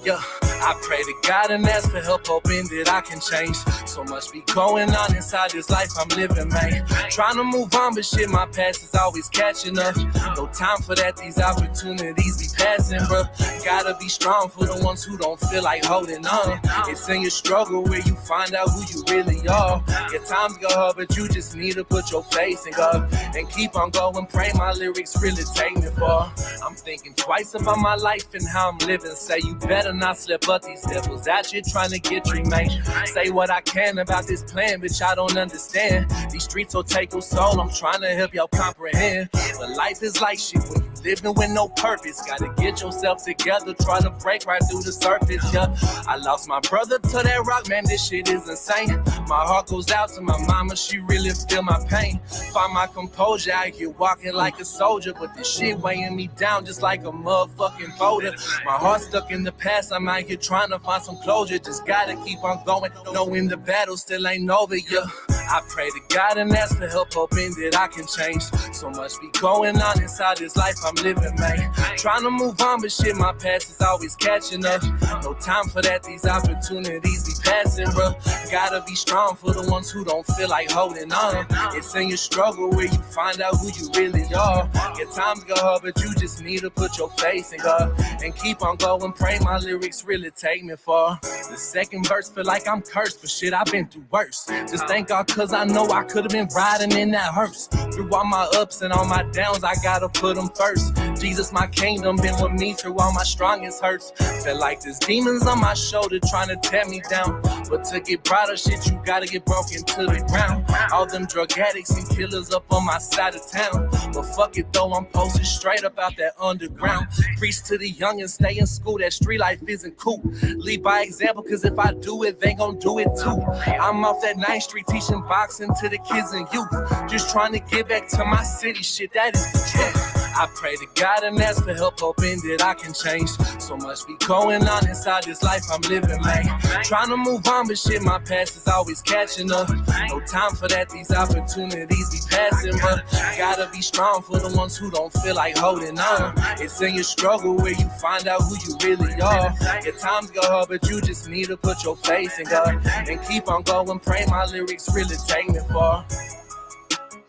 Yeah, I pray to God and ask for help, hoping that I can change. So much be going on inside this life I'm living, man. Trying to move on, but shit, my past is always catching up. No time for that, these opportunities be passing, bro. Gotta be strong for the ones who don't feel like holding on. It's in your struggle where you find out who you really are. Your times go hard, but you just need to put your faith in God and keep on going. Pray my lyrics really take me far. I'm thinking twice about my life and how I'm living. Say you better not slip up, these devils out here trying to get you, man. Say what I can about this plan, bitch, I don't understand. These streets will take your soul, I'm trying to help y'all comprehend. But life is like shit when you living with no purpose. Gotta get yourself together, try to break right through the surface, yeah. I lost my brother to that rock, man, this shit is insane. My heart goes out to my mama, she really feel my pain. Find my composure out here walking like a soldier, but this shit weighing me down just like a motherfucking boulder. My heart's stuck in the past, I'm out here trying to find some closure. Just gotta keep on going, knowing the battle still ain't over, yeah. I pray to God and ask for help, hoping that I can change. So much be going on inside this life I'm living, man. Trying to move on, but shit, my past is always catching up. No time for that, these opportunities be passing, bro. Gotta be strong for the ones who don't feel like holding on. It's in your struggle where you find out who you really are. Your times go hard, but you just need to put your faith in God and keep on going. Pray my lyrics really take me far. The second verse feel like I'm cursed, but shit, I've been through worse. Just thank God, cause I know I could've been riding in that hearse. Through all my ups and all my downs, I gotta put them first. Jesus, my kingdom, been with me through all my strongest hurts. Felt like there's demons on my shoulder trying to tear me down. But to get brighter shit, you gotta get broken to the ground. All them drug addicts and killers up on my side of town. But fuck it though, I'm posted straight up out that underground. Preach to the young and stay in school, that street life isn't cool. Lead by example, cause if I do it, they gon' do it too. I'm off that 9th Street teaching boxing to the kids and youth. Just trying to get back to my city, shit, that is the truth. I pray to God and ask for help, hoping that I can change. So much be going on inside this life I'm living, man. Trying to move on, but shit, my past is always catching up. No time for that, these opportunities be passing, but gotta be strong for the ones who don't feel like holding on. It's in your struggle where you find out who you really are. Your times go hard, but you just need to put your faith in God and keep on going. Pray my lyrics really take me far.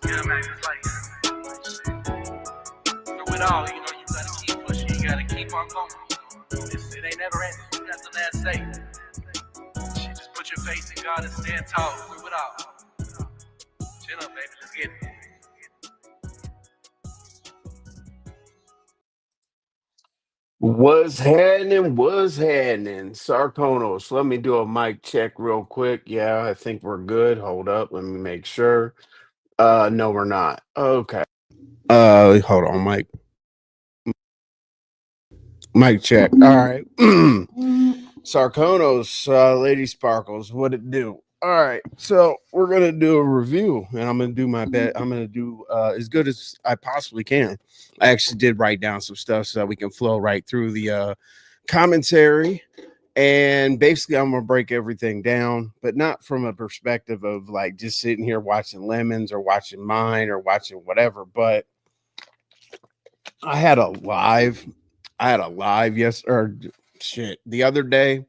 Yeah, man, it's like through it all, you know, you gotta keep pushing, you gotta keep on going. It ain't never ending. You got the last say. Shit, just put your faith in God and stand tall through it all. Chill up, baby. Let's get it. Was happening, was happening. Sarkonos, let me do a mic check real quick. Yeah, I think we're good. Hold up, let me make sure. No, we're not. Okay. Hold on, mic check. All right. Sarkonos, Lady Sparkles, what it do? All right, so we're gonna do a review, and I'm gonna do my best. I'm gonna do as good as I possibly can. I actually did write down some stuff so that we can flow right through the commentary, and basically I'm gonna break everything down, but not from a perspective of like just sitting here watching Lemons or watching mine or watching whatever. But I had a live, yes, or shit the other day.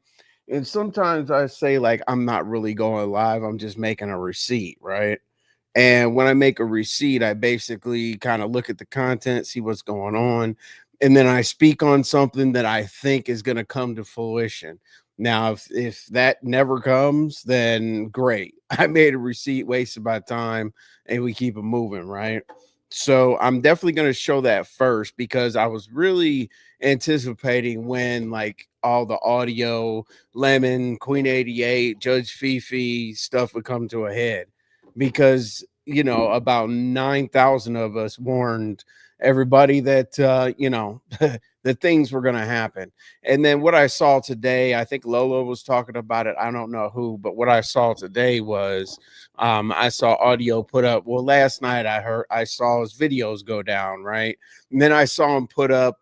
And sometimes I say, like, I'm not really going live, I'm just making a receipt, right? And when I make a receipt, I basically kind of look at the content, see what's going on, and then I speak on something that I think is going to come to fruition. Now, if that never comes, then great. I made a receipt, wasted my time, and we keep it moving, right? So I'm definitely going to show that first because I was really anticipating when like all the audio, Lemon, Queen 88, Judge Fifi stuff would come to a head because, you know, about 9,000 of us warned everybody that, you know, that things were going to happen. And then what I saw today, I think Lola was talking about it. I don't know who, but what I saw today was I saw audio put up. Well, last night I saw his videos go down, right? And then I saw him put up,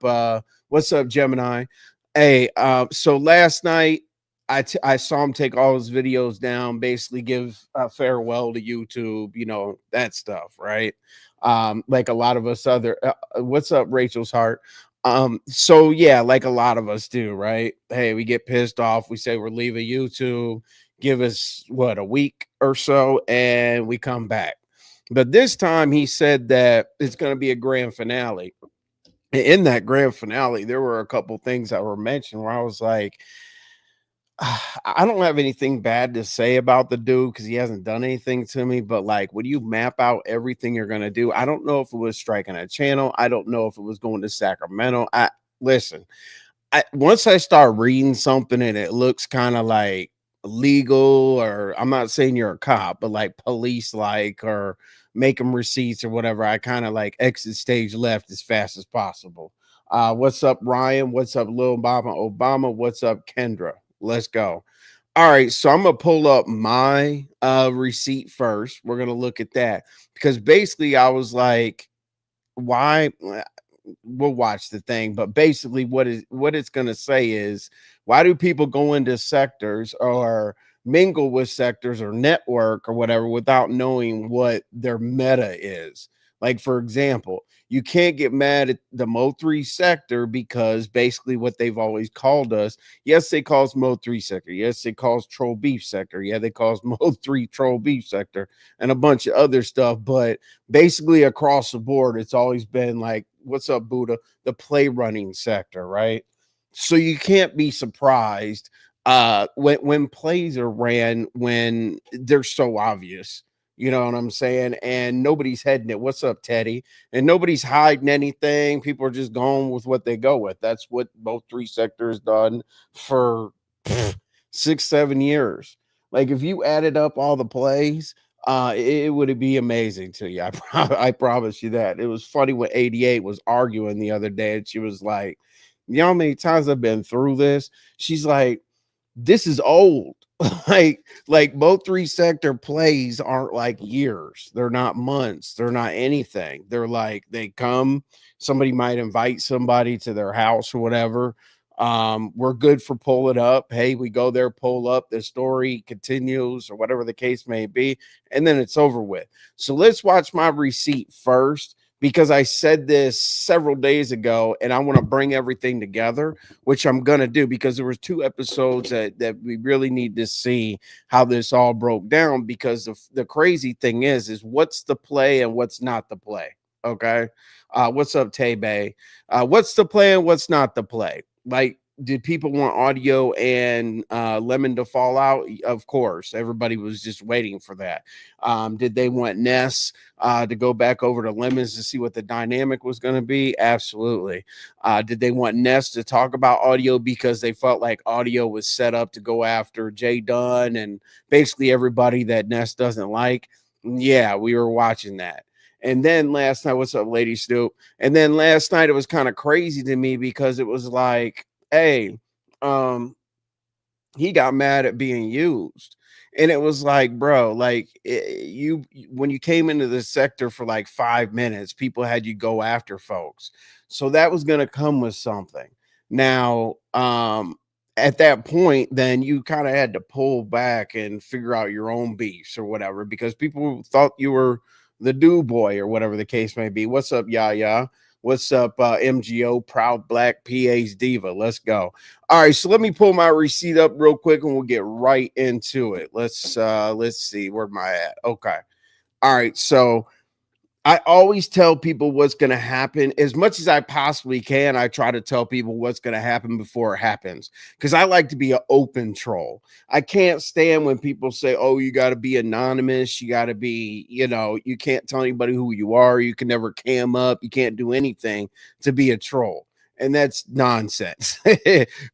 what's up, Gemini? Hey, so last night I saw him take all his videos down, basically give a farewell to YouTube, you know, that stuff, right? Like a lot of us other, what's up, Rachel's Heart? So yeah, like a lot of us do, right? Hey, we get pissed off, we say we're leaving YouTube, give us what, a week or so, and we come back. But this time he said that it's going to be a grand finale. In that grand finale, there were a couple things that were mentioned where I was like, I don't have anything bad to say about the dude because he hasn't done anything to me. But like, when you map out everything you're gonna do, I don't know if it was striking a channel. I don't know if it was going to Sacramento. I listen. Once I start reading something and it looks kind of like legal, or I'm not saying you're a cop, but like police like, or make them receipts or whatever, I kind of like exit stage left as fast as possible. What's up, Ryan? What's up, Lil Obama? Obama? What's up, Kendra? Let's go. All right, so I'm gonna pull up my receipt first. We're gonna look at that because basically I was like, why? We'll watch the thing, but basically what it's going to say is, why do people go into sectors or mingle with sectors or network or whatever without knowing what their meta is? Like, for example, you can't get mad at the Mo3 sector because basically what they've always called us. Yes, they call us Mo3 sector. Yes, they call us troll beef sector. Yeah, they call us Mo3 troll beef sector and a bunch of other stuff. But basically across the board, it's always been like, what's up, Buddha? The play running sector, right? So you can't be surprised when plays are ran when they're so obvious. You know what I'm saying? And nobody's heading it. What's up, Teddy? And nobody's hiding anything. People are just going with what they go with. That's what both three sectors done for 6 7 years. Like, if you added up all the plays, it would be amazing to you. I promise you that. It was funny when 88 was arguing the other day, and she was like, you know how many times I've been through this? She's like, this is old. like both three sector plays aren't like years. They're not months. They're not anything. They're like, they come, somebody might invite somebody to their house or whatever. We're good for pull it up. Hey, we go there, pull up, the story continues or whatever the case may be, and then it's over with. So let's watch my receipt first, because I said this several days ago and I want to bring everything together, which I'm going to do, because there was 2 episodes that we really need to see how this all broke down, because the crazy thing is what's the play and what's not the play. Okay. What's up, Tay Bay? What's the play and what's not the play? Like, did people want audio and Lemon to fall out? Of course, everybody was just waiting for that. Did they want Ness to go back over to Lemons to see what the dynamic was going to be? Absolutely. Did they want Ness to talk about audio because they felt like audio was set up to go after Jay Dunn and basically everybody that Ness doesn't like? Yeah, we were watching that. And then last night, what's up, Lady Snoop? And then last night, it was kind of crazy to me because it was like, hey, um, he got mad at being used. And it was like, bro, like, you, when you came into the sector for like 5 minutes, people had you go after folks. So that was going to come with something. Now, at that point, then you kind of had to pull back and figure out your own beefs or whatever, because people thought you were the do boy or whatever the case may be. What's up, Yaya? What's up, MGO, Proud Black PA's Diva? Let's go. All right, so let me pull my receipt up real quick and we'll get right into it. Let's see, where am I at? Okay. All right, so I always tell people what's going to happen as much as I possibly can. I try to tell people what's going to happen before it happens, because I like to be an open troll. I can't stand when people say, oh, you got to be anonymous. You got to be, you can't tell anybody who you are. You can never cam up. You can't do anything to be a troll. And that's nonsense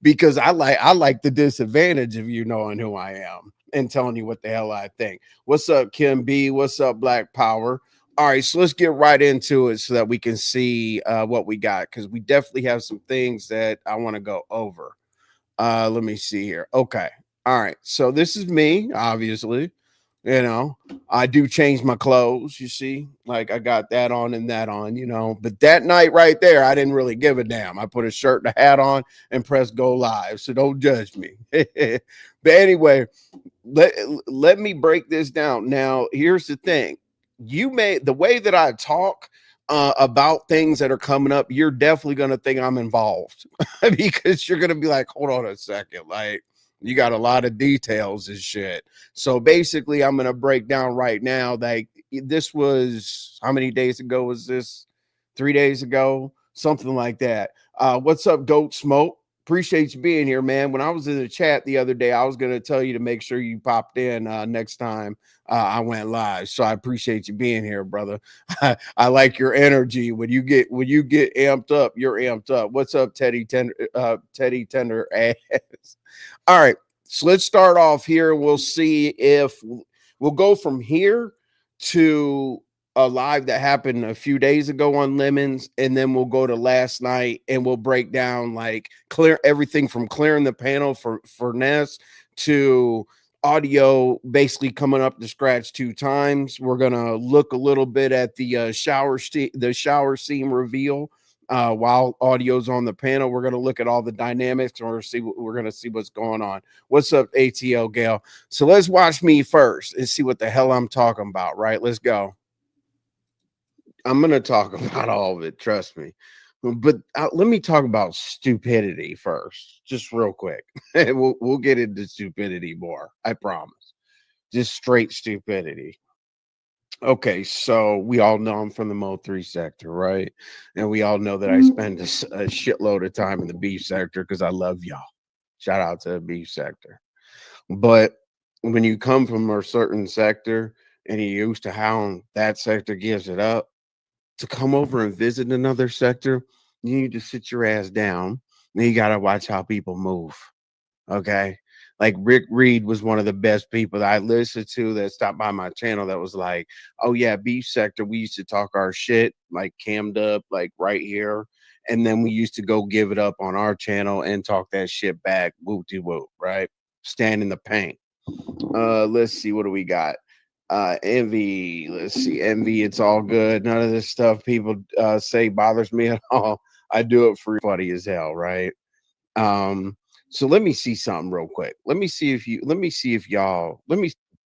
because I like the disadvantage of you knowing who I am and telling you what the hell I think. What's up, Kim B? What's up, Black Power? All right, so let's get right into it so that we can see what we got, because we definitely have some things that I want to go over. Let me see here. Okay. All right. So this is me, obviously. I do change my clothes, you see, like I got that on and that on, but that night right there, I didn't really give a damn. I put a shirt and a hat on and press go live. So don't judge me. But anyway, let me break this down. Now, here's the thing. The way that I talk, about things that are coming up, you're definitely going to think I'm involved because you're going to be like, hold on a second. Like, you got a lot of details and shit. So basically, I'm going to break down right now. Like, this was how many days ago was this? 3 days ago, something like that. What's up, Goat Smoke? Appreciate you being here, man. When I was in the chat the other day, I was going to tell you to make sure you popped in next time I went live. So I appreciate you being here, brother. I like your energy. When you get amped up, you're amped up. What's up, Teddy Tender ass? All right. So let's start off here. We'll see if we'll go from here to a live that happened a few days ago on Lemons, and then we'll go to last night and we'll break down like clear everything from clearing the panel for Finesse to audio basically coming up to scratch 2 times. We're gonna look a little bit at the shower scene reveal while audio's on the panel. We're gonna look at all the dynamics, or we're gonna see what's going on. What's up, ATL Gal? So let's watch me first and see what the hell I'm talking about. Right, let's go. I'm going to talk about all of it, trust me. But let me talk about stupidity first, just real quick. We'll get into stupidity more, I promise. Just straight stupidity. Okay, so we all know I'm from the Mo3 sector, right? And we all know that I spend a shitload of time in the beef sector because I love y'all. Shout out to the beef sector. But when you come from a certain sector and you're used to how that sector gives it up, to come over and visit another sector, you need to sit your ass down and you got to watch how people move. Okay. Like Rick Reed was one of the best people that I listened to that stopped by my channel that was like, oh, yeah, beef sector. We used to talk our shit like cammed up, like right here. And then we used to go give it up on our channel and talk that shit back. Whoop de whoop. Right. Stand in the paint. Let's see. What do we got? Envy, let's see, envy, it's all good. None of this stuff people say bothers me at all. I do it for funny as hell, right? So let me see something real quick. Let me see if y'all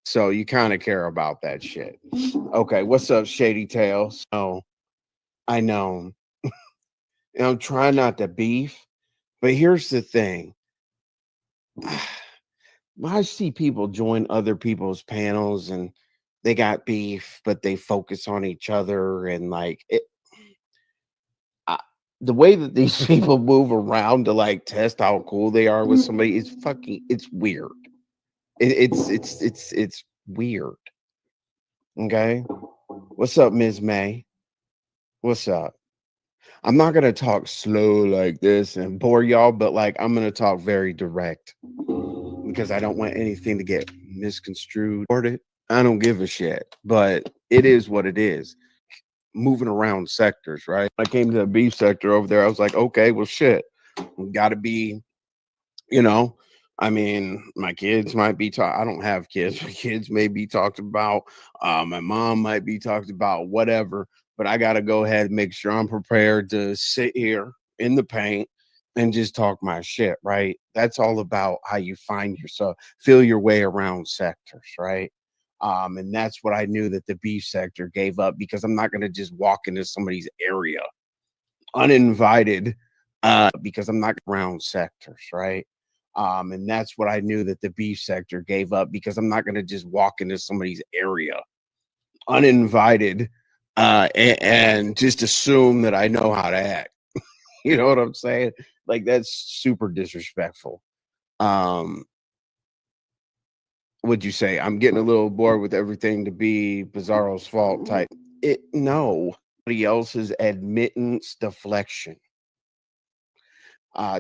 so you kind of care about that shit. Okay, what's up, Shady Tails? Oh, I know. And I'm trying not to beef, but here's the thing. I see people join other people's panels and they got beef, but they focus on each other and like it. The way that these people move around to like test how cool they are with somebody is it's weird. It's weird. Okay, what's up, Ms. May? What's up? I'm not gonna talk slow like this and bore y'all, but like I'm gonna talk very direct because I don't want anything to get misconstrued. I don't give a shit, but it is what it is. Moving around sectors, right? I came to the beef sector over there. I was like, okay, well, shit, got to be, you know. I mean, my kids might be taught. I don't have kids. My kids may be talked about. My mom might be talked about. Whatever. But I got to go ahead and make sure I'm prepared to sit here in the paint and just talk my shit. Right? That's all about how you find yourself, feel your way around sectors. Right? And that's what I knew that the beef sector gave up because I'm not going to just walk into somebody's area uninvited because I'm not around sectors, right? And that's what I knew that the beef sector gave up because I'm not going to just walk into somebody's area uninvited and just assume that I know how to act. You know what I'm saying? Like that's super disrespectful. Would you say I'm getting a little bored with everything to be Bizarro's fault type? No. Somebody else's admittance deflection.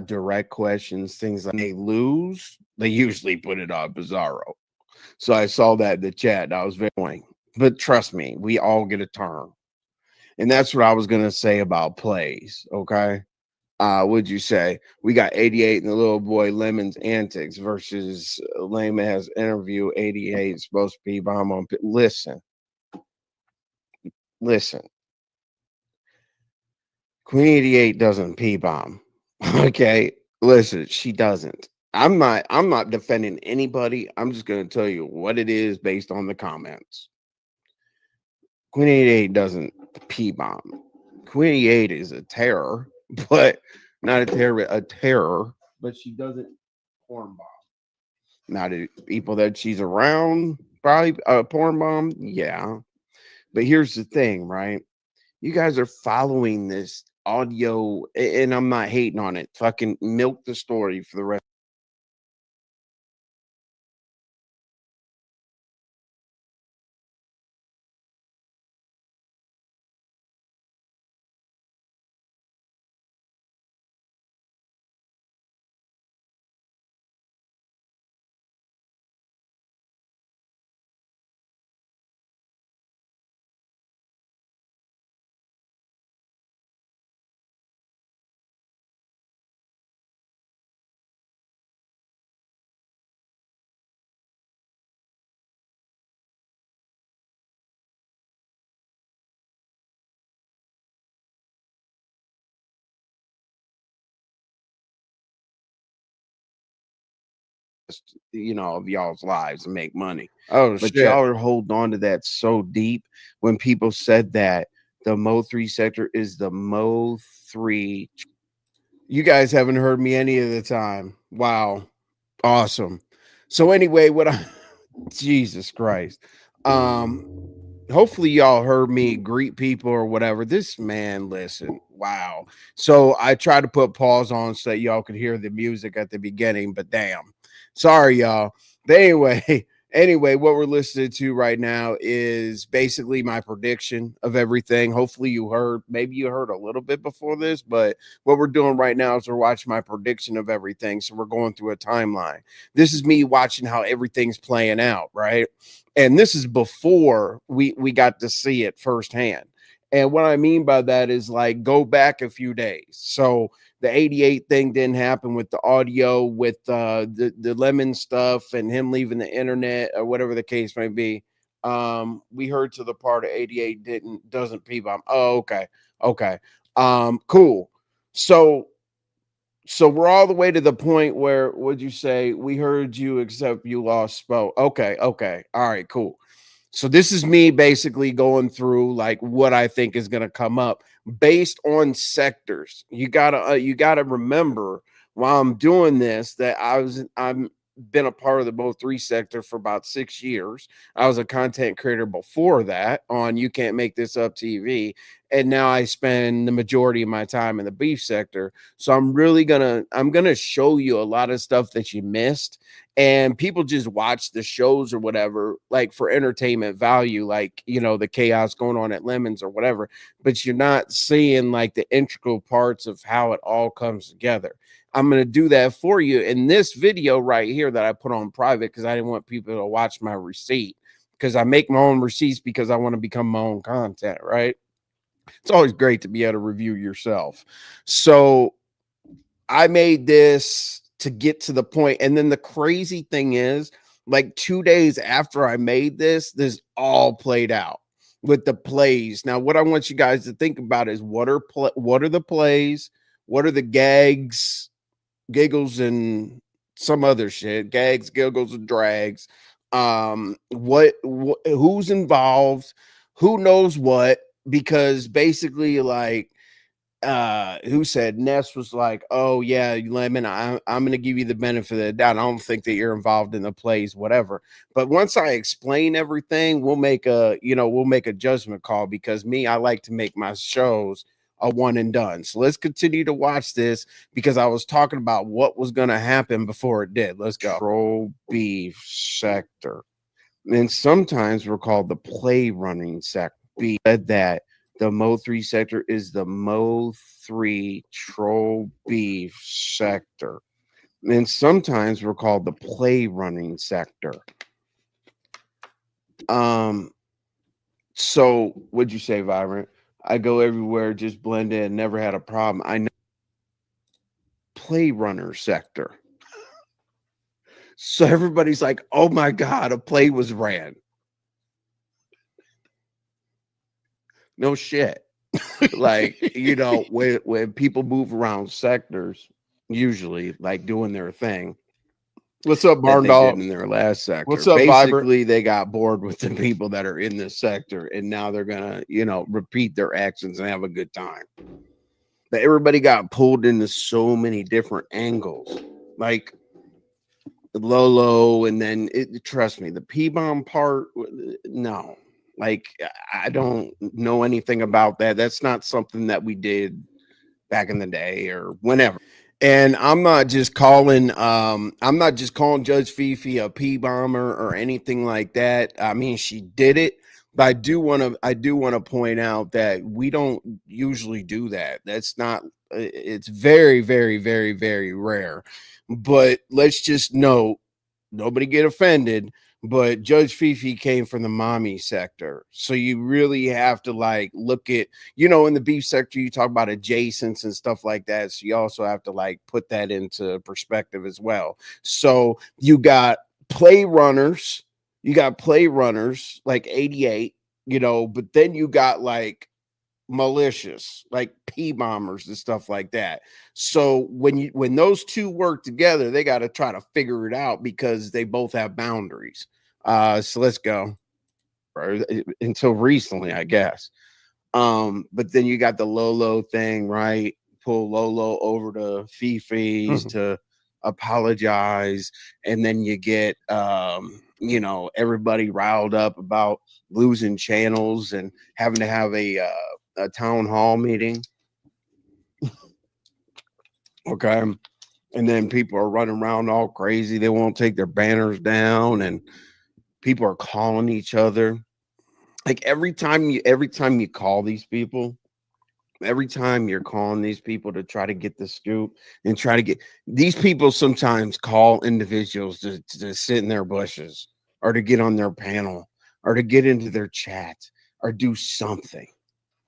Direct questions, things like they lose, they usually put it on Bizarro. So I saw that in the chat and I was very annoying. But trust me, we all get a turn. And that's what I was gonna say about plays. Okay. Would you say we got 88 and the little boy Lemon's antics versus lame ass interview 88 supposed to be bomb on listen. Queen 88 doesn't pee bomb. Okay. Listen, she doesn't. I'm not defending anybody. I'm just gonna tell you what it is based on the comments. Queen 88 doesn't pee bomb. Queen 8 is a terror, but not a terror, but she doesn't porn bomb. Now the people that she's around, probably a porn bomb, yeah. But here's the thing, right? You guys are following this audio, and I'm not hating on it. Fucking milk the story for the rest. Of y'all's lives and make money. Oh But shit. y'all are holding on to that so deep when people said that the Mo3 sector is the Mo3. You guys haven't heard me any of the time. Wow. Awesome. So anyway, what I Jesus Christ. Hopefully y'all heard me greet people or whatever. This man, listen, wow. So I tried to put pause on so that y'all could hear the music at the beginning, but damn. Sorry, y'all. But anyway, anyway, what we're listening to right now is basically my prediction of everything. Hopefully you heard, maybe you heard a little bit before this, but what we're doing right now is we're watching my prediction of everything. So we're going through a timeline. This is me watching how everything's playing out, right? And this is before we got to see it firsthand. And what I mean by that is like go back a few days. So the 88 thing didn't happen with the audio, with the lemon stuff and him leaving the internet or whatever the case may be. We heard to the part of 88 doesn't p-bomb. Oh, okay. Okay. Cool. So we're all the way to the point where would you say we heard you except you lost spoke. Okay, okay. All right, cool. So this is me basically going through like what I think is going to come up based on sectors. You got to remember while I'm doing this that I'm been a part of the Mo3 sector for about 6 years. I was a content creator before that on You Can't Make This Up TV, and now I spend the majority of my time in the beef sector. So I'm going to show you a lot of stuff that you missed, and people just watch the shows or whatever like for entertainment value, like the chaos going on at Lemons or whatever, but you're not seeing like the integral parts of how it all comes together. I'm going to do that for you in this video right here that I put on private because I didn't want people to watch my receipt, because I make my own receipts because I want to become my own content, right? It's always great to be able to review yourself. So I made this to get to the point. And then the crazy thing is, like 2 days after I made this all played out with the plays. Now, what I want you guys to think about is what are the plays, what are the gags, giggles, and some other shit, gags, giggles, and drags. Who's involved, who knows what, because basically, like, who said Ness was like, oh yeah, Lemon, I'm gonna give you the benefit of the doubt. I don't think that you're involved in the plays, whatever. But once I explain everything, we'll make a judgment call, because me, I like to make my shows a one and done. So let's continue to watch this, because I was talking about what was gonna happen before it did. Let's go. Troll beef sector. And sometimes we're called the play running sector. Said that the Mo3 sector is the Mo3 troll beef sector. And sometimes we're called the play running sector. So what'd you say, Vibrant? I go everywhere, just blend in, never had a problem. I know play runner sector. So everybody's like, oh my God, a play was ran. No shit. Like, when people move around sectors, usually like doing their thing, What's up, that Barn they did Dog? in their last sector. What's up, Vibrant? Basically, they got bored with the people that are in this sector, and now they're gonna, repeat their actions and have a good time. But everybody got pulled into so many different angles, like Lolo, and then trust me, the P bomb part, no, like I don't know anything about that. That's not something that we did back in the day or whenever. And I'm not just calling Judge Fifi a P bomber or anything like that. I mean, she did it, but I do want to point out that we don't usually do that. That's not it's very, very, very, very rare. But let's just note, nobody get offended, but Judge Fifi came from the mommy sector. So you really have to like look at, in the beef sector, you talk about adjacents and stuff like that. So you also have to like put that into perspective as well. So you got play runners like 88, but then you got like malicious, like P bombers and stuff like that. So when those two work together, they got to try to figure it out because they both have boundaries. So let's go. Until recently, I guess. But then you got the Lolo thing, right? Pull Lolo over to Fifi's to apologize, and then you get everybody riled up about losing channels and having to have a town hall meeting. Okay. And then people are running around all crazy. They won't take their banners down, and people are calling each other. Like every time you call these people, every time you're calling these people to try to get the scoop and try to get these people sometimes call individuals to sit in their bushes or to get on their panel or to get into their chat or do something.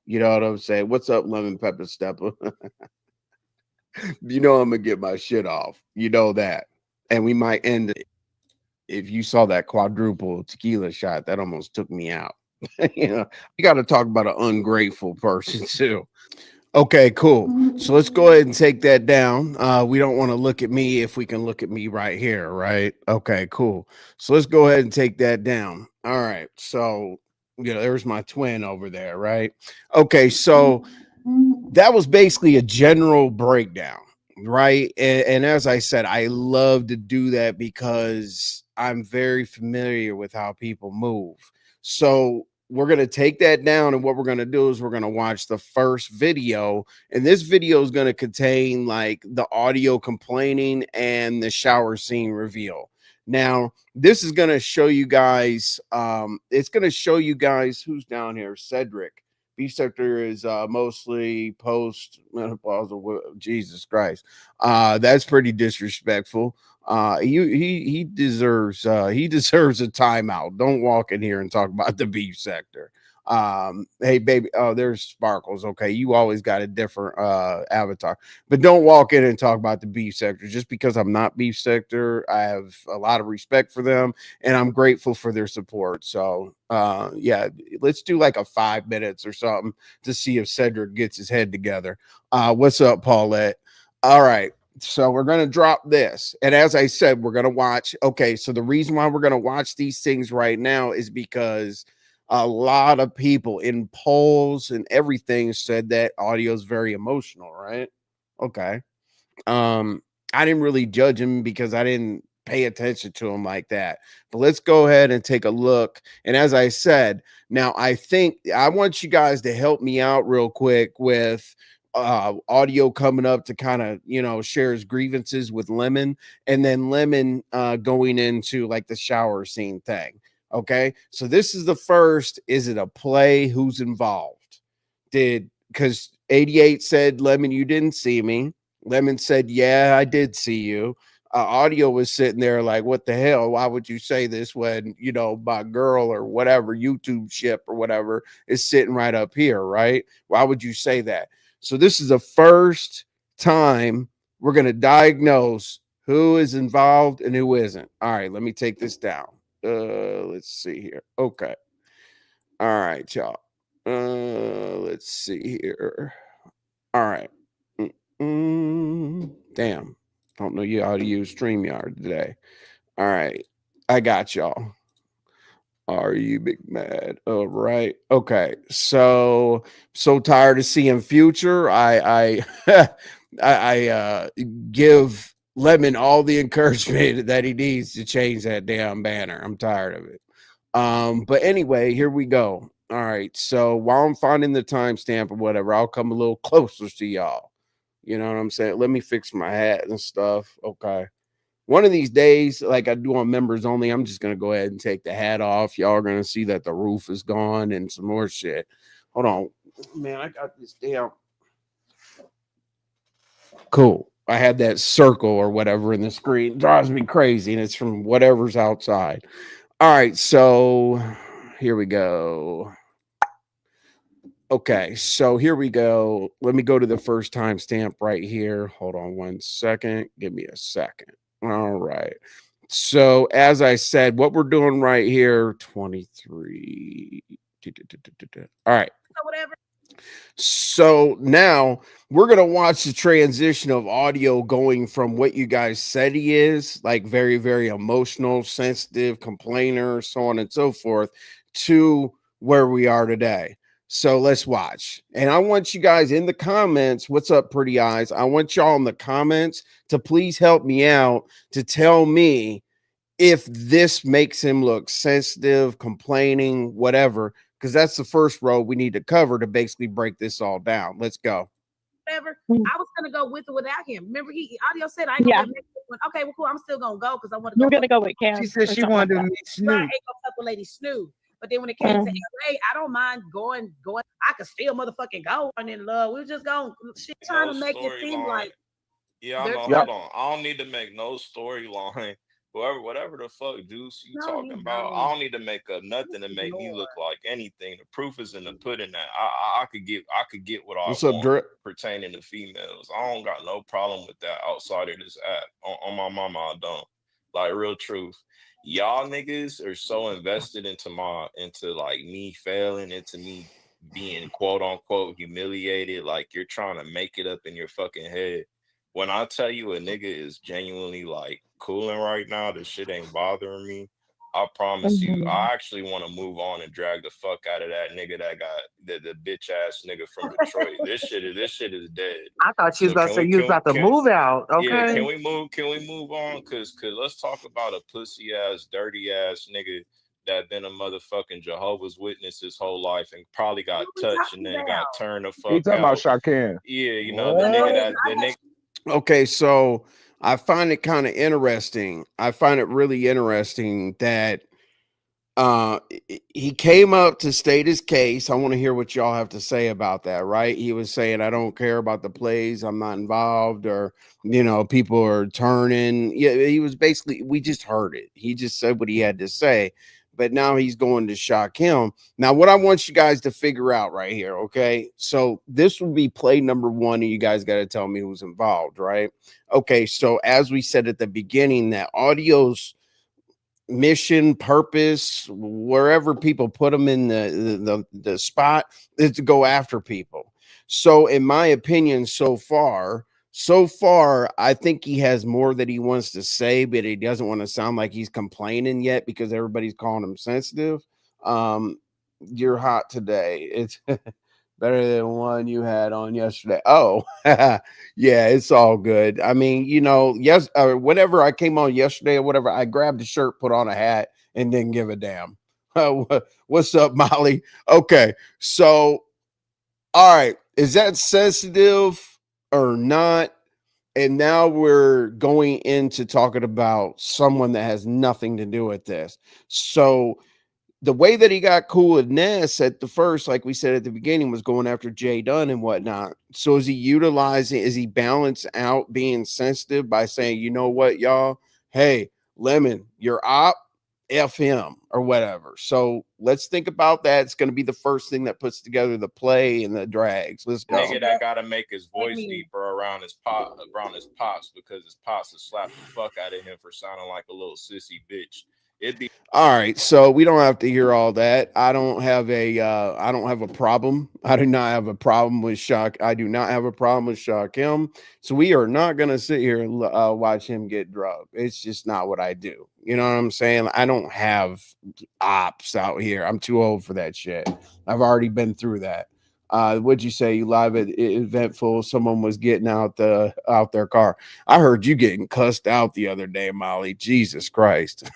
You know what I'm saying? What's up, Lemon Pepper Stepper? I'm gonna get my shit off. You know that. And we might end it. If you saw that quadruple tequila shot, that almost took me out. You got to talk about an ungrateful person too. Okay, cool. So let's go ahead and take that down. We don't want to look at me if we can look at me right here, right? Okay, cool. So let's go ahead and take that down. All right. So, there's my twin over there, right? Okay, so that was basically a general breakdown, right? And as I said, I love to do that because I'm very familiar with how people move. So we're going to take that down, and what we're going to do is we're going to watch the first video, and this video is going to contain like the audio complaining and the shower scene reveal. Now this is going to show you guys it's going to show you guys who's down here. Cedric. Beef sector is mostly post menopausal. Jesus Christ, that's pretty disrespectful. He deserves a timeout. Don't walk in here and talk about the beef sector. Hey baby, oh there's Sparkles. Okay, you always got a different avatar, but don't walk in and talk about the beef sector. Just because I'm not beef sector, I have a lot of respect for them, and I'm grateful for their support. So yeah, let's do like a 5 minutes or something to see if Cedric gets his head together. What's up, Paulette? All right. So we're going to drop this. And as I said, we're going to watch. Okay. So the reason why we're going to watch these things right now is because a lot of people in polls and everything said that audio is very emotional, right? Okay. Um, I didn't really judge him because I didn't pay attention to him like that. But let's go ahead and take a look. And as I said, now I think I want you guys to help me out real quick with audio coming up to kind of share his grievances with Lemon, and then Lemon going into like the shower scene thing. Okay, so this is the first. Is it a play? Who's involved? Because 88 said, Lemon, you didn't see me. Lemon said, yeah, I did see you. Audio was sitting there like, what the hell? Why would you say this when, my girl or whatever, YouTube ship or whatever is sitting right up here, right? Why would you say that? So this is the first time we're going to diagnose who is involved and who isn't. All right, let me take this down. Let's see here. Okay. All right, y'all. Let's see here. All right. Damn. Don't know you how to use StreamYard today. All right. I got y'all. Are you big mad? All right. Okay. So tired of seeing Future. I give Lemon all the encouragement that he needs to change that damn banner. I'm tired of it. But anyway, here we go. All right. So while I'm finding the timestamp or whatever, I'll come a little closer to y'all. You know what I'm saying? Let me fix my hat and stuff. Okay. One of these days, like I do on members only, I'm just gonna go ahead and take the hat off. Y'all are gonna see that the roof is gone and some more shit. Hold on, man. I got this damn cool. I had that circle or whatever in the screen. It drives me crazy, and it's from whatever's outside. All right, so here we go. Okay, so here we go. Let me go to the first timestamp right here. Hold on one second. Give me a second. All right. So, as I said, what we're doing right here, 23. All right. Whatever. So now we're going to watch the transition of audio going from what you guys said he is, like very, very emotional, sensitive, complainer, so on and so forth, to where we are today. So let's watch. And I want you guys in the comments, what's up, pretty eyes? I want y'all in the comments to please help me out to tell me if this makes him look sensitive, complaining, whatever, because that's the first row we need to cover to basically break this all down. Let's go. Whatever. I was gonna go with or without him. Remember, audio said I ain't gonna let Nick do one. Okay, well, cool. I'm still gonna go because I want to go. You're gonna go with Cam. She said she wanted to meet Right, Snoop. ain't gonna fuck with Lady Snoop. But then when it came to LA, I don't mind going. I could still motherfucking go and in love. We were just going shit trying to make it seem like yeah, I know. Yep. Hold on. I don't need to make no storyline. Whatever the fuck Deuce you No, talking you about, don't. I don't need to make up nothing to make me Lord. look like anything. The proof is in the pudding. That I could get what I What's up, want Drip? pertaining to females. I don't got no problem with that outside of this app. On my mama, I don't. Like real truth. Y'all niggas are so invested into like me failing, into me being quote unquote humiliated. Like you're trying to make it up in your fucking head. When I tell you a nigga is genuinely like cooling right now, this shit ain't bothering me. I promise you, I actually want to move on and drag the fuck out of that nigga that got the bitch ass nigga from Detroit. This shit is dead. I thought she was So about to say you was about to move out. yeah, Okay. can we move on? Cause let's talk about a pussy ass, dirty ass nigga that been a motherfucking Jehovah's Witness his whole life and probably got what we touched and talking then about? got turned the He fuck talking about out. Shaquan. Yeah, the nigga What? that the nigga. Okay, so I find it kind of interesting. I find it really interesting that he came up to state his case. I want to hear what y'all have to say about that, right? He was saying, I don't care about the plays, I'm not involved, or people are turning. Yeah, he was basically, we just heard it. He just said what he had to say, but now he's going to shock him. Now, what I want you guys to figure out right here, okay? So this will be play number one, and you guys got to tell me who's involved, right? Okay, so as we said at the beginning, that audio's mission, purpose, wherever people put them in the spot, is to go after people. So in my opinion, so far I think he has more that he wants to say, but he doesn't want to sound like he's complaining yet because everybody's calling him sensitive. You're hot today. It's better than one you had on yesterday. Oh, yeah, it's all good. I mean, yes, whenever I came on yesterday or whatever, I grabbed a shirt, put on a hat, and didn't give a damn. What's up, Molly? Okay, so all right, is that sensitive or not? And now we're going into talking about someone that has nothing to do with this. So the way that he got cool with Ness at the first, like we said at the beginning, was going after Jay Dunn and whatnot. So is he balance out being sensitive by saying, you know what, y'all? Hey, Lemon, you're op, F him or whatever. So let's think about that. It's going to be the first thing that puts together the play and the drags. Let's go. Nigga that gotta make his voice deeper around his pops because his pops will slap the fuck out of him for sounding like a little sissy bitch. It'd be All right, so we don't have to hear all that. I don't have a problem. I do not have a problem with Shock. I do not have a problem with Shock him. So we are not gonna sit here and watch him get drugged. It's just not what I do. You know what I'm saying? I don't have ops out here. I'm too old for that shit. I've already been through that. What'd you say? You live at eventful? Someone was getting out their car. I heard you getting cussed out the other day, Molly. Jesus Christ.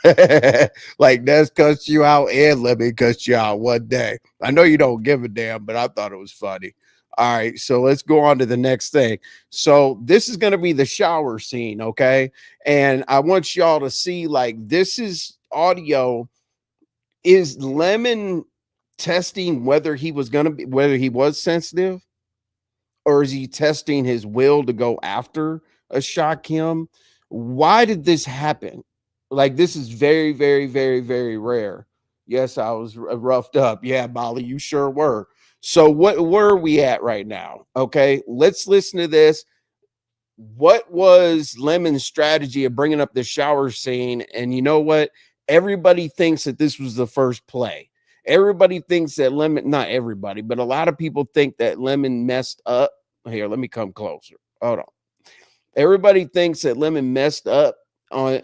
Like that's cussed you out and let me cuss you out one day. I know you don't give a damn, but I thought it was funny. All right, so let's go on to the next thing. So this is going to be the shower scene, okay? And I want y'all to see like this is audio. Is Lemon testing whether he was going to be whether he was sensitive, or is he testing his will to go after a Shakim? Why did this happen? Like, this is very, very, very, very rare. Yes, I was roughed up. Yeah, Molly, you sure were. So, where are we at right now? Okay, let's listen to this. What was Lemon's strategy of bringing up the shower scene? And you know what? Everybody thinks that this was the first play. Everybody thinks that Lemon, not everybody, but a lot of people think that Lemon messed up. Here, let me come closer. Hold on. Everybody thinks that Lemon messed up on,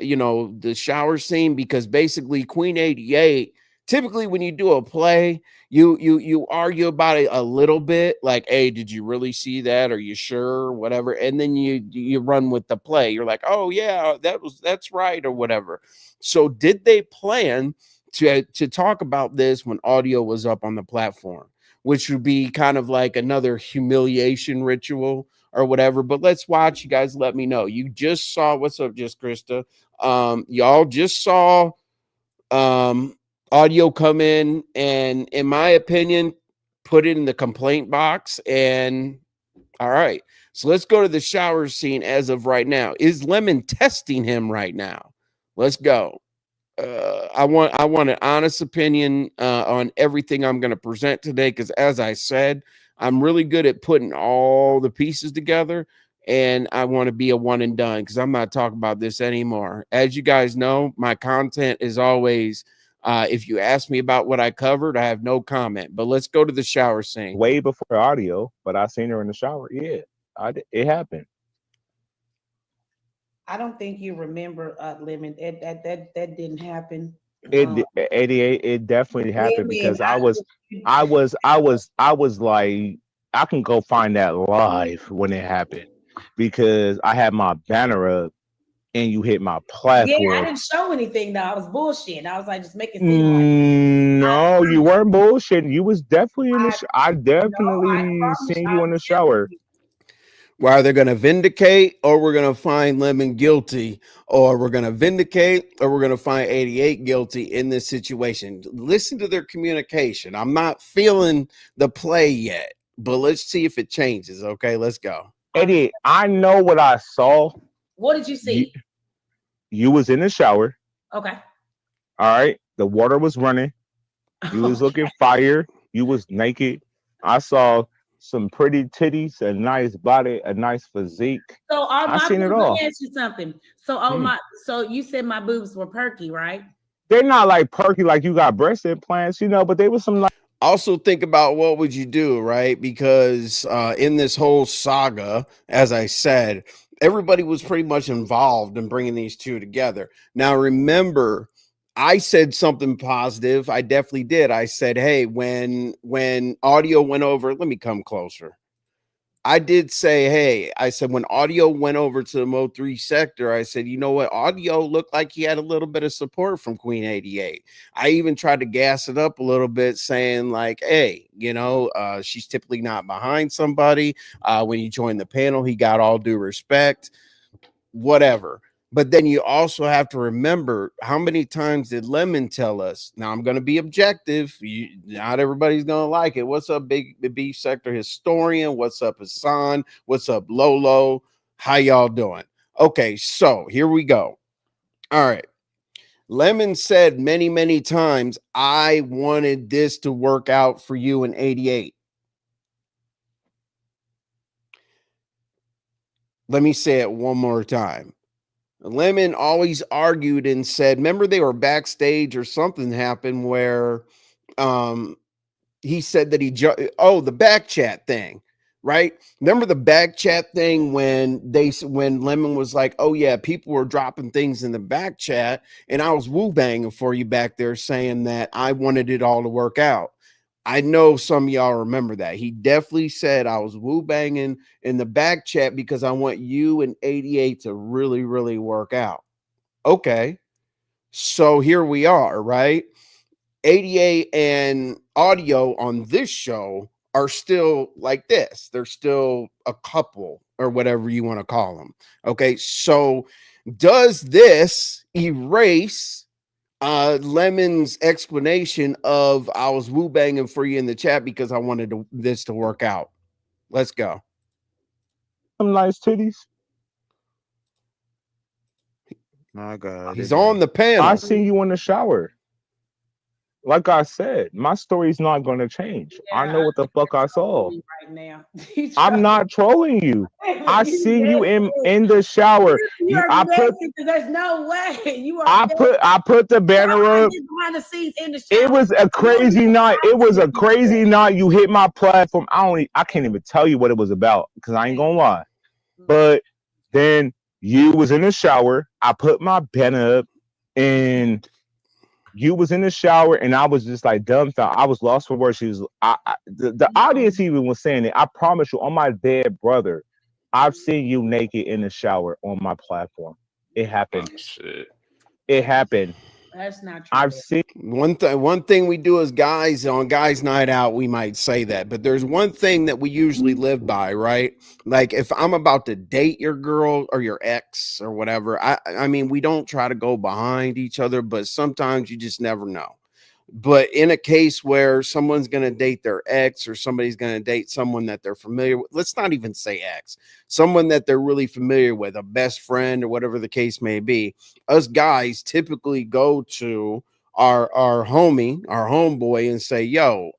the shower scene because basically Queen 88, typically when you do a play, you argue about it a little bit, like, hey, did you really see that? Are you sure? Whatever. And then you run with the play. You're like, oh yeah, that's right, or whatever. So did they plan to talk about this when audio was up on the platform, which would be kind of like another humiliation ritual or whatever? But let's watch. You guys let me know. You just saw, what's up, just Krista? Y'all just saw audio come in, and in my opinion, put it in the complaint box. And all right, so let's go to the shower scene as of right now. Is Lemon testing him right now? Let's go. I want an honest opinion on everything I'm going to present today, because as I said, I'm really good at putting all the pieces together, and I want to be a one and done, because I'm not talking about this anymore. As you guys know, my content is always, if you ask me about what I covered, I have no comment. But let's go to the shower scene. Way before audio, but I seen her in the shower. Yeah, it happened. I don't think you remember Lemon. That didn't happen. It 88. It definitely happened Lemon, because I was like, I can go find that live when it happened because I had my banner up and you hit my yeah, I platform. didn't show anything though. I was bullshitting. I was like, just make it seem like I, No, you weren't bullshitting. You was definitely in the. I I no, I definitely promise seen you, I you in the was telling shower. you. We're either going to vindicate, or we're going to find Lemon guilty, or we're going to vindicate, or we're going to find 88 guilty in this situation. Listen to their communication. I'm not feeling the play yet, but let's see if it changes. Okay, let's go. 88. I know what I saw. What did you You see? you was in the shower. Okay. All right, the water was running. You was Okay. looking fire. You was naked. I saw some pretty titties, a nice body, a nice physique. So all I my seen it boobs, let all. me ask you something. So all Mm. my so you said my boobs were perky, right? They're not like perky like you got breast implants, but they was some like Also think about what would you do, right? Because in this whole saga, as I said, everybody was pretty much involved in bringing these two together. Now remember, I said something positive. I definitely did. I said, hey, when audio went over, let me come closer. I did say, hey, I said when audio went over to the Mo3 sector, I said, you know what? Audio looked like he had a little bit of support from Queen 88. I even tried to gas it up a little bit, saying, like, hey, she's typically not behind somebody. When you join the panel, he got all due respect, whatever. But then you also have to remember, how many times did Lemon tell us? Now I'm going to be objective. Not everybody's going to like it. What's up, Big Beef Sector Historian? What's up, Hassan? What's up, Lolo? How y'all doing? Okay, so here we go. All right. Lemon said many, many times, I wanted this to work out for you in 88. Let me say it one more time. Lemon always argued and said, remember they were backstage or something happened where he said that the back chat thing, right? Remember the back chat thing when Lemon was like, oh yeah, people were dropping things in the back chat and I was woo banging for you back there saying that I wanted it all to work out. I know some of y'all remember that. He definitely said I was woo banging in the back chat because I want you and 88 to really, really work out. Okay. So here we are, right? 88 and audio on this show are still like this. They're still a couple or whatever you want to call them. Okay. So does this erase Lemon's explanation of I was woo banging for you in the chat because I wanted this to work out? Let's go. Some nice titties. My God. He's on the panel. I seen you in the shower. Like I said, my story's not going to change. Yeah, I know what the fuck I saw. right now. I'm not trolling you. I seen you in the shower. There's no way you are. I put the banner up. Behind the scenes in the shower. It was a crazy night. It was a crazy night. You hit my platform. I can't even tell you what it was about because I ain't gonna lie. But then you was in the shower. I put my banner up, and you was in the shower, and I was just like dumbfounded. I was lost for words. The audience even was saying it. I promise you, on my dead brother, I've seen you naked in the shower on my platform. It happened. Oh, shit. It happened. That's not true. I've seen one thing we do as guys on guys night out, we might say that, but there's one thing that we usually live by, right? Like if I'm about to date your girl or your ex or whatever, I mean, we don't try to go behind each other, but sometimes you just never know. But in a case where someone's going to date their ex or somebody's going to date someone that they're familiar with, let's not even say ex, someone that they're really familiar with, a best friend or whatever the case may be, us guys typically go to our homie, our homeboy and say, yo,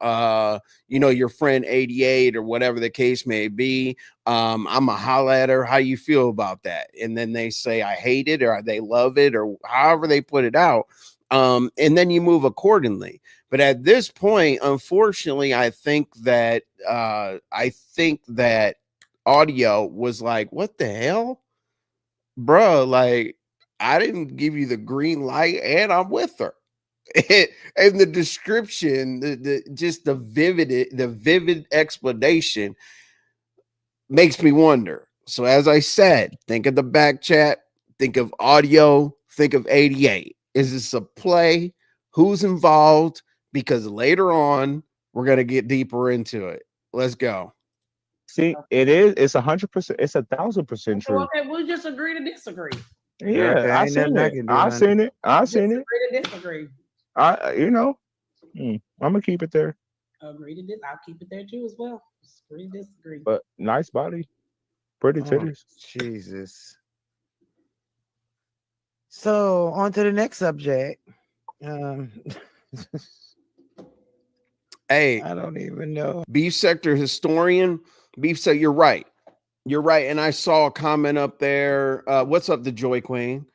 your friend 88 or whatever the case may be, I'm a holla at her. How you feel about that? And then they say, I hate it, or they love it, or however they put it out. And then you move accordingly. But at this point, unfortunately, I think that audio was like, what the hell, bro? Like, I didn't give you the green light, and I'm with her. And the description, the vivid explanation makes me wonder. So as I said, think of the back chat, think of audio, think of 88. Is this a play? Who's involved? Because later on, we're going to get deeper into it. Let's go. See, it's 100%. It's 1,000% true. Okay, we'll just agree to disagree. Yeah, Okay, I seen it. I seen it. Agree to disagree. I'm gonna keep it there. Agree to this. I'll keep it there too as well. Agree to disagree. But nice body, pretty titties. Jesus. So on to the next subject. Hey, I don't even know. Beef sector historian. Beef sector, you're right. You're right. And I saw a comment up there. What's up, the Joy Queen?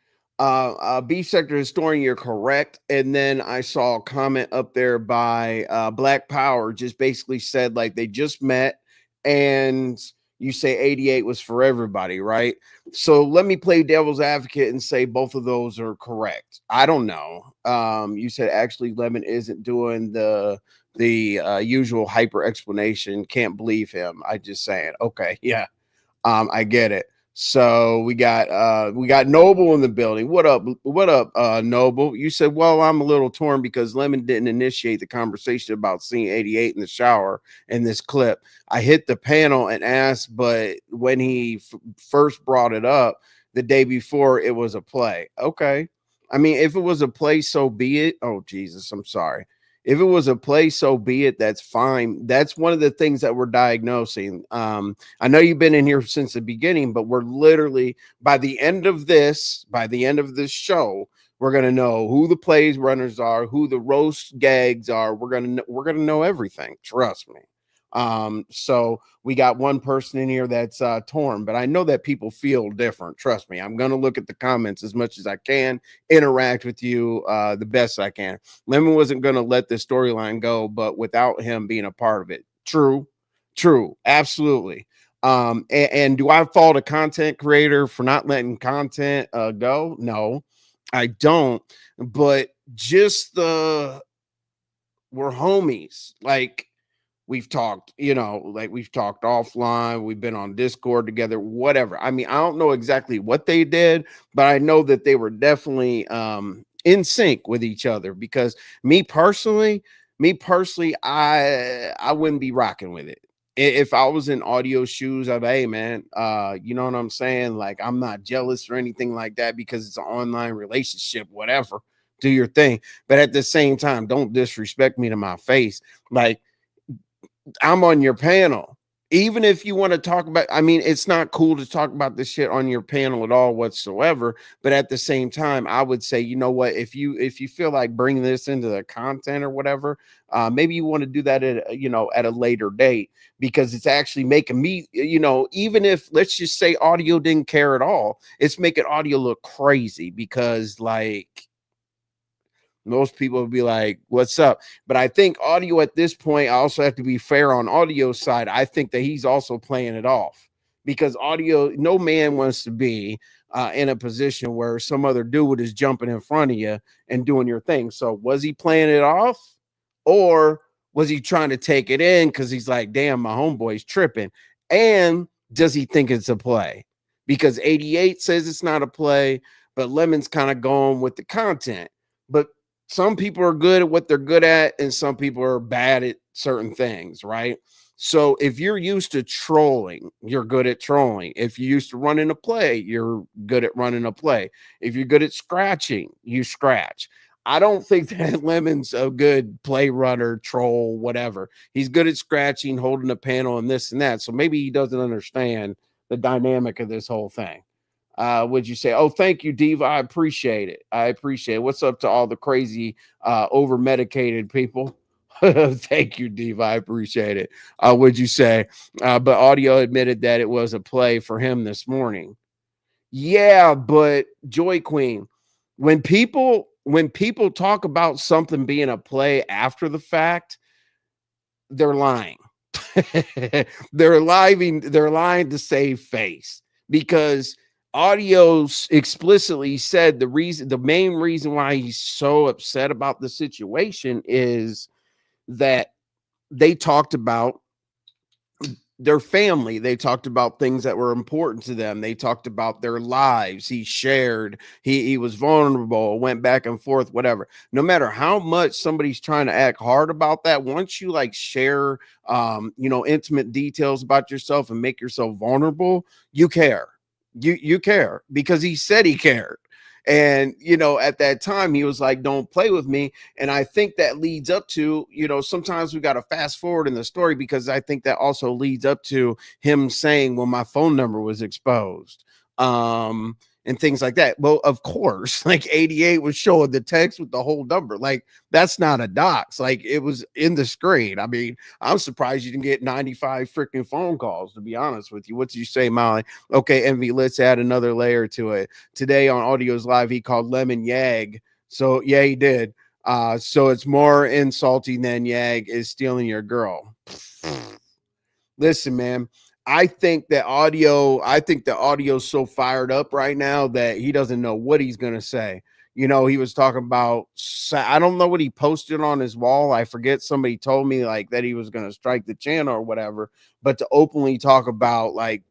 Beef sector historian, you're correct. And then I saw a comment up there by Black Power, just basically said like they just met and you say 88 was for everybody, right? So let me play devil's advocate and say both of those are correct. I don't know. You said actually Lemon isn't doing the usual hyper explanation. Can't believe him. I just saying, okay, yeah. I get it. So we got Noble in the building. What up, Noble? You said, well, I'm a little torn because Lemon didn't initiate the conversation about seeing 88 in the shower in this clip. I hit the panel and asked, but when he first brought it up the day before, it was a play. Okay. I mean, if it was a play, so be it. Oh, Jesus, I'm sorry. If it was a play, so be it. That's fine. That's one of the things that we're diagnosing. I know you've been in here since the beginning, but we're literally by the end of this show, we're gonna know who the plays runners are, who the roast gags are. We're gonna know everything. Trust me. So we got one person in here that's torn, but I know that people feel different. Trust me, I'm gonna look at the comments as much as I can, interact with you the best I can. Lemon wasn't gonna let the storyline go, but without him being a part of it. True, absolutely. And do I fault a content creator for not letting content go? No, I don't. But just we're homies. Like we've talked, like we've talked offline, we've been on Discord together, whatever. I mean, I don't know exactly what they did, but I know that they were definitely in sync with each other because me personally, I wouldn't be rocking with it. If I was in audio shoes, I'd be, hey man, you know what I'm saying? Like I'm not jealous or anything like that because it's an online relationship, whatever. Do your thing. But at the same time, don't disrespect me to my face. Like I'm on your panel. Even if you want to talk about, I mean, it's not cool to talk about this shit on your panel at all whatsoever. But at the same time, I would say, you know what, if you feel like bringing this into the content or whatever, maybe you want to do that at a later date because it's actually making me, even if let's just say audio didn't care at all, it's making audio look crazy because like most people would be like, what's up? But I think audio at this point, I also have to be fair on audio side. I think that he's also playing it off because audio, no man wants to be in a position where some other dude is jumping in front of you and doing your thing. So was he playing it off or was he trying to take it in because he's like, damn, my homeboy's tripping? And does he think it's a play? Because 88 says it's not a play, but Lemon's kind of going with the content. But some people are good at what they're good at, and some people are bad at certain things, right? So if you're used to trolling, you're good at trolling. If you're used to running a play, you're good at running a play. If you're good at scratching, you scratch. I don't think that Lemon's a good play runner, troll, whatever. He's good at scratching, holding a panel, and this and that. So maybe he doesn't understand the dynamic of this whole thing. Would you say, oh, thank you, Diva? I appreciate it. What's up to all the crazy, over medicated people? Thank you, Diva. I appreciate it. Would you say, but audio admitted that it was a play for him this morning. Yeah, but Joy Queen, when people talk about something being a play after the fact, they're lying. they're lying to save face because audios explicitly said the main reason why he's so upset about the situation is that they talked about their family. They talked about things that were important to them. They talked about their lives. He shared, he was vulnerable, went back and forth, whatever. No matter how much somebody's trying to act hard about that, once you like share intimate details about yourself and make yourself vulnerable, you care. You care because he said he cared. And, at that time, he was like, don't play with me. And I think that leads up to, sometimes we got to fast forward in the story because I think that also leads up to him saying, well, my phone number was exposed. And things like that. Well, of course, like 88 was showing the text with the whole number. Like, that's not a dox. Like, it was in the screen. I mean, I'm surprised you didn't get 95 freaking phone calls, to be honest with you. What did you say, Molly? Okay, Envy, let's add another layer to it. Today on Audio's Live, he called Lemon Yag. So, yeah, he did. So it's more insulting than Yag is stealing your girl. Listen, man. I think the audio's so fired up right now that he doesn't know what he's going to say. He was talking about, I don't know what he posted on his wall. I forget. Somebody told me like that he was going to strike the channel or whatever, but to openly talk about like,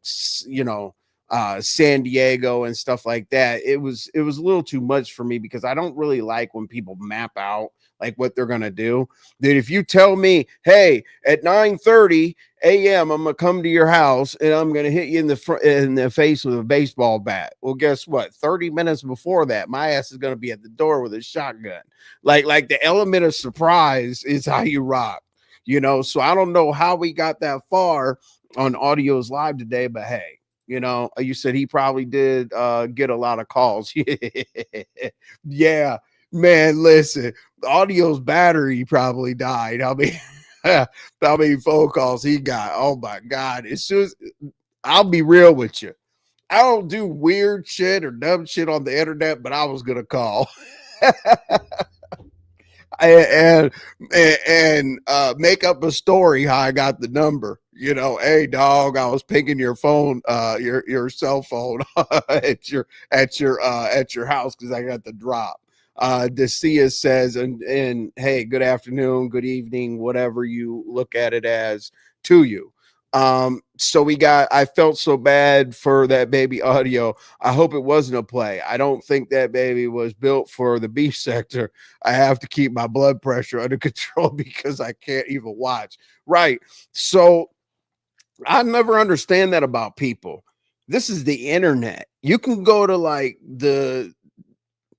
San Diego and stuff like that, it was a little too much for me because I don't really like when people map out like what they're going to do. That if you tell me, hey, at 9:30 a.m. I'm gonna come to your house and I'm gonna hit you in the face with a baseball bat. Well, guess what? 30 minutes before that, my ass is gonna be at the door with a shotgun. Like the element of surprise is how you rock, So I don't know how we got that far on Audio's Live today, but hey, you said he probably did get a lot of calls. Yeah, man, listen, Audio's battery probably died. I mean, How many phone calls he got? Oh my God. It's just, I'll be real with you. I don't do weird shit or dumb shit on the internet, but I was going to call. and make up a story how I got the number. You know, hey dog, I was pinging your phone, your cell phone at your house because I got the drop. Dacia says, and hey, good afternoon, good evening, whatever you look at it as to you. So I felt so bad for that baby audio. I hope it wasn't a play. I don't think that baby was built for the beef sector. I have to keep my blood pressure under control because I can't even watch. Right. So I never understand that about people. This is the internet. You can go to like the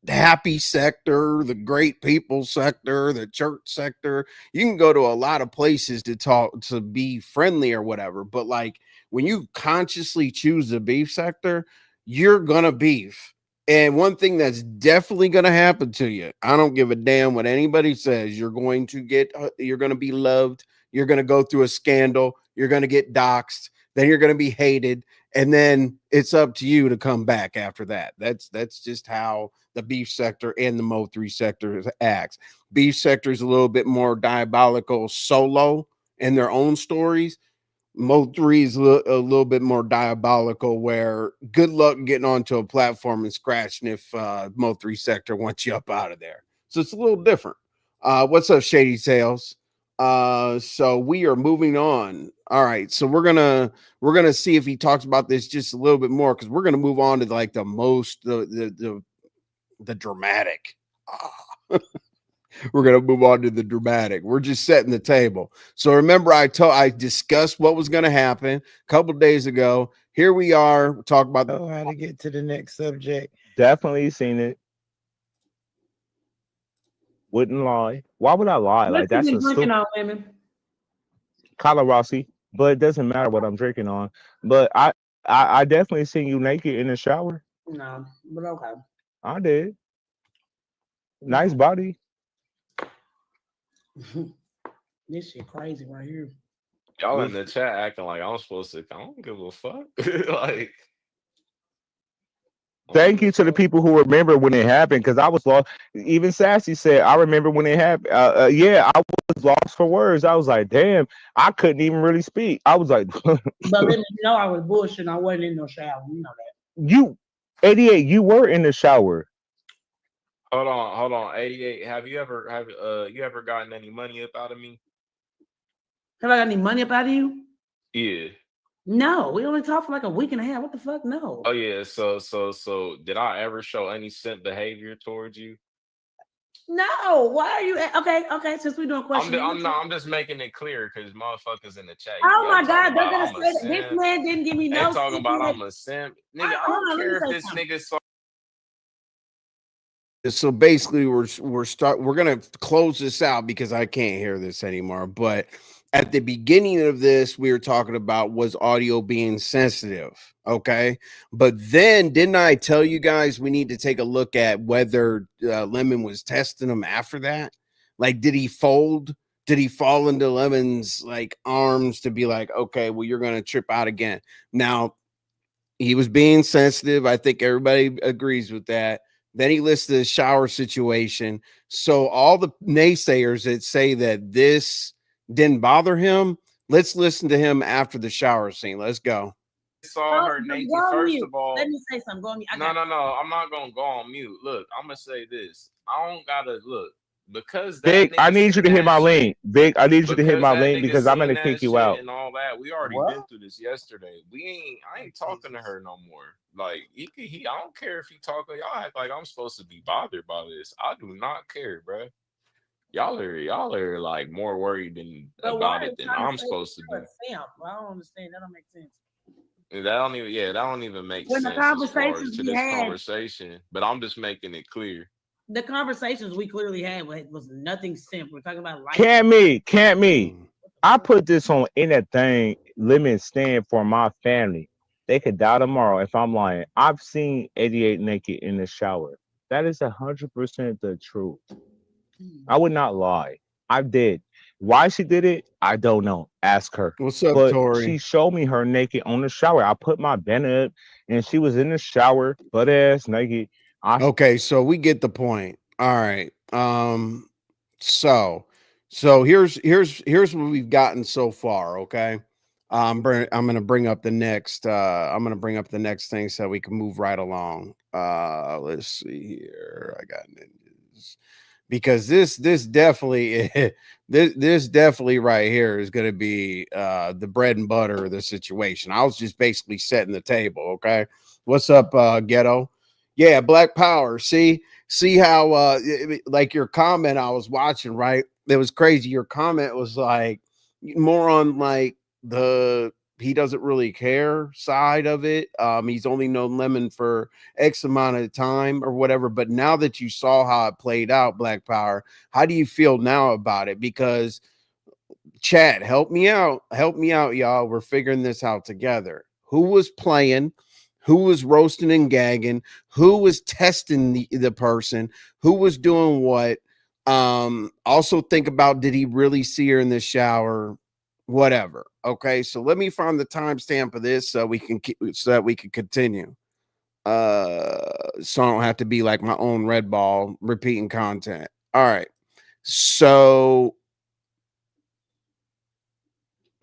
happy sector, the great people sector, the church sector. You can go to a lot of places to talk, to be friendly or whatever. But like when you consciously choose the beef sector, you're gonna beef. And one thing that's definitely going to happen to you, I don't give a damn what anybody says, you're going to you're going to be loved. You're going to go through a scandal. You're going to get doxxed. Then you're going to be hated. And then it's up to you to come back after that. That's just how the beef sector and the Mo3 sector acts. Beef sector is a little bit more diabolical solo in their own stories. Mo3 is a little bit more diabolical, where good luck getting onto a platform and scratching if Mo3 sector wants you up out of there. So it's a little different. What's up, Shady Sales? So we are moving on. All right, so we're gonna see if he talks about this just a little bit more, because we're gonna move on to like the dramatic. We're going to move on to the dramatic. We're just setting the table. So remember, I discussed what was going to happen a couple days ago. Here we are talking about how to get to the next subject. Definitely seen it. Wouldn't lie. Why would I lie? What Like you that's been a drinking stupid on, women? Colorossi, but it doesn't matter what I'm drinking on. But I definitely seen you naked in the shower. No, but okay. I did. Nice body. This shit crazy right here. Y'all in the chat acting like I'm supposed to. I don't give a fuck. Like, Thank you to the people who remember when it happened, because I was lost. Even Sassy said, I remember when it happened. Yeah, I was lost for words. I was like, damn, I couldn't even really speak. I was like, But let me know I was bullshitting. I wasn't in no shower. You know that. you, 88, you were in the shower. hold on, 88. Have you ever gotten any money up out of me? Have I got any money up out of you? Yeah. No, we only talked for like a week and a half. What the fuck? No. Oh yeah. So did I ever show any simp behavior towards you? No. Why are you okay? Since we're doing questions. I'm just making it clear because motherfuckers in the chat. Oh my Talking God, they're about gonna I'm a say that this simp. man didn't give me They no talking about secret. I'm a simp. Nigga, I Hold don't on, let me care if say this something. nigga saw. So basically we're gonna close this out because I can't hear this anymore. But at the beginning of this, we were talking about was audio being sensitive. Okay. But then didn't I tell you guys we need to take a look at whether Lemon was testing him after that? Like, did he fold? Did he fall into Lemon's like arms to be like, okay, well, you're gonna trip out again? Now, he was being sensitive. I think everybody agrees with that. Then he lists the shower situation. So all the naysayers that say that this didn't bother him, let's listen to him after the shower scene. Let's go. Saw her naked. Go on First mute. of all, Let me say something. Go on mute. no. I'm not gonna go on mute. Look, I'm gonna say this. I don't gotta look because that Big, I nigga need you to seen hit that my shit. link. Big, I need you to hit Because my that link nigga because I'm seen gonna that kick you shit out. and all that. We already What? been through this yesterday. I ain't talking to her no more. Like I don't care if he talking. Y'all act like I'm supposed to be bothered by this. I do not care, bro. Y'all are like more worried But why about are it you than trying to I'm say supposed to you're a be. simp? I don't understand. That don't make sense. That don't even make When the sense as far as conversations to we this had, conversation. But I'm just making it clear. the conversations we clearly had was nothing simple. We're talking about life. Can't me. I put this on anything. Lemon stand for my family. They could die tomorrow if I'm lying. I've seen 88 naked in the shower. That is 100% the truth. I would not lie. I did. Why she did it, I don't know. Ask her. What's up, But she Tori? showed me her naked on the shower. I put my banner up, and she was in the shower, butt ass naked. I Okay, so we get the point. All right. So here's what we've gotten so far. Okay. I'm gonna bring up the next I'm gonna bring up the next thing so we can move right along. Let's see here. I got ninjas because this definitely this definitely right here is going to be the bread and butter of the situation. I was just basically setting the table. Okay, what's up, ghetto? Yeah, Black Power. See how like your comment I was watching, right? It was crazy. Your comment was like more on like the he doesn't really care side of it. He's only known Lemon for X amount of time or whatever. But now that you saw how it played out, Black Power, how do you feel now about it? Because Chad, help me out. Help me out, y'all. We're figuring this out together. Who was playing? Who was roasting and gagging? Who was testing the person? Who was doing what? Also think about, did he really see her in the shower? Whatever. Okay, so let me find the timestamp of this so we can so that we can continue. So I don't have to be like my own red ball repeating content. All right. So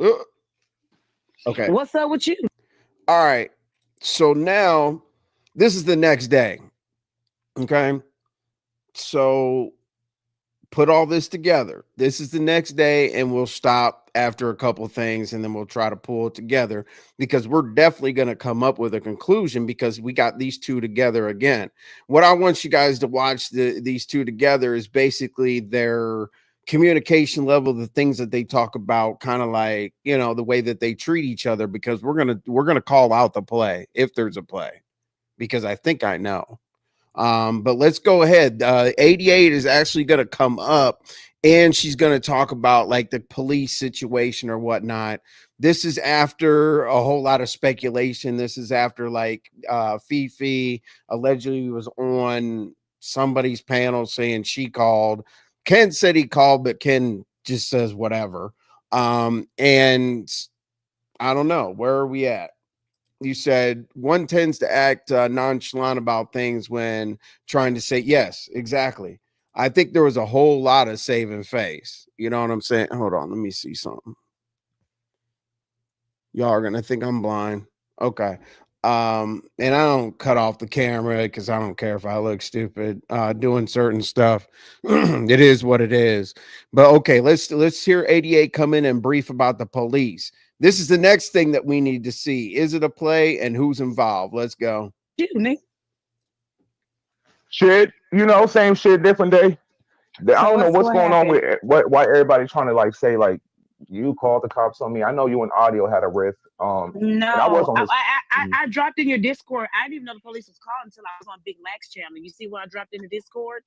okay. What's up with you? All right. So now this is the next day. Okay. So put all this together. This is the next day, and we'll stop after a couple things and then we'll try to pull it together because we're definitely going to come up with a conclusion because we got these two together again. What I want you guys to watch these two together is basically their communication level, the things that they talk about, kind of like, you know, the way that they treat each other, because we're going to call out the play if there's a play, because I think I know. But let's go ahead. 88 is actually going to come up and she's going to talk about like the police situation or whatnot. This is after a whole lot of speculation. This is after like Fifi allegedly was on somebody's panel saying she called. Ken said he called, but Ken just says whatever. And I don't know. Where are we at? You said one tends to act nonchalant about things when trying to say yes, exactly. I think there was a whole lot of saving face. You know what I'm saying? Hold on, let me see something. Y'all are gonna think I'm blind. Okay. And I don't cut off the camera because I don't care if I look stupid doing certain stuff. It is what it is. But okay, let's hear 88 come in and brief about the police. This is the next thing that we need to see. Is it a play and who's involved? Let's go. You, Nick. shit, same shit, different day. I So don't know what's what going on happened? with why everybody trying to like say like you called the cops on me. I know you and Audio had a riff. And I was No, on his. I dropped in your Discord. I didn't even know the police was called until I was on Big Max channel. You see what I dropped in the Discord?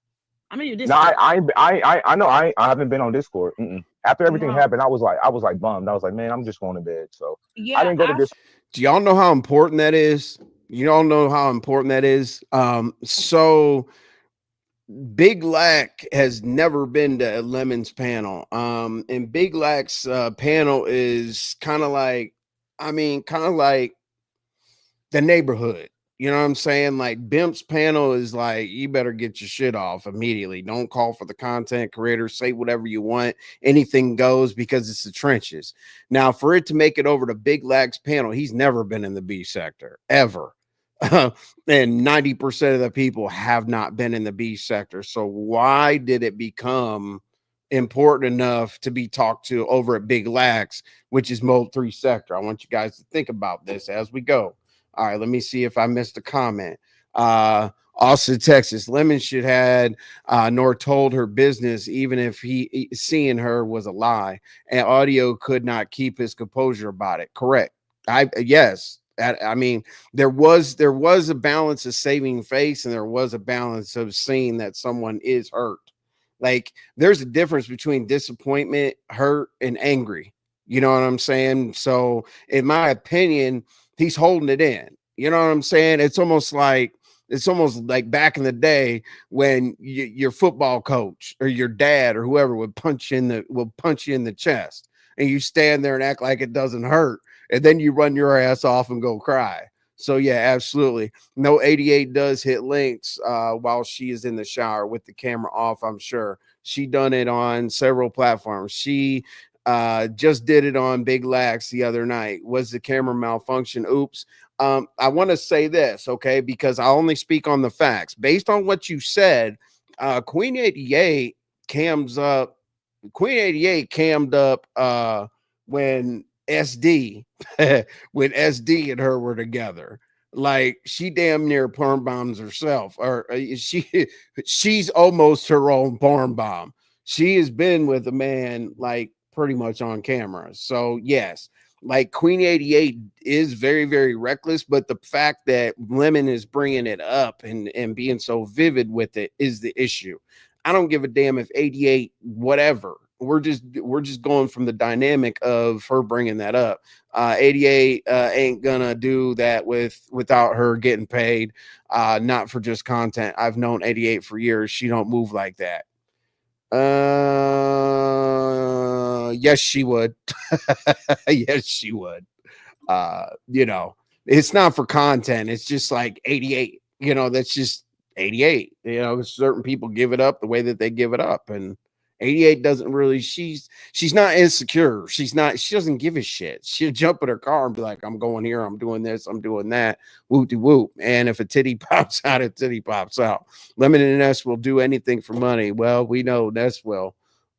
I'm in your No, Discord. I know I haven't been on Discord. After everything No. happened, I was like bummed. I was like, man, I'm just going to bed. So I Yeah, didn't go to Discord. Do y'all know how important that is? You all know how important that is. So Big Lack has never been to Lemon's panel. And Big Lack's panel is kind of like the neighborhood. You know what I'm saying? Like Bimp's panel is like, you better get your shit off immediately. Don't call for the content creator. Say whatever you want. Anything goes, because it's the trenches. Now, for it to make it over to Big Lack's panel, he's never been in the B sector ever. And 90% of the people have not been in the B sector. So why did it become important enough to be talked to over at Big Lax, which is Mo3 sector? I want you guys to think about this as we go. All right, let me see if I missed a comment. Austin, Texas. Lemon should had nor told her business, even if he seeing her was a lie. And Audio could not keep his composure about it. Correct. Yes. I mean, there was a balance of saving face, and there was a balance of seeing that someone is hurt. Like there's a difference between disappointment, hurt, and angry. You know what I'm saying? So, in my opinion, he's holding it in. You know what I'm saying? It's almost like It's almost like back in the day when your football coach or your dad or whoever would punch you in the chest, and you stand there and act like it doesn't hurt, and then you run your ass off and go cry. So yeah, absolutely. No, 88 does hit links while she is in the shower with the camera off. I'm sure she done it on several platforms. She just did it on Big Lax the other night. Was the camera malfunction? Oops. I want to say this, okay, because I only speak on the facts. Based on what you said, Queen 88 cams up. Queen 88 cammed up when SD when SD and her were together. Like she damn near porn bombs herself, or she's almost her own porn bomb. She has been with a man like pretty much on camera. So yes, like Queen 88 is very, very reckless, but the fact that Lemon is bringing it up and being so vivid with it is the issue. I don't give a damn if 88 whatever. We're just going from the dynamic of her bringing that up. 88 ain't gonna do that without her getting paid, not for just content. I've known 88 for years. She don't move like that. Yes, she would. Yes, she would. You know, it's not for content. It's just like 88. You know, that's just 88. You know, certain people give it up the way that they give it up, and 88 doesn't really. She's not insecure. She doesn't give a shit. She'll jump in her car and be like, "I'm going here. I'm doing this. I'm doing that." Whoop de whoop. And if a titty pops out, a titty pops out. Lemon and Ness will do anything for money. Well, we know Ness will.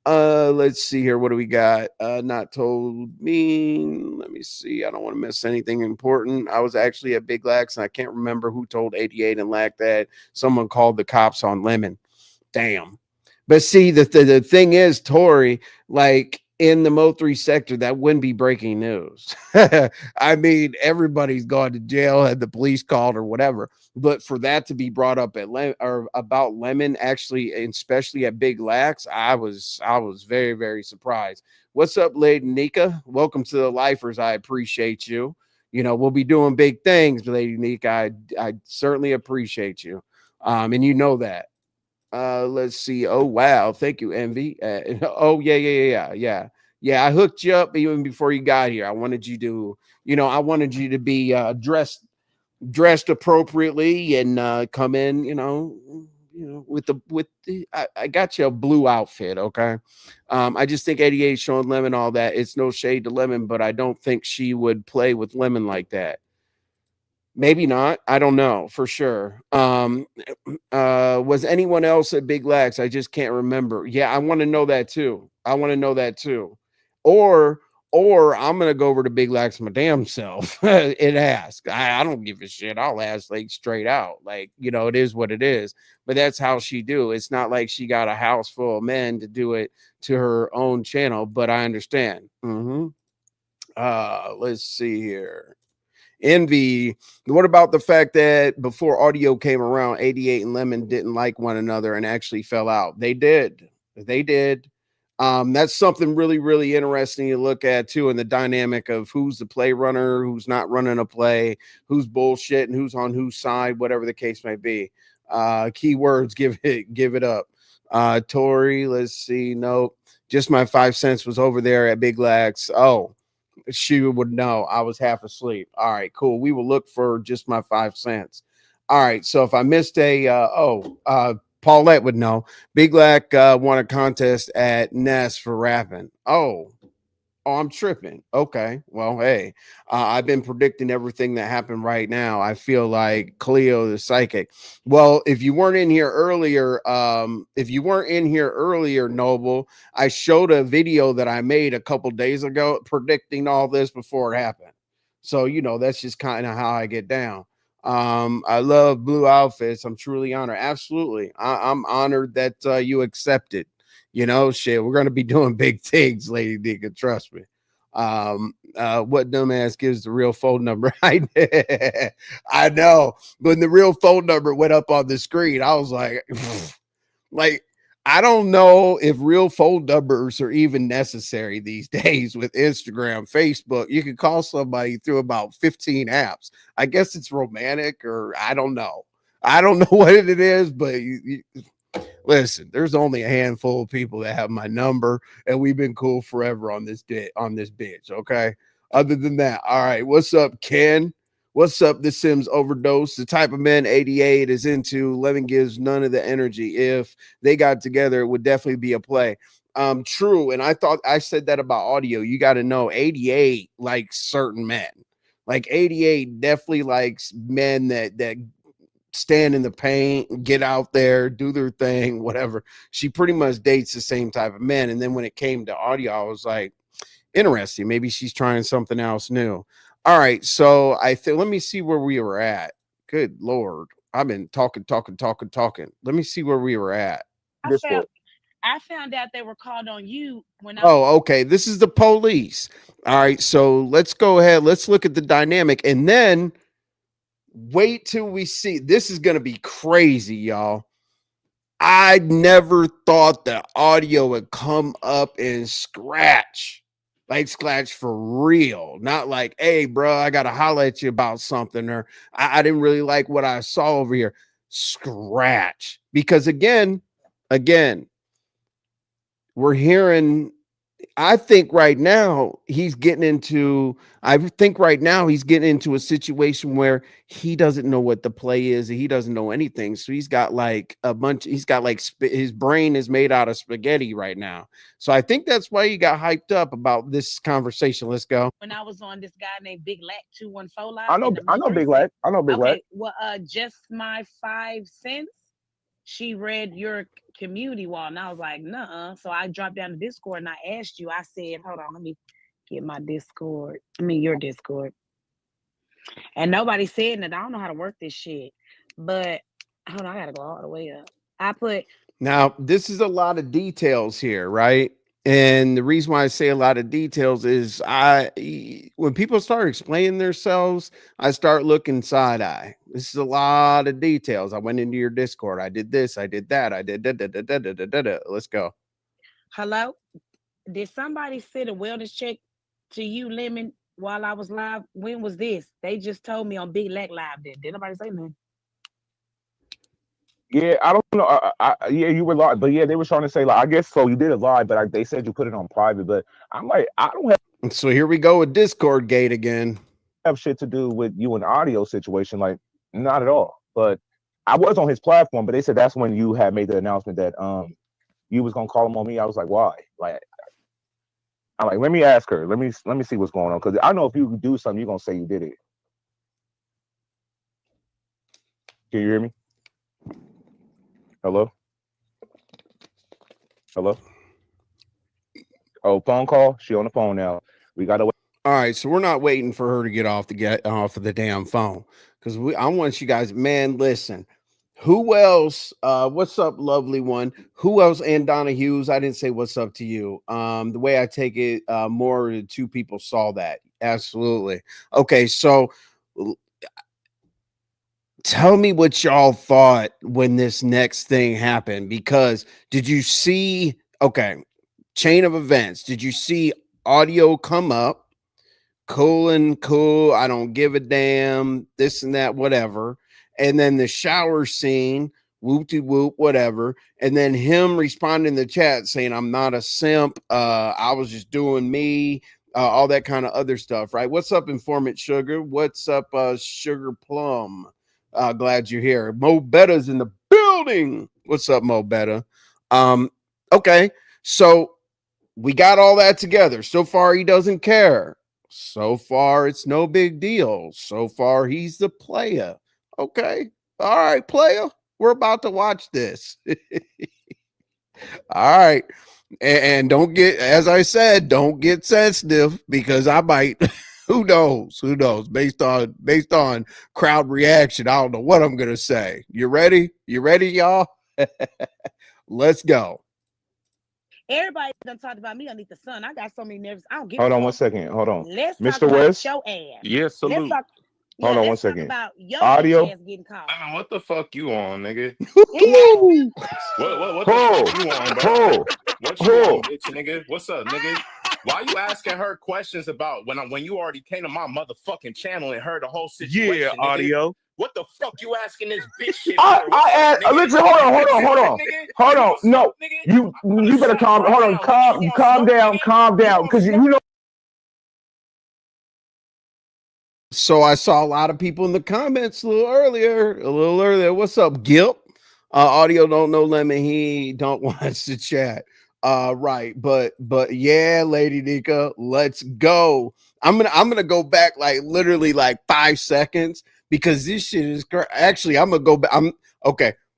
Let's see here. What do we got? Not told me. Let me see. I don't want to miss anything important. I was actually at Big Lax and I can't remember who told 88 and Lack that someone called the cops on Lemon. Damn. But see, the thing is, Tori, like in the Mo3 sector, that wouldn't be breaking news. I mean, everybody's gone to jail, had the police called or whatever. But for that to be brought up at or about Lemon, actually, especially at Big Lax, I was very, very surprised. What's up, Lady Nika? Welcome to the Lifers. I appreciate you. You know, we'll be doing big things, Lady Nika. I certainly appreciate you. And you know that. Let's see. Oh wow, thank you, Envy. Oh yeah. I hooked you up even before you got here. I wanted you to, I wanted you to be dressed appropriately and come in, with the I got you a blue outfit, okay. I just think 88 showing Lemon all that. It's no shade to Lemon, but I don't think she would play with Lemon like that. Maybe not. I don't know for sure. Was anyone else at Big Lax? I just can't remember. Yeah, I want to know that too. Or I'm gonna go over to Big Lax my damn self and ask. I don't give a shit. I'll ask like straight out. Like, it is what it is. But that's how she do. It's not like she got a house full of men to do it to her own channel, but I understand. Let's see here. Envy. What about the fact that before audio came around, 88 and Lemon didn't like one another and actually fell out? They did. That's something really, really interesting to look at too, in the dynamic of who's the play runner, who's not running a play, who's bullshit, and who's on whose side, whatever the case may be. Keywords, give it up. Tori, let's see. Nope. Just my 5 cents was over there at Big Lax. Oh, she would know I was half asleep. All right, cool. We will look for just my 5 cents. All right. So if I missed Paulette would know. Big Lack won a contest at Ness for rapping. Oh, I'm tripping. Okay. Well, hey, I've been predicting everything that happened right now. I feel like Cleo the psychic. Well, if you weren't in here earlier, Noble, I showed a video that I made a couple days ago predicting all this before it happened. So, that's just kind of how I get down. I love blue outfits. I'm truly honored. Absolutely. I'm honored that you accepted. Shit, we're gonna be doing big things, Lady Diga. Trust me. What dumbass gives the real phone number? I know. When the real phone number went up on the screen, I was like, I don't know if real phone numbers are even necessary these days with Instagram, Facebook. You can call somebody through about 15 apps. I guess it's romantic, or I don't know. I don't know what it is, but listen, there's only a handful of people that have my number, and we've been cool forever on this bitch. Okay. Other than that, all right. What's up, Ken? What's up, The Sims Overdose? The type of men 88 is into. Levin gives none of the energy. If they got together, it would definitely be a play. True. And I thought I said that about audio. You got to know 88 likes certain men. Like 88 definitely likes men that stand in the paint, get out there, do their thing, whatever. She pretty much dates the same type of men. And then when it came to audio, I was like, interesting. Maybe she's trying something else new. All right. So I think let me see where we were at. Good Lord. I've been talking. Let me see where we were at. I found out they were called on you when I okay. This is the police. All right. So let's go ahead. Let's look at the dynamic and then wait till we see. This is going to be crazy, y'all. I never thought that audio would come up and scratch for real. Not like, hey, bro, I got to holler at you about something, or I didn't really like what I saw over here. Scratch. Because again, we're hearing, I think right now he's getting into a situation where he doesn't know what the play is. He doesn't know anything. So he's got like his brain is made out of spaghetti right now. So I think that's why he got hyped up about this conversation. Let's go. When I was on this guy named Big Lack 214 live. I know Big Lack. Okay, well, just my 5 cents. She read your community wall, and I was like, nuh-uh. So I dropped down to Discord and I asked you. I said, hold on, let me get my Discord. Your Discord. And nobody said that. I don't know how to work this shit. But hold on, I gotta go all the way up. Now, this is a lot of details here, right? And the reason why I say a lot of details is when people start explaining themselves, I start looking side eye. This is a lot of details. I went into your Discord. I did this. I did that. I did da. Let's go. Hello? Did somebody send a wellness check to you, Lemon, while I was live? When was this? They just told me on Big Lack Live. Did nobody say nothing? Yeah, I don't know. Yeah, you were live, but yeah, they were trying to say like, I guess so. You did it live, but they said you put it on private. But I'm like, I don't have. So here we go with Discord gate again. Have shit to do with you and the audio situation, like not at all. But I was on his platform, but they said that's when you had made the announcement that you was gonna call him on me. I was like, why? Like, I'm like, let me ask her. Let me see what's going on, because I know if you do something, you're gonna say you did it. Can you hear me? Hello? Oh, phone call. She on the phone now. We gotta wait. All right, so we're not waiting for her to get off of the damn phone, because I want you guys, man. Listen, who else? What's up, lovely one? Who else? And Donna Hughes. I didn't say what's up to you. The way I take it, more than 2 people saw that. Absolutely. Okay, so tell me what y'all thought when this next thing happened, because did you see, chain of events, did you see audio come up, cool, I don't give a damn, this and that, whatever, and then the shower scene, whoop-de-whoop, whatever, and then him responding in the chat saying, I'm not a simp, I was just doing me, all that kind of other stuff, right? What's up, Informant Sugar? What's up, Sugar Plum? Glad you're here. Mo Betta's in the building. What's up, Mo Betta? Okay, so we got all that together. So far, he doesn't care. So far, it's no big deal. So far, he's the player. Okay, all right, player. We're about to watch this. All right, and don't get, as I said, don't get sensitive, because I might. Who knows? Based on crowd reaction, I don't know what I'm gonna say. You ready? Y'all? Let's go. Everybody's gonna talk about me underneath the sun. I got so many nerves. I don't give Hold a on fuck. 1 second. Hold on. Let's Mr. talk West? about your ass. Yes, salute. Let's talk. Hold on 1 let's talk second. about your Audio? ass getting caught. I mean, what the fuck you on, nigga? He What the fuck you on, bro? What you on, bitch, nigga? What's up, nigga? Why you asking her questions about when you already came to my motherfucking channel and heard the whole situation? Yeah, nigga? audio. What the fuck you asking this bitch shit? Listen, hold on. No, you better calm down, because you know. So I saw a lot of people in the comments a little earlier. What's up, Gilp? Audio don't know Lemon. He don't watch the chat. Right, but yeah, Lady Nika, let's go. I'm gonna go back like literally like 5 seconds because this shit is actually I'm gonna go back.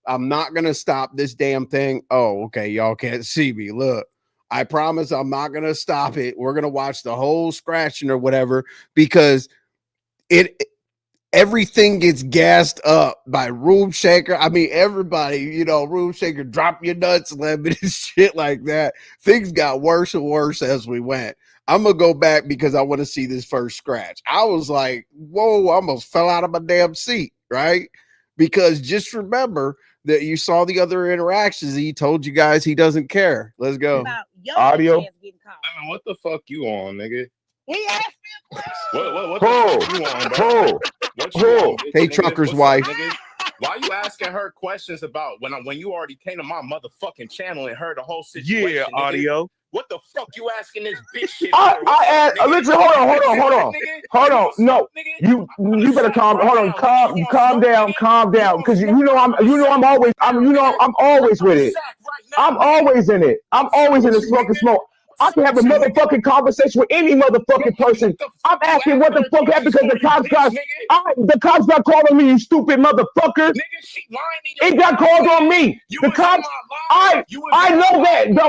I'm not gonna stop this damn thing. Oh, okay, y'all can't see me. Look, I promise I'm not gonna stop it. We're gonna watch the whole scratching or whatever because everything gets gassed up by Room Shaker. I mean, everybody, Room Shaker, drop your nuts, Lemon, and shit like that. Things got worse and worse as we went. I'm going to go back because I want to see this first scratch. I was like, whoa, I almost fell out of my damn seat, right? Because just remember that you saw the other interactions. He told you guys he doesn't care. Let's go. Audio. I mean, what the fuck you on, nigga? He asked me a question. What the fuck you on, bro? What you on, bitch, hey, nigga? Trucker's What's wife. up, nigga? Why you asking her questions about when you already came to my motherfucking channel and heard the whole situation? Yeah, nigga? Audio. What the fuck you asking this bitch shit? Listen, hold on. No, you better calm down, because you know I'm always with it. I'm always in it. I'm always in the smoking smoke. I can have a motherfucking conversation with any motherfucking person. I'm asking what the fuck happened because the cops got called on me, you stupid motherfucker. It got called on me. The cops. I know that. No,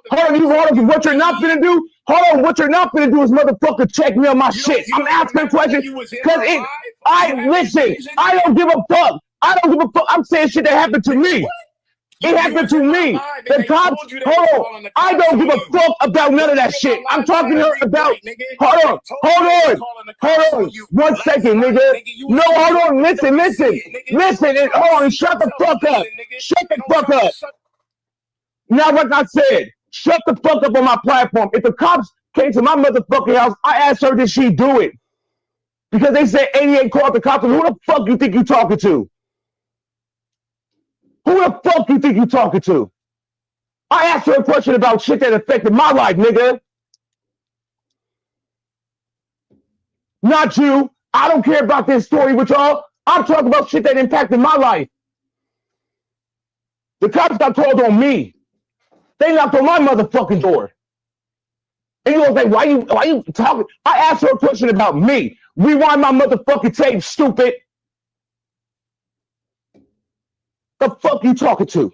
hold on. What you're not gonna do? Hold on. What you're not gonna do is motherfucker check me on my shit. I'm asking questions because listen. I don't give a fuck. I'm saying shit that happened to me. It happened to me. The cops, hold on. I don't give a fuck about none of that shit. I'm talking to her about, hold on. 1 second, nigga. No, hold on. Listen. Hold on. Shut the fuck up. Now, like I said, shut the fuck up on my platform. If the cops came to my motherfucking house, I asked her, did she do it? Because they said 88 called the cops. Who the fuck you think you talking to? Who the fuck you think you talking to? I asked her a question about shit that affected my life, nigga. Not you. I don't care about this story with y'all. I'm talking about shit that impacted my life. The cops got called on me. They knocked on my motherfucking door. And you gonna say, why you talking? I asked her a question about me. Rewind my motherfucking tape, stupid. The fuck you talking to?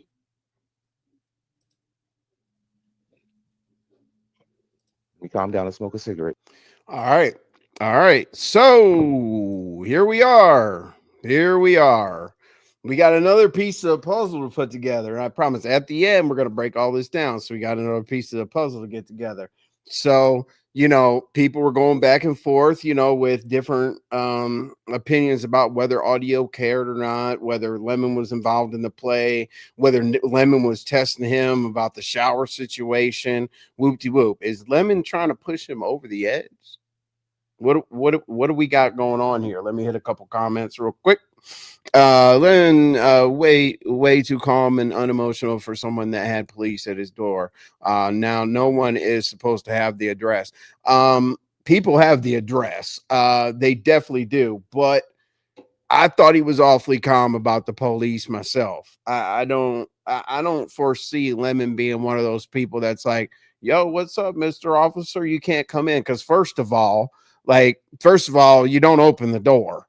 Let me calm down and smoke a cigarette. All right. So here we are. We got another piece of the puzzle to put together. And I promise at the end, we're going to break all this down. So we got another piece of the puzzle to get together. So, people were going back and forth, with different opinions about whether Audio cared or not, whether Lemon was involved in the play, whether Lemon was testing him about the shower situation. Whoop-de-whoop. Is Lemon trying to push him over the edge? What do we got going on here? Let me hit a couple comments real quick. Len, way too calm and unemotional for someone that had police at his door. Now no one is supposed to have the address. People have the address. They definitely do, but I thought he was awfully calm about the police myself. I don't foresee Lemon being one of those people that's like, yo, what's up, Mr. Officer? You can't come in. Because first of all, you don't open the door.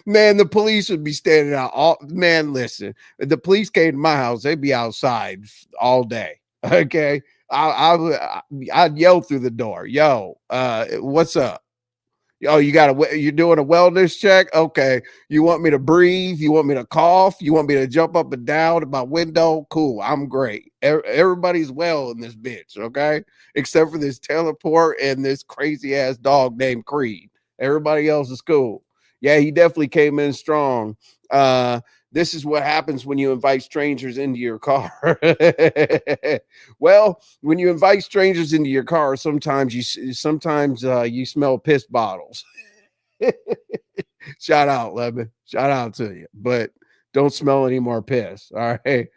Man, the police would be standing out. Listen, if the police came to my house, they'd be outside all day. Okay. I'd yell through the door. Yo, what's up? Oh, you're doing a wellness check? Okay. You want me to breathe? You want me to cough? You want me to jump up and down at my window? Cool. I'm great. Everybody's well in this bitch. Okay. Except for this teleport and this crazy ass dog named Creed. Everybody else is cool. Yeah, he definitely came in strong. This is what happens when you invite strangers into your car. Well, when you invite strangers into your car, sometimes you smell piss bottles. Shout out, Lemon. Shout out to you. But don't smell any more piss. All right.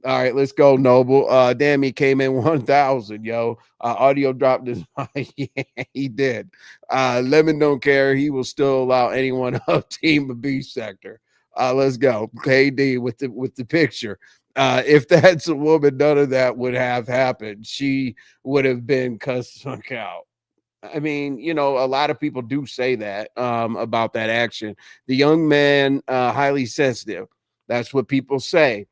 All right, let's go, Noble. Damn, he came in 1,000, yo. Audio dropped his mic. Yeah, he did. Lemon don't care. He will still allow anyone of Team B sector. Let's go. KD with the picture. If that's a woman, none of that would have happened. She would have been cussed out. I mean, you know, a lot of people do say that about that action. The young man, highly sensitive. That's what people say.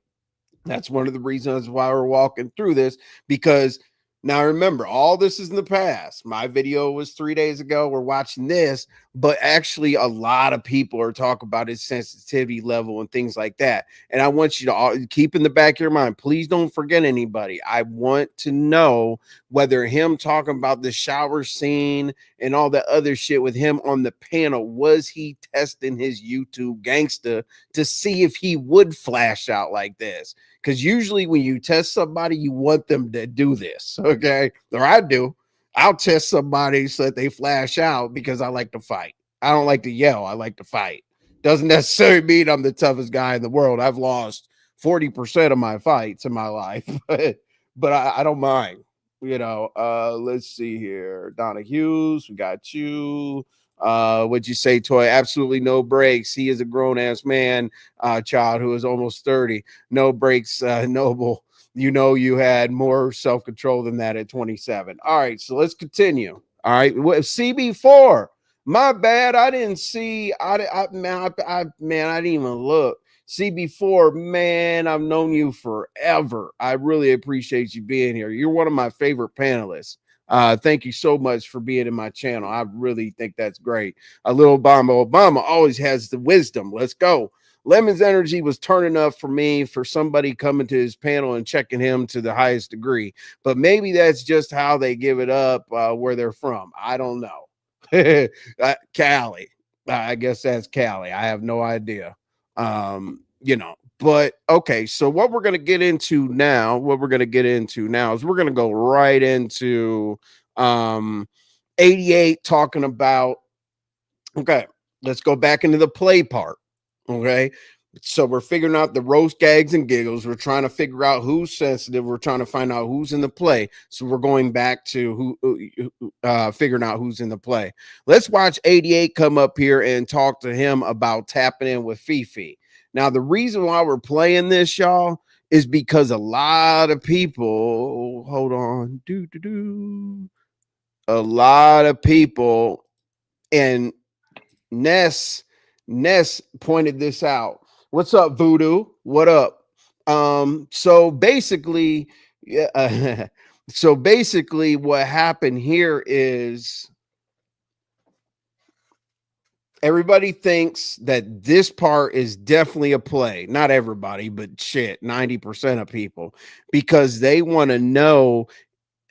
That's one of the reasons why we're walking through this, because now remember, all this is in the past. My video was 3 days ago. We're watching this, but actually, a lot of people are talking about his sensitivity level and things like that. And I want you to all keep in the back of your mind, please don't forget anybody. I want to know whether him talking about the shower scene and all that other shit with him on the panel, was he testing his YouTube gangster to see if he would flash out like this? Because usually when you test somebody, you want them to do this, okay? Or I do. I'll test somebody so that they flash out because I like to fight. I don't like to yell. I like to fight. Doesn't necessarily mean I'm the toughest guy in the world. I've lost 40% of my fights in my life, but I don't mind. You know, let's see here. Donna Hughes, we got you. What'd you say, Toy? Absolutely no breaks. He is a grown-ass man, child who is almost 30. No breaks, Noble. You know you had more self-control than that at 27. All right, so let's continue. All right, CB4. My bad. I didn't see. Man, I didn't even look. CB4, man, I've known you forever. I really appreciate you being here. You're one of my favorite panelists. Thank you so much for being in my channel. I really think that's great. A little Obama always has the wisdom. Let's go. Lemon's energy was turning up for me for somebody coming to his panel and checking him to the highest degree. But maybe that's just how they give it up where they're from. I don't know. Cali. I guess that's Cali. I have no idea. You know, but okay. So what we're going to get into now, is we're going to go right into 88 talking about, okay, let's go back into the play part. Okay. So we're figuring out the roast, gags, and giggles. We're trying to figure out who's sensitive. We're trying to find out who's in the play. So we're going back to figuring out who's in the play. Let's watch 88 come up here and talk to him about tapping in with Fifi. Now, the reason why we're playing this, y'all, is because a lot of people, hold on, a lot of people, and Ness pointed this out. What's up, Voodoo? What up? So basically, yeah, so basically what happened here is everybody thinks that this part is definitely a play. Not everybody, but shit, 90% of people, because they want to know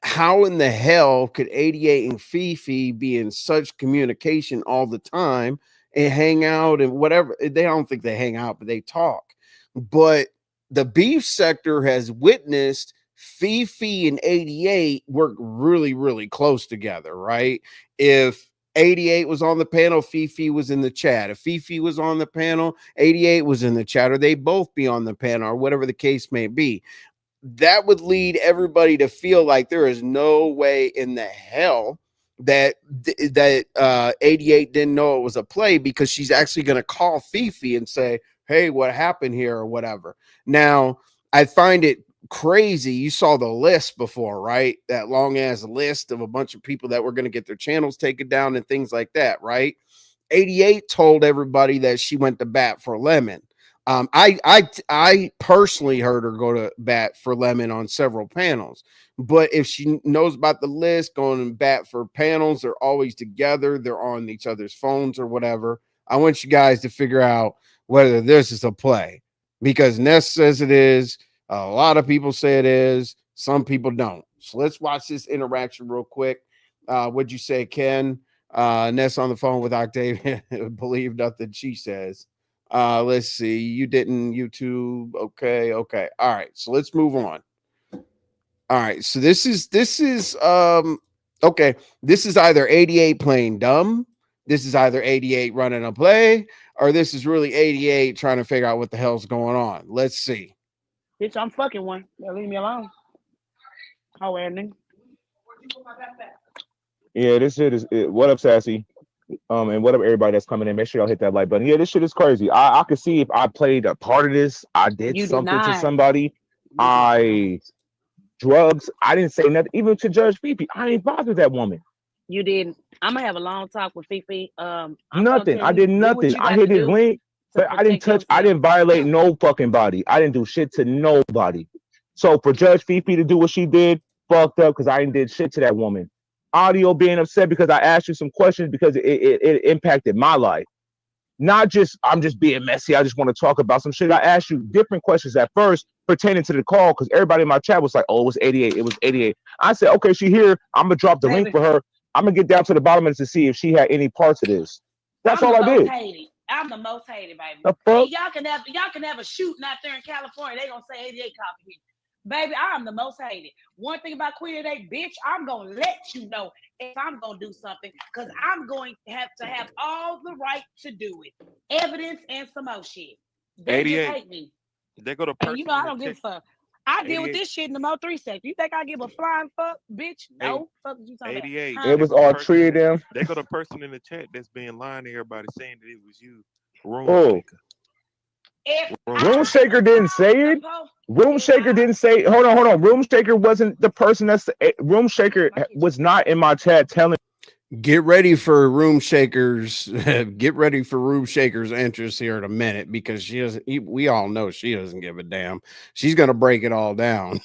how in the hell could 88 and Fifi be in such communication all the time and hang out and whatever. They don't think they hang out, but they talk. But the beef sector has witnessed Fifi and 88 work really, really close together, right? If 88 was on the panel, Fifi was in the chat. If Fifi was on the panel, 88 was in the chat, or they both be on the panel, or whatever the case may be. That would lead everybody to feel like there is no way in the hell that 88 didn't know it was a play, because she's actually going to call Fifi and say, hey, what happened here, or whatever. Now, I find it crazy. You saw the list before, right? That long ass list of a bunch of people that were going to get their channels taken down and things like that, right? 88 told everybody that she went to bat for Lemon. I personally heard her go to bat for Lemon on several panels, but if she knows about the list, going to bat for panels, they're always together, they're on each other's phones or whatever. I want you guys to figure out whether this is a play, because Ness says it is. A lot of people say it is. Some people don't. So let's watch this interaction real quick. What'd you say, Ken? Ness on the phone with Octavia. Believe nothing she says. Let's see. You didn't YouTube. Okay. All right. So let's move on. All right. So this is okay. This is either 88 playing dumb, this is either 88 running a play or this is really 88 trying to figure out what the hell's going on. Let's see. Bitch, I'm fucking one. Now leave me alone. Oh, nigga. Yeah, this shit is. What up, Sassy? And what up, everybody that's coming in? Make sure y'all hit that like button. Yeah, this shit is crazy. I could see if I played a part of this. I did You did something to not. somebody. Drugs. I didn't say nothing. Even to Judge Fifi, I ain't bothered that woman. You didn't. I'm gonna have a long talk with Fifi. Nothing. I did nothing. I hit his link, but I didn't touch. I didn't violate no fucking body. I didn't do shit to nobody. So for Judge Fifi to do what she did, fucked up because I ain't did shit to that woman. Audio being upset because I asked you some questions because it impacted my life. Not just I'm just being messy. I just want to talk about some shit. I asked you different questions at first pertaining to the call because everybody in my chat was like, "Oh, it was 88. It was 88." I said, "Okay, she here. I'm gonna drop the link for her. I'm gonna get down to the bottom of this to see if she had any parts of this." That's all I did. I'm the most hated, baby. The fuck? Hey, y'all can have a shooting out there in California. They gonna say 88 copy here. Baby, I'm the most hated. One thing about Queen Today, bitch, I'm gonna let you know if I'm gonna do something, because I'm going to have all the right to do it. Evidence and some more shit. They just hate me. They go to person. And you know I don't give a fuck. I deal with this shit in the Mo3 sector. You think I give a flying fuck, bitch? No. Fuck you talking 88. about? It was all three of them. They got a person in the chat that's being lying to everybody saying that it was you. Room Shaker didn't say it. Room Shaker didn't say. Hold on. Room Shaker wasn't the person that's. Room Shaker was not in my chat telling. Get ready for Room Shakers. Get ready for Room Shakers' interest here in a minute, because she doesn't. We all know she doesn't give a damn. She's gonna break it all down.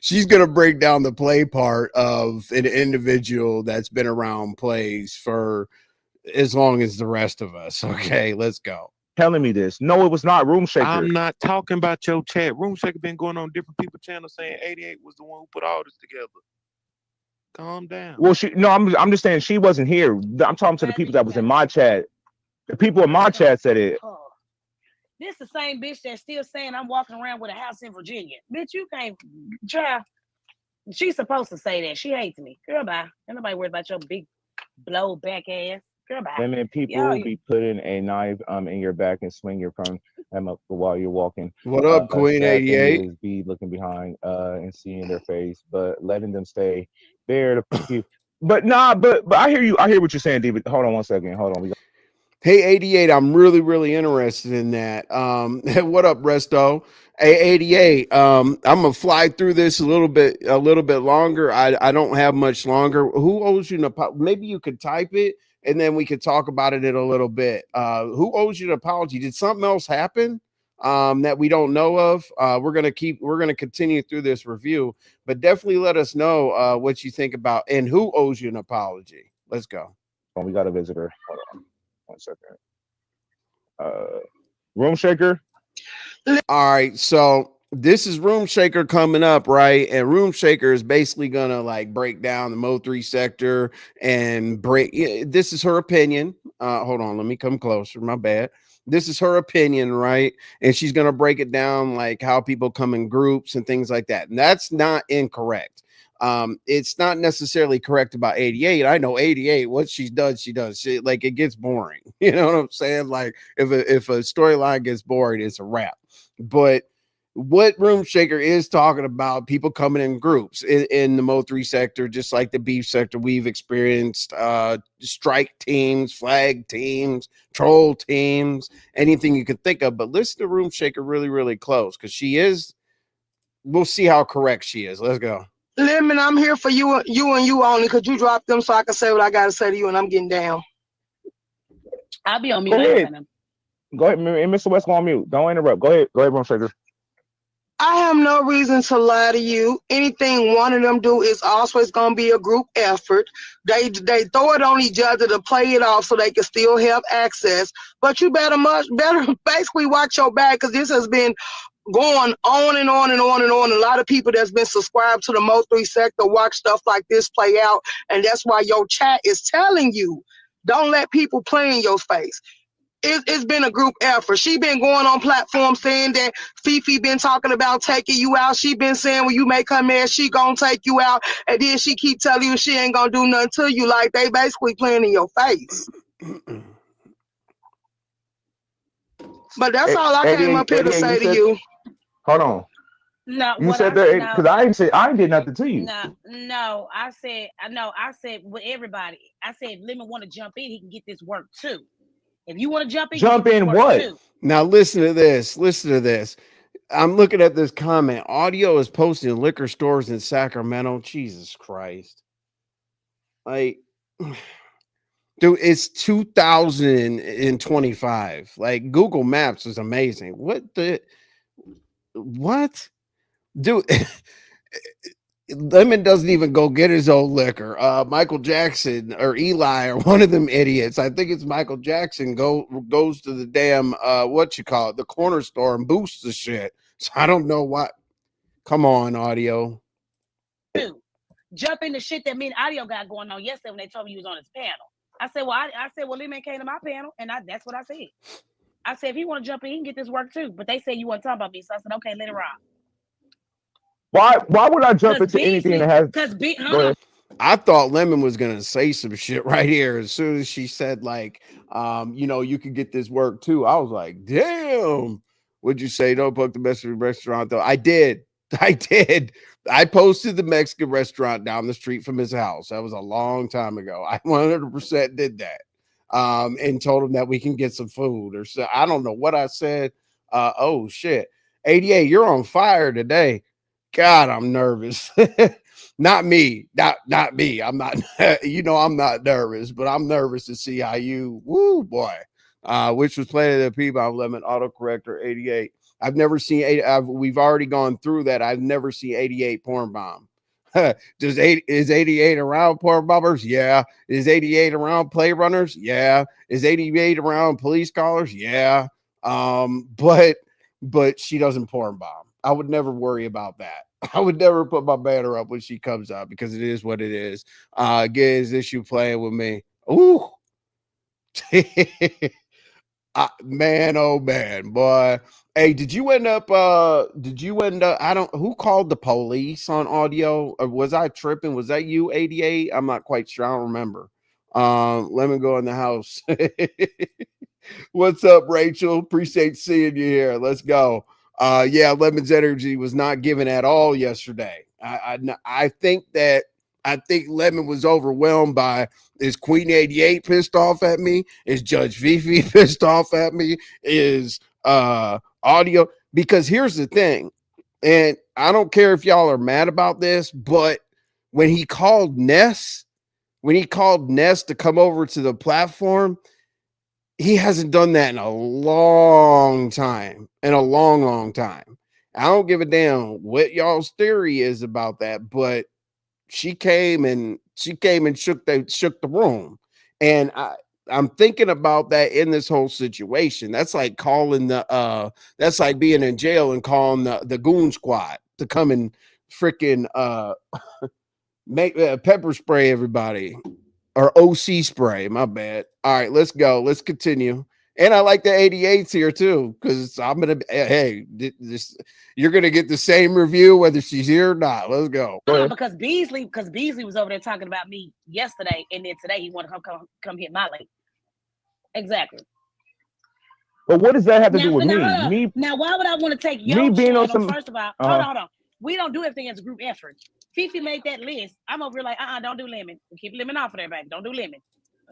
She's gonna break down the play part of an individual that's been around plays for as long as the rest of us. Okay, let's go. Telling me this. No, it was not Room Shaker. I'm not talking about your chat. Room Shaker been going on different people's channels saying 88 was the one who put all this together. Calm down. Well, I'm just saying she wasn't here. I'm talking to the people that was in my chat. The people in my chat said it. This the same bitch that's still saying I'm walking around with a house in Virginia. Bitch, you can't try. She's supposed to say that. She hates me. Girl, bye. Ain't nobody worried about your big blow back ass. Girl, bye. Women, people will be putting a knife in your back and swing your phone up while you're walking. What up, Queen 88? Is be looking behind and seeing their face, but letting them stay there to fuck you. But I hear you. I hear what you're saying, David. Hold on one second. Hold on. Hey, 88, I'm really interested in that. What up, Resto? Hey, 88, I'm gonna fly through this a little bit longer. I don't have much longer. Who owes you an apology? Maybe you could type it and then we could talk about it in a little bit. Who owes you an apology? Did something else happen that we don't know of? We're gonna continue through this review, but definitely let us know what you think about and who owes you an apology. Let's go. Oh, we got a visitor. Hold on 1 second. Room Shaker. All right, so this is Room Shaker coming up, right? And Room Shaker is basically gonna like break down the Mo3 sector and this is her opinion. Hold on, let me come closer. My bad. This is her opinion, right? And she's gonna break it down like how people come in groups and things like that. And that's not incorrect. It's not necessarily correct about 88. I know 88, what she does. She, like, it gets boring. You know what I'm saying? Like if a storyline gets boring, it's a wrap. But what Room Shaker is talking about, people coming in groups in the Mo3 sector, just like the beef sector, we've experienced strike teams, flag teams, troll teams, anything you can think of. But listen to Room Shaker really close, because we'll see how correct she is. Let's go. Lemon, I'm here for you and you only, because you dropped them so I can say what I got to say to you, and I'm getting down. I'll be on mute. Go ahead, Mr. West, go on mute. Don't interrupt. Go ahead, Room Shaker. I have no reason to lie to you. Anything one of them do is always going to be a group effort. They throw it on each other to play it off so they can still have access. But you better basically watch your back, because this has been going on and on. A lot of people that's been subscribed to the Mo3 sector watch stuff like this play out, and that's why your chat is telling you, don't let people play in your face. It's been a group effort. She been going on platforms saying that Fifi been talking about taking you out. She been saying when you make her mad, she gonna take you out, and then she keep telling you she ain't gonna do nothing to you. Like, they basically playing in your face. But that's all I came up here to 88, say you to said, you. hold on. No, You what said I that no because I ain't did nothing to you. no. I said with everybody. I said if Lemon want to jump in, he can get this work too. If you want to jump in, you Jump get this in work what? too. Now listen to this. Listen to this. I'm looking at this comment. Audio is posted in liquor stores in Sacramento. Jesus Christ. Like, dude, it's 2025. Like, Google Maps is amazing. What? Dude, Lemon doesn't even go get his own liquor. Michael Jackson or Eli or one of them idiots. I think it's Michael Jackson goes to the damn what you call it, the corner store and boosts the shit. So I don't know what. Come on, audio. Jump in the shit that me and Audio got going on yesterday when they told me you was on his panel. I said, well, Lemon came to my panel, and that's what I said. I said, if he want to jump in, he can get this work too. But they said you want to talk about me, so I said, okay, let it rock. Why would I jump into anything that has? Go ahead. I thought Lemon was gonna say some shit right here as soon as she said like, you could get this work too. I was like, damn. Would you say don't book the Mexican restaurant though? I did. I posted the Mexican restaurant down the street from his house. That was a long time ago. I 100% did that. And told him that we can get some food or so. I don't know what I said. Oh shit. 88, you're on fire today. God, I'm nervous. Not me. Not me. I'm not, I'm not nervous, but I'm nervous to see how you, woo boy. Which was Planet of the People, Lemon Autocorrector 88. I've never seen we've already gone through that. I've never seen 88 porn bomb. Is 88 around porn bombers? Yeah. Is 88 around play runners? Yeah. Is 88 around police callers? Yeah. But she doesn't porn bomb. I would never worry about that. I would never put my banner up when she comes up because it is what it is. Get his issue playing with me. Ooh. Man, oh man, boy. Hey, did you end up who called the police on audio? Or was I tripping? Was that you, 88? I'm not quite sure. I don't remember. Let me go in the house. What's up, Rachel? Appreciate seeing you here. Let's go. Yeah, Lemon's energy was not given at all yesterday. I think Lemon was overwhelmed by, is Queen 88 pissed off at me? Is Judge Fifi pissed off at me? Is audio? Because here's the thing, and I don't care if y'all are mad about this, but when he called Ness to come over to the platform, he hasn't done that in a long time. I don't give a damn what y'all's theory is about that, but she came and shook the room. And I'm thinking about that in this whole situation. That's like calling that's like being in jail and calling the goon squad to come and freaking make pepper spray everybody. Or OC spray, my bad. All right, let's go. Let's continue. And I like the 88s here too, because I'm gonna you're gonna get the same review whether she's here or not. Let's go. Because Beasley was over there talking about me yesterday, and then today he want to come hit my lake. Exactly. But what does that have to do with me? Now, why would I want to take your being on channel? First of all, hold on. We don't do everything as a group effort. Fifi made that list. I'm over here like, don't do Lemon. Keep Lemon off of there, baby. Don't do Lemon.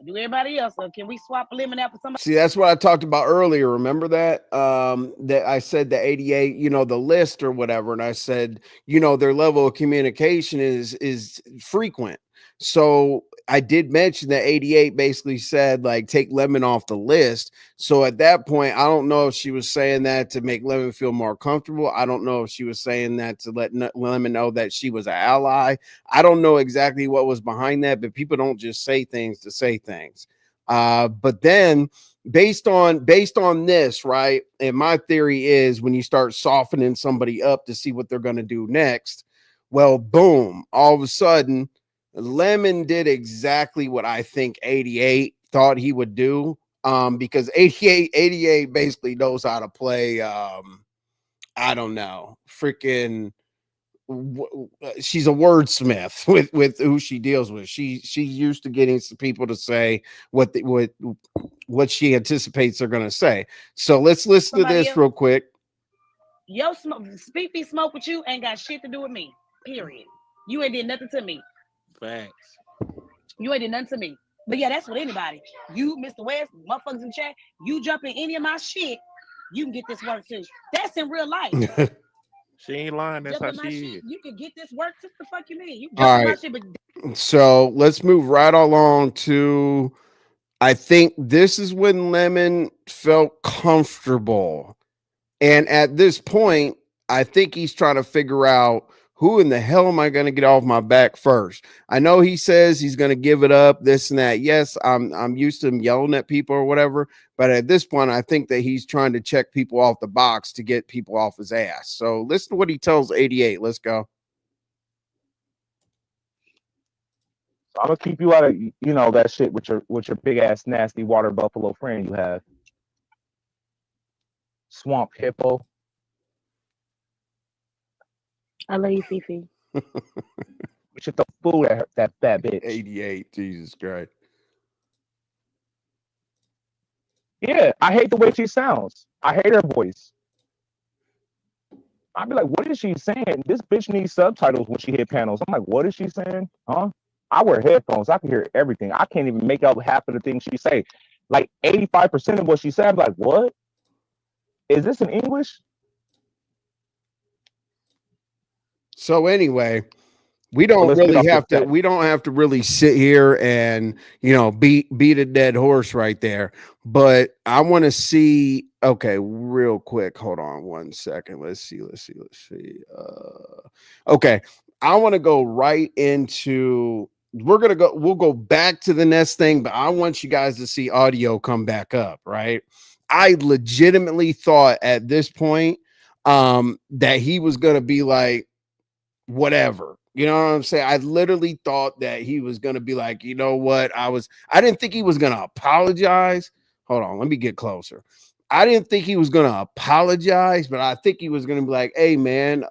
Do everybody else. So can we swap Lemon out for somebody? See, that's what I talked about earlier. Remember that? That I said the 88, the list or whatever, and I said, their level of communication is frequent. So I did mention that 88 basically said like take Lemon off the list. So at that point, I don't know if she was saying that to make Lemon feel more comfortable. I don't know if she was saying that to let Lemon know that she was an ally. I don't know exactly what was behind that, but people don't just say things to say things. But then based on this, right? And my theory is when you start softening somebody up to see what they're going to do next, well, boom, all of a sudden, Lemon did exactly what I think 88 thought he would do. Because 88 basically knows how to play. I don't know, freaking she's a wordsmith with who she deals with. She's used to getting some people to say what she anticipates they're going to say. So let's listen to Somebody this else, real quick. your smoke with you ain't got shit to do with me. Period. You ain't did nothing to me. Facts. You ain't did nothing to me. But yeah, that's with anybody. You, Mr. West, motherfuckers in chat, you jump in any of my shit, you can get this work too. That's in real life. She ain't lying. That's Jump how in my she shit, is. you can get this work too. The fuck you mean? You All jump in my right. shit, but So let's move right along to, I think this is when Lemon felt comfortable. And at this point, I think he's trying to figure out, who in the hell am I going to get off my back first? I know he says he's going to give it up, this and that. Yes, I'm used to him yelling at people or whatever, but at this point, I think that he's trying to check people off the box to get people off his ass. So listen to what he tells 88. Let's go. So I'm gonna keep you out of that shit with your big ass nasty water buffalo friend you have. Swamp hippo. I love you, Fifi. We should throw food at that fat bitch. 88. Jesus Christ. Yeah, I hate the way she sounds. I hate her voice. I'd be like, what is she saying? This bitch needs subtitles when she hit panels. I'm like, what is she saying? Huh? I wear headphones. I can hear everything. I can't even make out half of the things she say. Like 85% of what she said, I'm like, what? Is this in English? So anyway, we Well, don't let's get really off this have to set. we don't have to really sit here and beat a dead horse right there, but I want to see. Okay, real quick, hold on 1 second. Let's see. Okay, I want to go right into, we'll go back to the next thing, but I want you guys to see audio come back up. Right, I legitimately thought at this point that he was going to be like, whatever. You know what I'm saying? I literally thought that he was going to be like, you know what? I didn't think he was going to apologize. Hold on, let me get closer. I didn't think he was going to apologize, but I think he was going to be like, hey man,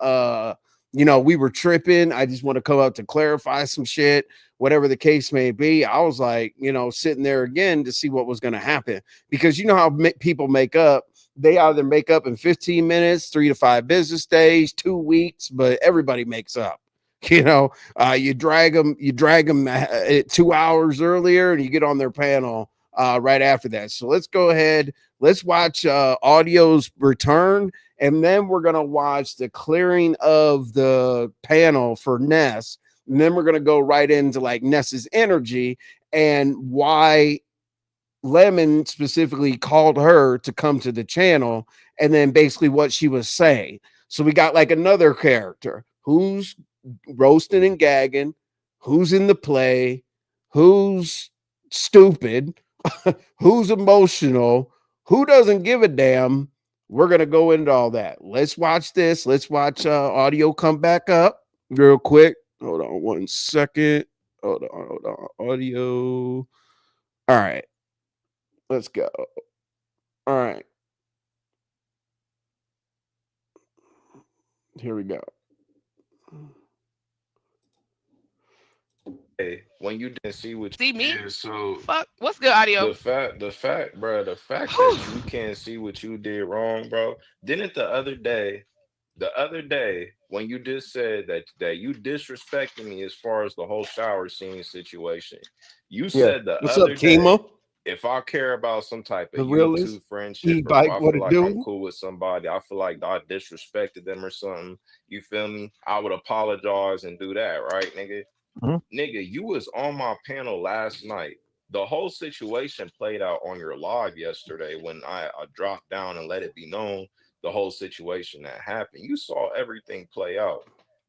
we were tripping. I just want to come up to clarify some shit, whatever the case may be. I was like, sitting there again to see what was going to happen, because you know how people make up. They either make up in 15 minutes, 3 to 5 business days, 2 weeks, but everybody makes up. You drag them 2 hours earlier, and you get on their panel right after that. So let's go ahead. Let's watch audio's return, and then we're going to watch the clearing of the panel for Ness. And then we're going to go right into like Ness's energy and why Lemon specifically called her to come to the channel, and then basically what she was saying. So we got like another character who's roasting and gagging, who's in the play, who's stupid, who's emotional, who doesn't give a damn. We're going to go into all that. Let's watch this. Let's watch audio come back up real quick. Hold on 1 second. Hold on. Audio. All right. Let's go. All right. Here we go. Hey, when you didn't see what See me? you did, so Fuck. What's good audio? the fact Whew. that you can't see what you did wrong, bro. Didn't the other day when you just said that you disrespected me as far as the whole shower scene situation, you Yeah. said the What's up, other day, Kima? if I care about some type of The realest YouTube friendship, or if e-bike. I What feel it like I'm do? cool with somebody, I feel like I disrespected them or something. You feel me? I would apologize and do that, right, nigga? Mhm. Nigga, you was on my panel last night. The whole situation played out on your live yesterday when I dropped down and let it be known the whole situation that happened. You saw everything play out.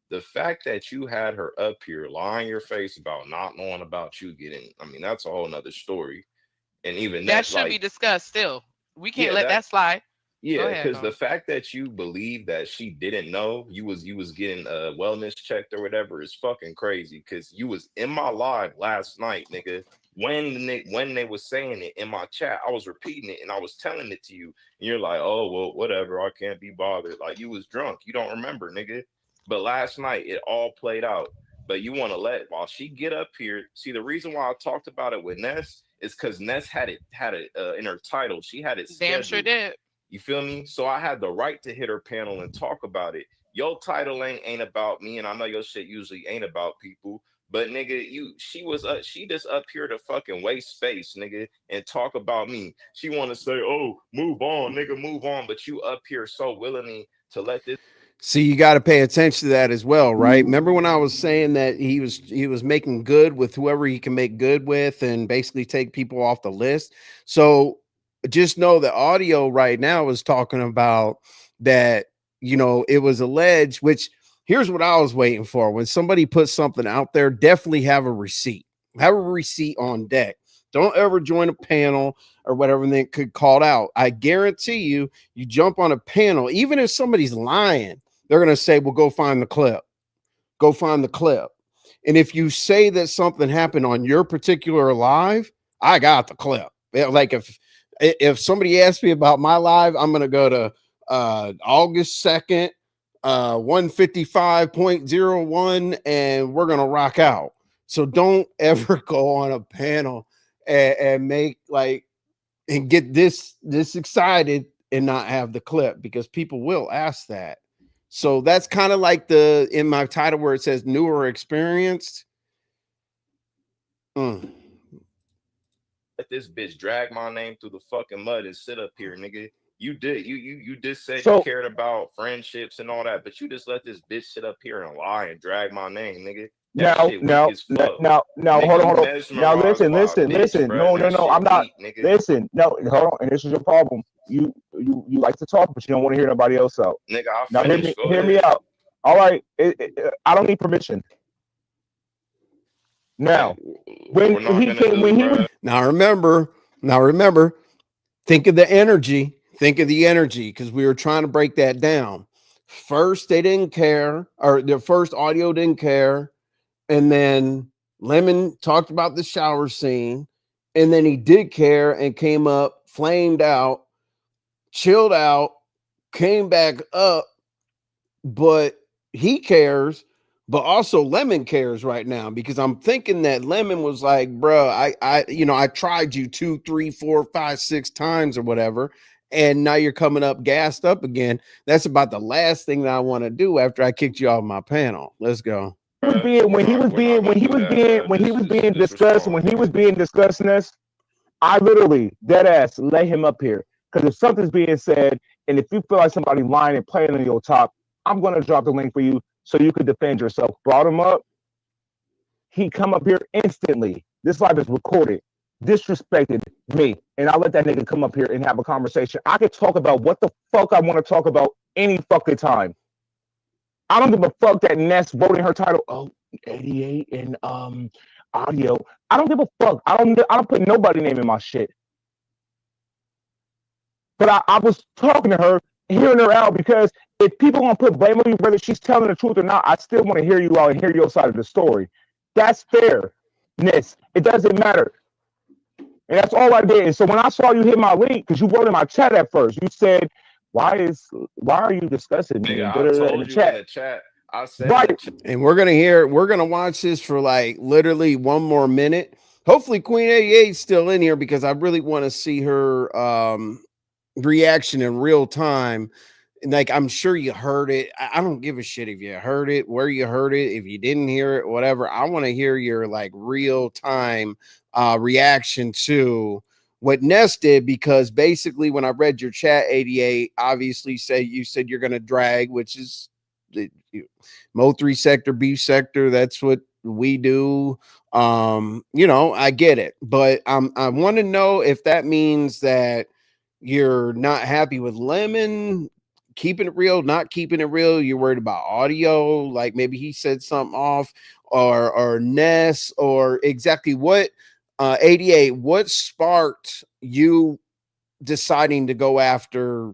The fact that you had her up here lying your face about not knowing about you getting, I mean, that's a whole nother story. And even That that, should be like, discussed still. We can't yeah, let that that slide. Go yeah, ahead, because the go. fact that you believe that she didn't know you was getting wellness checked or whatever is fucking crazy. Because you was in my live last night, nigga. When they was saying it in my chat, I was repeating it and I was telling it to you, and you're like, "Oh well, whatever. I can't be bothered." Like you was drunk. You don't remember, nigga. But last night it all played out. But you want to let while she get up here. See, the reason why I talked about it with Ness is because Ness had it in her title. She had it Damn sure scheduled. did. You feel me? So I had the right to hit her panel and talk about it. Your title ain't about me, and I know your shit usually ain't about people. But nigga, she just up here to fucking waste space, nigga, and talk about me. She want to say, "Oh, move on, nigga, move on," but you up here so willingly to let this. See, you got to pay attention to that as well, right? Remember when I was saying that he was making good with whoever he can make good with and basically take people off the list. So just know that audio right now is talking about that, you know, it was alleged, which here's what I was waiting for. When somebody puts something out there, definitely have a receipt. Have a receipt on deck. Don't ever join a panel or whatever and then could call out. I guarantee you, you jump on a panel, even if somebody's lying, they're going to say, well, go find the clip. Go find the clip. And if you say that something happened on your particular live, I got the clip. Like if somebody asks me about my live, I'm going to go to August 2nd, 155.01, and we're going to rock out. So don't ever go on a panel and make like and get this excited and not have the clip, because people will ask that. So that's kind of like the in my title where it says new or experienced. Let this bitch drag my name through the fucking mud and sit up here, nigga. You just said you cared about friendships and all that, but you just let this bitch sit up here and lie and drag my name, nigga. That shit weak as fuck. Now, Nigga, hold you on. Now, mesmerized by a bitch, bro. No, That I'm shit not. weak, nigga. Listen, no, hold on. And this is your problem. You like to talk, but you don't want to hear nobody else out. Nigga, I'll Now, finish. hear me out. All right, I don't need permission. Now, when he was now remember, think of the energy. Think of the energy, because we were trying to break that down. First, they didn't care, or the first audio didn't care. And then Lemon talked about the shower scene. And then he did care and came up, flamed out, chilled out, came back up. But he cares, but also Lemon cares right now, because I'm thinking that Lemon was like, bro, I tried you 2, 3, 4, 5, 6 times or whatever, and now you're coming up gassed up again. That's about the last thing that I want to do after I kicked you off my panel. Let's go. when he was being discussed in this, I literally dead ass let him up here, because if something's being said, and if you feel like somebody lying and playing on your top, I'm gonna drop the link for you so you could defend yourself. Brought him up, he come up here instantly. This live is recorded. Disrespected me, and I let that nigga come up here and have a conversation. I could talk about what the fuck I want to talk about any fucking time. I don't give a fuck that Ness wrote in her title, oh, 88 and audio. I don't give a fuck. I don't put nobody name in my shit. But I was talking to her, hearing her out, because if people want to put blame on you, whether she's telling the truth or not, I still want to hear you out and hear your side of the story. That's fairness. It doesn't matter. And that's all I did. And so when I saw you hit my link, because you wrote in my chat at first, you said, why are you discussing me? Nigga, I told in you the in the chat. I said right. And we're gonna watch this for like literally one more minute. Hopefully Queen 88's still in here, because I really want to see her reaction in real time. And like, I'm sure you heard it. I don't give a shit if you heard it, where you heard it, if you didn't hear it, whatever. I want to hear your like real time reaction to what Ness did, because basically when I read your chat, 88, obviously you said you're gonna drag, which is the Mo3 sector, beef sector. That's what we do. I get it, but I want to know if that means that you're not happy with Lemon keeping it real, not keeping it real. You're worried about audio, like maybe he said something off, or Ness, or exactly what 88, what sparked you deciding to go after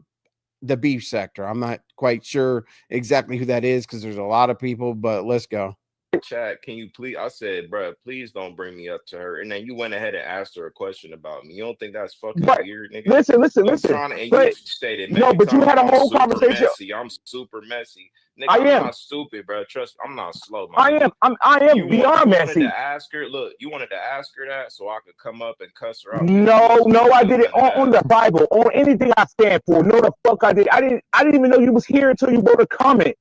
the beef sector? I'm not quite sure exactly who that is, because there's a lot of people, but let's go. chat, can you please? I said, bro, please don't bring me up to her. And then you went ahead and asked her a question about me. You don't think that's fucking But weird, nigga? I'm listen. trying to, and you've But stated no, many but you times, had a I'm whole super conversation. messy. I'm super messy. Nigga, I I'm am. not stupid, bro. Trust me, I'm not slow, my nigga. I am beyond You wanted to messy. ask her, look, you wanted to ask her that so I could come up and cuss her out. Nigga, you No, was no, I literally did it finna on the ask. Bible, on anything I stand for. No, the fuck I did. I didn't even know you was here until you wrote a comment.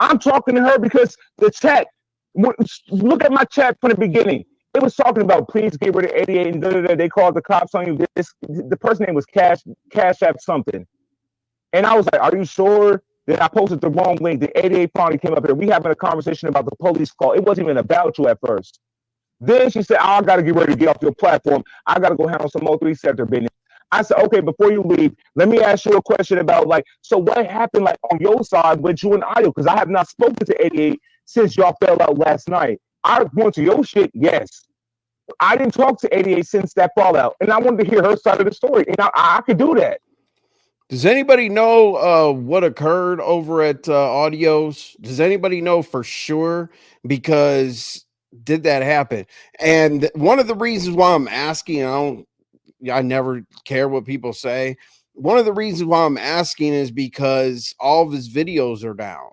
I'm talking to her because the chat. Look at my chat from the beginning. It was talking about please get rid of 88 and da, da, da. They called the cops on you. The person name was Cash App something, and I was like, "Are you sure?" Then I posted the wrong link. The 88 finally came up here. We having a conversation about the police call. It wasn't even about you at first. Then she said, oh, I got to get ready to get off your platform. I got to go handle some Mo3 sector business. I said, okay, before you leave, let me ask you a question about like, so what happened like on your side with you and Io? Because I have not spoken to 88 since y'all fell out last night. I went to your shit, yes. I didn't talk to 88 since that fallout. And I wanted to hear her side of the story. And I could do that. Does anybody know what occurred over at Audios? Does anybody know for sure? Because did that happen? And one of the reasons why I'm asking, I never care what people say. One of the reasons why I'm asking is because all of his videos are down.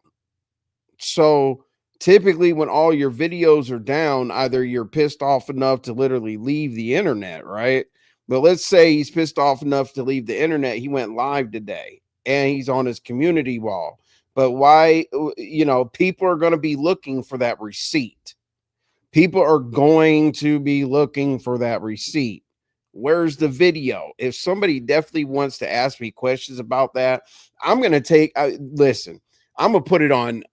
So typically, when all your videos are down, either you're pissed off enough to literally leave the internet, right? But let's say he's pissed off enough to leave the internet. He went live today and he's on his community wall. But why, people are going to be looking for that receipt. People are going to be looking for that receipt. Where's the video? If somebody definitely wants to ask me questions about that, I'm going to listen. I'm gonna put it on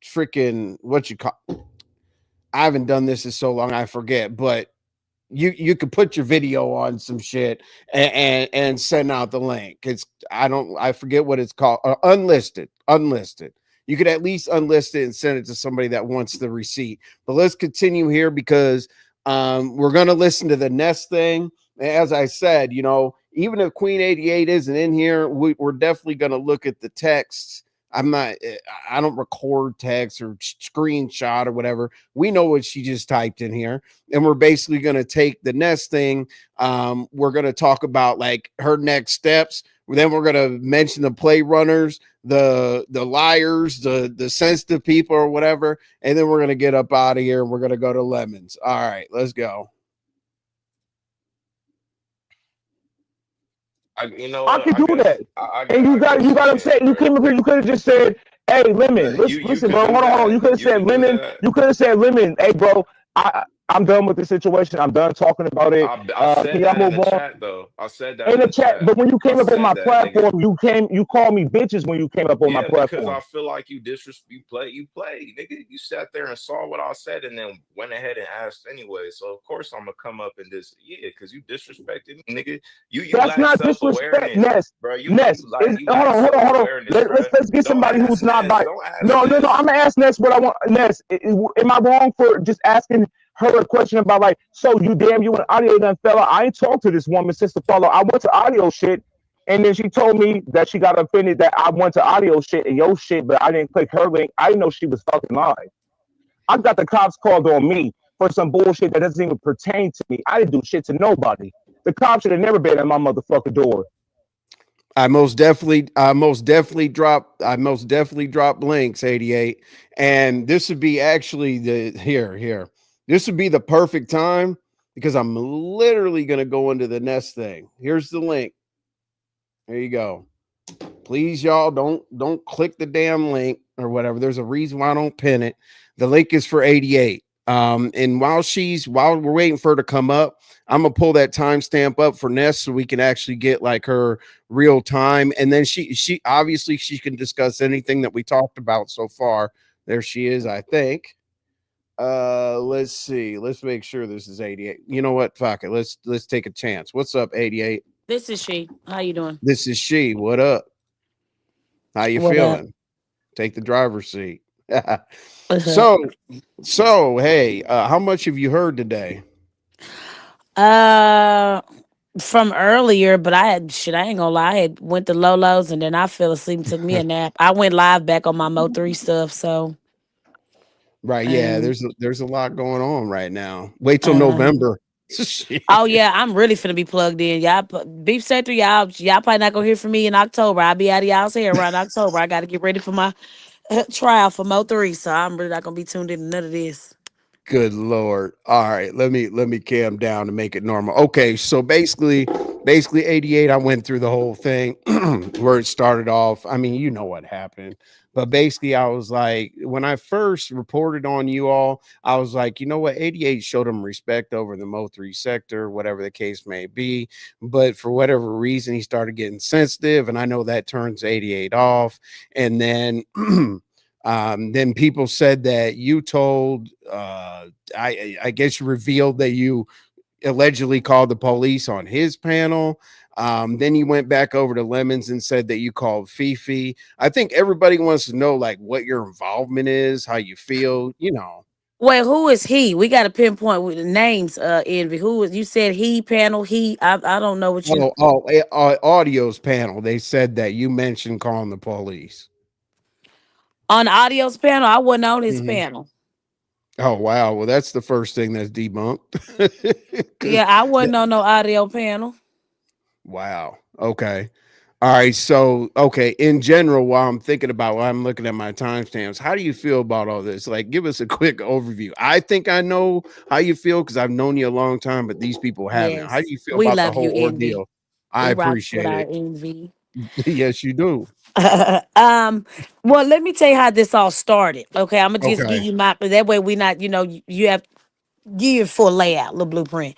freaking what you call. I haven't done this in so long, I forget. But you could put your video on some shit and send out the link. I forget what it's called. Unlisted. You could at least unlist it and send it to somebody that wants the receipt. But let's continue here because we're gonna listen to the Nest thing. As I said, even if Queen 88 isn't in here, we're definitely gonna look at the texts. I don't record text or screenshot or whatever. We know what she just typed in here, and we're basically going to take the Nest thing. We're going to talk about like her next steps. Then we're going to mention the play runners, the liars, the sensitive people or whatever, and then we're going to get up out of here and we're going to go to Lemons. All right, let's go. I could do guess that. And you got upset. You came up here. You could have just said, "Hey, Lemon, listen, could bro. do Hold on. that. You could have You said, could do Lemon. that. You could have said, Lemon. Hey, bro, I'm done with the situation. I'm done talking about it. I Can said y'all that in move the on?" chat though. I said that In in the the chat, chat. but when you I came up on said my that, nigga. platform, you called me bitches when you came up on my Yeah, because I platform. feel like you played, nigga. You sat there and saw what I said and then went ahead and asked anyway. So of course I'm gonna come up and because you disrespected me, nigga. You That's lack not disrespect, self-awarness, Ness. bro. You Ness, lack you hold lack on, self-awareness, bro. Let's get Don't somebody who's ask not Ness. by. Don't ask No, I'm Ness. gonna ask Ness what I want. Ness, am I wrong for just asking her a question about like, so you and audio done fella? I ain't talked to this woman since the follow. I went to audio shit, and then she told me that she got offended that I went to audio shit and your shit, but I didn't click her link. I didn't know she was fucking live. I got the cops called on me for some bullshit that doesn't even pertain to me. I didn't do shit to nobody. The cops should have never been at my motherfucking door. I most definitely dropped links 88, and this would be actually here. This would be the perfect time because I'm literally going to go into the Nest thing. Here's the link. There you go. Please, y'all, don't click the damn link or whatever. There's a reason why I don't pin it. The link is for 88. And while we're waiting for her to come up, I'm gonna pull that timestamp up for Ness so we can actually get like her real time. And then she obviously she can discuss anything that we talked about so far. There she is, I think. Let's see. Let's make sure this is 88. You know what? Fuck it. Let's take a chance. What's up, 88? This is she. How you doing? This is she. What up? How you What up? feeling? Take the driver's seat. so hey, how much have you heard today? Uh, from earlier, but I ain't gonna lie. I had went to Lolo's and then I fell asleep and took me a nap. I went live back on my Mo3 stuff, so Right. Yeah. And There's a lot going on right now. Wait till uh, November. oh yeah, I'm really finna be plugged in. Y'all, beef sector, y'all probably not gonna hear from me in October. I'll be out of y'all's hair around October. I got to get ready for my trial for Mo3, so I'm really not gonna be tuned in to none of this. Good Lord. All right, let me calm down to make it normal. Okay, so basically 88, I went through the whole thing where it started off. I mean, you know what happened. But basically, I was like, when I first reported on you all, I was like, you know what, 88 showed him respect over the Mo3 sector, whatever the case may be. But for whatever reason, he started getting sensitive, and I know that turns 88 off. And then people said that you told, I guess you revealed that you allegedly called the police on his panel. Then you went back over to Lemons and said that you called Fifi. I think everybody wants to know like what your involvement is, how you feel, you know. Wait, who is he? We got to pinpoint with the names. Envy. Who is? You said he panel. He. I don't know what you Audio's panel. They said that you mentioned calling the police. on the audio's panel. I wasn't on his Mhm. panel. Oh wow. Well, that's the first thing that's debunked. 'Cause Yeah, I wasn't on no audio panel. wow. Okay. All right. So, okay. In general, while I'm looking at my timestamps, how do you feel about all this? Like, give us a quick overview. I think I know how you feel because I've known you a long time, but these people haven't. How do Yes, you feel we about the love you, whole Envy. ordeal? I We rocks with appreciate our it. Envy. Yes, you do. um, well, let me tell you how this all started. Okay, I'm gonna just give Okay. you my. That way, we not. You have give you a full layout, little blueprint.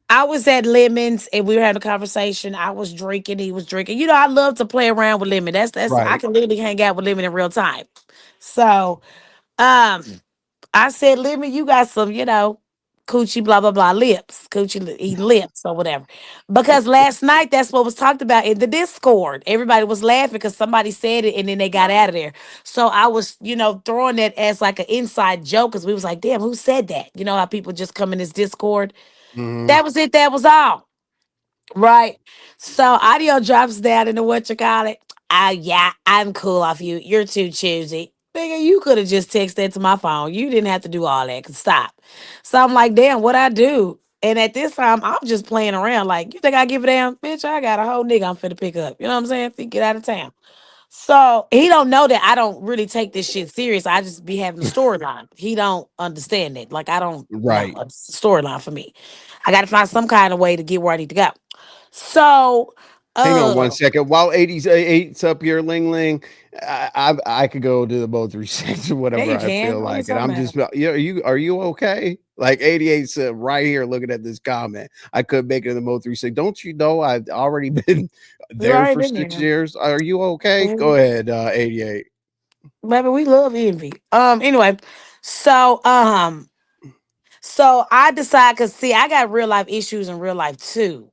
I was at Lemons and we were having a conversation. I was drinking, he was drinking. I love to play around with Lemon. That's I Right. can literally hang out with Lemon in real time. So um I said, Lemon, you got some, coochie blah blah blah lips. Eating lips or whatever. Because last night that's what was talked about in the Discord. Everybody was laughing because somebody said it and then they got out of there. So I was, throwing that as like an inside joke because we was like, damn, who said that? You know how people just come in this Discord. Hmm. That was it. That was all. Right. So audio drops down into what you call it. Yeah, I'm cool off you. You're too choosy. Nigga, you could have just texted that to my phone. You didn't have to do all that. Stop. So I'm like, damn, what I do? And at this time, I'm just playing around. Like, you think I give a damn? Bitch, I got a whole nigga I'm finna pick up. You know what I'm saying? Finna get out of town. So he don't know that I don't really take this shit serious. I just be having a storyline. He don't understand it. Like I don't know Right. a storyline for me. I got to find some kind of way to get where I need to go. So, Hang on one uh, second. While 88's up here, Ling Ling, I could go to the both resets or there whatever you I can. feel What are you like. And talking I'm about? just, yeah, are you okay? Like 88 said right here, looking at this comment. I could make it in the Mo 3 say, don't you know I've already been You there already for been 6 years? Are you okay? Go there. ahead, 88. Baby, we love envy. Anyway, so so I decide because see, I got real life issues in real life too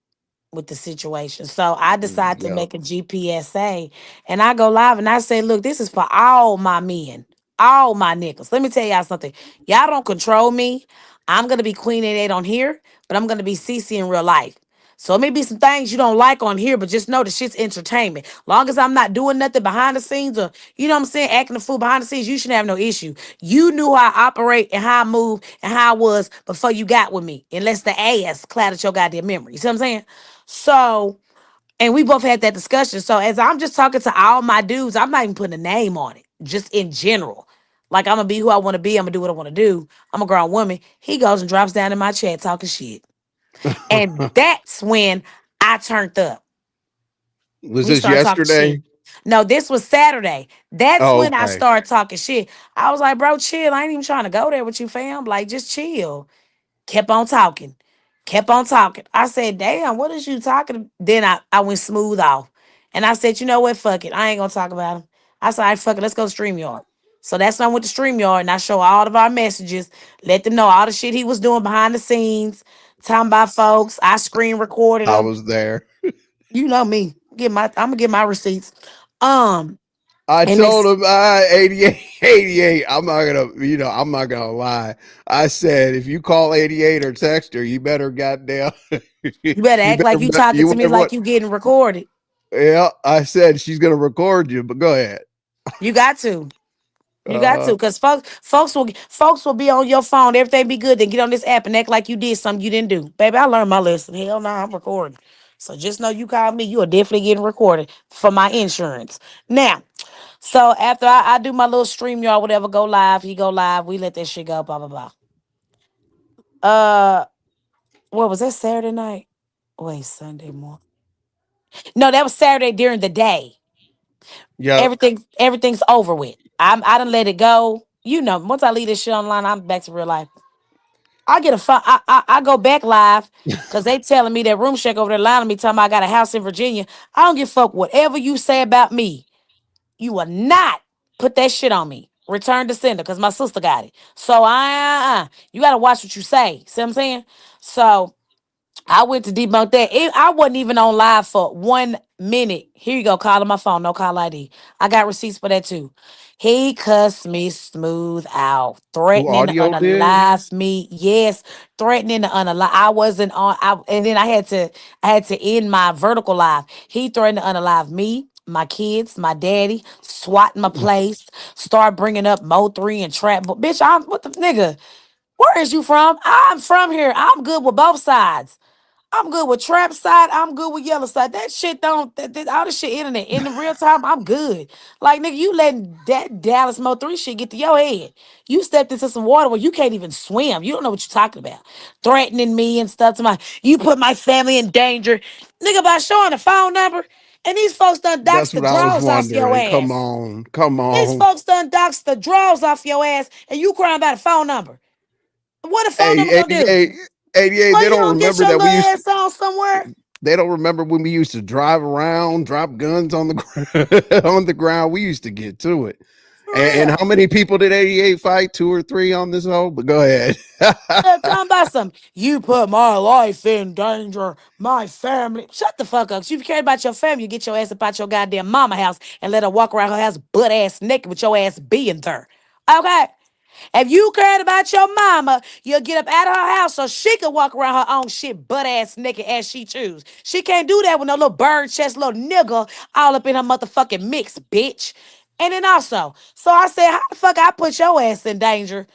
with the situation. So I decide to Yep. make a GPSA and I go live and I say, look, this is for all my men, all my niggas. Let me tell y'all something. Y'all don't control me. I'm gonna be Queen 88 on here, but I'm gonna be CC in real life. So it may be some things you don't like on here, but just know the shit's entertainment. Long as I'm not doing nothing behind the scenes or, you know what I'm saying, acting a fool behind the scenes, you should have no issue. You knew how I operate and how I move and how I was before you got with me. Unless the ass clouded your goddamn memory. You see what I'm saying? So, and we both had that discussion. So, as I'm just talking to all my dudes, I'm not even putting a name on it, just in general. Like, I'm gonna be who I wanna be. I'm gonna do what I wanna do. I'm a grown woman. He goes and drops down in my chat talking shit. And that's when I turned up. Was We this started talking shit. yesterday? No, this was Saturday. That's Oh, when I okay. started talking shit. I was like, bro, chill. I ain't even trying to go there with you, fam. Like, just chill. Kept on talking. Kept on talking. I said, damn, what is you talking? Then I went smooth off. And I said, you know what? Fuck it. I ain't gonna talk about him. I said, all right, fuck it, let's go to StreamYard. So that's when I went to StreamYard and I show all of our messages, let them know all the shit he was doing behind the scenes, talking about folks. I screen recorded I them. was there. You know me. I'm gonna get my receipts. Um, I and told it's him, 88, 88. I'm not gonna lie. I said, if you call 88 or text her, you better goddamn, you better you act like you better, talking you to me better like what? you getting recorded. Yeah, I said she's gonna record you, but go ahead. You got to. You got to, cause folks will be on your phone. Everything be good. Then get on this app and act like you did something you didn't do. Baby, I learned my lesson. Hell no, I'm recording. So just know you call me, you are definitely getting recorded for my insurance. Now, so after I do my little stream, y'all, whatever, go live, he go live, we let that shit go, blah blah blah. Uh, what was that Saturday night? Wait, Sunday morning. No, that was Saturday during the day. Yep. Everything's over with. I done let it go. You know, once I leave this shit online, I'm back to real life. I get a phone. I go back live because they telling me that room check over there lying to me, telling me I got a house in Virginia. I don't give a fuck whatever you say about me. You will not put that shit on me. Return to sender because my sister got it. So you gotta watch what you say. See what I'm saying? So I went to debunk that. I wasn't even on live for 1 minute. Here you go, calling my phone, no call ID. I got receipts for that too. He cussed me smooth out, Who threatening to audio did? unalive me. Yes, threatening to unalive. I wasn't on. And then I had to end my vertical live. He threatened to unalive me, my kids, my daddy, swatting my place, start bringing up Mo3 and trap. But bitch, I'm what the nigga? Where is you from? I'm from here. I'm good with both sides. I'm good with trap side. I'm good with yellow side. That shit don't all this shit internet in the real time. I'm good. Like nigga, you letting that Dallas Mo3 shit get to your head. You stepped into some water where you can't even swim. You don't know what you're talking about. Threatening me and stuff to my. You put my family in danger, nigga, by showing the phone number. And these folks done doxed That's the what I was draws off your wondering. Come ass. on, come These on. folks done doxed the draws off your ass, and you crying about a phone number. What a phone number Hey, gonna do? 88, 88. Well, They you don't don't get remember your that little we used. ass on somewhere. They don't remember when we used to drive around, drop guns on the on the ground. We used to get to it. For And how real. many people did 88 fight? Two or three on this hoe? But go ahead. Talking about some, you put my life in danger, my family. Shut the fuck up. If you care about your family, you get your ass up out your goddamn mama house and let her walk around her house butt ass naked with your ass being there. Okay? If you cared about your mama, you'll get up out of her house so she can walk around her own shit butt ass naked as she choose. She can't do that with no little bird chest little nigga all up in her motherfucking mix, bitch. And then also, so I said, how the fuck I put your ass in danger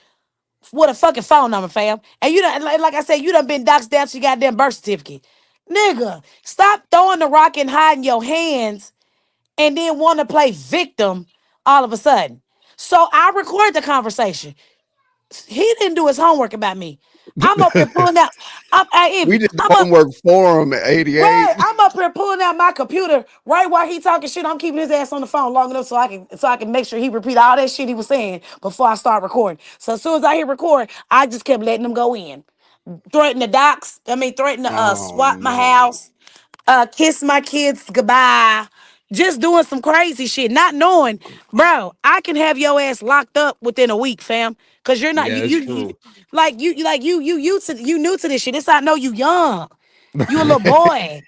with a fucking phone number, fam? And you done, like I said, you done been doxed down to your goddamn birth certificate. Nigga, stop throwing the rock and hiding your hands and then want to play victim all of a sudden. So I record the conversation. He didn't do his homework about me. I'm up here pulling out. We did the I'm up. homework for him at 88. Right, I'm up here pulling out my computer right while he talking shit. I'm keeping his ass on the phone long enough so I can make sure he repeat all that shit he was saying before I start recording. So as soon as I hit record, I just kept letting them go in. Threaten the docs. Threaten to Oh swap my no. house, kiss my kids goodbye. Just doing some crazy shit, not knowing, bro. I can have your ass locked up within a week, fam. Cause you're not Yeah, it's you true. like you new to this shit. This I know you young. You a little boy.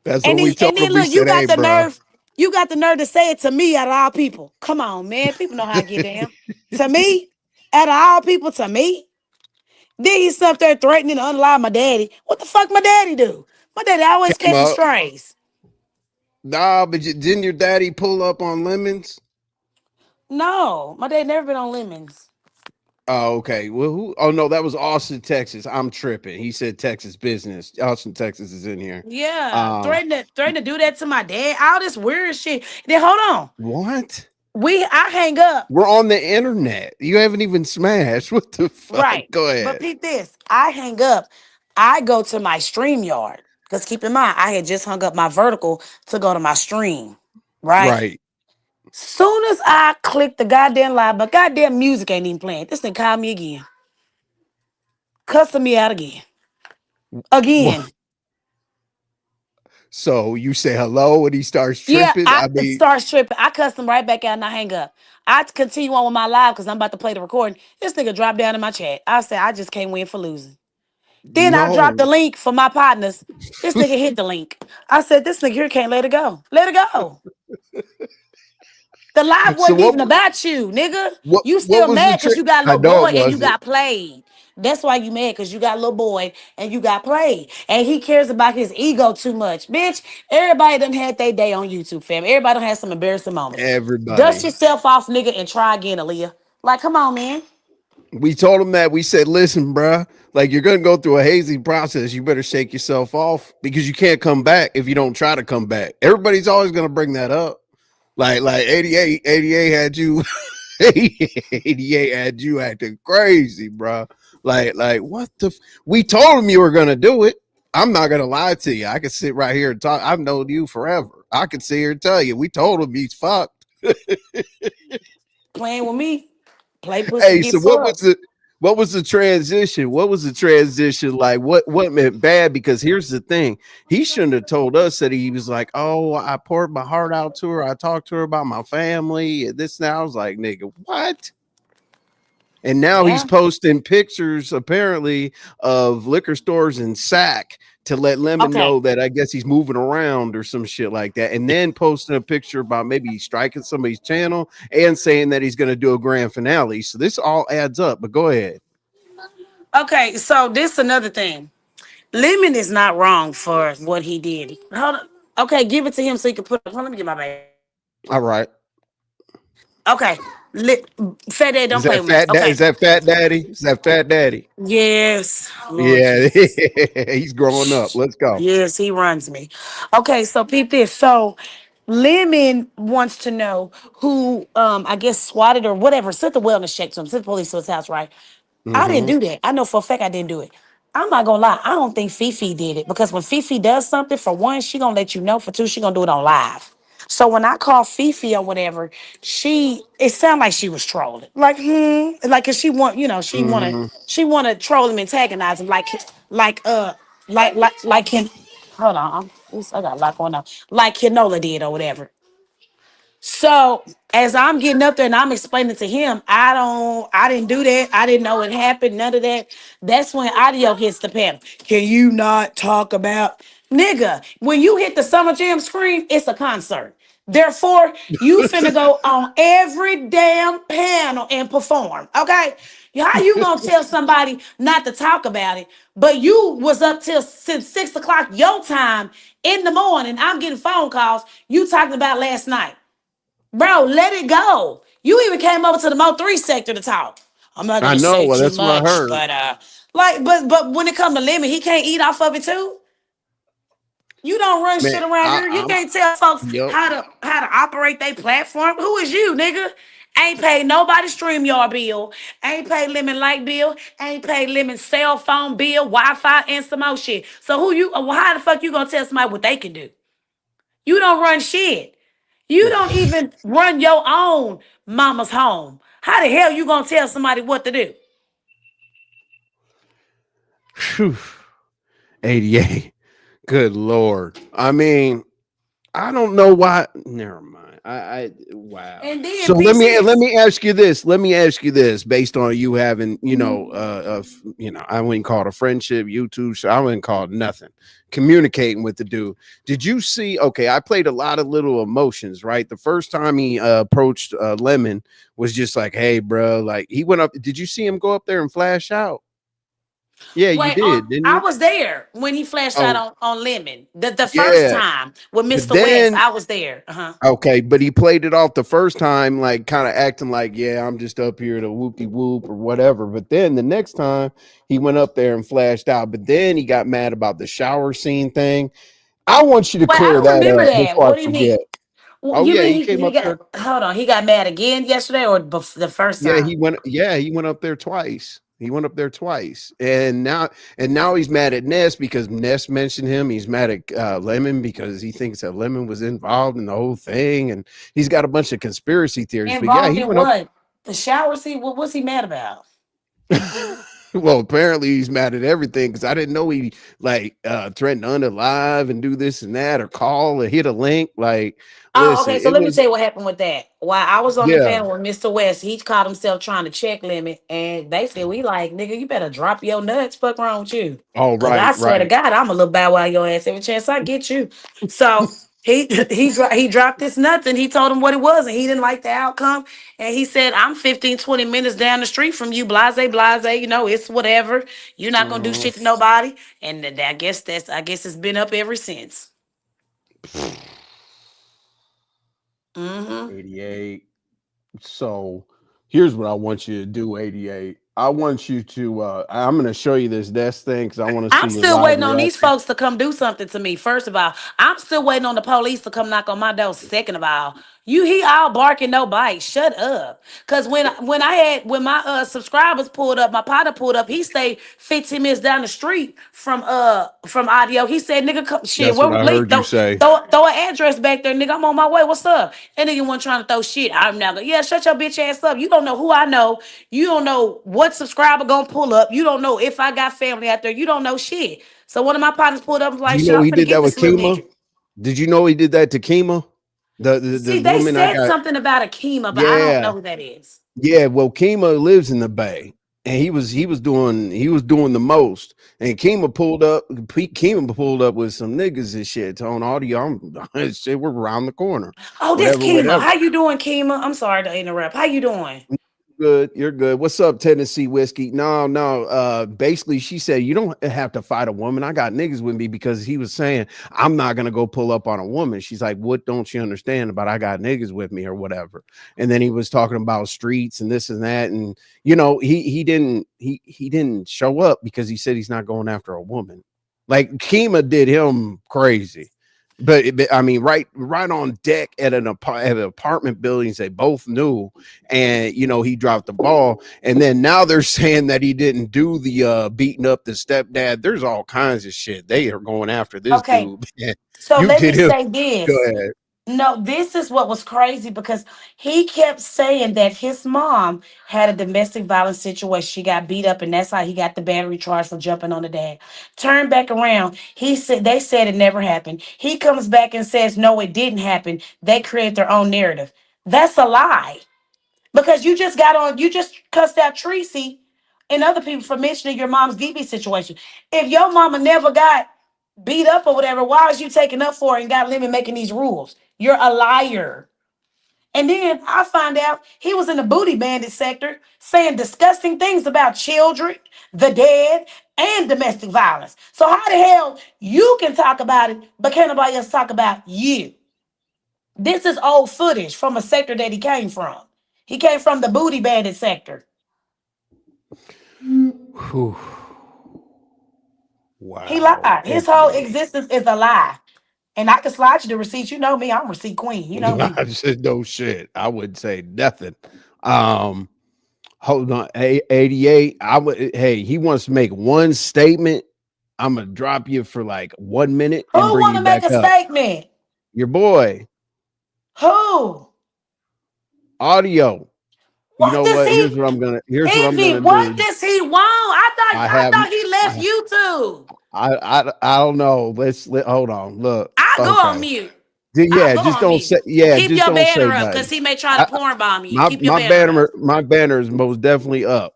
That's And what then we told and him. then We look, you said, got hey, the bro. nerve. You got the nerve to say it to me out of all people. Come on, man. People know how to get down. To me, out of all people, to me. Then he's up there threatening to unalive my daddy. What the fuck my daddy do? My daddy always Came catching up. strays. Nah, but didn't your daddy pull up on lemons? No, my daddy never been on lemons. Oh, okay. Well, who? Oh no, that was Austin, Texas. I'm tripping. He said Texas business. Austin, Texas is in here. Yeah, Um, threatening to do that to my dad. All this weird shit. Then hold on. what? I hang up. We're on the internet. You haven't even smashed. What the fuck? Right. Go But ahead. peep this. I hang up. I go to my stream yard. Because keep in mind, I had just hung up my vertical to go to my stream. Right? Right. Soon as I click the goddamn live, but goddamn music ain't even playing. This thing called me again. Cussing me out again. What? Again. So you say hello and he starts Yeah, tripping. I I mean, start stripping. I cuss him right back out and I hang up. I continue on with my live because I'm about to play the recording. This nigga dropped down in my chat. I said, I just can't win for losing. Then I dropped the no. link for my partners. This nigga hit the link. I said, this nigga here can't let it go. Let it go. The live So wasn't even about you, nigga. You what still was the mad because trick? you got a I little know boy it and you wasn't. got played. That's why you mad, because you got little boy and you got played. And he cares about his ego too much. Bitch, everybody done had their day on YouTube, fam. Everybody done had some embarrassing moments. Dust Everybody. yourself off, nigga, and try again, Aaliyah. Like, come on, man. We told him that. We said, listen, bruh, like you're gonna go through a hazy process. You better shake yourself off because you can't come back if you don't try to come back. Everybody's always gonna bring that up. Like 88 had you 88 had you acting crazy, bro. Like what the we told him you were gonna do it. I'm not gonna lie to you. I could sit right here and talk. I've known you forever. I could sit here and tell you. We told him he's fucked. Playing with me. Play pussy, Hey, get so fucked. what was the transition? What was the transition like? What meant bad? Because here's the thing, he shouldn't have told us that he was like, oh, I poured my heart out to her. I talked to her about my family. This now I was like, nigga, what? And now he's Yeah. posting pictures apparently of liquor stores in Sac to let Lemon Okay. know that I guess he's moving around or some shit like that. And then posting a picture about maybe striking somebody's channel and saying that he's going to do a grand finale. So this all adds up, but go ahead. Okay, so this another thing. Lemon is not wrong for what he did. Hold on. Okay, give it to him so he can put. Hold on, let me get my baby. All right. Okay, Fat Dad, don't play with me. Is Okay. that Fat Daddy? Is that Fat Daddy? Yes, Lord Yeah, Jesus. he's growing up. Let's go. Yes, he runs me. Okay, so peep this. So Lemon wants to know who I guess swatted or whatever, sent the wellness check to him, sent the police to his house, right? I didn't Mm-hmm. do that. I know for a fact I didn't do it. I'm not gonna lie. I don't think Fifi did it because when Fifi does something, for one, she gonna let you know. For two, she gonna do it on live. So when I call Fifi or whatever, it sounded like she was trolling. Like cause she want, Mm-hmm. she wanna troll him, antagonize him, like uh like him. Hold on, I got a lot going on. Like Kenola did or whatever. So as I'm getting up there and I'm explaining to him, I didn't do that. I didn't know it happened. None of that. That's when audio hits the panel. Can you not talk about nigga? When you hit the Summer Jam screen, it's a concert. Therefore, you finna go on every damn panel and perform. Okay? How you gonna tell somebody not to talk about it, but you was up till since 6 o'clock your time in the morning? I'm getting phone calls. You talking about last night. Bro, let it go. You even came over to the Mo3 sector to talk. I'm not I gonna know. say Well, too that's what I much, heard. but but when it comes to Lemon, he can't eat off of it too. You don't run Man, shit around here. You I'm can't tell folks yep. how to operate their platform. Who is you, nigga? Ain't paid nobody StreamYard bill. Ain't paid Lemon light bill. Ain't paid Lemon cell phone bill, Wi-Fi, and some more shit. So how the fuck you gonna tell somebody what they can do? You don't run shit. You don't even run your own mama's home. How the hell you gonna tell somebody what to do? Phew. 88. Good Lord. I mean, I don't know why. Never mind. I wow. And then So piece let this. me ask you this. Let me ask you this, based on you having, I wouldn't call it a friendship, YouTube. So I wouldn't call it nothing. Communicating with the dude. Did you see? Okay, I played a lot of little emotions. Right, the first time he approached Lemon was just like, "Hey, bro," like he went up. Did you see him go up there and flash out? Yeah, you Wait, did, didn't I you? was there when he flashed out Oh, on Lemon. The first yeah. time with But Mr. West, then I was there. Uh-huh. okay, but he played it off the first time, like kind of acting like, yeah, I'm just up here to whoop de whoop or whatever. But then the next time he went up there and flashed out, but then he got mad about the shower scene thing. I want you to Wait, I clear don't that remember up that. before I What do you mean? forget. Oh You yeah, mean he came he up got there. hold on, he got mad again yesterday or the first Yeah, time? he went up there twice. He went up there twice, and now he's mad at Ness because Ness mentioned him. He's mad at Lemon because he thinks that Lemon was involved in the whole thing, and he's got a bunch of conspiracy theories. But yeah, Involved he in went up. what? The shower scene? What's he mad about? Well, apparently he's mad at everything because I didn't know he like threatened to unalive and do this and that or call or hit a link. Like, Oh, listen, okay. So it let me was tell you what happened with that. While I was on the yeah. panel with Mr. West, he caught himself trying to check Lemon, and they said, "We like, nigga, you better drop your nuts. Fuck wrong with you." Oh, Cause I right, swear to right. God, I'm a little bow wow your ass every chance I get you. So He dropped his nuts and he told him what it was and he didn't like the outcome and he said I'm 15, 20 minutes down the street from you, blase blase, it's whatever, you're not gonna do Mhm. shit to nobody. And I guess it's been up ever since. 88. So here's what I want you to do, 88. I want you to I'm gonna show you this desk thing because I want to I'm see your still live waiting on these reaction. folks to come do something to me. First of all, I'm still waiting on the police to come knock on my door. Second of all, he all barking no bite. Shut up. Cause when my subscribers pulled up, my partner pulled up, he stayed 15 minutes down the street from audio. He said, nigga, come shit, That's what what I late heard you throw, say. throw an address back there, nigga. I'm on my way. What's up? And nigga wasn't trying to throw shit. I'm now yeah, shut your bitch ass up. You don't know who I know. You don't know what subscriber gonna pull up. You don't know if I got family out there. You don't know shit. So one of my partners pulled up and was Do like, you shit, know I'm he finna did that get with this little Kima? nigga. Did you know he did that to Kima? The See, they woman I said got. something about a Kima, but I don't Yeah. know who that is. Yeah, well, Kima lives in the Bay, and he was doing the most. And Kima pulled up with some niggas and shit on audio. Shit, we're around the corner. Oh, this Whatever, Kima. whatever. How you doing, Kima? I'm sorry to interrupt. How you doing? Good, you're good. What's up, Tennessee whiskey? No, no. Basically, she said you don't have to fight a woman. I got niggas with me because he was saying I'm not gonna go pull up on a woman. She's like, what don't you understand about I got niggas with me or whatever? And then he was talking about streets and this and that, and he didn't show up because he said he's not going after a woman. Like Kima did him crazy. But I mean, right on deck at at an apartment buildings, they both knew, and he dropped the ball. And then now they're saying that he didn't do the beating up the stepdad. There's all kinds of shit. They are going after this Okay, dude. so You let me did him. say Go this. ahead. No, this is what was crazy because he kept saying that his mom had a domestic violence situation. She got beat up, and that's how he got the battery charge for jumping on the dad. Turn back around. They said it never happened. He comes back and says, no, it didn't happen. They create their own narrative. That's a lie. Because you just cussed out Tracy and other people for mentioning your mom's DV situation. If your mama never got beat up or whatever, why was you taking up for it and got Lemon making these rules? You're a liar. And then I find out he was in the booty bandit sector saying disgusting things about children, the dead, and domestic violence. So how the hell you can talk about it, but can't nobody else talk about you? This is old footage from a sector that he came from. He came from the booty bandit sector. Whew. He Wow. lied. His whole existence is a lie. And I can slide you the receipts. You know me, I'm receipt queen. You know me. I said no shit. I wouldn't say nothing. Um, Hold on, 88. Hey, he wants to make one statement. I'm gonna drop you for like 1 minute Who and bring want you to make back a up. statement? Your boy, Who? audio. You What know does what? he Here's what I'm Envy? gonna What do. does he want? I I have thought he left I YouTube. I don't know. Hold on. Look. I go on Okay. mute. I Yeah, go just on don't mute. say Keep just your don't say banner up nothing. because he may try to I, porn bomb you. my Keep your banner up. my banner is most definitely up.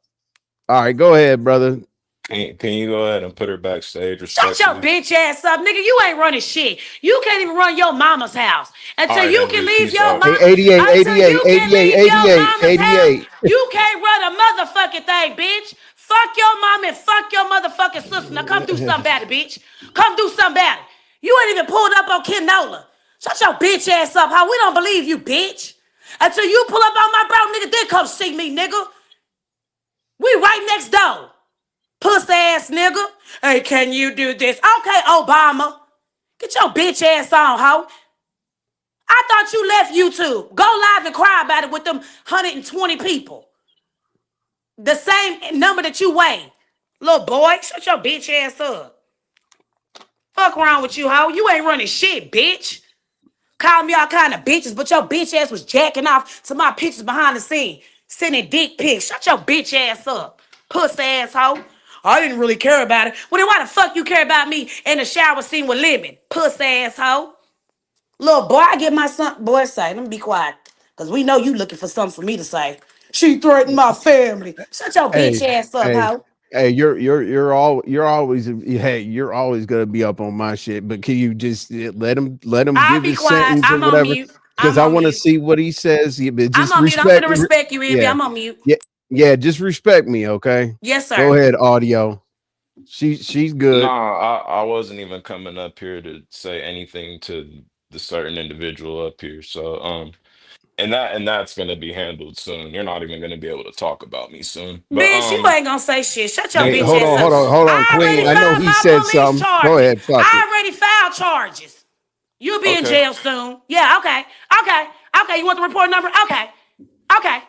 All right, go ahead, brother. Can you go ahead and put her backstage Shut your respectfully? bitch ass up, nigga. You ain't running shit. You can't even run your mama's house All until right, you then, can G. leave Peace your out. mom. 88, Until 88, you can 88, leave your 88, mama's house, 88. you can't run a motherfucking thing, bitch. Fuck your mom and fuck your motherfucking sister. Now come do something about it, bitch. Come do something about it. You ain't even pulled up on Kim Nola. Shut your bitch ass up, how we don't believe you, bitch. Until you pull up on my bro, nigga, then come see me, nigga. We right next door. Puss ass nigga. Hey, can you do this? Okay, Obama. Get your bitch ass on, ho. I thought you left YouTube. Go live and cry about it with them 120 people. The same number that you weigh. Little boy, shut your bitch ass up. Fuck around with you, ho. You ain't running shit, bitch. Call me all kind of bitches, but your bitch ass was jacking off to my pictures behind the scene, sending dick pics. Shut your bitch ass up, puss asshole. I didn't really care about it. Well, then why the fuck you care about me in the shower scene with Lemon, puss asshole? Little boy, I get my son. Boy, say, let me be quiet, cause we know you looking for something for me to say. She threatened my family. Shut your bitch Hey, ass up, hey, hoe. Hey, you're always hey, you're always gonna be up on my shit. But can you just let him I'll give be his quiet. sentence or I'm on whatever? mute. Because I'm I on want to mute. see what he says. Yeah, but I'm just on mute. I'm respect. finna respect you, Envy. Yeah, I'm on mute. yeah, yeah. Just respect me, okay? Yes, Go sir. ahead, audio. She's good. Nah, I wasn't even coming up here to say anything to the certain individual up here. So and that's gonna be handled soon. You're not even gonna be able to talk about me soon. But Bitch, you ain't gonna say shit. Shut your Hey, bitch hold ass on, up. niggas, hold on, I Queen. already I know filed he my said police something. Go charges. ahead, fuck it. I already filed charges. You'll be in okay. jail soon. Yeah, okay. Okay. Okay. You want the report number? Okay. Okay.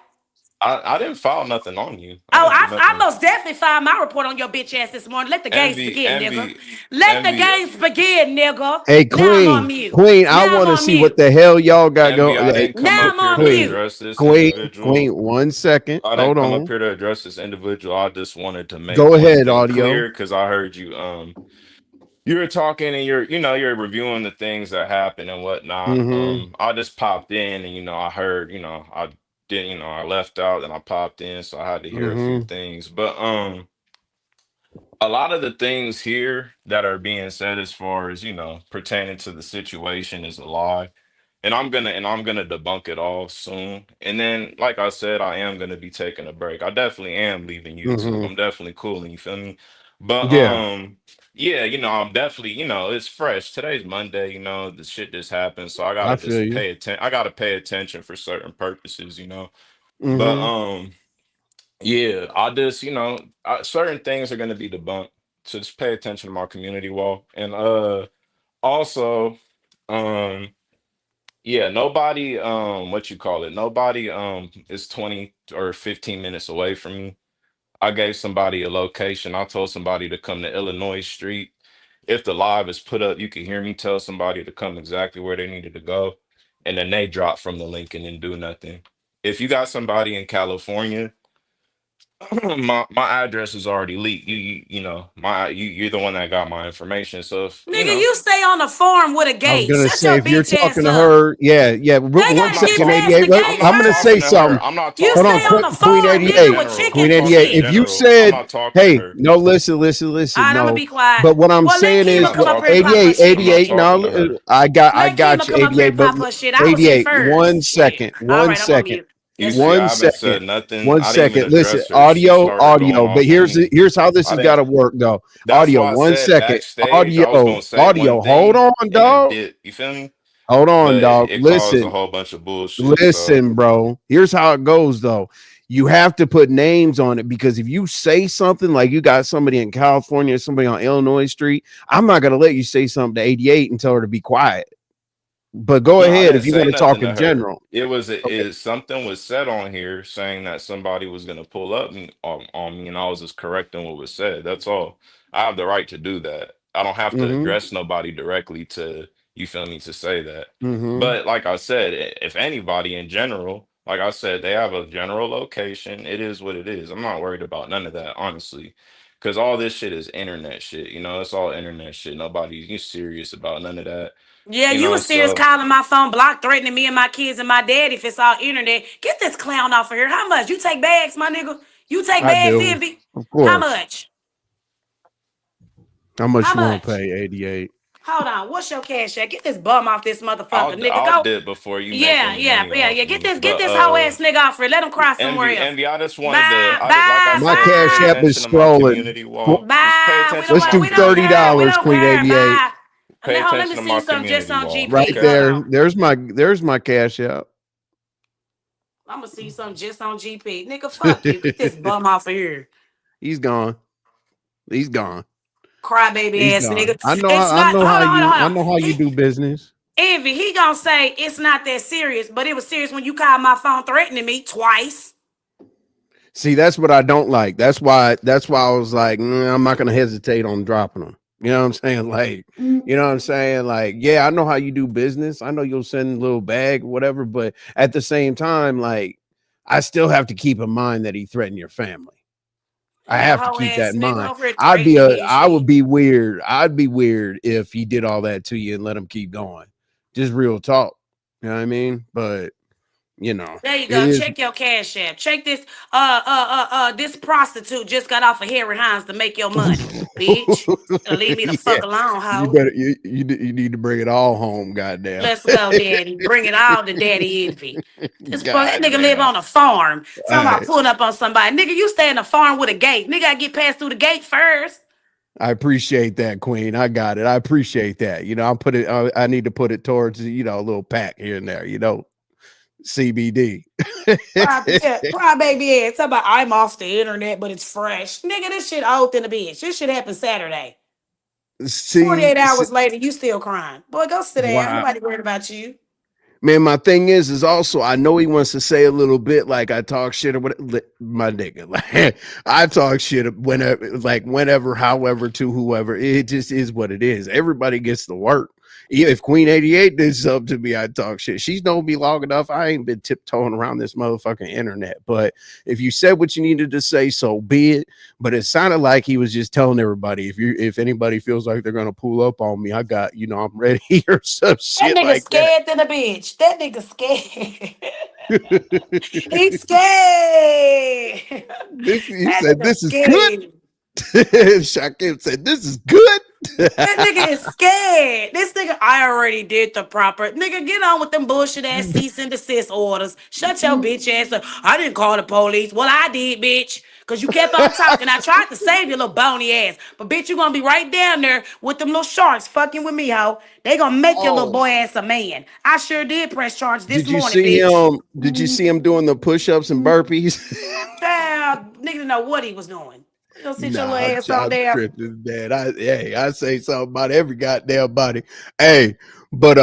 I didn't file nothing on you. I Oh, didn't do I nothing. most definitely filed my report on your bitch ass this morning. Let the games Envy, begin, nigga. envy, Let the envy, games begin, nigga. Hey, Now I'm on Queen, mute. Queen. I Now I'm want to on see what mute. the hell y'all got envy. going. I Hey, didn't come Now up I'm here on to Queen, mute. address this Queen, individual. Queen. 1 second. I didn't Hold come up on. here to address this individual. I just wanted to make Go one ahead, thing audio. clear because I heard you you were talking and you're reviewing the things that happened and whatnot. Mm-hmm. I just popped in and I heard, I didn't, I left out and I popped in, so I had to hear a few Mm-hmm. things. But a lot of the things here that are being said as far as, pertaining to the situation is a lie. And I'm gonna debunk it all soon. And then, like I said, I am gonna be taking a break. I definitely am leaving YouTube. Mm-hmm. I'm definitely cooling, you feel me? But Yeah, yeah, I'm definitely, it's fresh. Today's Monday, the shit just happened. So I I gotta feel just you. I gotta pay attention for certain purposes. But Mm-hmm. yeah, I just, certain things are gonna be debunked. So just pay attention to my community wall. And also, um yeah, nobody what you call it? Nobody is 20 or 15 minutes away from me. I gave somebody a location. I told somebody to come to Illinois Street. If the live is put up, you can hear me tell somebody to come exactly where they needed to go. And then they drop from the link and then do nothing. If you got somebody in California, my address is already leaked. You're the one that got my information. So if Nigga, you stay on the farm with a I was gate. gonna Shut say your if you're bitch ass talking to up. her, yeah. They One I'm gotta not get second, past talking. the 88. I'm gates I'm not gonna first. say talking to her. something. I'm not You Hold talking to on, stay on her. the I'm Queen farm, talking in 88. nigga, with general. I'm Queen chicken 88. talking in shit. If you general. I'm said, not talking to hey, her. no, listen, All right, I'm gonna no. be quiet. But what I'm Well, let saying I'm is, Kima not come well, up here talking and to pop her. her 88, shit, I'm not 88. nigga. talking No, to her. I Let got Kima you, come up here 88. and But pop her shit. I was here 88, first. Shit. All one right, I'm on second, mute. You Yes, see, sir. I one haven't second, said nothing. one I didn't even second. Listen, address her. She started going audio. But off on me. here's how this I has got didn't. to work, though. That's Audio. why I One said second. backstage. I was gonna say one Hold thing on, and then dog. dip. You feel me? Hold on, But dog. it caused a Listen. whole bunch of bullshit. So Listen, bro. Here's how it goes, though. You have to put names on it because if you say something like you got somebody in California, somebody on Illinois Street, I'm not gonna let you say something to 88 and tell her to be quiet. But go no, I ahead didn't if you say want to talk nothing in to her. general. It was Okay. something was said on here saying that somebody was gonna pull up on me, and I was just correcting what was said. That's all. I have the right to do that. I don't have to Mm-hmm. address nobody directly to you feel me to say that. Mm-hmm. But like I said, if anybody in general, like I said, they have a general location. It is what it is. I'm not worried about none of that, honestly. Cause all this shit is internet shit, it's all internet shit. Nobody's you serious about none of that. Yeah, you was serious So calling my phone block, threatening me and my kids and my dad if it's all internet. Get this clown off of here. How much? You take bags, my nigga? You take I bags, do. Envy? Of How course. much? How much How you want to much? pay? 88. Hold on. What's your cash at? Get this bum off this motherfucker, nigga. I'll Go. dip before you make Yeah, any yeah, money yeah, off yeah. me. Get But this whole ass nigga off here. Let him cry somewhere else. envy, I just wanted to Bye, like I bye, My said, cash pay app bye, is attention to my scrolling. community wall. Just pay bye. We attention don't to Let's my want. do We don't community care. We $30, wall. don't Queen care. 88. Bye. Pay Hold on. Let me attention to see my some just community on wall. Right GP. Okay. Hold there. on. There's my cash app. I'm gonna see some just on GP. Nigga, fuck you. Get this bum off of here. He's gone. He's gone. Crybaby He's ass nigga. gone. I know. It's I not. know Hold how on, hold on, you. hold I on. know how you do business. Envy, he gonna say it's not that serious, but it was serious when you called my phone threatening me twice. See, that's what I don't like. That's why. That's why I was like, I'm not gonna hesitate on dropping them. You know what I'm saying? Like, you know what I'm saying? Like, yeah, I know how you do business. I know you'll send a little bag, whatever. But at the same time, like, I still have to keep in mind that he threatened your family. I Yeah, have to whole keep that ass in nigga mind. over here threatening me and I shit. would be weird. I'd be weird if he did all that to you and let him keep going. Just real talk. You know what I mean? But You know, There you it go. is. Check your cash app. Check this. This prostitute just got off of Harry Hines to make your money, bitch. Leave me the Yeah, fuck alone, you hoe. better you need to bring it all home. Goddamn. Let's go, daddy. Bring it all to daddy envy. That nigga live Goddamn. on a farm. All Talking about right. pulling up on somebody. Nigga, you stay in a farm with a gate. Nigga, I get passed through the gate first. I appreciate that, Queen. I got it. I appreciate that. You know, I'll put it. I need to put it towards a little pack here and there. CBD. Cry baby ass. Talk about I'm off the internet, but it's fresh. Nigga, this shit old in the bitch. This shit happened Saturday. see, 48 hours later, you still crying. Boy, go sit down. wow. Nobody worried about you. Man, my thing is also I know he wants to say a little bit like I talk shit or what my nigga. Like I talk shit whenever, however, to whoever. It just is what it is. Everybody gets to work. If Queen 88 did something to me, I'd talk shit. She's known me long enough. I ain't been tiptoeing around this motherfucking internet. But if you said what you needed to say, so be it. But it sounded like he was just telling everybody if anybody feels like they're gonna pull up on me, I got, I'm ready or some That shit nigga like that. scared than a bitch. That nigga scared. He's scared. He That said, nigga "This is good." scared. Shakim said, "This is good." That nigga is scared. This nigga, I already did the proper. Nigga, get on with them bullshit ass cease and desist orders. Shut your bitch ass up. I didn't call the police. Well, I did, bitch. Because you kept on talking. I tried to save your little bony ass. But bitch, you gonna be right down there with them little sharks fucking with me, ho. They gonna make your little Oh, boy ass a man. I sure did press charge this did you morning, see bitch. him? Did you see him doing the push-ups and burpees? Child, nigga didn't know what he was doing. You gonna sit your little Nah, ass on I'm there. tripping, man. I say something about every goddamn body. Hey, but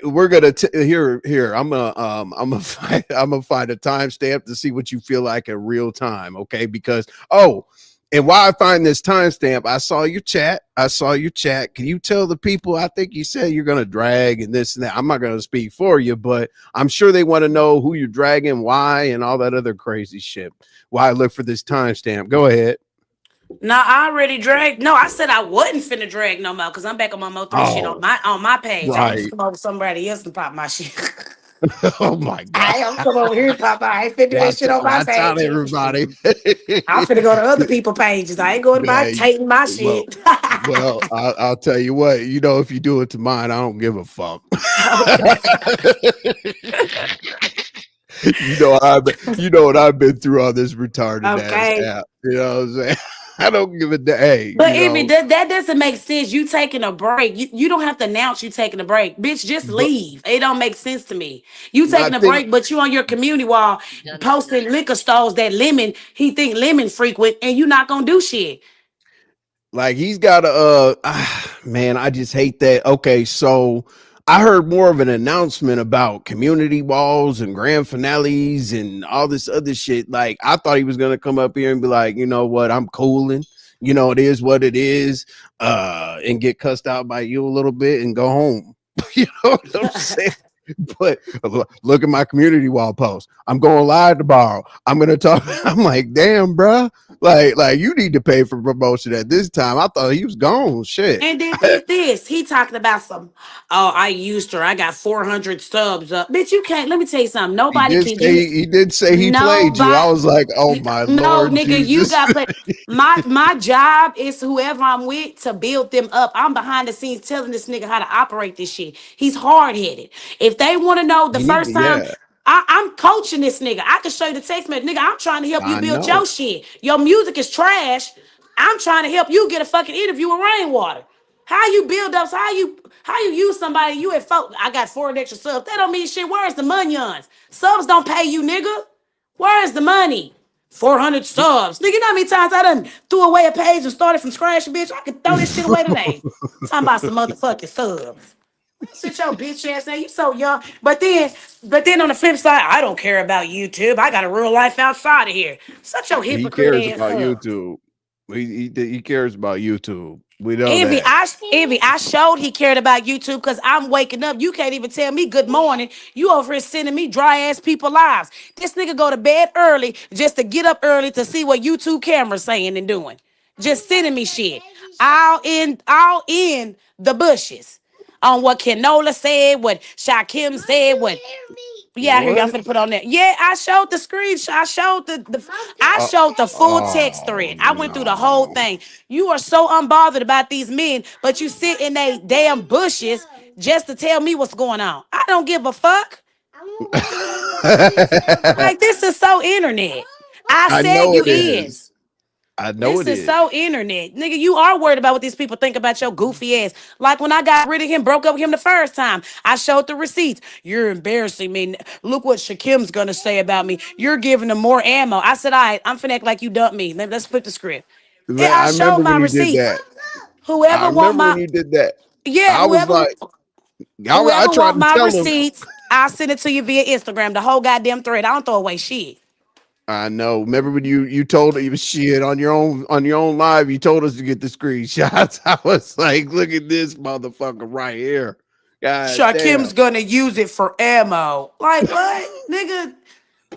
we're gonna here. I'm gonna find a timestamp to see what you feel like in real time. Okay, because and while I find this timestamp, I saw your chat. Can you tell the people? I think you said you're gonna drag and this and that. I'm not gonna speak for you, but I'm sure they want to know who you're dragging, why, and all that other crazy shit. Why I look for this timestamp. Go ahead. No, I already dragged. No, I said I wasn't finna drag no more because I'm back on my Mo3 shit on Oh, my page. I can just right. come over somebody else and pop my shit. Oh my god. I don't come over here and pop my. I ain't finna do that Watch shit out, on my watch out, pages. everybody. I'm finna go to other people's pages. I ain't going to my Man, taking my well, shit. I'll tell you what. If you do it to mine, I don't give a fuck. Okay. What I've been through on this retarded ass Okay. app. You know what I'm saying? I don't give a damn. Hey, But if that doesn't make sense, you taking a break. You don't have to announce you taking a break. Bitch, just but leave. It don't make sense to me. You my taking a thing, break, but you on your community wall posting liquor stores that lemon, he think lemon frequent, and you not gonna do shit. like he's got a man, I just hate that. Okay, so I heard more of an announcement about community walls and grand finales and all this other shit. Like I thought he was gonna come up here and be like, you know what, I'm cooling. It is what it is, and get cussed out by you a little bit and go home. You know what I'm saying? But look at my community wall post. I'm going live tomorrow. I'm gonna talk. I'm like, damn, bro. Like you need to pay for promotion at this time. I thought he was gone. Shit. And then peep this. He talking about some, oh, I used her. I got 400 subs up. Bitch, you can't. Let me tell you something. Nobody can use. He did say he played you. Nobody. I was like, oh my No, Lord nigga, you Jesus. got play. My job is whoever I'm with to build them up. I'm behind the scenes telling this nigga how to operate this shit. He's hard headed. If they want to know the You need to, first time. yeah. I'm coaching this nigga. I can show you the text message. Nigga, I'm trying to help you I build know. your shit. Your music is trash. I'm trying to help you get a fucking interview with Rainwater. How you build up? So how you use somebody? You at folk. I got 4 extra subs. That don't mean shit. Where's the munions? Subs don't pay you, nigga. Where's the money? 400 subs. Nigga, you know how many times I done threw away a page and started from scratch, bitch? I could throw this shit away today. Talking about some motherfucking subs. Sit your bitch ass down. You so young. But then on the flip side, I don't care about YouTube. I got a real life outside of here. Such your He hypocrite cares ass about up. YouTube. He cares about YouTube. We know Envy, that. I showed he cared about YouTube because I'm waking up. You can't even tell me good morning. You over here sending me dry ass people lives. This nigga go to bed early just to get up early to see what YouTube cameras saying and doing. Just sending me shit. All in the bushes. On what Kenola said, what Shakim said, what. Yeah, I hear y'all What? finna put on that. Yeah, I showed the screenshot. I Uh, showed the full text oh thread. I went through the whole no. thing. You are so unbothered about these men, but you sit in they damn bushes just to tell me what's going on. I don't give a fuck. Like this is so internet. I I said know you it is. is. I know This it is is. so internet. Nigga, you are worried about what these people think about your goofy ass. Like when I got rid of him, broke up with him the first time, I showed the receipts. You're embarrassing me. Look what Shakim's gonna say about me. You're giving him more ammo. I said, all right, I'm finna act like you dumped me. Let's flip the script. Man, Yeah, I I showed remember my when you did receipts. that. I Whoever want remember when my you did that. yeah, I was like, I whoever tried want to my tell him. receipts, I'll send it to you via Instagram. The whole goddamn thread. I don't throw away shit. I know. Remember when you told you shit on your own live? You told us to get the screenshots. I was like, look at this motherfucker right here. God damn. Shakim's gonna use it for ammo. Like what, nigga?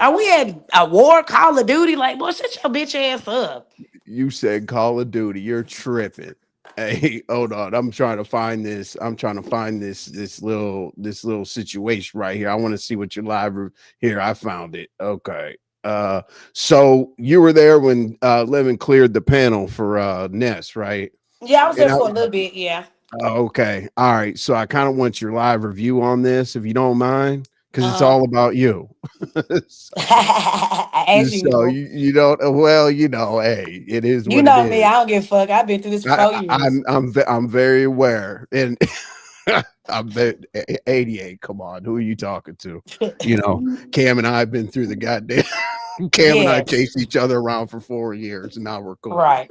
Are we at a war, Call of Duty? Like, boy, shut your bitch ass up. You said Call of Duty. You're tripping. Hey, hold on. I'm trying to find this. I'm trying to find this little situation right here. I want to see what your here. I found it. Okay. So you were there when Levin cleared the panel for Ness, right? Yeah, I was And there for a little bit. Yeah. okay. All right. So I kind of want your live review on this, if you don't mind, because it's Uh-huh. all about you. so As so usual. you don't well, hey, it is You what it know me. is. I don't give a fuck. I've been through this for 4 years. I'm very aware, and I'm 88. Come on, who are you talking to? Cam and I have been through the goddamn. Cam and I Yes. chased each other around for 4 years, and now we're cool. Right.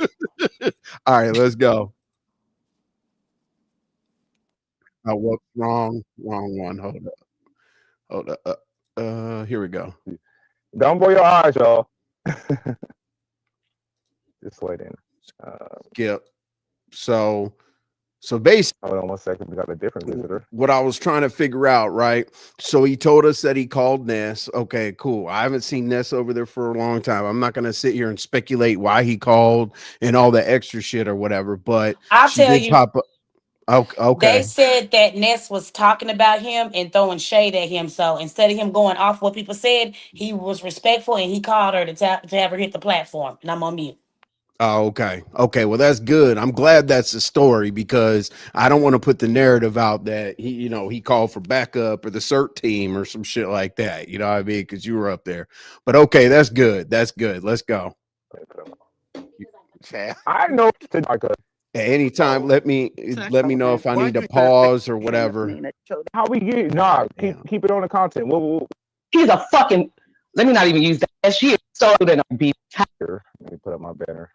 All right, let's go. Oh, whoops, wrong one. Hold up. Here we go. Don't blow your eyes, y'all. Just wait in. Skip. So basically, Hold on 1 second. We got a different visitor. what I was trying to figure out, right? So he told us that he called Ness. Okay, cool. I haven't seen Ness over there for a long time. I'm not gonna sit here and speculate why he called and all the extra shit or whatever, but I'll she tell did you, pop up. they Okay. said that Ness was talking about him and throwing shade at him. So instead of him going off what people said, he was respectful and he called her to have her hit the platform. And I'm on mute. Oh, okay. Okay. Well, that's good. I'm glad that's the story because I don't want to put the narrative out that he called for backup or the CERT team or some shit like that. You know what I mean? Because you were up there. But okay, that's good. That's good. Let's go. I know. At any time, let me know if I need to pause or whatever. How we get? Nah, Damn. keep it on the content. He's a fucking. Let me not even use that. She is so than a beat. Let me put up my banner.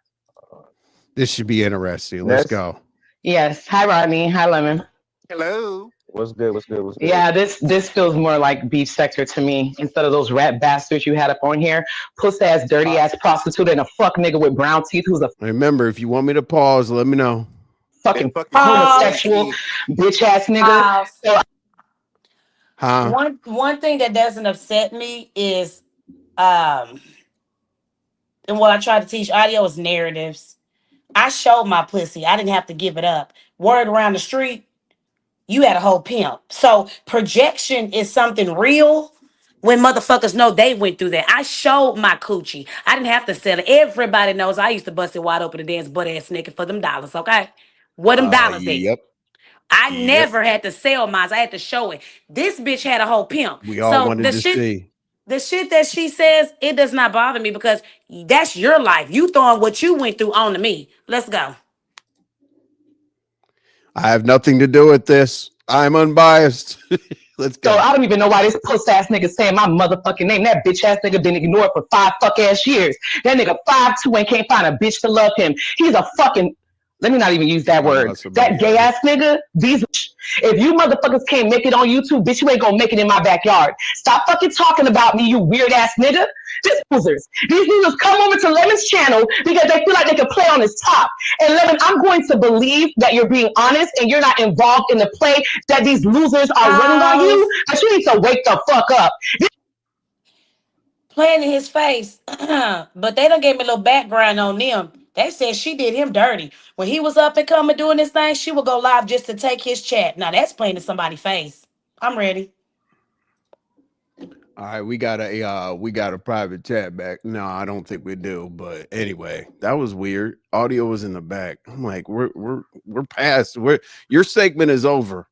This should be interesting. Let's Ness, go. Yes. Hi, Rodney. Hi, Lemon. Hello. what's good? What's good? What's good? Yeah, this feels more like beef sector to me instead of those rat bastards you had up on here. Puss ass, dirty ass prostitute, and a fuck nigga with brown teeth who's a Remember, if you want me to pause, let me know. fucking Fucking Pause. homosexual bitch ass nigga. Pause. So Huh? One thing that doesn't upset me is um and what I try to teach audio is narratives. I showed my pussy. I didn't have to give it up. Word around the street, you had a whole pimp. So projection is something real when motherfuckers know they went through that. I showed my coochie. I didn't have to sell it. Everybody knows I used to bust it wide open and dance butt ass naked for them dollars, okay? What them dollars at? Yep. I Yep. never had to sell mine. I had to show it. This bitch had a whole pimp. We all So wanted to see. the shit that she says, it does not bother me because that's your life. You throwing what you went through on to me. Let's go. I have nothing to do with this. I'm unbiased. Let's So go. I don't even know why this puss ass nigga saying my motherfucking name. That bitch ass nigga been ignored for 5 fuck ass years. That nigga 5'2" and can't find a bitch to love him. He's a fucking. Let me not even use that Talking word. about somebody That gay else. ass nigga. If you motherfuckers can't make it on YouTube, bitch, you ain't gonna make it in my backyard. Stop fucking talking about me, you weird ass nigga. These losers. These losers come over to Lemon's channel because they feel like they can play on his top. And Lemon, I'm going to believe that you're being honest and you're not involved in the play that these losers are running on Pause. you. But you need to wake the fuck up. Playing in his face. But they done gave me a little background on them. They said she did him dirty. When he was up and coming doing this thing, she would go live just to take his chat. Now that's playing in somebody's face. I'm ready. All right, we got a private chat back. No, I don't think we do. But anyway, that was weird. Audio was in the back. I'm like, we're past. Your segment is over.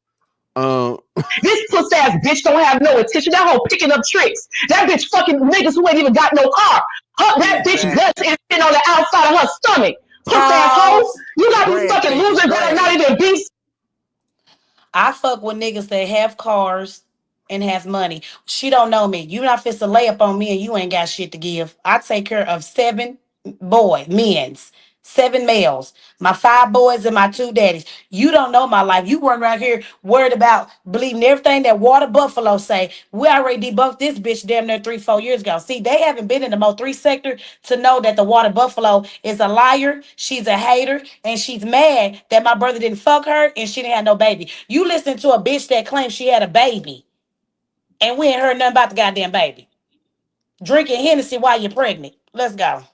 This puss ass bitch don't have no attention. That hoe picking up tricks. That bitch fucking niggas who ain't even got no car. That bitch guts is sitting on the outside of her stomach. Puss ass hoe. You got these fucking losers that are not even beasts. I fuck with niggas that have cars and has money. She don't know me. You not fit to lay up on me and you ain't got shit to give. I take care of 7 men's, 7 males, my 5 boys and my 2 daddies. You don't know my life. You run around here worried about believing everything that Water Buffalo say. We already debunked this bitch damn near 3-4 years ago. See, they haven't been in the Mo3 sector to know that the Water Buffalo is a liar. She's a hater and she's mad that my brother didn't fuck her and she didn't have no baby. You listen to a bitch that claims she had a baby and we ain't heard nothing about the goddamn baby. Drinking Hennessy while you're pregnant. Let's go.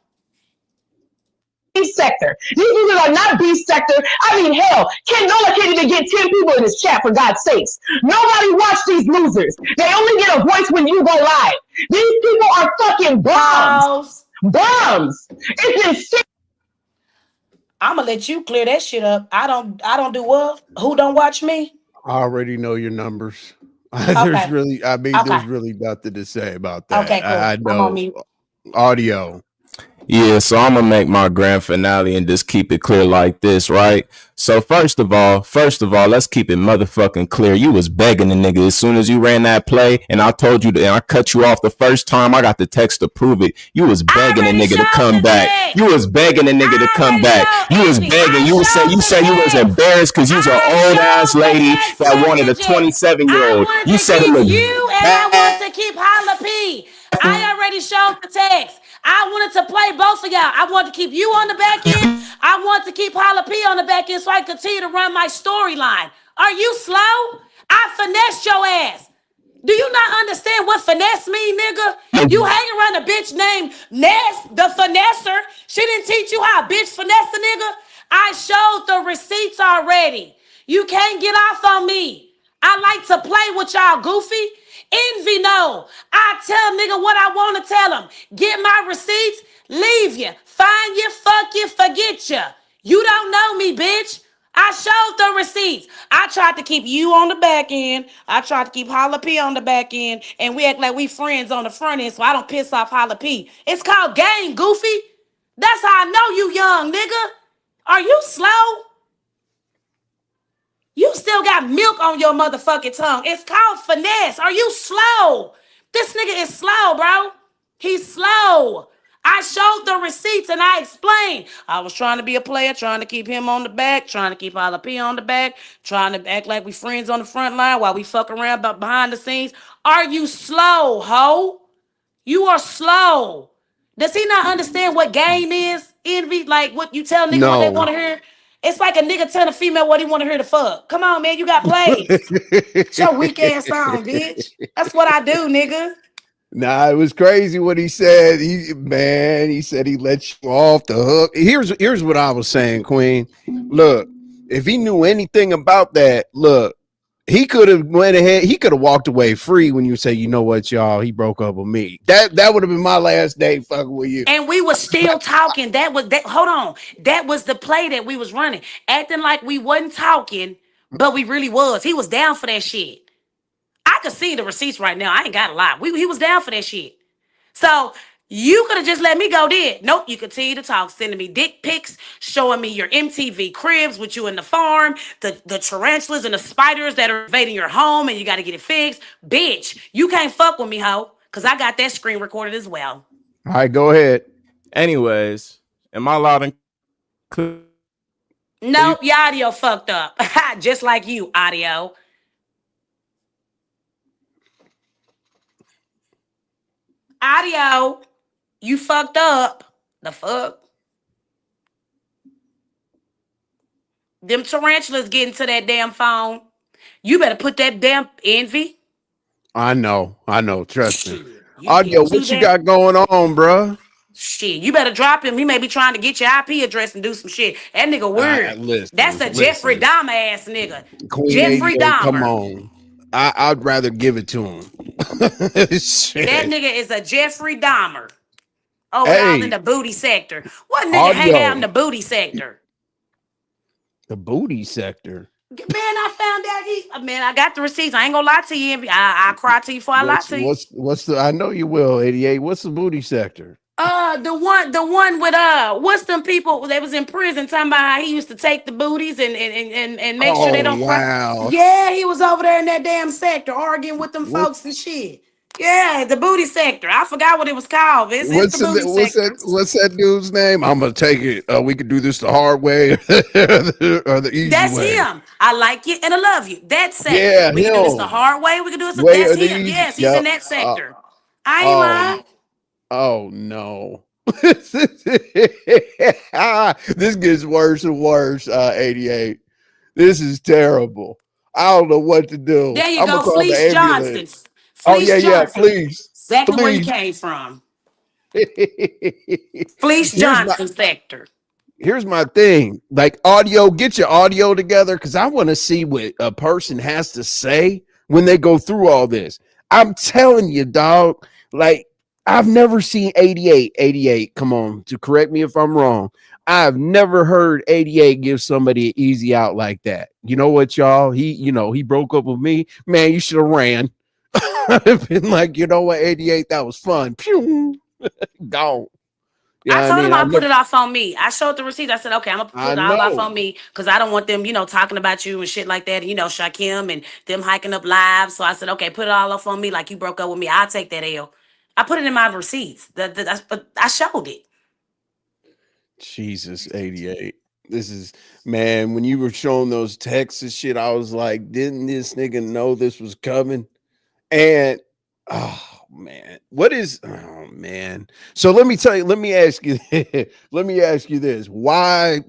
Sector. These niggas are not beast sector. I mean, hell, Nola can't even get 10 people in this chat for God's sakes. Nobody watch these losers. They only get a voice when you go live. These people are fucking bums. Bums. It's insane. I'm gonna let you clear that shit up. I don't do what? Who don't watch me? I already know your numbers. There's really nothing to say about that. Okay, cool. I know audio. Yeah, so I'm gonna make my grand finale and just keep it clear like this, right? So first of all, let's keep it motherfucking clear. You was begging the nigga as soon as you ran that play, and I told you that I cut you off the first time. I got the text to prove it. You was begging the nigga to come back. You was begging the nigga to come back. You was begging. You say you was embarrassed because you was an old ass lady that wanted a 27-year-old. You said it was you and I wanted to keep Holla P. I already showed the text. I wanted to play both of y'all. I wanted to keep you on the back end. I wanted to keep Holla P on the back end so I could continue to run my storyline. Are you slow? I finessed your ass. Do you not understand what finesse mean, nigga? You hang around a bitch named Ness, the finesser. She didn't teach you how a bitch finesse a nigga. I showed the receipts already. You can't get off on me. I like to play with y'all, goofy. Envy, no. I tell nigga what I want to tell him. Get my receipts, leave you. Find you, fuck you, forget you. You don't know me, bitch. I showed the receipts. I tried to keep you on the back end. I tried to keep Holla P on the back end. And we act like we friends on the front end so I don't piss off Holla P. It's called game, goofy. That's how I know you young, nigga. Are you slow? You still got milk on your motherfucking tongue. It's called finesse. Are you slow? This nigga is slow, bro. He's slow. I showed the receipts and I explained. I was trying to be a player, trying to keep him on the back, trying to keep Holla P on the back, trying to act like we friends on the front line while we fuck around behind the scenes. Are you slow, ho? You are slow. Does he not understand what game is? Envy? Like what you tell niggas what they want to hear? It's like a nigga telling a female what he want to hear to fuck. Come on, man, you got plays. It's your weak ass on, bitch. That's what I do, nigga. Nah, it was crazy what he said. He said he let you off the hook. Here's what I was saying, Queen. Look, if he knew anything about that, look, he could have went ahead. He could have walked away free when you say, you know what, y'all, he broke up with me. That would have been my last day fucking with you. And we were still talking. Hold on. That was the play that we was running. Acting like we wasn't talking, but we really was. He was down for that shit. I could see the receipts right now. I ain't got a lie. He was down for that shit. So you could have just let me go there. Nope, you continue to talk, sending me dick pics, showing me your MTV cribs with you in the farm, the tarantulas and the spiders that are invading your home and you got to get it fixed. Bitch, you can't fuck with me, ho, because I got that screen recorded as well. All right, go ahead. Anyways, am I loud and clear? Nope, your audio fucked up. Just like you, audio. Audio, you fucked up. The fuck? Them tarantulas getting to that damn phone. You better put that damn Envy. I know. Trust me. Audio, what you got going on, bro? Shit, you better drop him. He may be trying to get your IP address and do some shit. That nigga weird. That's a Jeffrey Dahmer ass nigga. Queen Jeffrey Dahmer. Come on. I'd rather give it to him. That Shit. nigga is a Jeffrey Dahmer over there all in Hey, the booty sector. What nigga hang out in audio. the booty sector? The booty sector. Man, I found out man, I got the receipts. I ain't gonna lie to you, Envy. I'll cry to you before I lie to you. What's the I know you will, 88. What's the booty sector? The one with what's them people that was in prison talking about how he used to take the booties and make sure they Oh don't cry. wow. Yeah, he was over there in that damn sector arguing with them What folks and shit. Yeah, the booty sector. I forgot what it was called. It's the booty sector. what's that dude's name? I'm gonna take it. We could do this the hard way or the easy That's way. him. I like you and I love you. That sector. Yeah, We can do this the him. hard way. We can do this. Way That's or the him. easy. Yes, he's in Yep. that sector. I ain't Oh, lying. oh no. This gets worse and worse, 88. This is terrible. I don't know what to do. There you I'm gonna go, call the Fleece Johnson. ambulance. Oh Fleece yeah, yeah, Johnson. please. Exactly where you Please. came from. Fleece here's my Johnson sector. here's my thing. Like audio, get your audio together because I want to see what a person has to say when they go through all this. I'm telling you, dog. Like I've never seen 88. Come on, to correct me if I'm wrong. I've never heard 88 give somebody an easy out like that. You know what, y'all? He broke up with me. Man, you should have ran. I've been like, you know what, 88, that was fun. Pew, gone. Yeah, I I told mean, him I I'll put never, it off on me. I showed the receipts. I said, okay, I'm gonna put I it all off know. on me because I don't want them, talking about you and shit like that. Shakim and them hiking up live. So I said, okay, put it all off on me like you broke up with me. I'll take that L. I put it in my receipts. I showed it. Jesus, 88. This is, man, when you were showing those texts and shit, I was like, didn't this nigga know this was coming? And oh man, oh man. So let me tell you, let me ask you, let me ask you this. Why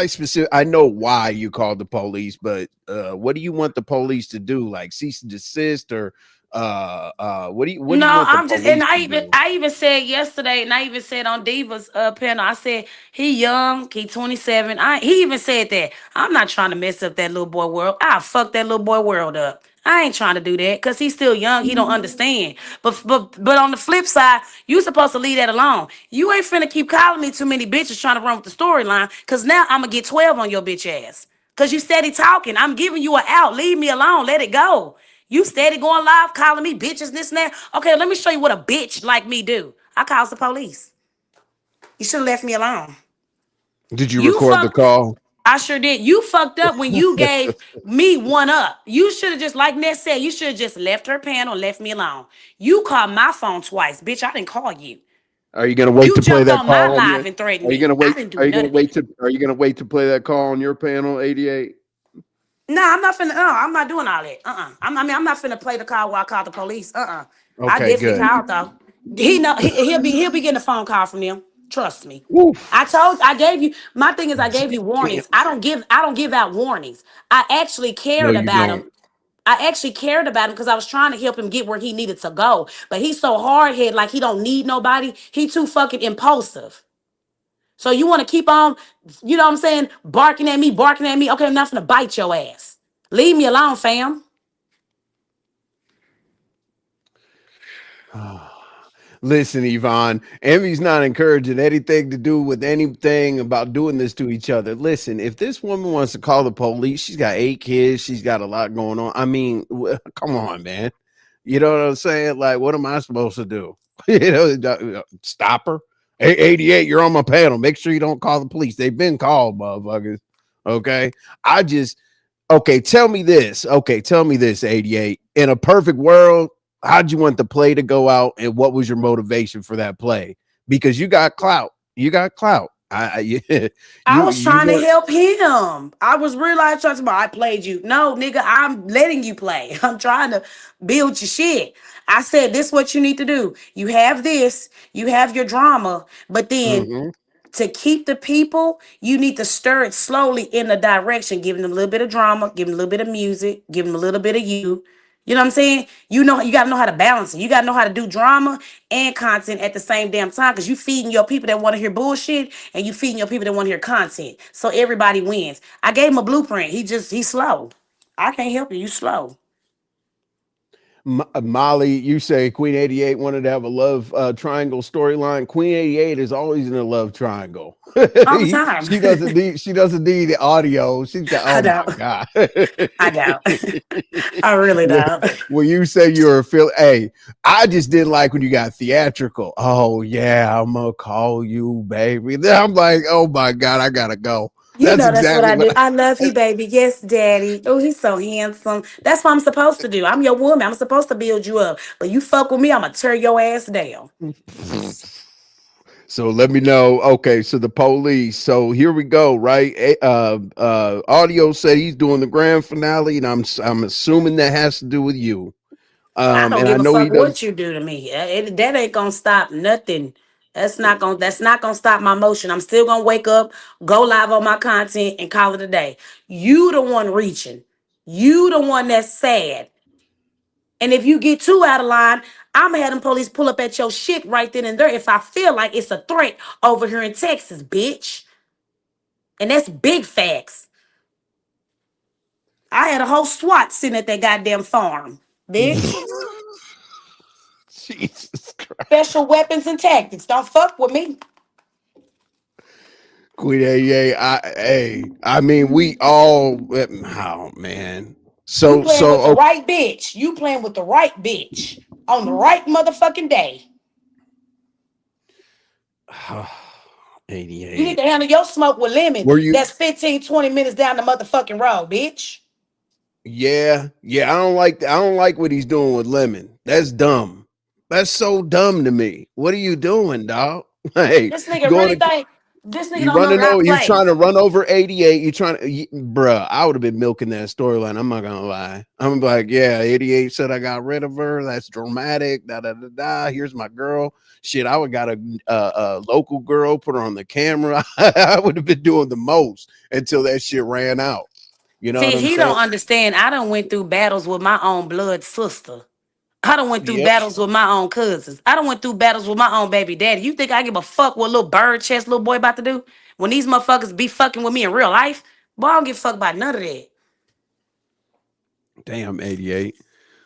specific? I know why you called the police, but what do you want the police to do? Like cease and desist or what do you No, want the I'm just, and police I to even do? I even said yesterday, and I even said on Diva's panel, I said he young, he 27. He even said that I'm not trying to mess up that little boy world. I fuck that little boy world up. I ain't trying to do that because he's still young. He don't understand. But on the flip side, you supposed to leave that alone. You ain't finna keep calling me too many bitches trying to run with the storyline. Cause now I'm gonna get 12 on your bitch ass. Cause you steady talking. I'm giving you an out. Leave me alone. Let it go. You steady going live, calling me bitches, this and that. Okay, let me show you what a bitch like me do. I calls the police. You should have left me alone. Did you You record the fuck. call? I sure did. You fucked up when you gave me one up. You should have just, like Ness said, you should have just left her panel, left me alone. You called my phone twice, bitch. I didn't call you. Are you gonna wait You to play jumped that on my call on your live and threatened are you me. gonna I wait? didn't do Are you none gonna of that. wait to are you gonna wait to play that call on your panel, 88? No, I'm not finna. I'm not doing all that. I'm not finna play the call while I call the police. I Okay, definitely good. called though. He know he'll be getting a phone call from them. Trust me. Oof. I gave you. My thing is, I gave you Damn. warnings. I don't give out warnings. I actually No, cared you about don't. him. I actually cared about him because I was trying to help him get where he needed to go. But he's so hard headed, like he don't need nobody. He too fucking impulsive. So you want to keep on, what I'm saying, barking at me, barking at me. Okay, I'm not gonna bite your ass. Leave me alone, fam. Listen, Yvonne, Emmy's not encouraging anything to do with anything about doing this to each other. Listen, if this woman wants to call the police, she's got 8 kids, she's got a lot going on. I mean, come on, man. You know what I'm saying? Like, what am I supposed to do? Stop her. 88, you're on my panel. Make sure you don't call the police. They've been called, motherfuckers. Okay. I just, okay, tell me this. Okay, tell me this, 88. In a perfect world, how'd you want the play to go out and what was your motivation for that play? Because you got clout. You got clout. Yeah, I you was you trying to want help him. I was realizing, talking about I played you. No, nigga, I'm letting you play. I'm trying to build your shit. I said, this is what you need to do. You have this, you have your drama, but then mhm. to keep the people, you need to stir it slowly in the direction, giving them a little bit of drama, giving them a little bit of music, giving them a little bit of you. You know what I'm saying? You gotta know how to balance it. You gotta know how to do drama and content at the same damn time because you feeding your people that want to hear bullshit and you feeding your people that want to hear content. So everybody wins. I gave him a blueprint. He's slow. I can't help you. You slow. Molly, you say Queen 88 wanted to have a love triangle storyline. Queen 88 is always in a love triangle. all the time. She doesn't need the audio. She's got, I oh my don't. God. I don't. I really when, don't. when you say you're a Philly, hey, I just didn't like when you got theatrical. Oh yeah, I'm gonna call you, baby. Then I'm like, oh my God, I gotta go. You That's know that's what exactly I do. what I love you, baby. Yes, daddy. Oh, he's so handsome. That's what I'm supposed to do. I'm your woman. I'm supposed to build you up. But you fuck with me, I'm gonna tear your ass down. So let me know. Okay, so the police. So here we go. Right. Audio said he's doing the grand finale, and I'm assuming that has to do with you. I don't And I give a know he fuck doesn't. what you do to me. That ain't gonna stop nothing. That's not gonna stop my motion. I'm still gonna wake up, go live on my content, and call it a day. You the one reaching. You the one that's sad. And if you get too out of line, I'm gonna have them police pull up at your shit right then and there if I feel like it's a threat over here in Texas, bitch. And that's big facts. I had a whole SWAT sitting at that goddamn farm, bitch. Jesus Christ. Special weapons and tactics. Don't fuck with me. Queen AA. I mean, we all. Oh man. You So playing with so the okay. right bitch. You playing with the right bitch on the right motherfucking day. You need 88. to handle your smoke with lemon. Were you? That's 15, 20 minutes down the motherfucking road, bitch. Yeah. I don't like what he's doing with Lemon. That's dumb. That's so dumb to me. What are you doing, dog? Hey, This nigga going really to think this nigga you don't know running that I over? You play. trying to run over 88? You trying to, bruh? I would have been milking that storyline. I'm not gonna lie. I'm like, yeah, 88 said I got rid of her. That's dramatic. Da da da da. Here's my girl. Shit, I would got a local girl, put her on the camera. I would have been doing the most until that shit ran out. You know what See, I'm he saying? don't understand. I done went through battles with my own blood sister. I done went through Yep. battles with my own cousins. I done went through battles with my own baby daddy. You think I give a fuck what little bird chest little boy about to do? When these motherfuckers be fucking with me in real life? Boy, I don't give a fuck about none of that. Damn, 88.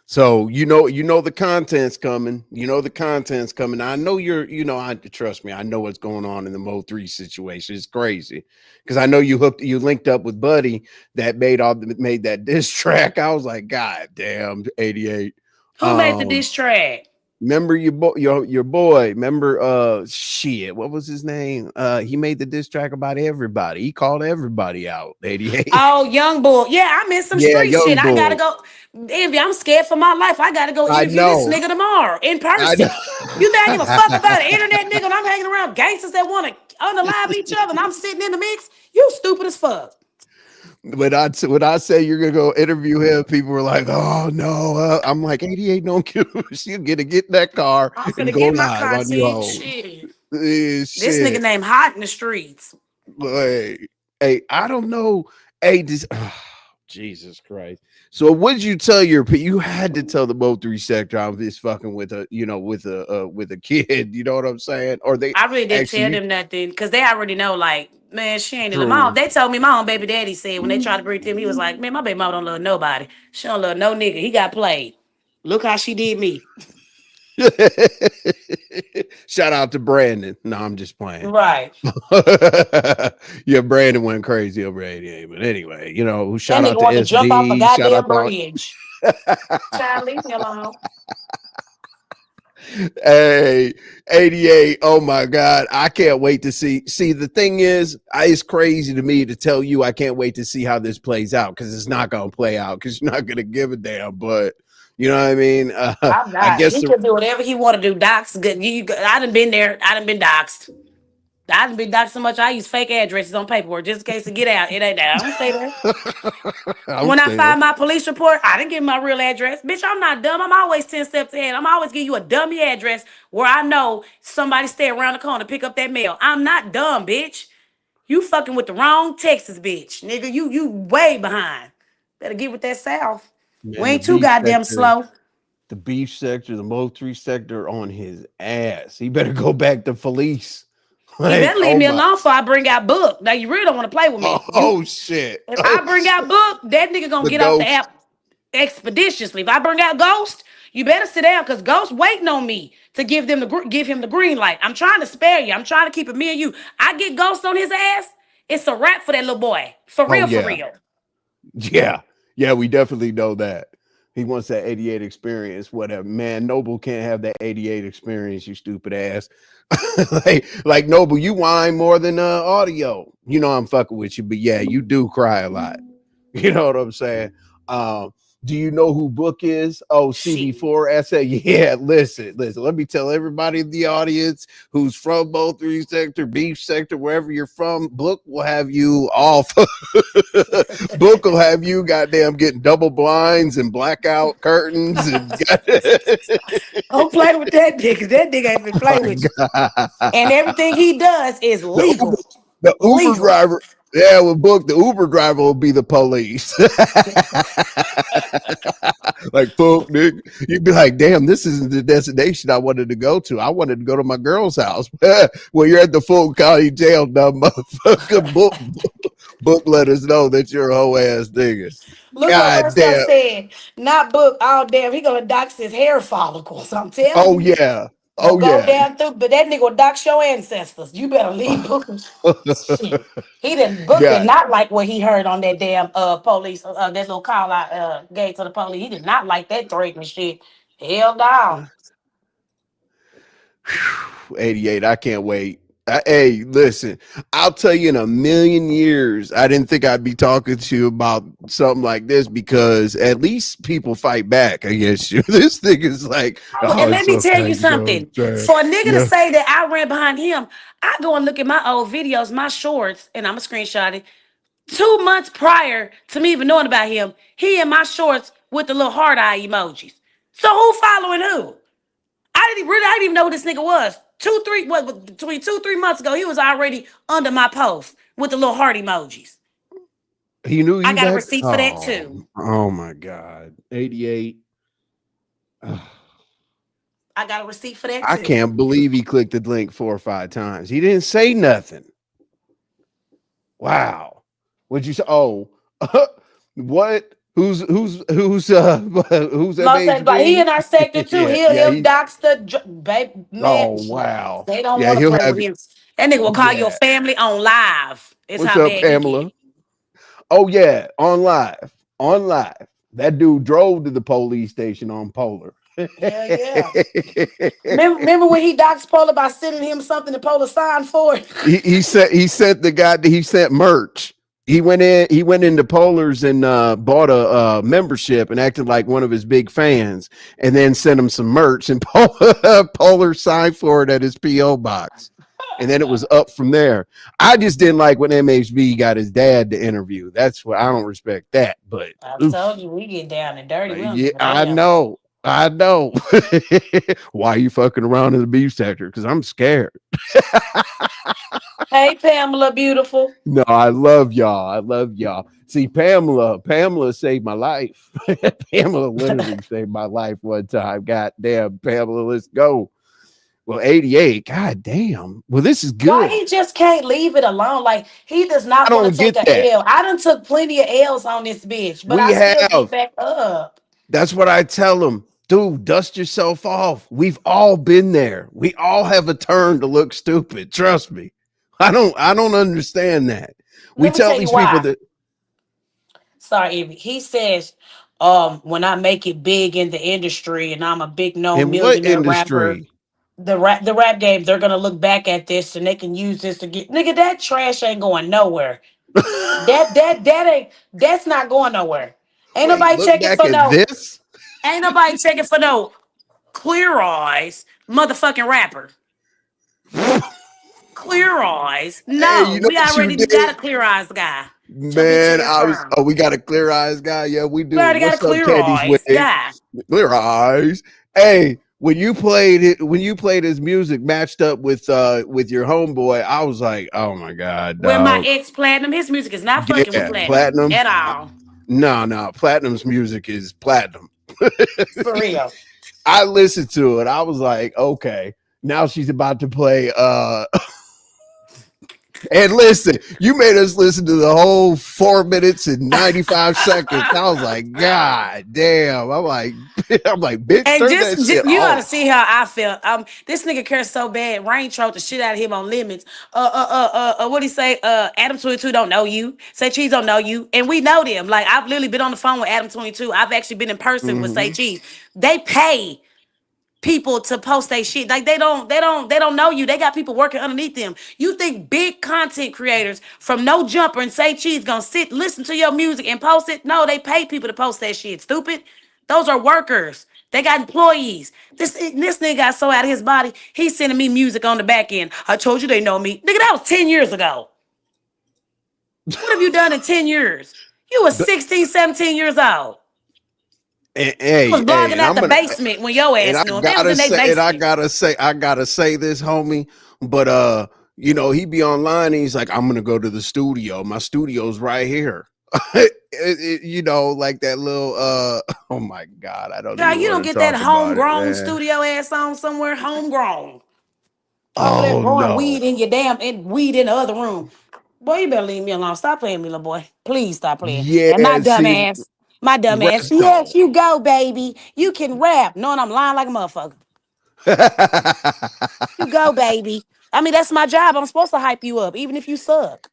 So you know the content's coming. You know the content's coming. I know I trust me. I know what's going on in the Mo3 situation. It's crazy because I know you linked up with Buddy that made that diss track. I was like, God damn, 88. Who made the diss track? Remember your boy. Remember shit. What was his name? He made the diss track about everybody. He called everybody out. 88. Oh, young boy. Yeah, I'm in some Yeah, street shit. young I gotta boy. go. Envy, I'm scared for my life. I gotta go I interview this know. nigga tomorrow in I person. know. You think I give a fuck about an internet nigga and I'm hanging around gangsters that want to unalive each other and I'm sitting in the mix? You stupid as fuck. When I say you're gonna go interview him, people were like, "Oh no!" I'm like, "88, don't kill him. She's gonna get in that car I'm and finna go get my live on you content. home." Shit. This nigga Shit, named Hot in the streets. boy. Hey, I don't know. Hey, Jesus Christ. So, what did you tell you had to tell the Mo3 sector I was fucking with a kid? You know what I'm saying? Or they I really didn't actually tell you them nothing because they already know, like, man, she ain't in the mom. true. They told me my own baby daddy said when they tried to bring it to him, he was like, man, my baby mama don't love nobody. She don't love no nigga. He got played. Look how she did me. Shout out to Brandon. No, I'm just playing. Right. Yeah, Brandon went crazy over 88. But anyway, That shout nigga out to wanted to jump off a SD. Shout out goddamn to all. bridge. Child, leave me alone. Hey, 88. Oh my God. I can't wait to see. See, the thing is, it's crazy to me to tell you I can't wait to see how this plays out because it's not going to play out because you're not going to give a damn. But you know what I mean? I'm I not. guess He can do whatever he want to do. Docs good. I done been there. I done been doxxed. I done been doxxed so much I use fake addresses on paperwork just in case to get out. It ain't that. I don't stay there. I'm When I saying. find my police report, I didn't give my real address. Bitch, I'm not dumb. I'm always 10 steps ahead. I'm always give you a dummy address where I know somebody stay around the corner to pick up that mail. I'm not dumb, bitch. You fucking with the wrong Texas, bitch. Nigga, you way behind. Better get with that South. We Man, ain't too goddamn slow. the beef sector, the Mo3 sector on his ass. He better go back to Felice. He Like, better leave oh me my, alone before I bring out book. Now you really don't want to play with me. oh shit. If Oh I bring shit. out book, that nigga gonna The get off the ghost. app expeditiously. If I bring out Ghost, You better sit down because Ghost waiting on me to give him the green light. I'm trying to spare you. I'm trying to keep it me and you. I get Ghost on his ass. It's a wrap for that little boy. For Oh real, for yeah. real. Yeah. Yeah, we definitely know that. He wants that 88 experience. Whatever. Man, Noble can't have that 88 experience, you stupid ass. like Noble, you whine more than audio. You know I'm fucking with you, but yeah, you do cry a lot. You know what I'm saying? Do you know who Book is? Oh, Shit. CB4 essay. Yeah, listen. Let me tell everybody in the audience who's from Mo3 sector, beef sector, wherever you're from. Book will have you off. Book will have you goddamn getting double blinds and blackout curtains and Don't play with that nigga. That nigga ain't been playing with you. And everything he does is legal. the Uber Legal. driver. Yeah, with Book, the Uber driver will be the police. Like, fuck, nigga. You'd be like, damn, this isn't the destination I wanted to go to. I wanted to go to my girl's house. Well, you're at the Fulton County Jail, dumb motherfucker. Book let us know that you're a hoe ass nigga. Look what God Marcel damn. said. Not Book. Oh, damn. He going to dox his hair follicles. I'm telling Oh, you. yeah. Gonna Oh, go yeah. down through, but that nigga will dox your ancestors. You better leave Booker. Shit. He didn't Book did God. not like what he heard on that damn police that little call I gave to the police. He did not like that threatening shit. Hell no. 88. I can't wait. Hey, listen, I'll tell you in a million years, I didn't think I'd be talking to you about something like this because at least people fight back against you. This thing is like, And oh, let it's me tell okay. you You know what something. I'm saying? For a nigga to Yeah. say that I ran behind him, I go and look at my old videos, my shorts, and I'm a screenshot it. 2 months prior to me even knowing about him, he in my shorts with the little heart eye emojis. So who following who? I didn't even know who this nigga was. Between 2-3 months ago, he was already under my post with the little heart emojis. He knew I you got a back. receipt for that too. Oh my God. 88. I got a receipt for that I too. can't believe he clicked the link 4 or 5 times. He didn't say nothing. Wow. What'd you say? Oh, what? Who's But he MHB? in our sector too. Yeah, He'll he. dox the baby man. Oh wow. They don't Yeah, want to he'll play with have. him. That nigga will call your Yeah. family on live. It's What's how up, bad he get Pamela? it. Oh yeah, on live. On live. That dude drove to the police station on Polar. Hell yeah. Remember when he doxed Polar by sending him something to Polar signed for it? he sent merch. He went into Polar's and bought a membership and acted like one of his big fans, and then sent him some merch, and Polar signed for it at his PO box, and then it was up from there. I just didn't like when MHB got his dad to interview. That's what I don't respect that, but I oof. told you we get down and dirty. We don't Yeah, give a I damn. know. Why are you fucking around in the beef sector? Because I'm scared. Hey Pamela, beautiful. No, I love y'all. I love y'all. See, Pamela saved my life. Pamela literally saved my life one time. God damn, Pamela, let's go. Well, 88. God damn. Well, this is Why good. he just can't leave it alone? Like he does not I want don't to take get a that. L. I done took plenty of L's on this bitch, but We I still get have. back up. That's what I tell them. Dude, dust yourself off. We've all been there. We all have a turn to look stupid. Trust me. I don't understand that. We Let me tell tell you these people why. that Sorry, Ivy. He says, when I make it big in the industry and I'm a big known in what millionaire rapper, industry? the rap game, they're gonna look back at this and they can use this to get nigga, that trash ain't going nowhere. That's not going nowhere. Ain't Wait, nobody look checking back for at no, this. ain't nobody checking for no clear eyes, motherfucking rapper. Clear eyes. Hey, No, you know we what you already got a did? clear eyes guy. Your bitch Man, ass on. we got a clear eyes guy. Yeah, we We do. already got a What's up, clear Candy's eyes Way? guy. Clear eyes. Hey, when you played his music matched up with your homeboy, I was like, oh my God, With my dog. ex platinum, his music is not fucking with Yeah, platinum platinum. at all. No, platinum's music is platinum. For real. I listened to it. I was like, okay, now she's about to play And listen, you made us listen to the whole 4 minutes and 95 seconds. I was like, God damn. I'm like, bitch, And turn that just shit you ought to off. see how I felt. This nigga cares so bad. Rain trolled the shit out of him on Limits. What he say? Adam 22 don't know you. Say Cheese don't know you, and we know them. Like I've literally been on the phone with Adam 22. I've actually been in person with Say Mhm. Cheese. They pay people to post their shit. Like they don't know you. They got people working underneath them. You think big content creators from No Jumper and Say Cheese gonna sit, listen to your music and post it? No, they pay people to post that shit. Stupid. Those are workers. They got employees. This nigga got so out of his body, he's sending me music on the back end. I told you they know me. Nigga, that was 10 years ago. What have you done in 10 years? You was But 16, 17 years old. You was hey, blogging and out I'm the gonna basement when your and ass I knew him. They was gotta in their say, basement. I gotta say this, homie. But you know, he be online and he's like, I'm gonna go to the studio. My studio's right here. You know, like that little oh my god, I don't Child, even you want don't to get that talk about it, homegrown man. studio ass on somewhere. Homegrown. Over there Oh growing no. weed in your damn and weed in the other room. Boy, you better leave me alone. Stop playing me, little boy. Please stop playing. And Yeah, see, my dumb rap ass, yes, though. you go, baby. You can rap. Knowing I'm lying like a motherfucker. You go, baby. I mean, that's my job. I'm supposed to hype you up, even if you suck.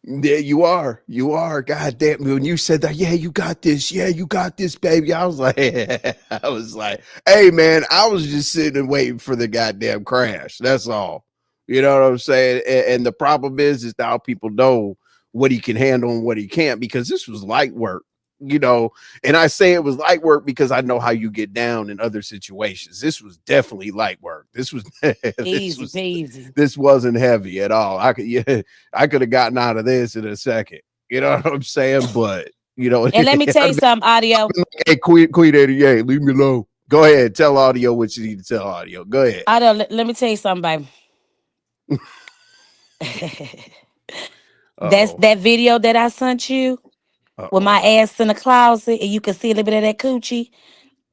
Yeah, you are. You are. God damn. When you said that, yeah, you got this. Yeah, you got this, baby. I was like, I was like, hey, man, I was just sitting and waiting for the goddamn crash. That's all. You know what I'm saying? And the problem is now people know what he can handle and what he can't because this was light work. You know, and I say it was light work because I know how you get down in other situations. This was definitely light work. This was Easy peasy. this wasn't heavy at all. I could yeah, I could have gotten out of this in a second. You know what I'm saying? But you know, And let me tell you something, audio. hey, Queen 88, leave me alone. Go ahead, tell audio what you need to tell audio. Go ahead. Audio, let me tell you something, baby. That's Uh-oh. that video that I sent you with my Uh-oh. ass in the closet, and you can see a little bit of that coochie.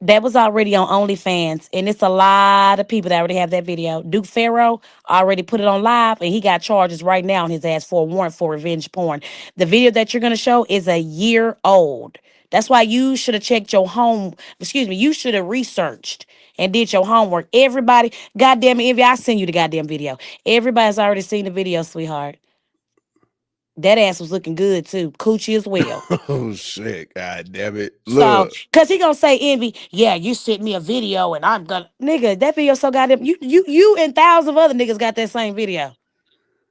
That was already on OnlyFans, and it's a lot of people that already have that video. Duke Pharaoh already put it on live, and he got charges right now on his ass for a warrant for revenge porn. The video that you're gonna show is a year old. That's why you should have checked your home. Excuse me, you should have researched and did your homework. Everybody, goddamn it, Envy, I send you the goddamn video. Everybody's already seen the video, sweetheart. That ass was looking good too, coochie as well. Oh shit, god damn it. So, Look, cause he gonna say, Envy, yeah, you sent me a video and I'm gonna, nigga, that video so goddamn, you and thousands of other niggas got that same video.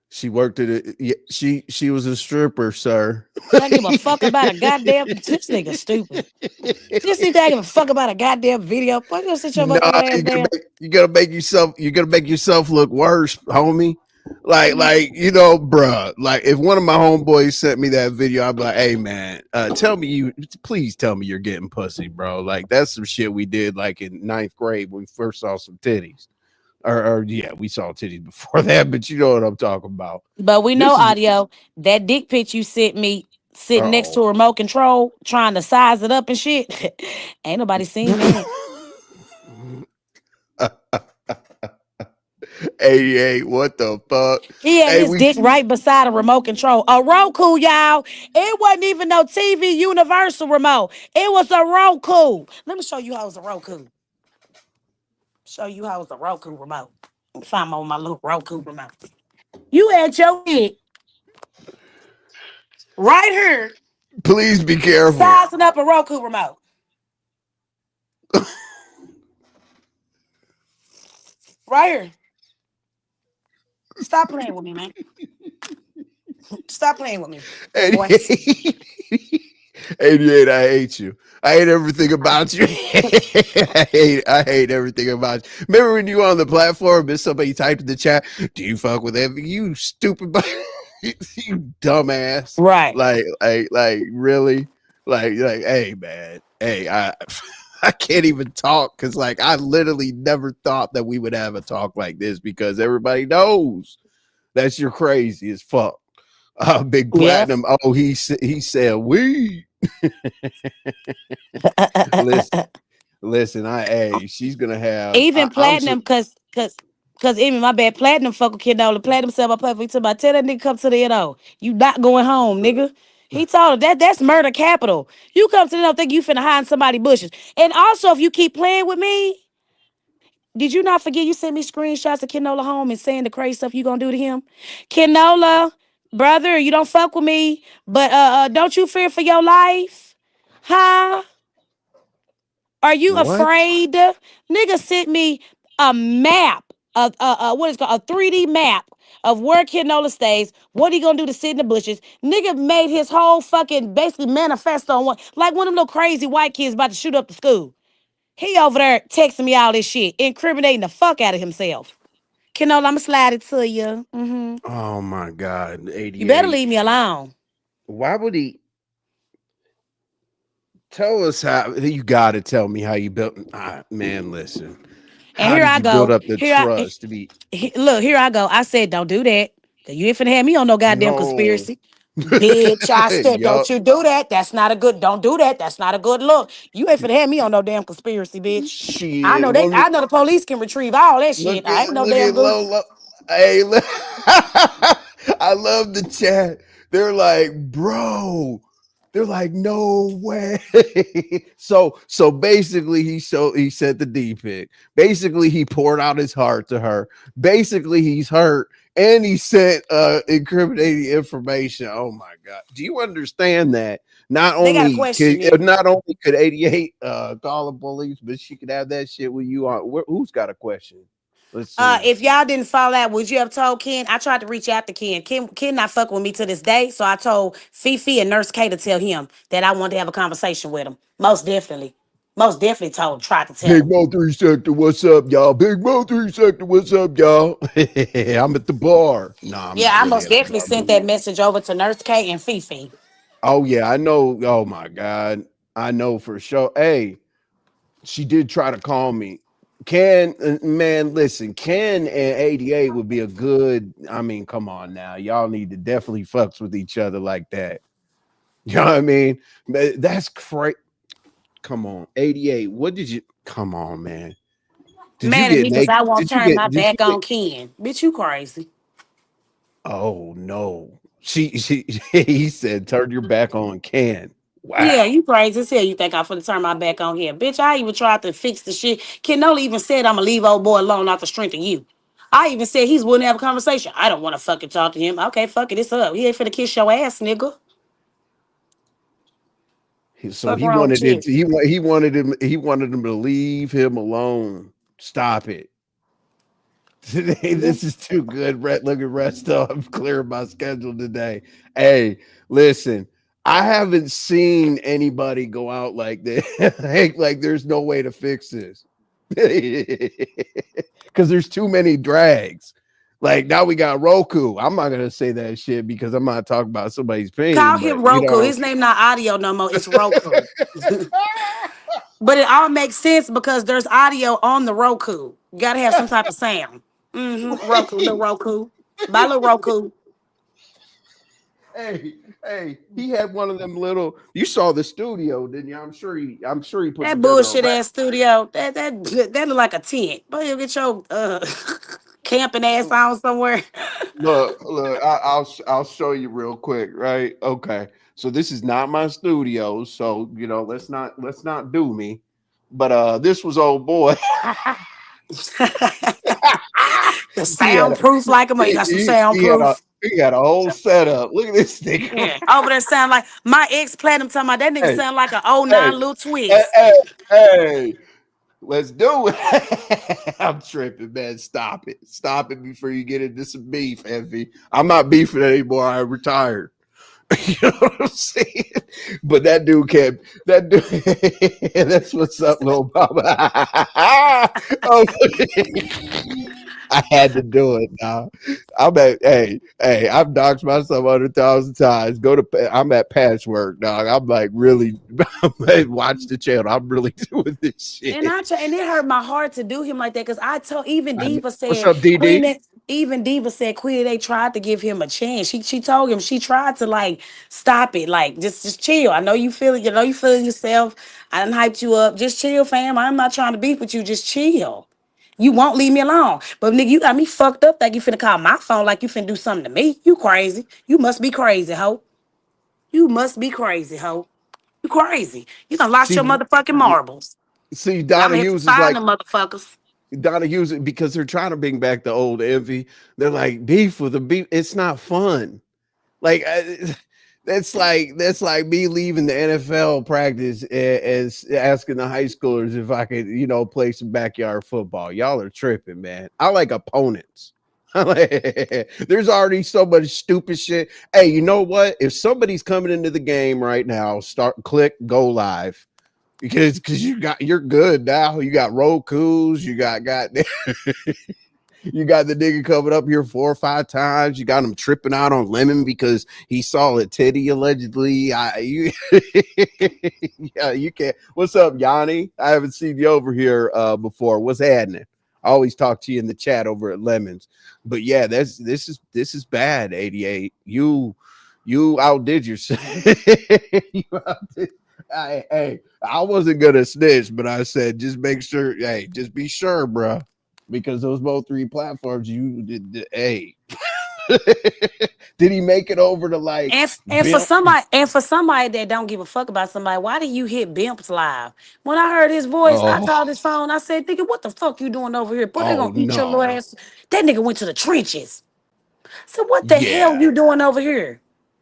she worked at it. Yeah, she was a stripper, sir. She don't give a fuck about a goddamn, this nigga stupid. This nigga don't give a fuck about a goddamn video. Fuck, you sit your No, motherfucking ass down. you gotta make yourself look worse, homie. Mhm. You know, bruh. Like if one of my homeboys sent me that video, I'd be like, hey man, please tell me you're getting pussy, bro. Like that's some shit we did like in ninth grade when we first saw some titties. Or yeah, we saw titties before that, but you know what I'm talking about. But we know, This is audio, that dick pic you sent me sitting next uh to a remote control, trying to size it up and shit. Ain't nobody seen that. oh. 88, what the fuck? He had Hey, his dick right beside a remote control. A Roku, y'all. It wasn't even no TV Universal remote. It was a Roku. Let me show you how it was a Roku. Show you how it's a Roku remote. Find my little Roku remote. You had your dick right here, please be careful. sizing up a Roku remote. Right here. Stop playing with me, man. Stop playing with me, boy. 88. 88, I hate you. I hate everything about you. I hate everything about you. Remember when you were on the platform and somebody typed in the chat, do you fuck with Envy? You stupid you dumbass. Right. Like really? Like, hey man. Hey, I can't even talk because like I literally never thought that we would have a talk like this because everybody knows that you're crazy as fuck. Big Yes. Platinum. Oh, he said we. listen, listen. Hey, she's gonna have. Even I'm so platinum, cause Cause even my bad platinum fuck with Kendola. Platinum said my puppy to my tell that nigga come to the NO. You not going home, nigga. He told her that's murder capital. You come to the NO think you finna hide in somebody's bushes. And also if you keep playing with me, did you not forget you sent me screenshots of Kenola home and saying the crazy stuff you gonna do to him? Kenola, brother, you don't fuck with me, but don't you fear for your life? Huh? Are you What? afraid? Nigga sent me a map of what is it called a 3D map of where Kenola stays. What he gonna do to sit in the bushes? Nigga made his whole fucking basically manifesto on one like one of them little crazy white kids about to shoot up the school. He over there texting me all this shit, incriminating the fuck out of himself. Kenola, I'ma slide it to you. Oh my God, You better 88. leave me alone. Why would he tell us how? You got to tell me how you built. Man, listen. And How here did I you build go. up the trust to be? Look, here I go. I said, don't do that. Cause you ain't finna have me on no goddamn No. conspiracy. Bitch, I said, don't Yup. you do that. That's not a good, don't do that. That's not a good look. You ain't finna have me on no damn conspiracy, bitch. Shit. I know the police can retrieve all that shit. I ain't no Look damn at goose. Lola. Hey, look. I love the chat. They're like, bro. They're like, no way. So basically he sent the D pic. Basically, he poured out his heart to her. Basically, he's hurt. And he sent incriminating information. Oh my God. Do you understand that? They got to question me. Not only could 88 call the police, but she could have that shit with you on. Who's got a question? Let's see. If y'all didn't follow that, would you have told Ken? I tried to reach out to Ken. Ken not fucking with me to this day. So I told Fifi and Nurse K to tell him that I wanted to have a conversation with him. Most definitely. Most definitely tried to tell Big him. Mo 3 sector, what's up, y'all? Big Mo 3 sector, what's up, y'all? I'm at the bar. No, I'm Yeah, not I really most at the definitely bar. sent that message over to Nurse K and Fifi. Oh yeah, I know. Oh my God, I know for sure. Hey, she did try to call me. Man, listen, Ken and 88 would be a good. I mean, come on now, y'all need to definitely fucks with each other like that. You know what I mean? That's crazy. Come on, 88. What did you? Come on, man. Did you Mad at get me because naked? I won't Did you turn get? my Did you back get? on Ken. Bitch, you crazy. Oh no. She he said, turn your back on Ken. Yeah, Wow. you crazy as hell. You think I'm finna turn my back on him. Bitch, I even tried to fix the shit. Kenola even said I'ma leave old boy alone off the strength of you. I even said he's willing to have a conversation. I don't want to fucking talk to him. Okay, fuck it, it's up. He ain't finna kiss your ass, nigga. So Fuck he wrong with wanted it. you? He wanted him to leave him alone. Stop it. Today, Yeah. this is too good. Look at rest up. I'm clearing my schedule today. Hey, listen. I haven't seen anybody go out like this. Like there's no way to fix this. Because there's too many drags. Like now we got Roku. I'm not gonna say that shit because I'm not talking about somebody's Call pain, but him you Roku. know. His name not audio no more. It's Roku. But it all makes sense because there's audio on the Roku. You gotta have some type of sound. Roku, little Roku. Bye, little Roku. Hey, he had one of them little. You saw the studio, didn't you? I'm sure he put That together a bullshit rap. ass studio, that look like a tent. But you get your camping ass on somewhere. Look, I'll show you real quick, right? Okay, so this is not my studio, so let's not do me. But this was old boy. The he had a soundproof like him. You got some he had a soundproof. he had a whole setup. Look at this thing. Yeah. Over there sound like my ex platinum talking about that nigga Hey, sound like an hey, '09 little hey, twist. hey, hey. Let's do it. I'm tripping, man. Stop it. Stop it before you get into some beef, Effie. I'm not beefing anymore. I retired. You know what I'm saying? But that dude can't. That dude. That's what's up, little mama. Oh, I had to do it now. Hey, I've doxed myself 100,000 times. I'm at patchwork, dog. I'm like, really, watch the channel. I'm really doing this And shit. and it hurt my heart to do him like that because I told even Diva What's said up, DD? Even Diva said Queen they tried to give him a chance. She told him she tried to like stop it, like just chill. I know you feel it, you feeling yourself. I done hyped you up. Just chill, fam. I'm not trying to beef with you. Just chill. You won't leave me alone. But nigga, you got me fucked up that you finna call my phone like you finna do something to me. You crazy. You must be crazy, hoe. You must be crazy, hoe. You crazy. You done lost your See, motherfucking marbles. Donna I'ma have to Hughes is find like them motherfuckers. Donna Hughes because they're trying to bring back the old envy. They're like beef with the beef. It's not fun. Like that's like me leaving the NFL practice and asking the high schoolers if I could, play some backyard football. Y'all are tripping, man. I like opponents. There's already so much stupid shit. Hey, you know what? If somebody's coming into the game right now, click go live because you're good now. You got Roku's, you got you got the nigga coming up here 4 or 5 times. You got him tripping out on Lemon because he saw a titty allegedly. Yeah, you can't. What's up, Yanni? I haven't seen you over here before. What's happening? I always talk to you in the chat over at Lemons. But yeah, this is bad. 88. You outdid yourself. You outdid. Hey, I wasn't gonna snitch, but I said just make sure. Hey, just be sure, bro, because those Mo3 platforms, you did. Hey, did he make it over to like And Bill? for somebody that don't give a fuck about somebody, why do you hit Bimps live? When I heard his voice, I Oh, called his phone. I said, "Nigga, what the fuck you doing over here? Boy, they oh gonna eat your little no, ass." That nigga went to the trenches. So what the hell yeah. you doing over here?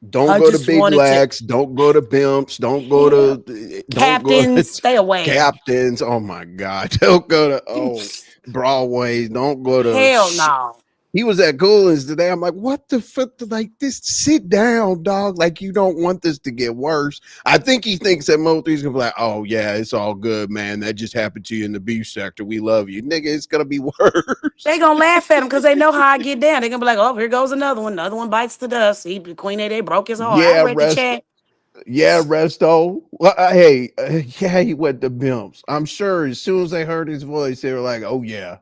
Don't I go to just Big wanted to. Lex. Don't go to Bimps. Hell, Don't go to captain, stay away. Captains. Oh my God. Don't go to Broadways. Don't go to Hell no. He was at Coolins today. I'm like, what the fuck? Like this, sit down, dog. Like you don't want this to get worse. I think he thinks that Mo3's gonna be like, oh yeah, it's all good, man. That just happened to you in the beef sector. We love you, nigga. It's gonna be worse. They gonna laugh at him because they know how I get down. They gonna be like, "Oh, here goes another one. Another one bites the dust." He Queen A Day broke his heart. I Yeah, read the chat. Resto. Well, yeah, he went to Bimps. I'm sure as soon as they heard his voice, they were like, oh yeah,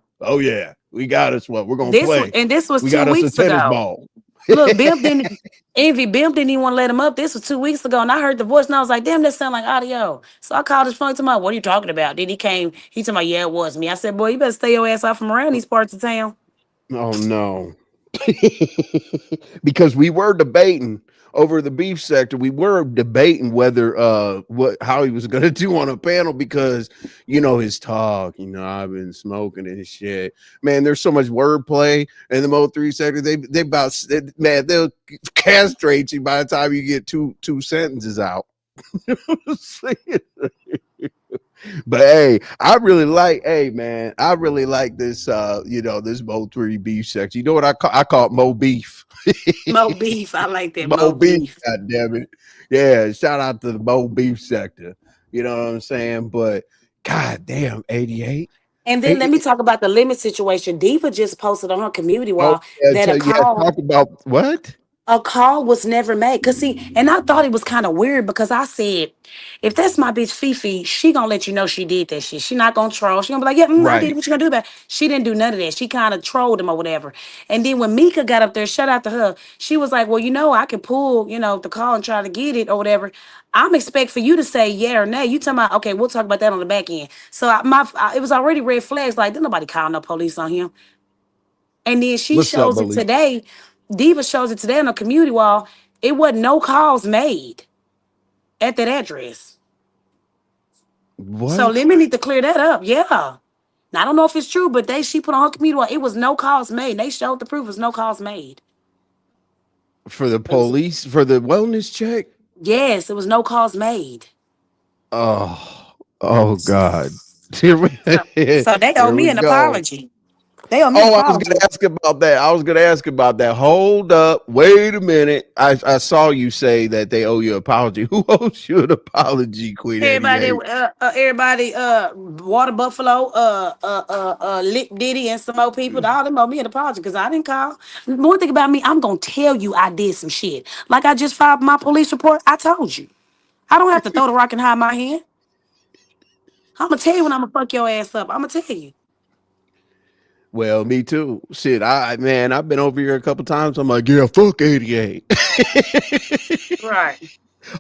we got us what we're gonna play. This was We two got us a weeks tennis ago. ball. Look, Bimp didn't even want to let him up. This was 2 weeks ago, and I heard the voice, and I was like, "Damn, that sound like audio." So I called his phone to my, "What are you talking about?" Then he came. He told me, "Yeah, it was me." I said, "Boy, you better stay your ass off from around these parts of town." Oh no. Because we were debating over the beef sector. We were debating whether how he was gonna do on a panel because his talk, I've been smoking and shit. Man, there's so much wordplay in the Mo3 sector. They about man, they'll castrate you by the time you get two sentences out. But hey, I really like this this Mo3 beef section. You know what I call it? Mo beef. Mo beef, I like that. Mo Mo beef, beef. god damn it. Yeah, shout out to the Mo beef sector. You know what I'm saying? But god damn, 88. And then let me talk about the limit situation. Diva just posted on her community Oh wall yeah, that talk about what? a call was never made. Cause see, and I thought it was kind of weird because I said, if that's my bitch Fifi, she gonna let you know she did that shit. She not gonna troll. She gonna be like, yeah, I did it. Right. What you gonna do about it? She didn't do none of that. She kind of trolled him or whatever. And then when Mika got up there, shout out to her, she was like, well, I can pull, the call and try to get it or whatever. I'm expect for you to say yeah or nay. You talking about, okay, we'll talk about that on the back end. So it was already red flags. Like, didn't nobody call no police on him. And then she What's up, shows it Malik? today. Diva shows it today on the community wall. It wasn't no calls made at that address. So let What? me need to clear that up. Yeah. Now, I don't know if it's true, but she put on her community wall. It was no calls made. They showed the proof. It was no calls made. For the It was police, for the wellness check? yes, it was no calls made. Oh God. Here we, So they owe here me we an go. apology. They owe me an Oh, I was gonna apology. ask about that. Hold up, wait a minute. I saw you say that they owe you an apology. Who owes you an apology, Queen Everybody, 88? Water Buffalo, Lick Diddy, and some more people, all them owe me an apology because I didn't call. One thing about me, I'm gonna tell you I did some shit. Like I just filed my police report. I told you. I don't have to throw the rock and hide my hand. I'm gonna tell you when I'm gonna fuck your ass up. I'm gonna tell you. Well, me too. Shit, I've been over here a couple times. I'm like, yeah, fuck 88. Right.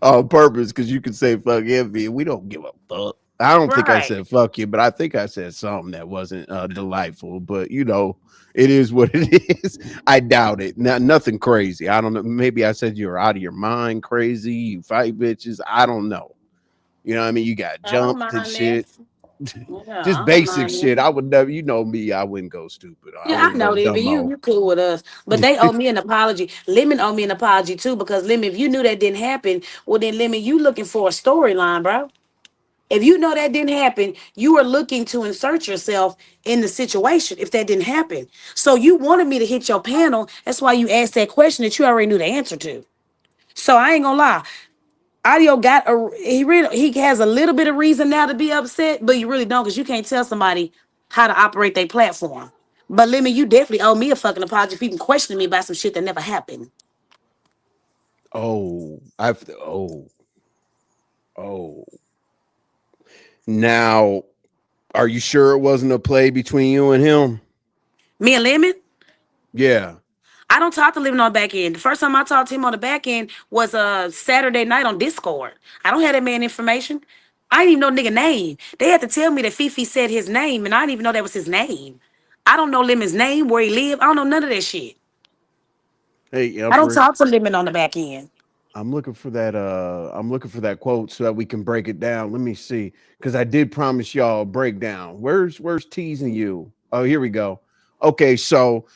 On purpose, because you can say fuck envy. We don't give a fuck. I don't think I Right. said fuck you, but I think I said something that wasn't delightful. But it is what it is. I doubt it. Nothing crazy. I don't know. Maybe I said you're out of your mind, crazy. You fight bitches. I don't know. You know what I mean? You got I don't jumped and mind shit. this. Yeah, Just I don't basic mind this. shit. I would never. You know me. I wouldn't go stupid. I Yeah, I wouldn't know go that, but dumbo. you cool with us. But they owe me an apology. Lemon owe me an apology too, because Lemon, if you knew that didn't happen, well then Lemon, you looking for a storyline, bro. If you know that didn't happen, you are looking to insert yourself in the situation if that didn't happen. So you wanted me to hit your panel. That's why you asked that question that you already knew the answer to. So I ain't gonna lie. Audio got he has a little bit of reason now to be upset, but you really don't because you can't tell somebody how to operate their platform. But Lemon, you definitely owe me a fucking apology if you can question me about some shit that never happened. Oh, oh. Now, are you sure it wasn't a play between you and him? Me and Lemon? Yeah. I don't talk to Lemon on the back end. The first time I talked to him on the back end was Saturday night on Discord. I don't have that man information. I didn't even know nigga name. They had to tell me that Fifi said his name, and I didn't even know that was his name. I don't know Lemon's name, where he live. I don't know none of that shit. Hey, I don't Empress. talk to Lemon on the back end. I'm looking for that quote so that we can break it down. Let me see. Because I did promise y'all a breakdown. Where's teasing you? Oh, here we go. Okay, so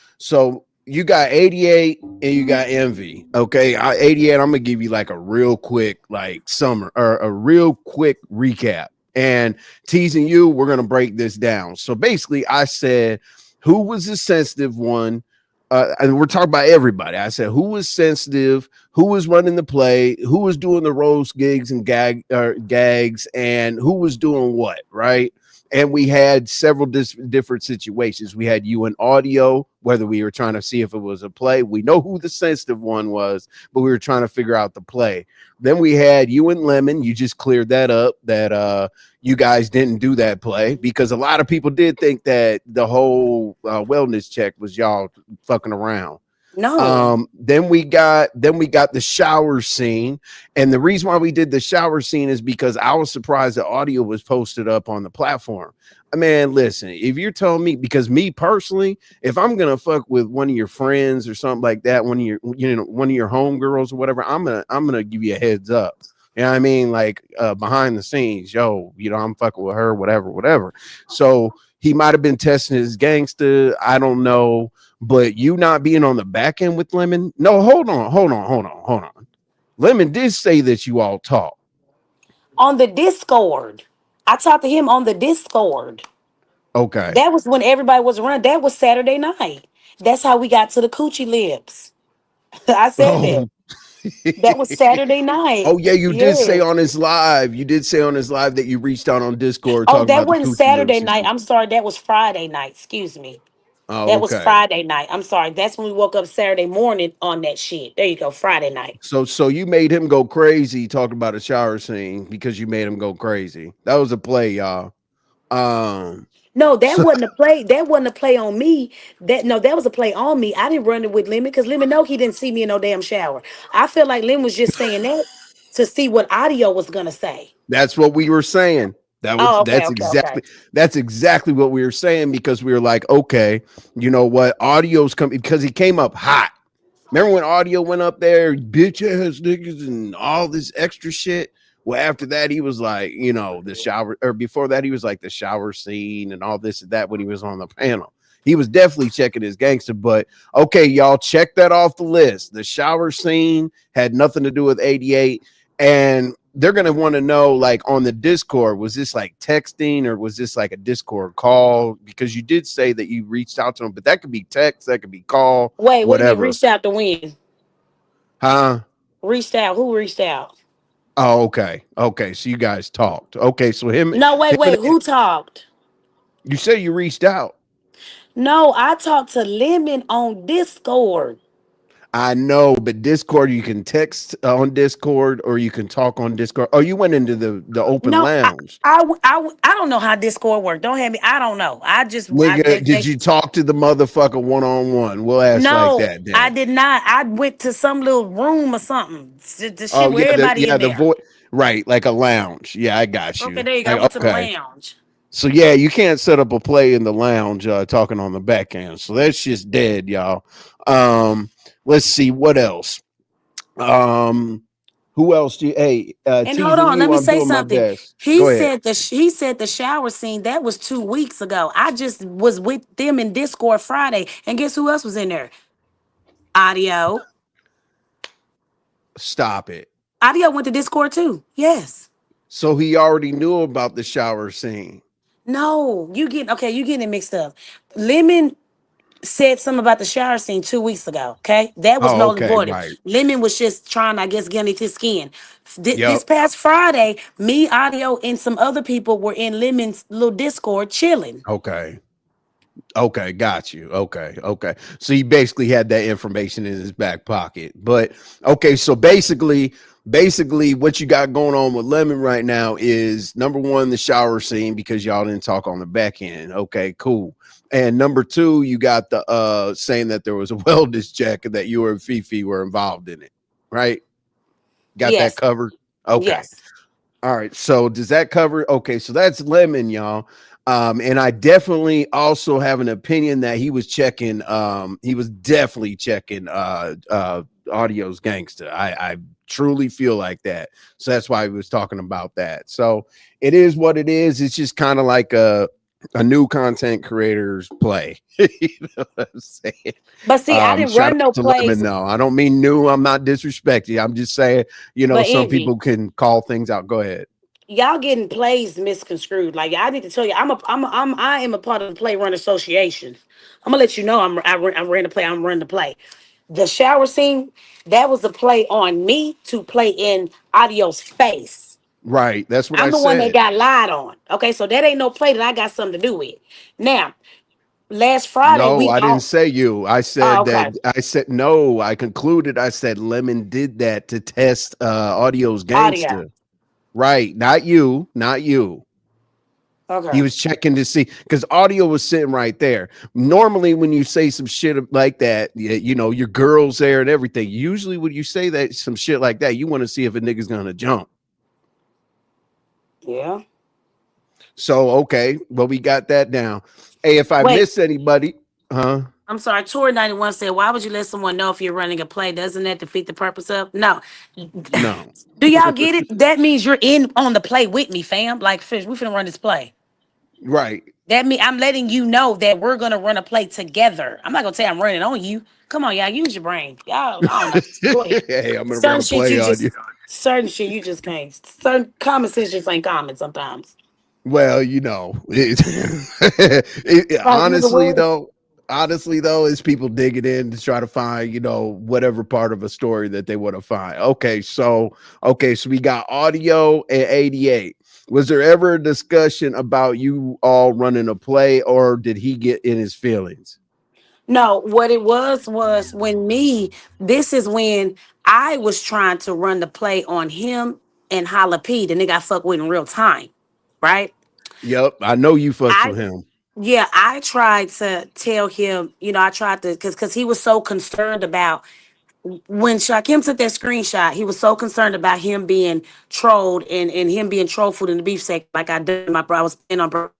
you got 88 and you got envy. Okay, 88, I'm gonna give you like a real quick like summer or a real quick recap. And teasing you, we're gonna break this down. So basically, I said who was the sensitive one? And we're talking about everybody. I said who was sensitive, who was running the play, who was doing the roast gigs and gags, and who was doing what, right? And we had several different situations. We had you in audio, whether we were trying to see if it was a play. We know who the sensitive one was, but we were trying to figure out the play. Then we had you and Lemon. You just cleared that up, that you guys didn't do that play, because a lot of people did think that the whole wellness check was y'all fucking around. No. Then we got the shower scene, and the reason why we did the shower scene is because I was surprised the audio was posted up on the platform. Man, listen, if you're telling me, because me personally, if I'm gonna fuck with one of your friends or something like that, one of your homegirls or whatever, I'm gonna give you a heads up. You know what I mean? Like behind the scenes, yo, I'm fucking with her, whatever. So he might have been testing his gangster. I don't know. But you not being on the back end with Lemon? No, hold on. Lemon did say that you all talk. On the Discord. I talked to him on the Discord. Okay. That was when everybody was around. That was Saturday night. That's how we got to the coochie lips. I said that. Oh. That was Saturday night. Oh yeah, you did say Yes. on his live. You did say on his live that you reached out on Discord Oh, talking that about the wasn't coochie Saturday lips and night. shit. I'm sorry. That was Friday night. Excuse me. Oh, That was okay. Friday night. I'm sorry. That's when we woke up Saturday morning on that shit. There you go. Friday night. So you made him go crazy talking about a shower scene because you made him go crazy. That was a play, y'all. No, that So wasn't a play. That wasn't a play on me. That was a play on me. I didn't run it with Lemon because Lemon know he didn't see me in no damn shower. I feel like Lemon was just saying that to see what audio was gonna say. that's what we were saying. That was Oh, okay, that's okay, okay. exactly that's exactly what we were saying, because we were like, okay, you know what? Audio's coming because he came up hot. Remember when audio went up there, bitch ass niggas and all this extra shit? Well, after that, he was like, the shower, or before that, he was like the shower scene and all this and that when he was on the panel. He was definitely checking his gangster, but okay, y'all, check that off the list. The shower scene had nothing to do with 88, and they're gonna want to know, like, on the Discord, was this like texting or was this like a Discord call? Because you did say that you reached out to him, but that could be text, that could be call, Wait, what do you mean whatever. reached out to win? Huh? Reached out. Who reached out? Oh, okay. So you guys talked. Okay, so him No, and who talked? you say you reached out. No, I talked to Lemon on Discord. I know, but Discord, you can text on Discord or you can talk on Discord. Oh, you went into the open No, lounge. I don't know how Discord works. Don't have me. I don't know. Nigga, did you talk to the motherfucker one on one? We'll ask like No, that I then. did not. I went to some little room or something. The shit Oh where yeah, everybody in there. Right, like a lounge. Yeah, I got Okay, you. there you go. I Like, went to the okay. lounge. So yeah, you can't set up a play in the lounge talking on the back end. So that's just dead, y'all. Let's see what else. Um, who else do you And hold teasing on, let you? me I'm say doing my something. best. He Go ahead. said he said the shower scene that was 2 weeks ago. I just was with them in Discord Friday, and guess who else was in there? Audio. Stop it. Audio went to Discord too. Yes. So he already knew about the shower scene. No, you getting it mixed up. Lemon said something about the shower scene 2 weeks ago. Okay, that was Oh, null and okay, voided. right. Lemon was just trying, I guess, get into his skin. This Yep. past Friday, me, Audio, and some other people were in Lemon's little Discord chilling. Okay. Okay, got you. Okay, okay. So he basically had that information in his back pocket. But okay, so basically what you got going on with Lemon right now is number one, the shower scene because y'all didn't talk on the back end. Okay, cool. And number two, you got the saying that there was a wellness check and that you and Fifi were involved in it, right? Got that Yes, covered? Okay. yes, All right. So does that cover? Okay. So that's Lemon, y'all. And I definitely also have an opinion that he was checking. He was definitely checking Audio's gangster. I truly feel like that. So that's why he was talking about that. So it is what it is. It's just kind of like a new content creators play. You know what I'm saying? but see, I didn't Shout run no out to Lemon. plays. No, I don't mean new. I'm not disrespecting. I'm just saying, But some Envy, people can call things out. Go ahead. y'all getting plays misconstrued. Like I need to tell you, I am a part of the play run associations. I'm gonna let you know I ran the play. I'm running the play. The shower scene, that was a play on me to play in Audio's face. Right. That's what I I'm the one that said. got lied on. Okay, so that ain't no play that I got something to do with. Now, last Friday No, we I didn't all. say you. I Oh, said okay. that I said no. I concluded I said Lemon did that to test Audio's Audio. gangster. Right. Not you. Not you. He Okay. was checking to see because Audio was sitting right there. Normally, when you say some shit like that, your girl's there and everything. Usually, when you say that some shit like that, you want to see if a nigga's gonna jump. Yeah. So okay, well, we got that down. Hey, if I Wait, miss anybody, huh? I'm sorry. Tour 91 said, why would you let someone know if you're running a play? Doesn't that defeat the purpose of? No. No. Do y'all get it? That means you're in on the play with me, fam. Like, fish, we finna run this play. Right. That mean I'm letting you know that we're gonna run a play together. I'm not gonna say I'm running on you. Come on, y'all, use your brain. Y'all, I don't know. Go ahead. Hey, I'm gonna run Certain a shit play you on you. just certain shit you just can't. Certain common sense just ain't common sometimes. Well, Like nigga, what? honestly though, is people digging in to try to find, whatever part of a story that they want to find. Okay, so we got Audio and 88. Was there ever a discussion about you all running a play, or did he get in his feelings? No, what it was when me, this is when I was trying to run the play on him and Holla P, the nigga I fuck with in real time. Right? Yep, I know you fucks I with him. Yeah, I tried to tell him, I tried to because he was so concerned about when Shakim took that screenshot, he was so concerned about him being trolled and him being troll food in the beef sec like I did my bro. I was playing on bro.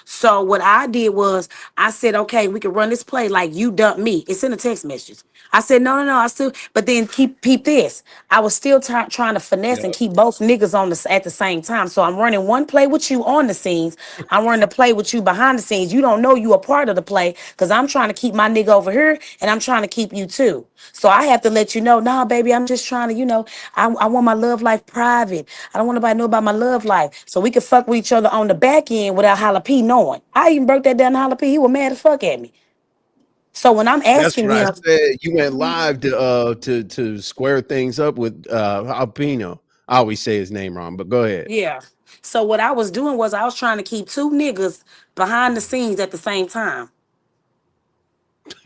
So what I did was I said, okay, we can run this play like you dumped me. It's in the text messages. I said, no, I still, but then keep this. I was still trying to finesse and Yep. keep both niggas on at the same time. So I'm running one play with you on the scenes. I'm running a play with you behind the scenes. You don't know you a part of the play because I'm trying to keep my nigga over here and I'm trying to keep you too. So I have to let you know, nah, baby, I'm just trying to, I want my love life private. I don't want nobody to know about my love life. So we can fuck with each other on the back end without Holla P knowing. I even broke that down to Holla P. He was mad as fuck at me. So when I'm That's asking what I him, said. You went live to square things up with Alpino. I always say his name wrong, but go ahead. yeah. So what I was doing was I was trying to keep two niggas behind the scenes at the same time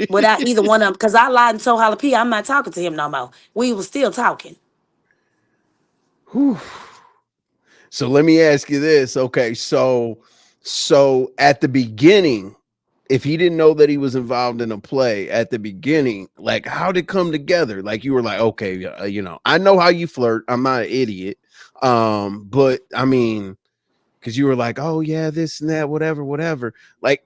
without either one of them. Because I lied and told Holla P I'm not talking to him no more. We was still talking. Whew. So let me ask you this. Okay, so at the beginning, if he didn't know that he was involved in a play at the beginning, like how did it come together? Like you were like, okay, I know how you flirt. I'm not an idiot. But I mean, because you were like, oh yeah, this and that, whatever. Like,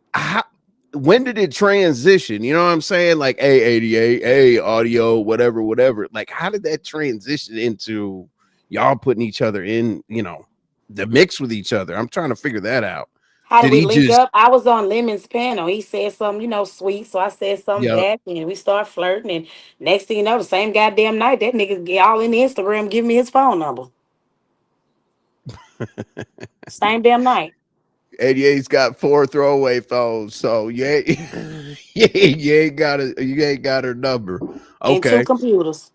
when did it transition? You know what I'm saying? Like, A88, audio, whatever. Like, how did that transition into y'all putting each other in, the mix with each other? I'm trying to figure that out. How did Did we he link just, up? I was on Lemon's panel. He said something, sweet. So I said something yeah, back, and we started flirting. And next thing you know, the same goddamn night, that nigga get all in the Instagram, give me his phone number. Same damn night. 88's got 4 throwaway phones, so yeah, you ain't got her number. And 2 Okay, computers.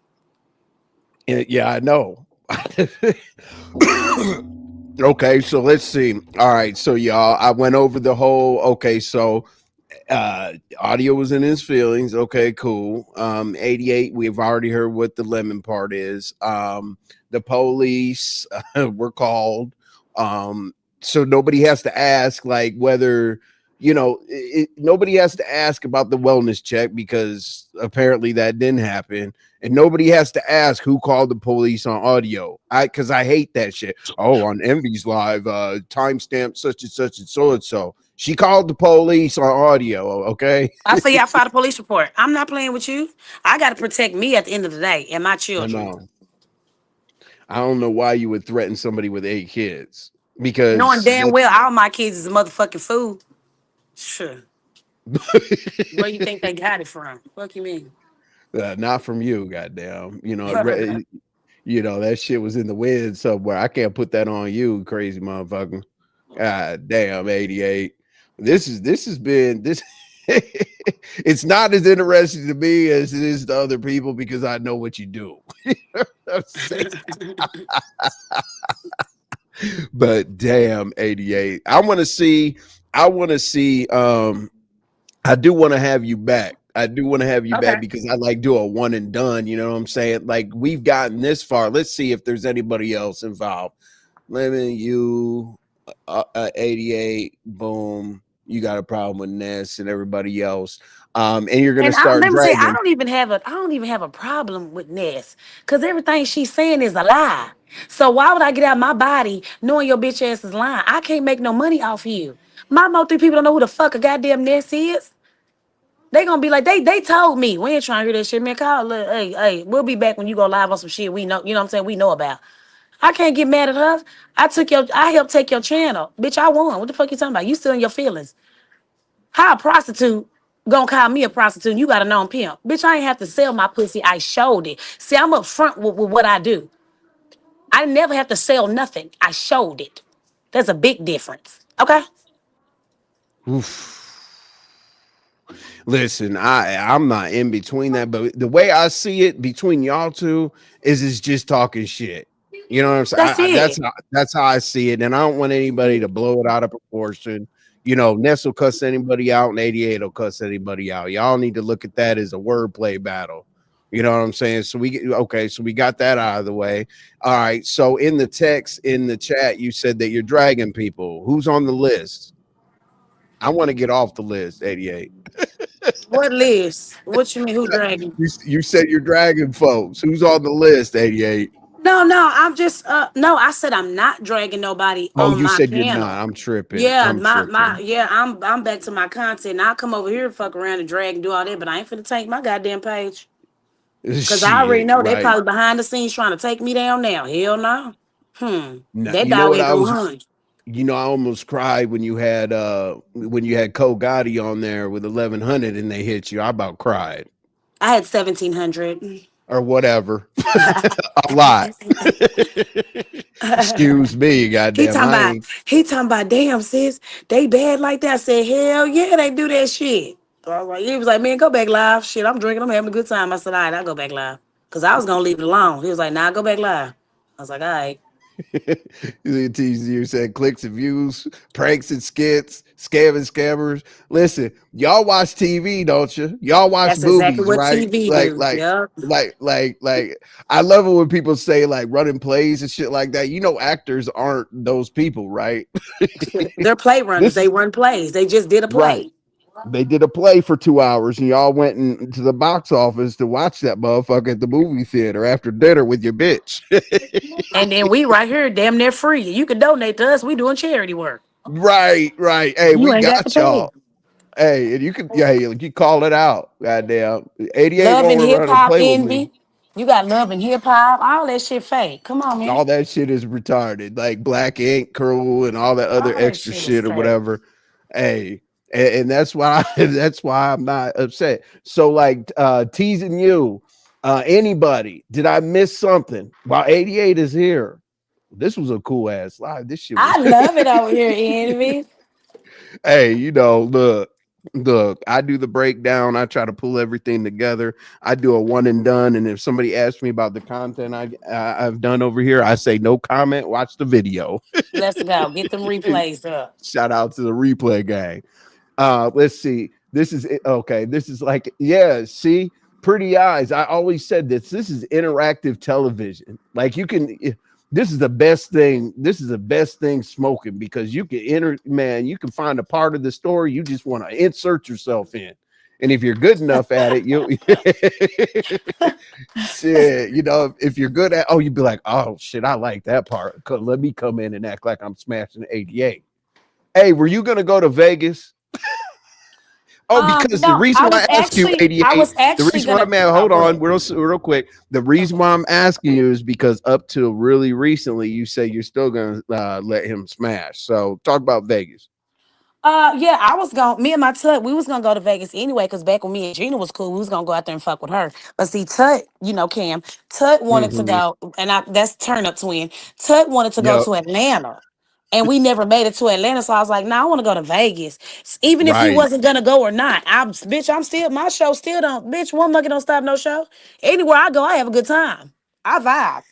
yeah, I know. Okay, so let's see. All right, so y'all, I went over the whole. Okay, so audio was in his feelings. Okay, cool. 88, we've already heard what the lemon part is. The police were called. So nobody has to ask like whether nobody has to ask about the wellness check because apparently that didn't happen, and nobody has to ask who called the police on audio. Because I hate that shit. Oh, on Envy's live, timestamp such and so. She called the police on audio. Okay. I say I filed a police report. I'm not playing with you. I got to protect me at the end of the day and my I children. know. I don't know why you would threaten somebody with 8 kids Knowing because damn well all my kids is motherfucking food. Sure. Where you think they got it from? Fuck you mean? not from you, goddamn. That shit was in the wind somewhere. I can't put that on you, crazy motherfucker. God damn, 88. This has been this. It's not as interesting to me as it is to other people because I know what you do. But damn, 88. I want to see. I do want to have you back. I do want to have you back Okay. because I like do a one and done. You know what I'm saying? Like we've gotten this far. Let's see if there's anybody else involved. Lemon, you, 88, boom. You got a problem with Ness and everybody else. And you're gonna And start let me say, I dragging. don't even have a problem with Ness, cause everything she's saying is a lie. So why would I get out my body knowing your bitch ass is lying? I can't make no money off you. My Mo3 people don't know who the fuck a goddamn Ness is. They gonna be like, they told me. We ain't trying to hear that shit, man. Call, hey, we'll be back when you go live on some shit we know, you know what I'm saying, we know about. I can't get mad at her. I helped take your channel. Bitch, I won. What the fuck you talking about? You still in your feelings. How a prostitute gonna call me a prostitute and you got a known pimp? Bitch, I ain't have to sell my pussy. I showed it. See, I'm up front with what I do. I never have to sell nothing. I showed it. There's a big difference. Okay? Oof. Listen, I'm not in between that, but the way I see it between y'all two is it's just talking shit. You know what I'm saying? That's it. That's how I see it, and I don't want anybody to blow it out of proportion. Ness will cuss anybody out, and 88 will cuss anybody out. Y'all need to look at that as a wordplay battle. You know what I'm saying? So we got that out of the way. All right. So in the text in the chat, you said that you're dragging people. Who's on the list? I want to get off the list, 88. What list? What you mean who dragging? You said you're dragging folks. Who's on the list, 88? No, I'm just no, I said I'm not dragging nobody Oh, on you my said you're not. panel. I'm tripping. Yeah, I'm tripping. I'm back to my content. I'll come over here and fuck around and drag and do all that, but I ain't finna take my goddamn page. Cause I already Shit, know they right. probably behind the scenes trying to take me down now. Hell no. No, That you know dog what ain't I gonna was hunt. I almost cried when you had Cole Gotti on there with 1100 and they hit you. I about cried. I had 1700. Or whatever. A lot. Excuse me, he goddamn. talking I about ain't he talking about damn sis, they bad like that. I said, hell yeah, they do that shit. So I was like, he was like, man, go back live. Shit, I'm drinking, I'm having a good time. I said, all right, I'll go back live. Cause I was gonna leave it alone. He was like, nah, go back live. I was like, all right. you said clicks and views, pranks and skits, scamming scammers. Listen, y'all watch TV, don't you? Y'all watch That's exactly movies, what right? TV Like, do. like, Yep. like. I love it when people say like running plays and shit like that. Actors aren't those people, right? They're play runners. This They is run plays. They just did a right. play. They did a play for 2 hours, and y'all went into the box office to watch that motherfucker at the movie theater after dinner with your bitch. And then we right here, damn near free. You can donate to us. We doing charity work. Right, right. Hey, You we ain't got to got pay. y'all. Hey, and you can, yeah, you call it out. Goddamn, 88 Love and won't hip run and hop play with me. envy. You got love and hip hop. All that shit fake. Come on, man. All that shit is retarded, like Black Ink Crew and all that other All that extra shit is shit or fake. whatever. Hey, and that's why that's why I'm not upset. So like teasing you, anybody, did I miss something? While 88 is here. This was a cool ass live. This shit was I love it over here, envy. hey, look, I do the breakdown. I try to pull everything together. I do a one and done. And if somebody asks me about the content I've done over here, I say no comment. Watch the video. Let's go. Get them replays up. Shout out to the replay gang. Let's see. This is it. Okay. This is like, yeah, see, pretty eyes. I always said this. This is interactive television. Like you can this is the best thing. This is the best thing smoking because you can you can find a part of the story you just want to insert yourself in. And if you're good enough at it, you shit, if you're good at you'd be like, oh shit, I like that part. Let me come in and act like I'm smashing 88. Hey, were you gonna go to Vegas? Oh, because the No, reason why I ask you, I 88, was the actually reason why gonna. I'm at, Oh, hold go on, ahead. real quick. The reason why I'm asking you is because up till really recently, you say you're still gonna let him smash. So talk about Vegas. Yeah, I was going. Me and my Tut, we was gonna go to Vegas anyway. Cause back when me and Gina was cool, we was gonna go out there and fuck with her. But see, Tut, Cam, Tut wanted to Mm-hmm. go, and that's turn up twin. Tut wanted to go Yep. to Atlanta, and we never made it to Atlanta. So I was like, nah, I want to go to Vegas, even if he Right. wasn't gonna go or not. I'm still my show still don't. Bitch, one monkey don't stop no show. Anywhere I go, I have a good time. I vibe.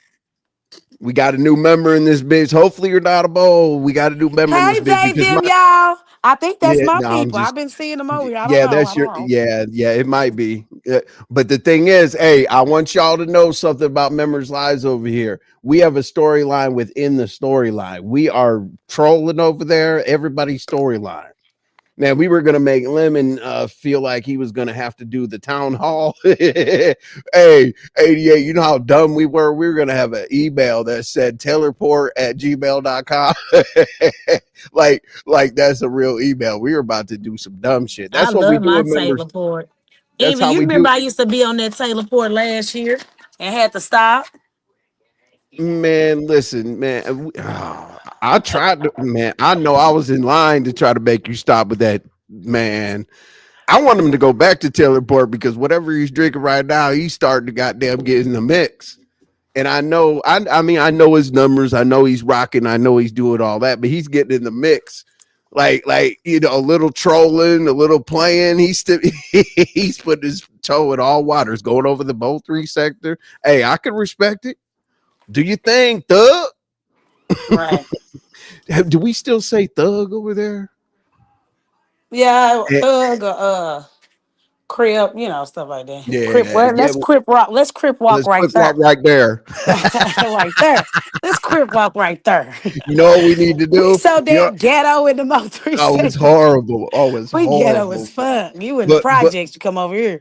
We got a new member in this bitch. Hopefully you're not a bowl. We got a new member in Hey, this bitch they because my them y'all. I think that's yeah, my no, I'm people. I've just been seeing them over here. I don't yeah, know. that's I don't your know. yeah, it might be. But the thing is, hey, I want y'all to know something about members' lives over here. We have a storyline within the storyline. We are trolling over there, everybody's storyline. Man, we were gonna make Lemon feel like he was gonna have to do the town hall. Hey, 88, you know how dumb we were? We were gonna have an email that said taylorport@gmail.com. like that's a real email. We were about to do some dumb shit. I That's what we love do my in members. Taylor Port. That's Even how you we remember do. I used to be on that Taylor Port last year and had to stop. Man, listen, man. I tried to, man. I know I was in line to try to make you stop with that, man. I want him to go back to Taylorport because whatever he's drinking right now, he's starting to goddamn get in the mix. And I know, I mean, I know his numbers. I know he's rocking. I know he's doing all that, but he's getting in the mix. Like a little trolling, a little playing. He's still he's putting his toe in all waters, going over the Mo3 sector. Hey, I can respect it. Do you think, Thug? Right. Do we still say Thug over there? Yeah, Eh, thug crip, stuff like that. Crip Yeah, well, yeah. let's crip rock. Let's crip walk Let's right quick walk there. right there. Right there. Let's crip walk right there. You know what we need to We do? so You know, damn ghetto in the Mo three oh, it's sector. horrible. Oh, it's We ghetto as horrible. fuck. You in the But projects, you come over here.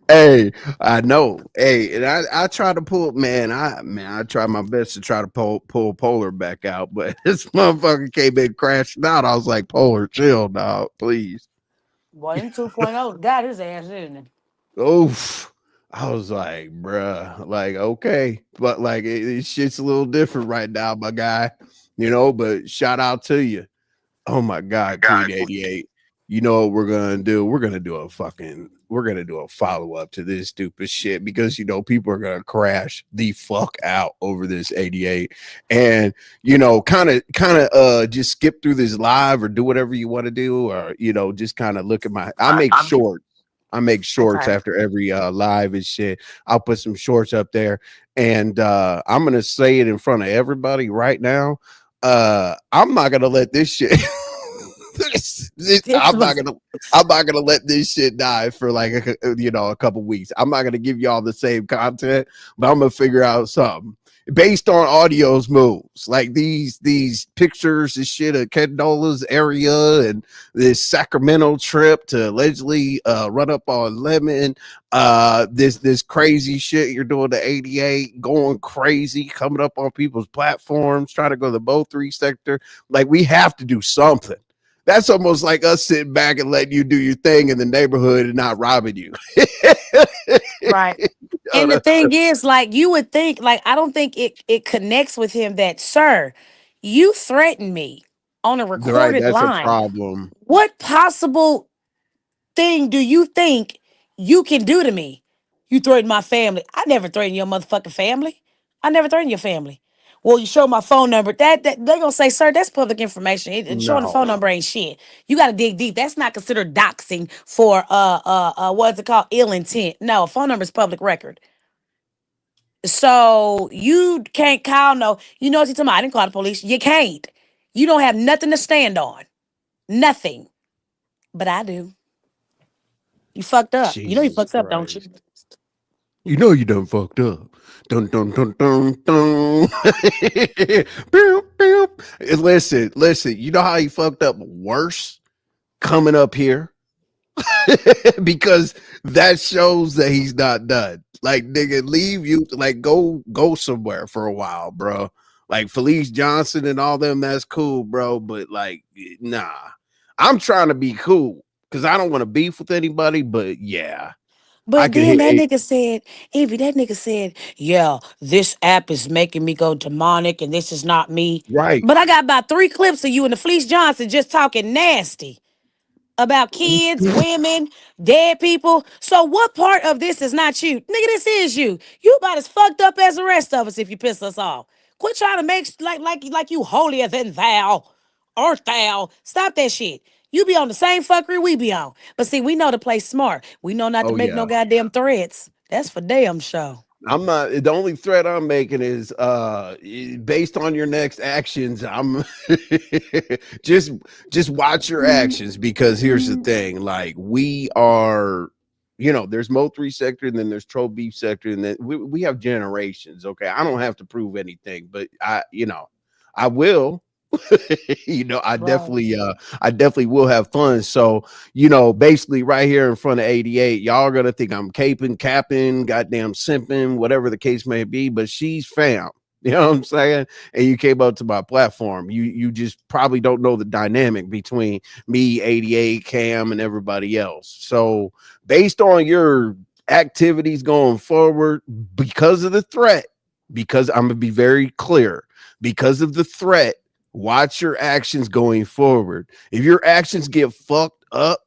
hey, I know. Hey, and I try to pull I try my best to try to pull Polar back out, but this motherfucker came in crashing out. I was like, Polar, chill, dog, please. Boy, him 2.0 got his ass, didn't he? Oof. I was like, bruh, like, okay, but like shit's a little different right now, my guy. But shout out to you. Oh my God, Queen 88. You know what we're gonna do? We're gonna do a follow-up to this stupid shit because people are gonna crash the fuck out over this 88. And kind of just skip through this live or do whatever you want to do, or just kind of look at I make shorts Okay. after every live and shit. I'll put some shorts up there, and I'm gonna say it in front of everybody right now. I'm not gonna let this shit. This was I'm not gonna let this shit die for like a couple weeks. I'm not gonna give y'all the same content, but I'm gonna figure out something. based on audio's moves, like these pictures and shit of Kendola's area and this Sacramento trip to allegedly run up on Lemon, this crazy shit you're doing to 88, going crazy, coming up on people's platforms, trying to go to the Mo3 sector. Like, we have to do something. That's almost like us sitting back and letting you do your thing in the neighborhood and not robbing you. Right. And the thing is, like, you would think, like, I don't think it connects with him that, sir, you threatened me on a Right, recorded that's a line. problem. What possible thing do you think you can do to me? You threaten my family. I never threatened your motherfucking family. I never threatened your family. Well, you show my phone number. That they're gonna say, sir, that's public information. Showing the phone No. number ain't shit. You gotta dig deep. That's not considered doxing for what's it called? Ill intent. No, a phone number is public record. So you can't call no, you know what you're talking about. I didn't call the police. You can't. You don't have nothing to stand on. Nothing. But I do. You fucked up. You know you Jesus fucked up, don't you? Christ. You know you done fucked up. Dun dun dun dun dun. Boop, boop. Listen. You know how he fucked up worse coming up here because that shows that he's not done. Like, nigga, leave you. Like, go somewhere for a while, bro. Like Felice Johnson and all them. That's cool, bro. But like, nah. I'm trying to be cool because I don't want to beef with anybody. But yeah. I But could then hit that eight. nigga said, Evie, that nigga said, yeah, this app is making me go demonic and this is not me. Right. But I got about 3 clips of you and the Fleece Johnson just talking nasty about kids, women, dead people. So what part of this is not you? Nigga, this is you. You about as fucked up as the rest of us if you piss us off. Quit trying to make like you holier than thou. Art thou. Stop that shit. You be on the same fuckery we be on. But see, we know to play smart. We know not to Oh make no yeah. goddamn threats. That's for damn sure. I'm not, the only threat I'm making is based on your next actions. I'm just watch your actions, because here's the thing, like, we are, there's Mo3 sector, and then there's troll beef sector, and then we have generations. Okay, I don't have to prove anything, but I will. Right. I definitely will have fun. So, basically right here in front of 88, y'all are gonna think I'm caping, capping, goddamn simping, whatever the case may be, but she's fam. You know what I'm saying? And you came up to my platform. You just probably don't know the dynamic between me, 88, Cam, and everybody else. So based on your activities going forward, because of the threat, because I'm gonna be very clear, because of the threat, watch your actions going forward. If your actions get fucked up,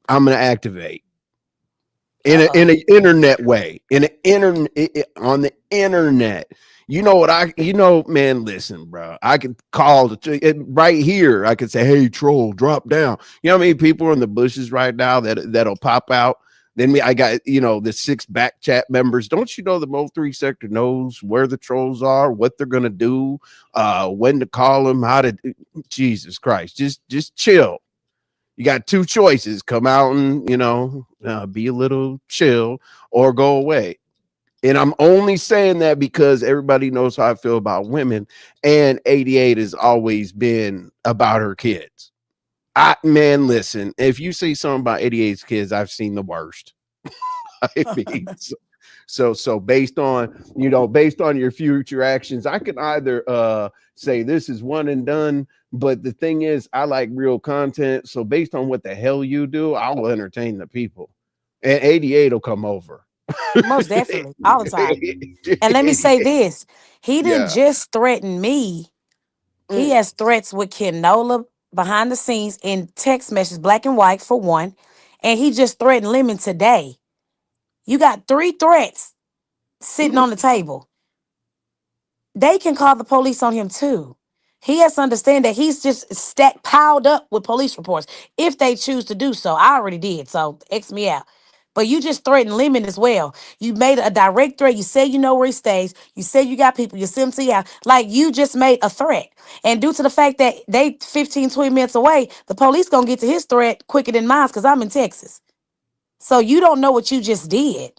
I'm gonna activate in Uh-oh. an internet way, in an on the internet. Man, listen, bro. I could call it right here. I could say, "Hey, troll, drop down." You know how many people are in the bushes right now that'll pop out. Then I got, the 6 back chat members. Don't you know the Mo3 sector knows where the trolls are, what they're gonna do, when to call them, how to. Jesus Christ, just chill. You got 2 choices: come out and be a little chill, or go away. And I'm only saying that because everybody knows how I feel about women, and 88 has always been about her kids. Man, listen, if you say something about 88's kids, I've seen the worst. I mean, so based on your future actions, I can either say this is one and done, but the thing is, I like real content. So based on what the hell you do, I'll entertain the people, and 88 will come over. Most definitely. All the time. And let me say this. He didn't Yeah. just threaten me. He Mm. has threats with Kenola behind the scenes in text messages, black and white for one. And he just threatened Lemon today. You got 3 threats sitting on the table. They can call the police on him too. He has to understand that he's just piled up with police reports if they choose to do so. I already did, so X me out. But you just threatened Lemon as well. You made a direct threat. You said you know where he stays. You said you got people. You sent him to your house. Like, you just made a threat. And due to the fact that they 15, 20 minutes away, the police going to get to his threat quicker than mine because I'm in Texas. So you don't know what you just did.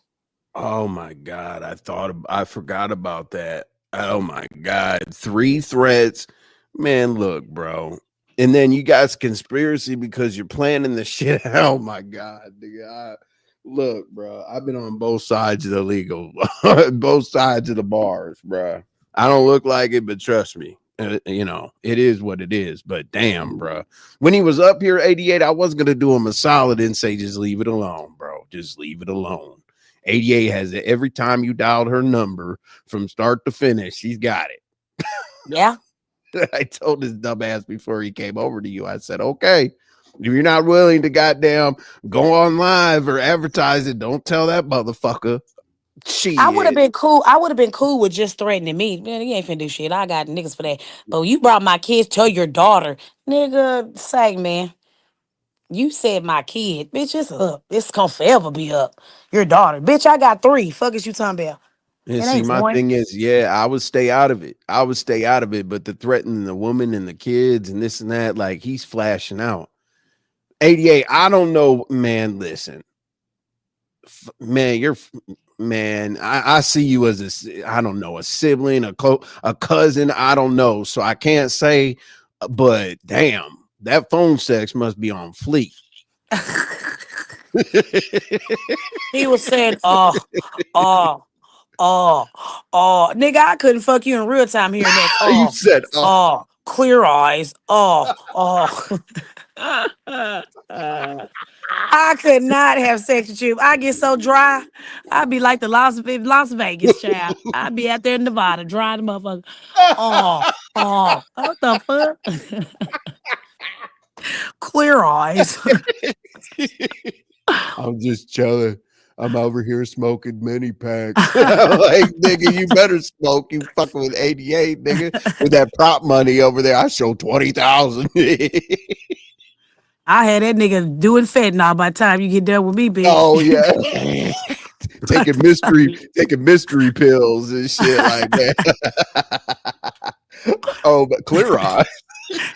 Oh my God, I forgot about that. Oh my God. 3 threats. Man, look, bro. And then you guys conspiracy because you're planning the shit. Oh my God. Nigga. Look, bro. I've been on both sides of the legal, both sides of the bars, bro. I don't look like it, but trust me. It is what it is. But damn, bro. When he was up here 88, I was gonna do him a solid and say, just leave it alone, bro. Just leave it alone. 88 has it every time you dialed her number from start to finish. She's got it. Yeah. I told this dumbass before he came over to you. I said, okay, if you're not willing to goddamn go on live or advertise it, don't tell that motherfucker. I would have Shit. been cool. I would have been cool with just threatening me. Man, you ain't finna do shit. I got niggas for that. But you brought my kids, tell your daughter. Nigga, say, man, you said my kid. Bitch, it's up. It's gonna forever be up. Your daughter. Bitch, I got 3. Fuck is you talking about? And It see, ain't my one. thing is, yeah, I would stay out of it. I would stay out of it. But the threatening the woman and the kids and this and that, like he's flashing out. 88, I don't know, man. Listen, man, man. I see you as I don't know, a sibling, a cousin. I don't know, so I can't say. But damn, that phone sex must be on fleek. He was saying, oh, oh, oh. Nigga, I couldn't fuck you in real time hearing that. You said, Clear eyes. I could not have sex with you. I get so dry. I'd be like the Las Vegas child. I'd be out there in Nevada, dry the motherfucker. What the fuck? Clear eyes. I'm just chilling. I'm over here smoking mini packs. Like, nigga, you better smoke. You fucking with 88, nigga. With that prop money over there, I show 20,000. I had that nigga doing fentanyl by the time you get done with me, bitch. Oh yeah. taking mystery pills and shit like that. Oh, but clear eye.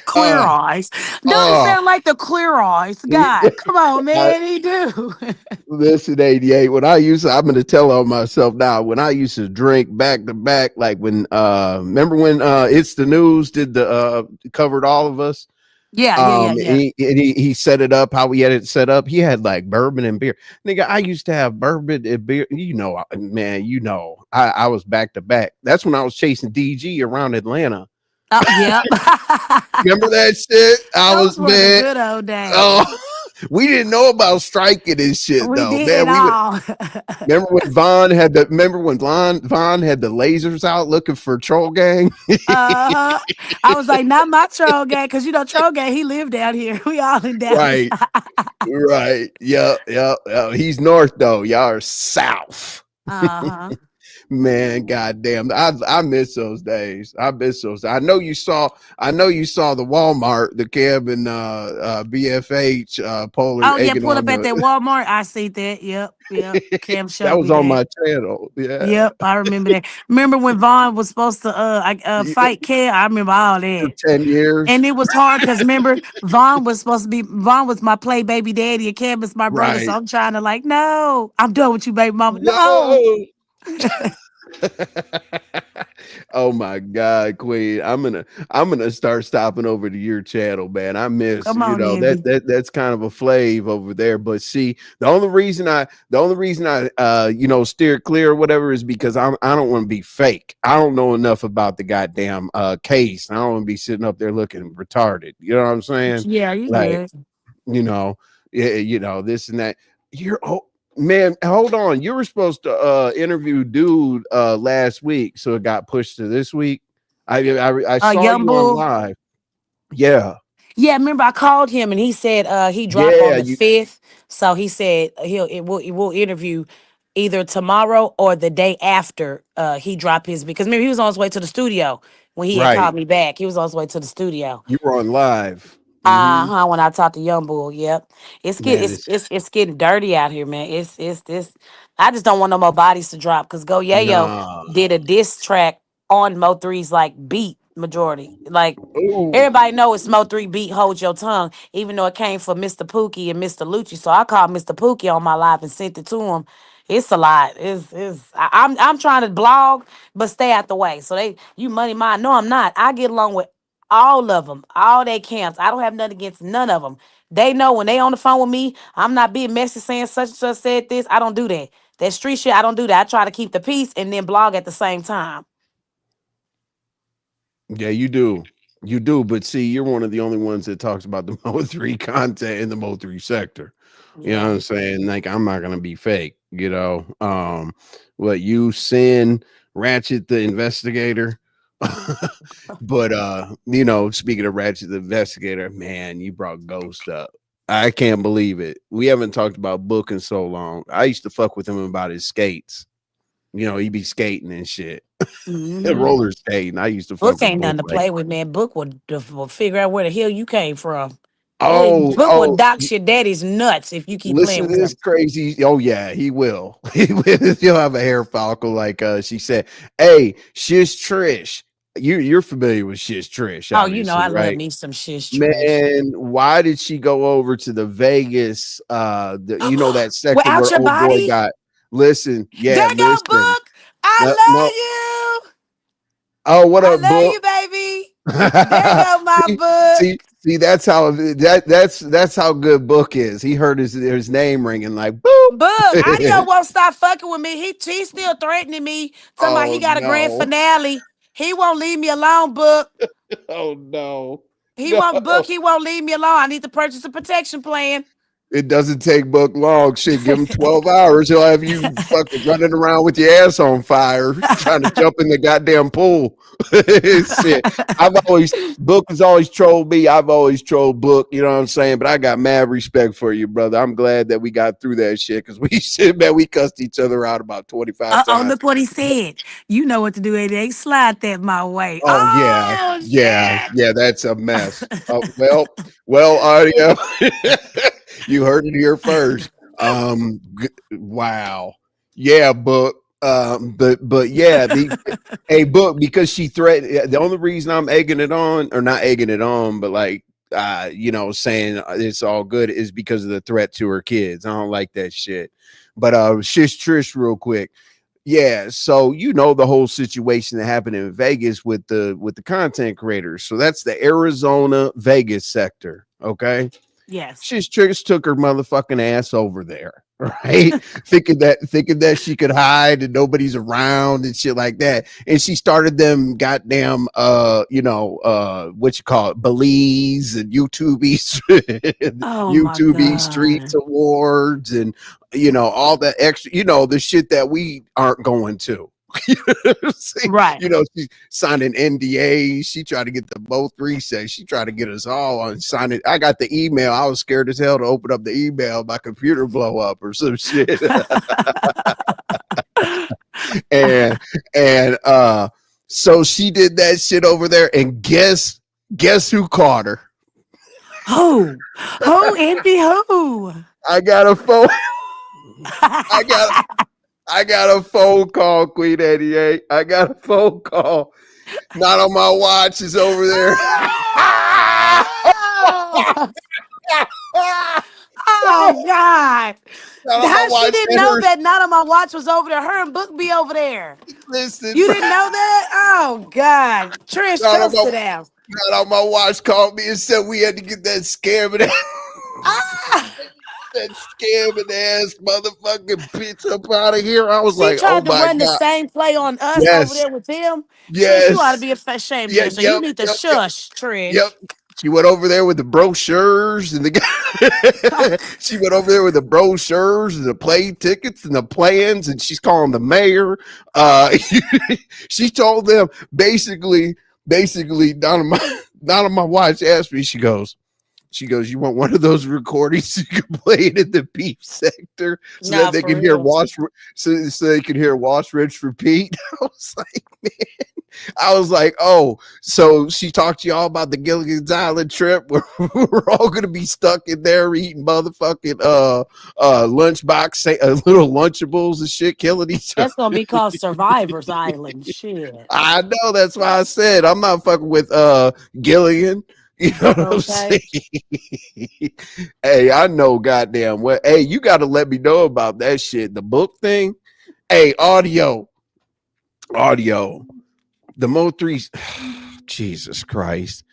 Clear eyes. Don't it sound like the clear eyes guy? Come on, man, he do. Listen, 88. I'm gonna tell on myself now. When I used to drink back to back, like when remember when It's the News did the covered all of us. Yeah. He set it up how we had it set up. He had like bourbon and beer. Nigga, I used to have bourbon and beer. Man, I was back to back. That's when I was chasing DG around Atlanta. Oh, yeah. Remember that shit? Those were the good old days. Oh, we didn't know about striking and shit We though. did Man, all. remember when Vaughn had the lasers out looking for Troll Gang? I was like, not my troll gang, because troll gang, he lived down here. We all in Dallas. Right. Yep. He's north though. Y'all are south. Man, goddamn, I miss those days. I miss those. I know you saw the Walmart, the Cab and BFH Polar. Oh yeah, pull up at that Walmart. I see that. Yep. Cam showed that was me on that. my channel. Yeah. Yep, I remember that. Remember when Vaughn was supposed to fight Cam? I remember all that. For 10 years. And it was hard because remember, Vaughn was my play baby daddy and Cam is my brother. So I'm trying to no, I'm done with you, baby mama. No. Oh my God, Queen. I'm gonna start stopping over to your channel, man. I miss that's kind of a flave over there. But see, the only reason I steer clear or whatever is because I don't want to be fake. I don't know enough about the goddamn case. I don't want to be sitting up there looking retarded. You know what I'm saying? Yeah, you good. This and that. Man, hold on. You were supposed to interview dude last week, so it got pushed to this week. I saw you on live. Yeah. Yeah, remember I called him and he said he dropped on the 5th. So he said we'll interview either tomorrow or the day after he dropped his, because remember he was on his way to the studio when he had called me back. He was on his way to the studio. You were on live. When I talked to Young Bull. Yep. It's getting dirty out here, man. It's I just don't want no more bodies to drop, because Go Yayo did a diss track on Mo3's beat majority. Everybody know it's Mo3 beat Hold Your Tongue, even though it came from Mr. Pookie and Mr. Lucci. So I called Mr. Pookie on my live and sent it to him. It's a lot. I'm trying to blog, but stay out the way. So you money mine. No, I'm not. I get along with all of them, all their camps. I don't have nothing against none of them. They know when they on the phone with me, I'm not being messy saying such and such said this. I don't do that. That street shit, I don't do that. I try to keep the peace and then blog at the same time. Yeah, you do. You do, but see, you're one of the only ones that talks about the Mo3 content in the Mo3 sector. You know what Yeah. I'm saying? Like, I'm not gonna be fake, what you Sin Ratchet the investigator. But speaking of Ratchet the investigator, man, you brought Ghost up. I can't believe it. We haven't talked about Book in so long. I used to fuck with him about his skates. He'd be skating and shit. Hmm. Roller skating. I used to Book fuck with ain't Book nothing to like, play with, man. Book will figure out where the hell you came from. oh, Book will oh, dox your daddy's nuts if you keep listen playing to with this him. crazy. Oh yeah, he will. He will. He'll have a hair follicle like she said. Hey, Shish Trish. You're familiar with Shish Trish, Oh, you know obviously, I love right? me some shish trish. Man, why did she go over to the Vegas? That sector Without where your old boy body, got. Listen, there yeah, go listen. Book. I No, no. love you. Oh, what I up, love Book? you, baby. There go my see, Book. see, that's how good Book is. He heard his name ringing like boop. Book, Audio won't stop fucking with me. He's still threatening me. Talking about he Oh got a grand no. finale. He won't leave me alone, Book. Oh no. He No. won't Book. He won't leave me alone. I need to purchase a protection plan. It doesn't take Book long. Shit, give him 12 hours. He'll have you fucking running around with your ass on fire, trying to jump in the goddamn pool. Shit. Book has always trolled me. I've always trolled Book, you know what I'm saying? But I got mad respect for you, brother. I'm glad that we got through that shit because we cussed each other out about 25 Oh, times. look what he said. You know what to do, 88. Slide that my way. Oh yeah, Oh, yeah, shit. yeah. That's a mess. Oh well, Audio. You heard it here first. Wow. Yeah, Book. But yeah, Book, because she threatened. The only reason I'm egging it on, or not egging it on, but like saying it's all good is because of the threat to her kids. I don't like that shit. But Shish Trish, real quick. Yeah, so the whole situation that happened in Vegas with the content creators. So that's the Arizona Vegas sector. Okay. Yes. She's took her motherfucking ass over there, right? thinking that she could hide and nobody's around and shit like that. And she started them goddamn what you call it, Belize and YouTube Oh, my YouTube Streets God. Awards and all that extra, the shit that we aren't going to. See, Right. she's signing NDAs. She tried to get the Mo3 say. She tried to get us all on signing. I got the email. I was scared as hell to open up the email. My computer blow up or some shit. and so she did that shit over there. And guess who caught her? Who? Who, Empty? Who? I got a phone. I got a phone call, Queen 88. I got a phone call. Not on my watch. Is over there. Oh, God. Not on my How she watch. didn't And know her, that Not On My Watch was over there? Her and Book be over there. listen, You didn't know that? Oh, God. Trish, not go on my sit down. not on my watch called me and said we had to get that scamming Ah! that scamming ass motherfucking bitch up out of here. I was She like, oh tried to my run the God. same play on us over Yes, there with them. Trish, you ought to yes. be ashamed of Yeah, yourself. You yep, need to yep, yep. shush, Yep. Trish. She went over there with the brochures and she went over there with the brochures and the play tickets and the plans, and she's calling the mayor. She told them basically, not on my watch asked me, she goes, you want one of those recordings you can play it in the beef sector so Nah, that they for can hear real. so they can hear wash, rinse, repeat. I was like, oh, so she talked to y'all about the Gilligan's Island trip where we're all gonna be stuck in there eating motherfucking lunchbox little lunchables and shit, killing each other. That's gonna be called Survivor's Island. Shit. I know, that's why I said I'm not fucking with Gilligan. You know what I'm Okay. saying? Hey, I know goddamn well. Hey, you got to let me know about that shit. The book thing. Hey, audio. The Mo3's Jesus Christ.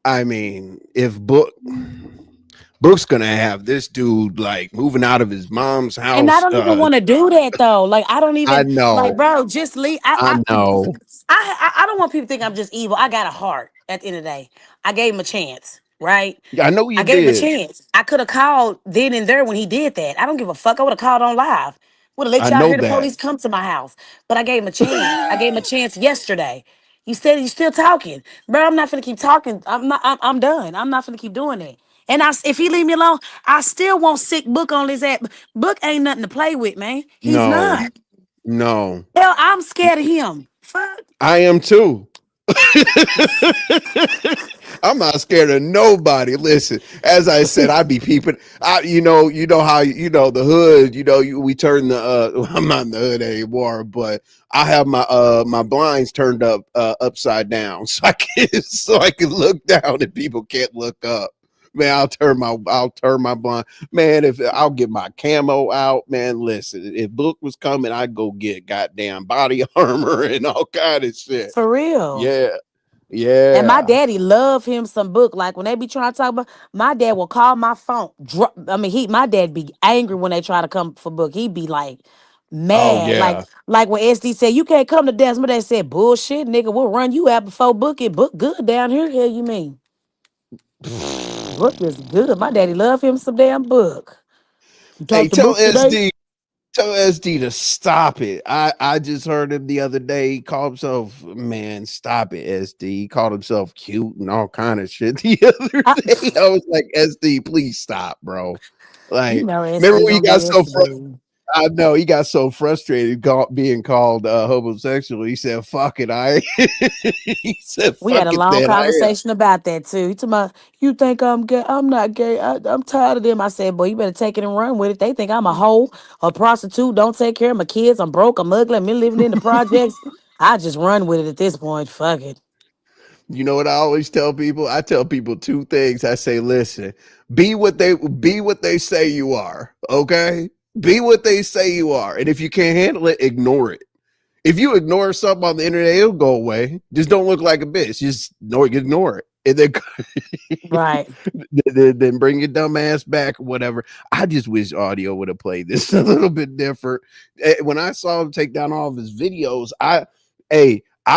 I mean, if Book's gonna have this dude like moving out of his mom's And I house. don't even want to do that though. Like I don't I even like, know, bro. Just leave. I know. I don't want people to think I'm just evil. I got a heart. At the end of the day, I gave him a chance. Right? I know you I gave him a did. chance. I could have called then and there when he did that. I don't give a fuck. I would have called on live. Would have let I y'all know hear the that. police come to my house. But I gave him a chance. I gave him a chance yesterday. You said you still talking, bro. I'm not gonna keep talking. I'm not. I'm done. I'm not gonna keep doing that. And if he leave me alone, I still won't sick Book on his app. Book ain't nothing to play with, man. He's No, not. no. Hell, I'm scared of him. Fuck. I am too. I'm not scared of nobody. Listen, as I said, I be peeping. You know how the hood. We turn the. I'm not in the hood anymore, but I have my blinds turned up upside down, so I can look down and people can't look up. Man, I'll turn my blind. Man, if I'll get my camo out, man. Listen, if Book was coming, I'd go get goddamn body armor and all kind of shit. For real. Yeah, And my yeah. daddy love him some Book. Like when they be trying to talk about, my dad will call my phone. My dad be angry when they try to come for Book. He be like Oh mad. Like yeah. like when SD said you can't come to dance. My dad said bullshit, nigga. We'll run you out before Book it. Book good down here. Hell, you mean Book is good. My daddy love him some damn Book. You Hey, talk to Book today? tell SD to stop it. I just heard him the other day. He called himself, man, stop it, SD. He called himself cute and all kind of shit the other I, day. I was like, SD, please stop, bro. you Like, know remember SD when you gonna got be so frustrated? SD. I know he got so frustrated being called homosexual. He said, "Fuck it, I." He said, We had a "Fuck it, long then I am." conversation about that too. He told me, you think I'm gay? I'm not gay. I'm tired of them. I said, boy, you better take it and run with it. They think I'm a hoe, a prostitute, don't take care of my kids. I'm broke, I'm ugly, I'm living in the projects. I just run with it at this point. Fuck it. You know what I always tell people? I tell people two things. I say, listen, be what they say you are. Okay? Be what they say you are. And if you can't handle it, ignore it. If you ignore something on the internet, it'll go away. Just don't look like a bitch. Just ignore it. And then Right. then bring your dumb ass back or whatever. I just wish audio would have played this a little bit different. When I saw him take down all of his videos, I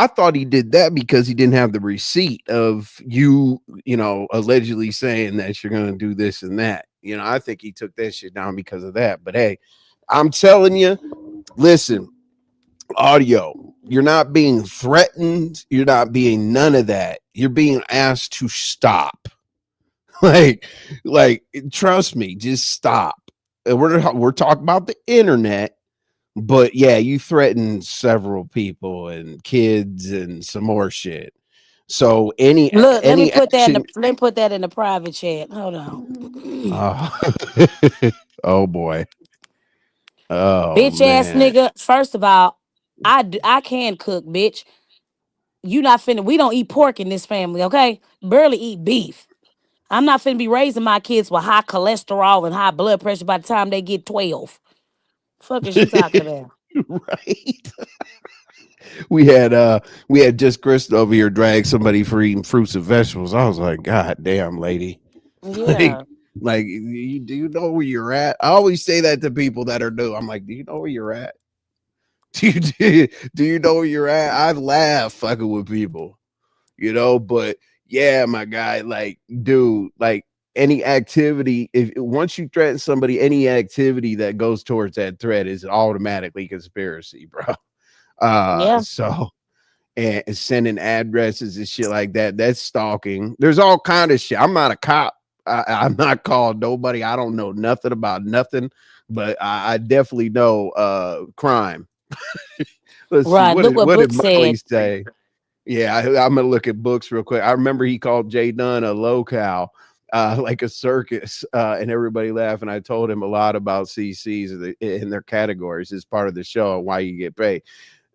thought he did that because he didn't have the receipt of allegedly saying that you're gonna do this and that. I think he took that shit down because of that. But hey, I'm telling you, listen, audio. You're not being threatened. You're not being none of that. You're being asked to stop. like, trust me, just stop. We're talking about the internet, but yeah, you threatened several people and kids and some more shit. So Look, any action. let me put that in the private chat. Hold on. Uh, oh boy. Oh Bitch ass man. nigga. First of all, I can cook, bitch. You not finna. We don't eat pork in this family, okay? Barely eat beef. I'm not finna be raising my kids with high cholesterol and high blood pressure by the time they get 12. Fuck is you talking about? Right. We had just Chris over here drag somebody for eating fruits and vegetables. I was like, God damn, lady. like Yeah. do you know where you're at? I always say that to people that are new. I'm like, do you know where you're at? Do you know where you're at? I laugh fucking with people, but yeah, my guy, like, dude, like any activity, if once you threaten somebody, any activity that goes towards that threat is automatically conspiracy, bro. Yeah. So and sending addresses and shit like that, that's stalking. There's all kind of shit. I'm not a cop. I'm not called nobody. I don't know nothing about nothing, but I definitely know crime. Let's see. Right. What Look did what what did Book Marley said. say? Yeah, I'm gonna look at books real quick. I remember he called Jay Dunn a locale, like a circus, and everybody laughed. And I told him a lot about CCs in their categories as part of the show and why you get paid.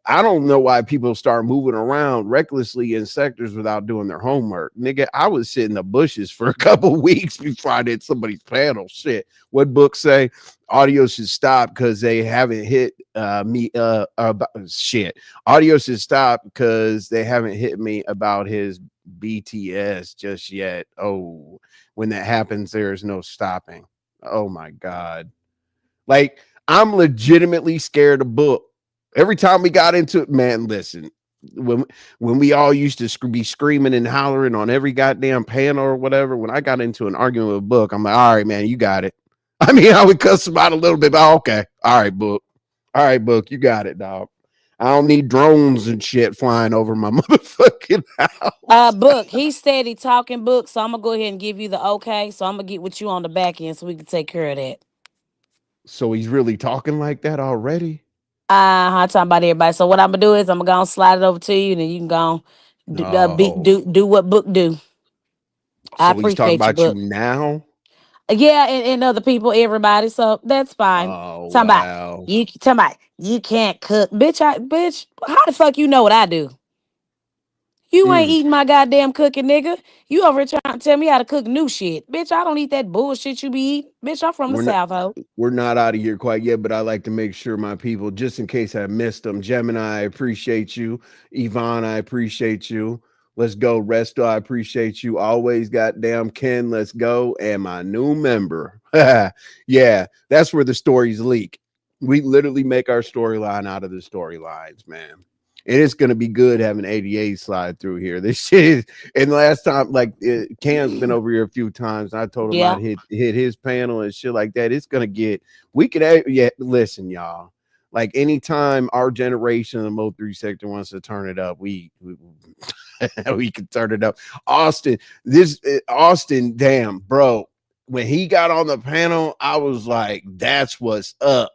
I don't know why people start moving around recklessly in sectors without doing their homework. Nigga, I was sitting in the bushes for a couple weeks before I did somebody's panel. Shit. What books say audio should stop because they haven't hit me about shit. Audio should stop because they haven't hit me about his BTS just yet. Oh, when that happens, there's no stopping. Oh my God. Like, I'm legitimately scared of book. Every time we got into it, man, listen, when we all used to be screaming and hollering on every goddamn panel or whatever, when I got into an argument with book, I'm like, all right, man, you got it. I mean, I would cuss him out a little bit, but okay. All right, book. All right, book, you got it, dog. I don't need drones and shit flying over my motherfucking house. Book, he steady talking, Book, so I'm gonna go ahead and give you the okay. So I'm gonna get with you on the back end so we can take care of that. So he's really talking like that already? Talking about everybody. So what I'm gonna do is I'm gonna go and slide it over to you, and then you can go No. do what Book do. I So he's talking appreciate you, about you Book. now? Yeah, and other people, everybody. So that's fine. Oh, Talking about wow. you can't cook, bitch. How the fuck you know what I do? You ain't Mm. eating my goddamn cooking, nigga. You over here trying to tell me how to cook new shit, bitch. I don't eat that bullshit you be eating, bitch. I'm from the We're not South, ho. we're not out of here quite yet, but I like to make sure my people, just in case I missed them. Gemini, I appreciate you. Yvonne, I appreciate you. Let's go. Resto, I appreciate you. Always goddamn Ken, let's go. And my new member. Yeah, that's where the stories leak. We literally make our storyline out of the storylines, man. And it's gonna be good having 88 slide through here. This shit is, and last time, like Cam's been over here a few times. And I told him Yeah. I'd hit his panel and shit like that. It's gonna get. We could, yeah. Listen, y'all. Like anytime our generation of the Mo3 sector wants to turn it up, we can turn it up. Austin, damn, bro. When he got on the panel, I was like, "That's what's up."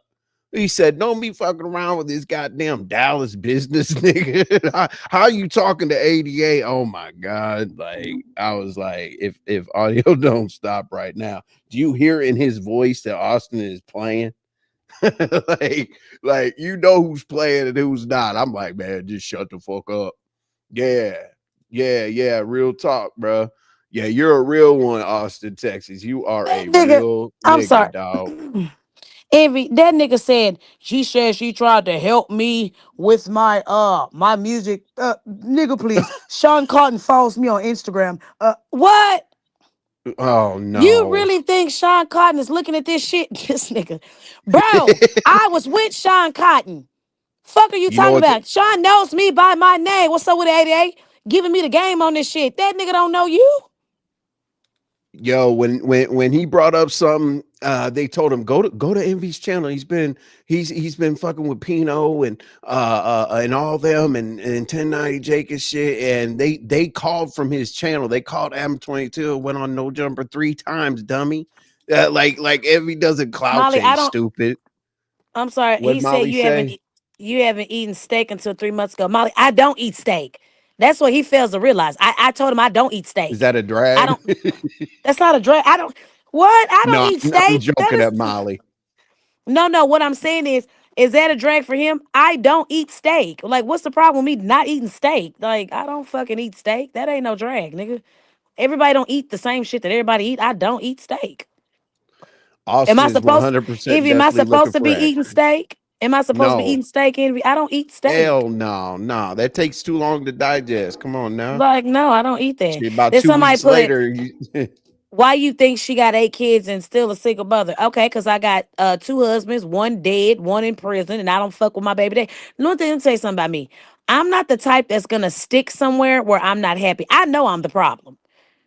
He said, "Don't be fucking around with this goddamn Dallas business, nigga. How you talking to 88? Oh my God!" Like I was like, if audio don't stop right now, do you hear in his voice that Austin is playing? like you know who's playing and who's not. I'm like, man, just shut the fuck up. Yeah. Real talk, bro. Yeah, you're a real one, Austin, Texas. You are That a nigga, real I'm nigga, sorry. dog. Envy, that nigga said she said she tried to help me with my music. Nigga, please. Sean Cotton follows me on Instagram. What? Oh You no. really think Sean Cotton is looking at this shit? This nigga. Bro, I was with Sean Cotton. Fuck are you You know talking what? about? Sean knows me by my name. What's up with 88? Giving me the game on this shit. That nigga don't know you. Yo, when he brought up something, they told him go to Envy's channel. He's been fucking with Pino and all them and 1090 Jake and shit. And they called from his channel. They called Am22, went on No Jumper 3 times, dummy. Like Envy doesn't clout Molly, I chase, don't. stupid. I'm sorry. What He said Molly say? you haven't eaten steak until 3 months ago. Molly, I don't eat steak. That's what he fails to realize. I told him I don't eat Is steak. that a I drag? don't. That's not a drag. I don't. What? I don't No, eat I'm steak. That joking is at Molly. no. What I'm saying is that a drag for him? I don't eat steak. Like, what's the problem with me not eating steak? Like, I don't fucking eat steak. That ain't no drag, nigga. Everybody don't eat the same shit that everybody eat. I don't eat steak. Am Austin I is supposed, 100% Envy, am I definitely looking supposed to for be eating action. steak? Am I supposed to be No. eating steak, Envy? I don't eat steak. Hell no. That takes too long to digest. Come on now. Like, no, I don't eat that. Shit, about Then 2 weeks somebody put, later, why you think she got 8 kids and still a single mother? Okay, because I got 2 husbands, one dead, one in prison, and I don't fuck with my baby daddy. Let me tell you something about me. I'm not the type that's gonna stick somewhere where I'm not happy. I know I'm the problem.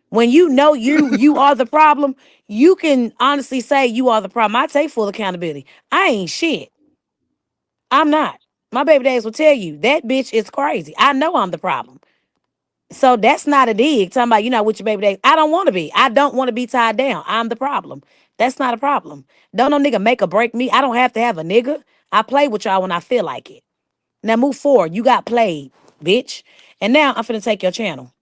When you know you are the problem, you can honestly say you are the problem. I take full accountability. I ain't shit. I'm not. My baby daddies will tell you that bitch is crazy. I know I'm the problem. So that's not a dig. Talking about you not with your baby daddy. I don't want to be. I don't want to be tied down. I'm the problem. That's not a problem. Don't no nigga make or break me. I don't have to have a nigga. I play with y'all when I feel like it. Now move forward. You got played, bitch. And now I'm finna take your channel.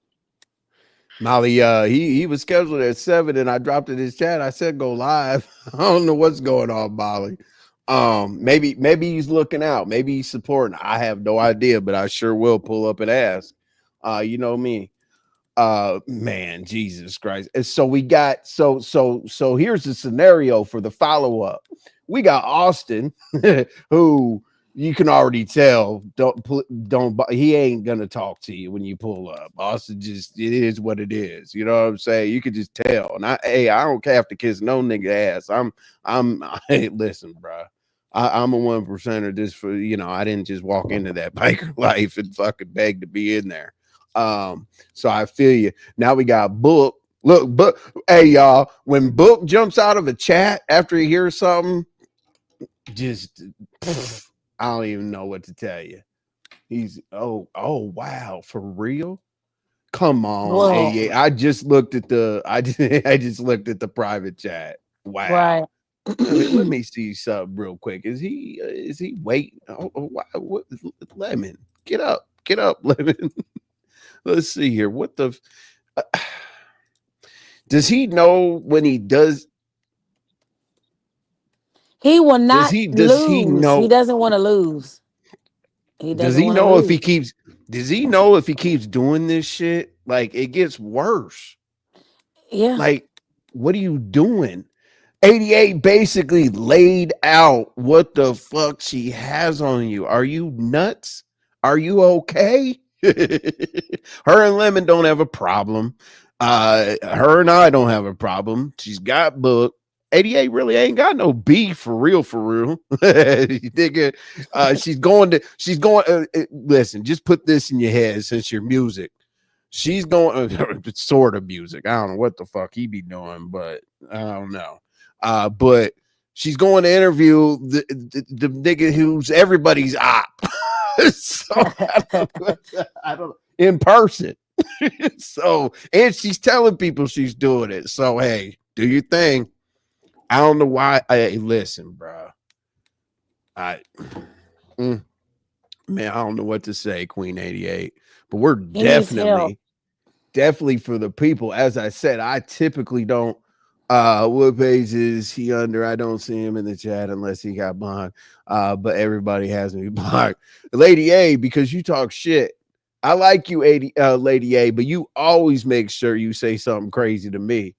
Molly, he was scheduled at 7 and I dropped in his chat. I said go live. I don't know what's going on, Molly. Maybe he's looking out, maybe he's supporting. I have no idea, but I sure will pull up and ask. You know me. Man, Jesus Christ. And so we got so here's the scenario for the follow-up. We got Austin, who you can already tell don't he ain't gonna talk to you when you pull up. Austin just, it is what it is. You know what I'm saying? You could just tell. And I don't have to kiss no nigga ass. Hey, listen, bro. I'm a 1%er just for, I didn't just walk into that biker life and fucking beg to be in there. So I feel you. Now we got Book. Look, Book. Hey, y'all, when Book jumps out of a chat after he hears something, just I don't even know what to tell you. He's oh wow, for real? Come on, What? 88. I just looked at the I just looked at the private chat. Right. Wow. Let me see something real quick. Is he waiting? What, Lemon? Get up, Lemon. Let's see here. What the does he know when he does? He will not Does he lose. He know? doesn't want to lose. He Does doesn't he want to know if he lose. keeps? Does he know if he keeps doing this shit? Like it gets worse. Yeah. Like, what are you doing? 88 basically laid out what the fuck she has on you. Are you nuts? Are you okay? Her and Lemon don't have a problem. Her and I don't have a problem. She's got Book. 88 really ain't got no beef for real, for real. Nigga, she's going listen, just put this in your head since your music. She's going sort of music. I don't know what the fuck he be doing, but I don't know. But she's going to interview the nigga who's everybody's op. So I don't in person. So and she's telling people she's doing it. So hey, do your thing. I don't know why. Hey, listen, bro. I man, I don't know what to say, Queen 88, but we're He needs help. definitely for the people. As I said, I typically don't what page is he under? I don't see him in the chat unless he got blocked. But everybody has me blocked. Lady A, because you talk shit. I like you, Lady A, but you always make sure you say something crazy to me.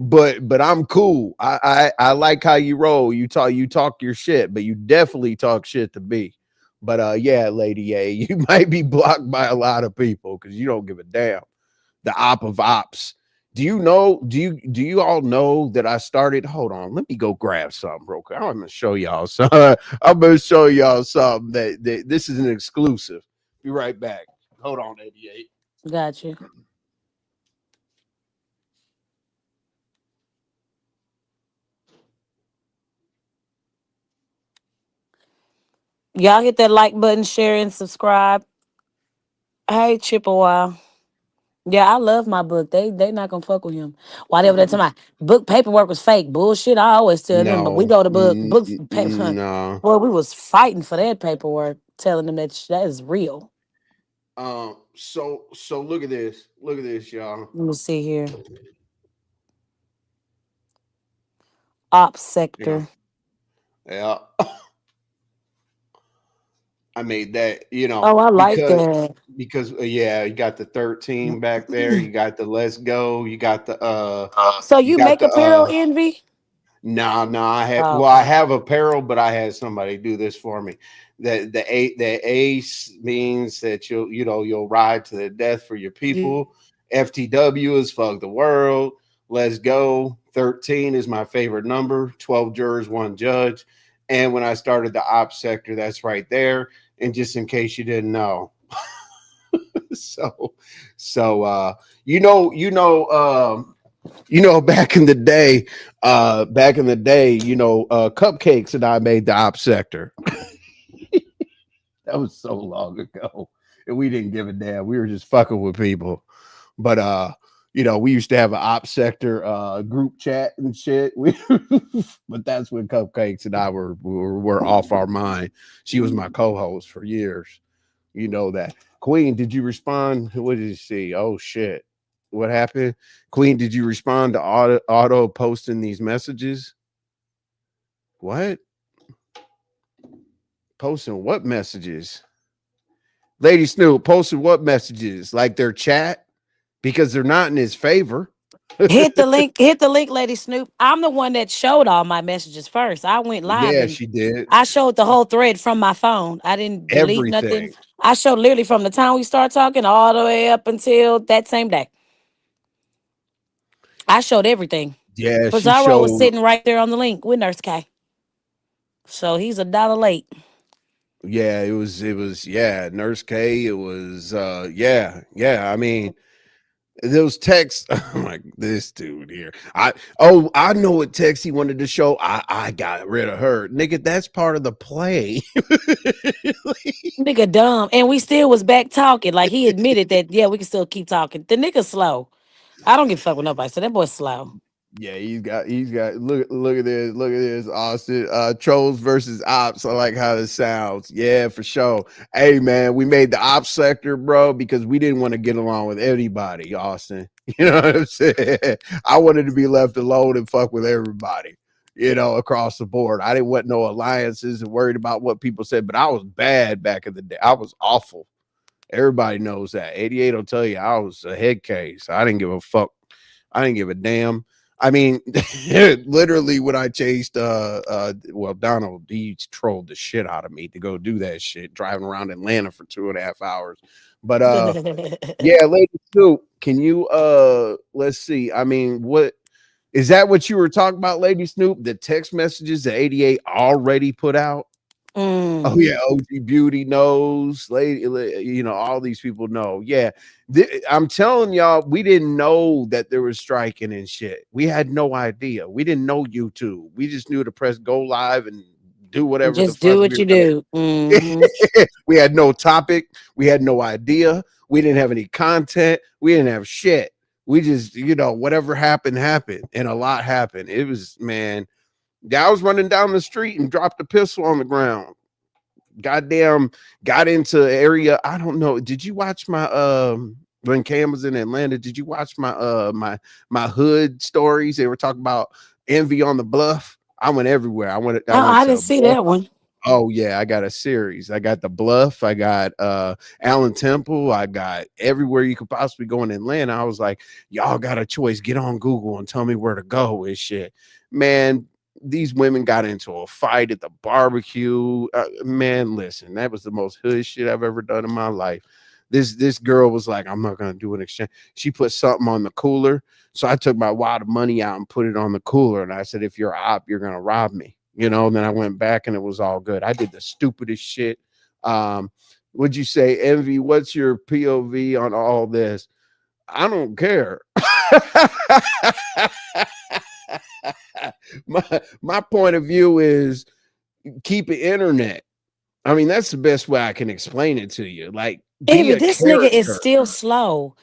but I'm cool. I like how you roll. You talk your shit, but you definitely talk shit to me. But yeah, Lady A, you might be blocked by a lot of people because you don't give a damn. The op of ops. Do you all know that I started? Hold on, let me go grab something real quick. I'm gonna show y'all something. I'm gonna show y'all something that this is an exclusive. Be right back. Hold on, 88. Got you. Y'all hit that like button, share, and subscribe. Hey, Chippewa. Yeah, I love my book. They not gonna fuck with him. Why they over there talking about book paperwork was fake bullshit? I always tell them, but we No, go to books paper. no. Boy, we was fighting for that paperwork, telling them that that is real. So look at this. Look at this, y'all. Let me see here. Ops Yeah, sector. yeah. I made that, Oh, I like because that. yeah, you got the 13 back there, you got the let's go, So you you got make the apparel envy? no, Oh, I okay. have apparel, but I had somebody do this for me. The ace means that you'll ride to the death for your people. FTW is fuck the world. Let's go. 13 is my favorite number. 12 jurors, one judge. And when I started the ops sector, that's right there. And just in case you didn't know, so you know back in the day, Cupcakes and I made the op sector. That was so long ago, and we didn't give a damn. We were just fucking with people. But we used to have an op sector group chat and shit. But that's when Cupcakes and I were off our mind. She was my co-host for years. You know that. Queen, did you respond? What did you see? Oh shit. What happened? Queen, did you respond to auto posting these messages? What? Posting what messages? Lady Snoop posted what messages? Like their chat? Because they're not in his favor. Hit the link, Lady Snoop. I'm the one that showed all my messages first. I went live Yeah, and she did. I showed the whole thread from my phone. I didn't delete nothing. Everything. I showed literally from the time we start talking all the way up until that same day. I showed everything. Yeah, she Pizarro was showed. sitting right there on the link with Nurse K. So he's $1 late. Yeah, it was yeah, Nurse K. It was yeah. I mean, those texts. I'm like, this dude here. I know what text he wanted to show. I got rid of her. Nigga, that's part of the play. Nigga dumb. And we still was back talking. Like he admitted that, yeah, we can still keep talking. The nigga slow. I don't give a fuck with nobody. So that boy's slow. Yeah, he's got look at this, Austin. Trolls versus ops. I like how this sounds. Yeah, for sure. Hey man, we made the ops sector, bro, because we didn't want to get along with anybody, Austin. You know what I'm saying? I wanted to be left alone and fuck with everybody, across the board. I didn't want no alliances and worried about what people said, but I was bad back in the day. I was awful. Everybody knows that. 88 will tell you I was a head case. I didn't give a fuck. I didn't give a damn. I mean, literally when I chased Donald, he trolled the shit out of me to go do that shit, driving around Atlanta for 2.5 hours. But yeah, Lady Snoop, can you let's see. I mean, what is that what you were talking about, Lady Snoop? The text messages that 88 already put out? Oh yeah, OG Beauty knows, lady. All these people know. Yeah, I'm telling y'all, we didn't know that there was striking and shit. We had no idea. We didn't know YouTube. We just knew to press go live and do whatever the Just do fuck what we you were do. we had no topic. We had no idea. We didn't have any content. We didn't have shit. We just, whatever happened, and a lot happened. It was, man. I was running down the street and dropped a pistol on the ground. Goddamn, got into area. I don't know. Did you watch my when Cam was in Atlanta? Did you watch my hood stories? They were talking about envy on the bluff. I went everywhere. I went I to didn't see that one. Oh yeah, I got a series. I got the bluff, I got Allen Temple, I got everywhere you could possibly go in Atlanta. I was like, y'all got a choice. Get on Google and tell me where to go and shit. Man, these women got into a fight at the barbecue. Man, listen, that was the most hood shit I've ever done in my life. This girl was like, I'm not gonna do an exchange. She put something on the cooler, so I took my wad of money out and put it on the cooler, and I said, if you're an op, you're gonna rob me. And then I went back and it was all good. I did the stupidest shit. Would you say, Envy? What's your POV on all this? I don't care. my point of view is keep it internet. I mean, that's the best way I can explain it to you. Like, be Envy, a this nigga is character. still slow.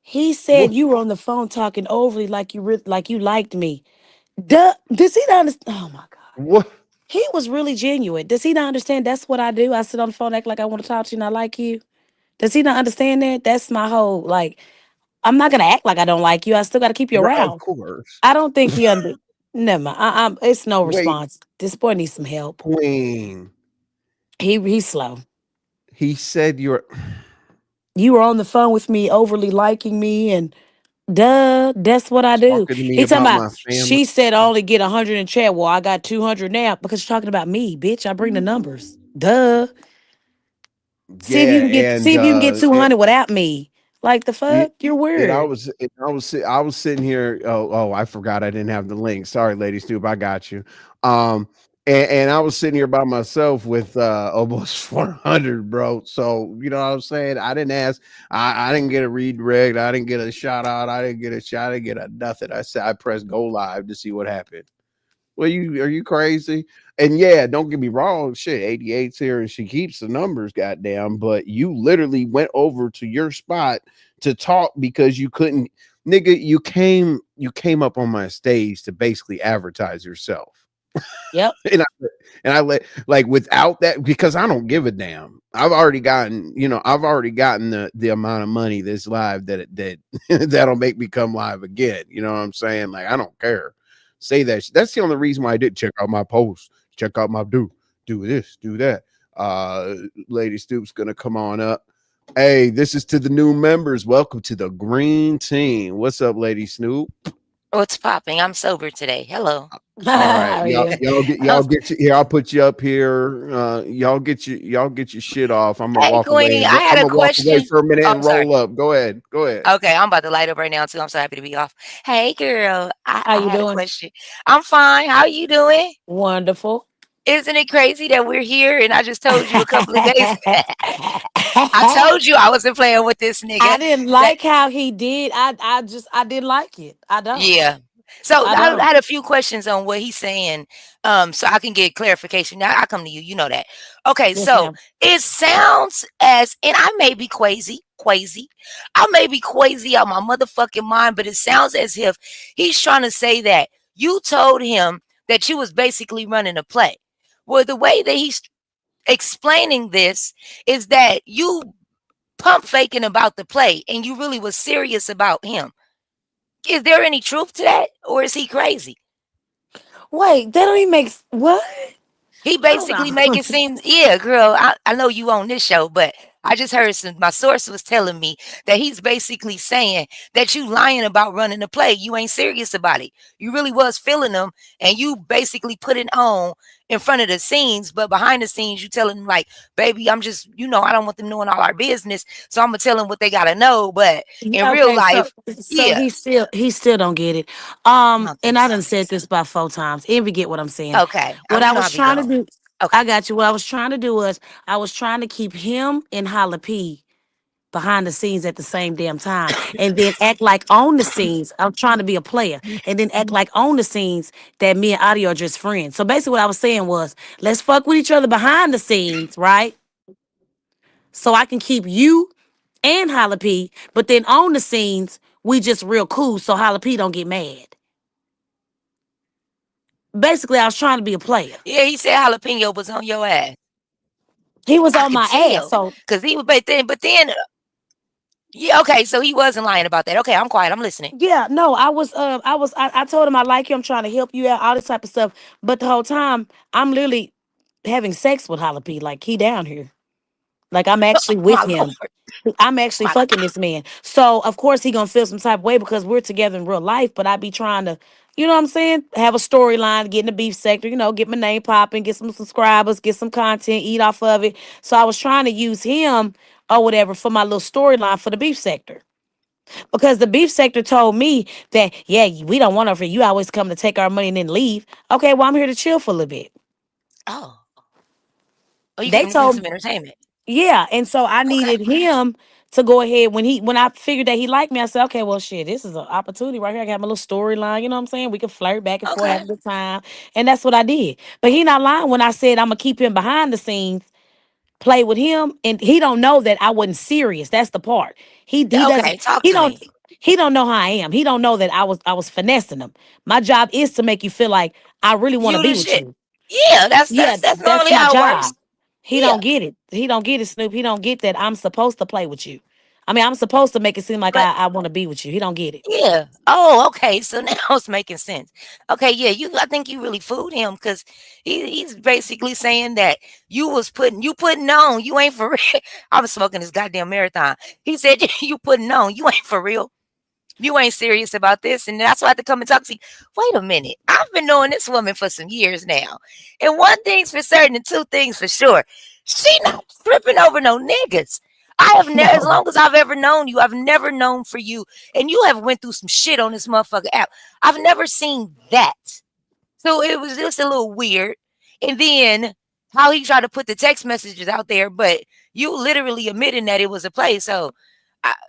He said What? you were on the phone talking overly like like you liked me. Duh. Does he not understand? Oh my God. What? He was really genuine. Does he not understand that's what I do? I sit on the phone, act like I want to talk to you and I like you. Does he not understand that? That's my whole, like, I'm not gonna act like I don't like you. I still gotta keep you Right, of around. course. I don't think he never mind. It's no Wait, response. This boy needs some help. Queen. He's slow. He said you're You were on the phone with me, overly liking me, and duh, that's what I do. talking to me He talking about about my family. she said I only get 100 in chat. Well, I got 200 now because you're talking about me, bitch. I bring the numbers. Duh. See if you Yeah, can get and 200 without me. Like the Yeah, fuck? You're and I weird. was and I was sitting here. Oh, I forgot I didn't have the link. Sorry, Lady Snoop, I got you. And I was sitting here by myself with almost 400, bro. So you know what I'm saying? I didn't ask. I didn't get a redirect. I didn't get a shout out. I didn't get a shot. I didn't get a nothing. I said I pressed go live to see what happened. Well, are you crazy? And yeah, don't get me wrong, shit, 88's here and she keeps the numbers, goddamn. But you literally went over to your spot to talk because you couldn't, nigga. You came up on my stage to basically advertise yourself. Yep. and I let like without that because I don't give a damn. I've already gotten the amount of money this live that that'll make me come live again. You know what I'm saying? Like I don't care. Say that. That's the only reason why I did check out my post, check out my do this, do that. Lady Stoop's gonna come on up. Hey, this is to the new members. Welcome to the green team. What's up, Lady Snoop? What's popping? I'm sober today. Hello. All right, How are you? y'all get you here. I'll put you up here. Y'all get your shit off. I'm gonna Hey, walk away Queenie, and I had I'm a gonna walk away question. for a minute Oh, and I'm sorry. roll up. Go ahead. Go ahead. Okay, I'm about to light up right now too. I'm so happy to be off. Hey, girl, How I you had a doing? question. I'm fine. How you doing? Wonderful. Isn't it crazy that we're here? And I just told you a couple of days. I told you I wasn't playing with this I nigga. didn't That like how he did. I didn't like it. I don't. Yeah. So I I don't. had a few questions on what he's saying, so I can get clarification. Now I come to you, you know that. Okay, Yes, so ma'am. it sounds as, and I may be crazy. I may be crazy out my motherfucking mind, but it sounds as if he's trying to say that you told him that you was basically running a play. Well, the way that he's explaining this is that you pump faking about the play and you really was serious about him. Is there any truth to that, or is he crazy? Wait, that don't even make what? He Hold basically make on. it seem, yeah, girl. I know you on this show, but I just heard my source was telling me that he's basically saying that you lying about running the play. You ain't serious about it. You really was feeling them, and you basically put it on in front of the scenes, but behind the scenes, you telling them like, baby, I'm just, I don't want them knowing all our business, so I'm gonna tell them what they gotta know. But in real Okay, so life, so yeah, he still don't get it. I don't And think I so. done said this about 4 times. Envy get what I'm saying. Okay, What you I know was I be trying to gone. do, I Okay. got you. What I was trying to do was I was trying to keep him and Holla P behind the scenes at the same damn time, and then act like on the scenes. I'm trying to be a player, and then act like on the scenes that me and Audio are just friends. So basically, what I was saying was, let's fuck with each other behind the scenes, right? So I can keep you and Holla P, but then on the scenes, we just real cool so Holla P don't get mad. Basically, I was trying to be a player. Yeah, he said jalapeno was on your ass. He was I on could my ass. tell So because he was, but then, yeah, okay, so he wasn't lying about that. Okay, I'm quiet. I'm listening. yeah, no, I told him I like you, I'm trying to help you out, all this type of stuff. But the whole time, I'm literally having sex with Holla P. Like he down here. Like I'm actually with My lord, him. I'm actually my fucking this man. So of course he gonna feel some type of way because we're together in real life. But I be trying to, you know what I'm saying? Have a storyline, get in the beef sector, get my name popping, get some subscribers, get some content, eat off of it. So I was trying to use him or whatever for my little storyline for the beef sector. Because the beef sector told me that, yeah, we don't want her for you always come to take our money and then leave. Okay, well, I'm here to chill for a little bit. oh, oh, you They came to get told some entertainment. Yeah, and so I Okay, needed him to go ahead when I figured that he liked me. I said, okay, well, shit, this is an opportunity right here. I got my little storyline. You know what I'm saying? We can flirt back and forth, have okay, a good time, and that's what I did. But he not lying when I said I'm gonna keep him behind the scenes, play with him, and he don't know that I wasn't serious. That's the part. He doesn't okay. Talk he to don't me. he don't know how I am. He don't know that I was finessing him. My job is to make you feel like I really want to You be the with shit. you. Yeah, that's Yeah, that's that's that's normally my how it works. job. He Yeah, don't get it. He don't get it, Snoop. He don't get that I'm supposed to play with you. I mean, I'm supposed to make it seem like but I want to be with you. He don't get it. yeah. Oh, okay. So now it's making sense. Okay, yeah. I think you really fooled him because he's basically saying that you putting on. You ain't for real. I was smoking this goddamn marathon. He said you putting on. You ain't for real. You ain't serious about this, and that's why I had to come and talk to you. Wait a minute. I've been knowing this woman for some years now. And one thing's for certain and two things for sure. She not tripping over no niggas. I have never, as No. long as I've ever known you, I've never known for you. And you have went through some shit on this motherfucker app. I've never seen that. So it was just a little weird. And then how he tried to put the text messages out there, but you literally admitting that it was a play. So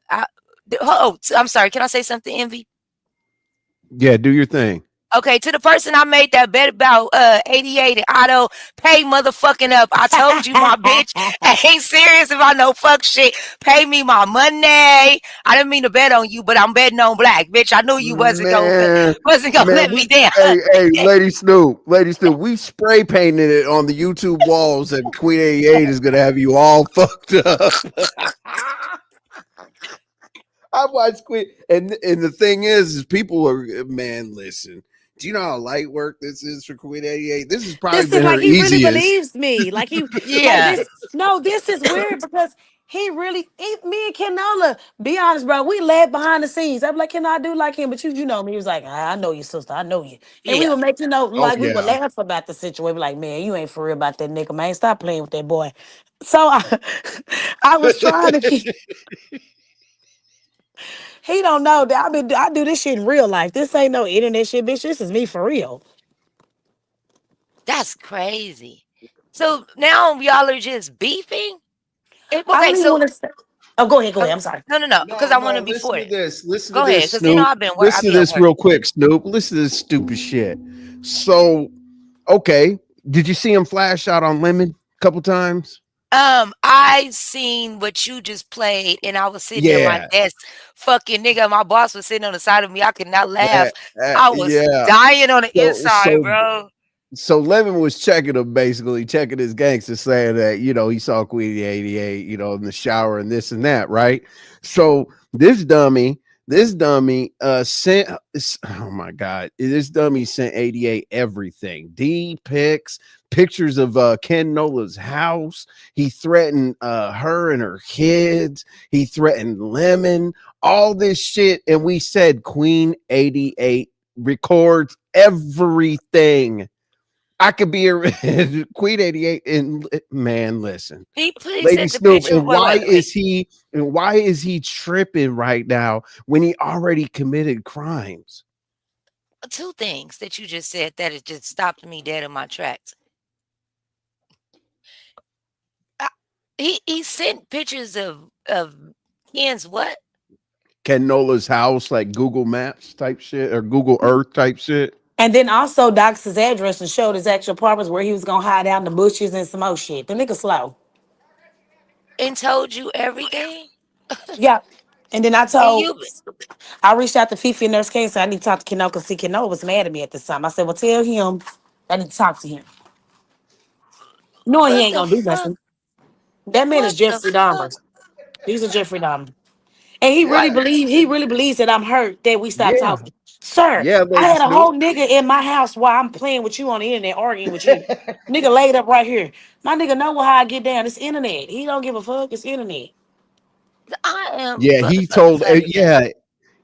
I I'm sorry. Can I say something, Envy? Yeah, do your thing. Okay, to the person I made that bet about 88 and Otto, pay motherfucking up. I told you my bitch I ain't serious about no fuck shit. Pay me my money. I didn't mean to bet on you, but I'm betting on black, bitch. I knew you Man, wasn't gonna man, let me down. hey, Lady Snoop, we spray painted it on the YouTube walls, and Queen 88 is gonna have you all fucked up. I watched Queen, and the thing is people are, man, listen, Do you know how light work this is for Queen 88? This has probably This is been like her he really easiest. believes me. Like he like Yeah. this. No, this is weird because me and Kenola, be honest, bro. We laughed behind the scenes. I'm like, can I do like him? But you know me. He was like, I know you, sister. I know you. And we Yeah. would make Oh like we would yeah. laugh about the situation. Like, man, you ain't for real about that nigga, man. Stop playing with that boy. So I was trying to keep. He don't know that I do this shit in real life. This ain't no internet shit, bitch. This is me for real. That's crazy. So now y'all are just beefing? I Okay, don't even so want to say. Oh, go ahead. Go ahead. I'm sorry. no, because No, I want no, to listen before to it. this. Listen to Go ahead, this, because you know Snoop. I Listen be to at this work. real quick, Snoop. Listen to this stupid shit. So, okay, did you see him flash out on Lemon a couple times? I seen what you just played, and I was sitting at my Yeah. desk, fucking nigga. My boss was sitting on the side of me. I could not laugh. I was Yeah. dying on the So, inside, so bro. so Lemon was checking him, basically checking his gangster, saying that he saw Queen 88, in the shower and this and that, right? So this dummy sent, oh my god, this dummy sent 88 everything, D pics, pictures of Ken Nola's house. He threatened her and her kids. He threatened Lemon, all this shit, and we said Queen 88 records everything. I could be a Queen 88 and man, listen. Please Lady sent the Snoop, picture. and Wait. why is he tripping right now when he already committed crimes? Two things that you just said that it just stopped me dead in my tracks. I, he sent pictures of Ken's what? Ken Nola's house, like Google Maps type shit or Google Earth type shit. And then also doxed his address and showed his actual apartments where he was gonna hide out in the bushes and some more shit. The nigga slow. And told you everything? Yeah. And then And you I reached out to Fifi and Nurse K and said I need to talk to Keno because see Keno was mad at me at this time. I said, well, tell him I need to talk to him. Knowing he what ain't the gonna do fuck? nothing. That man is What the Jeffrey fuck? Dahmer. He's a Jeffrey Dahmer. And What he really believes that I'm hurt that we stopped Yeah. talking. Sir, Yeah, I Lady had a Snoop. whole nigga in my house while I'm playing with you on the internet, arguing with you. Nigga laid up right here. My nigga know how I get down. It's internet. He don't give a fuck. It's internet. I am Yeah, he motherfucking told flabbergasted.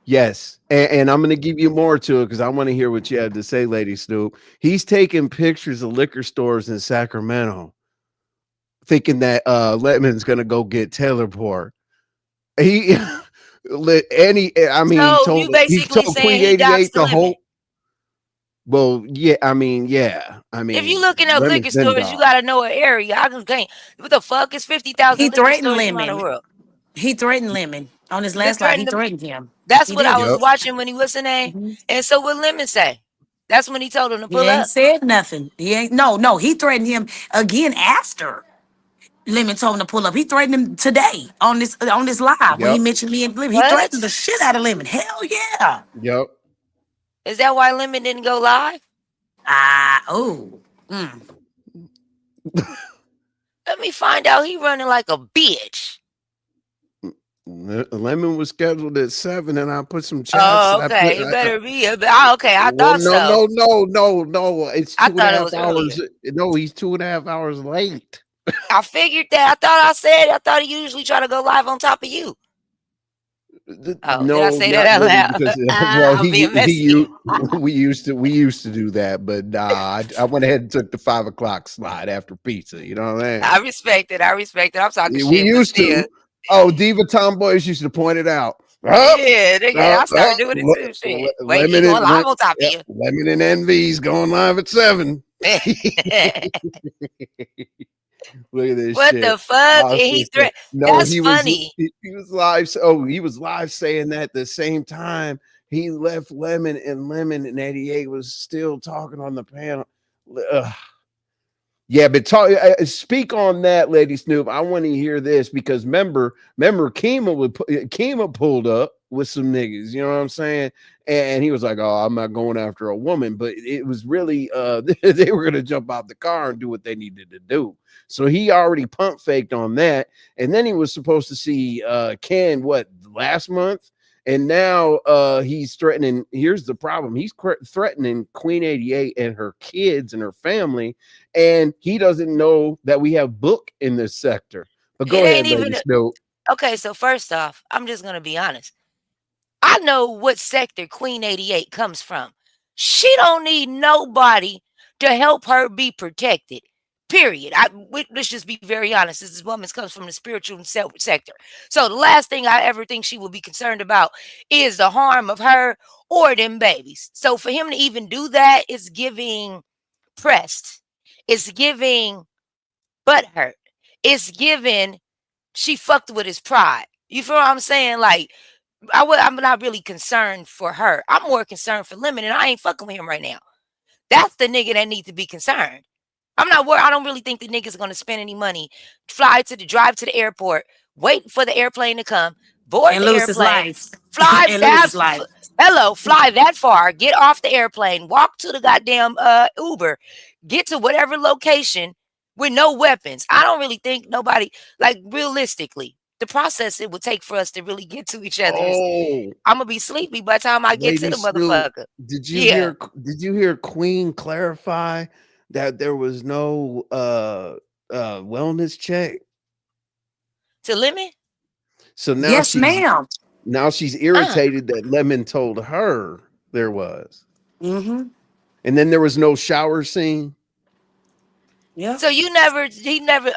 yes. And I'm gonna give you more to it because I want to hear what you had to say, Lady Snoop. He's taking pictures of liquor stores in Sacramento, thinking that Lemon's gonna go get Taylor Port. He lit any I mean So you he basically told saying Queen he doxed 88 the the limit. whole yeah. I If you mean looking up Lemon's liquor been stores, you dog. gotta know an area. I just can't. What the fuck is He 50,000 liquor threatened stores around the Lemon. world? He threatened Lemon on his They last live. He threatened him. threatened him. That's He what I did. was Yep. watching when he was in there. Mhm. And so what Lemon say? That's when he told him to He pull ain't up. said nothing. He ain't no. He threatened him again after Lemon told him to pull up. He threatened him today on this live when he Yep. mentioned me and Lemon. He threatened What? the shit out of Lemon. Hell yeah. Yep. Is that why Lemon didn't go live? Oh. Mm. Let me find out he running like a bitch. Lemon was scheduled at 7 and I put some chats. Oh, okay. It better be. Okay, I Well, thought so. no. It's I two and a thought it half was earlier. hours. No, he's 2.5 hours late. I figured that. I thought he usually try to go live on top of you. Oh, did I No, say that not out really, loud? because well, I'm being messy. we used to do that, but nah, I went ahead and took the 5 o'clock slide after pizza. You know what I mean? I respect it. I'm talking We shit, but used still. to. Oh, Diva Tomboys used to point it out. Up, Yeah, nigga, I started doing it too. Shit. Wait, he lemon going and live on top of you. lemon and envy's going live at 7. Look at this What shit. the fuck? Oh, And he sister. threat. No, That's funny. he was live. Oh, he was live saying that at the same time he left Lemon and 88 was still talking on the panel. Ugh. Yeah, but speak on that, Lady Snoop. I want to hear this because remember, Kima pulled up with some niggas. You know what I'm saying? And he was like, "Oh, I'm not going after a woman," but it was really they were gonna jump out the car and do what they needed to do. So he already pump faked on that, and then he was supposed to see Ken last month, And now he's threatening. Here's the problem: he's threatening Queen 88 and her kids and her family, and he doesn't know that we have book in this sector. But go It ain't ahead, Lady even Snow. okay. So first off, I'm just gonna be honest. I know what sector Queen 88 comes from. She don't need nobody to help her be protected. Period. Let's just be very honest. This woman comes from the spiritual sector. So the last thing I ever think she will be concerned about is the harm of her or them babies. So for him to even do that is giving pressed. It's giving butthurt. It's giving she fucked with his pride. You feel what I'm saying? Like I'm not really concerned for her. I'm more concerned for Lemon, and I ain't fucking with him right now. That's the nigga that needs to be concerned. I'm not worried. I don't really think the nigga's gonna spend any money. Drive to the airport, wait for the airplane to come, board And the lose his airplane, life. fly And lose that his life. fly that far, get off the airplane, walk to the goddamn Uber, get to whatever location with no weapons. I don't really think nobody, like, realistically, the process it would take for us to really get to each other is Oh, I'm gonna be sleepy by the time I get to Lady the Snoop, motherfucker. Yeah. did you hear Queen clarify that there was no wellness check? To Lemon? So Yes, ma'am. now she's Uh. irritated that Lemon told her there was. Mm-hmm. And then there was no shower scene. Yeah. So he never,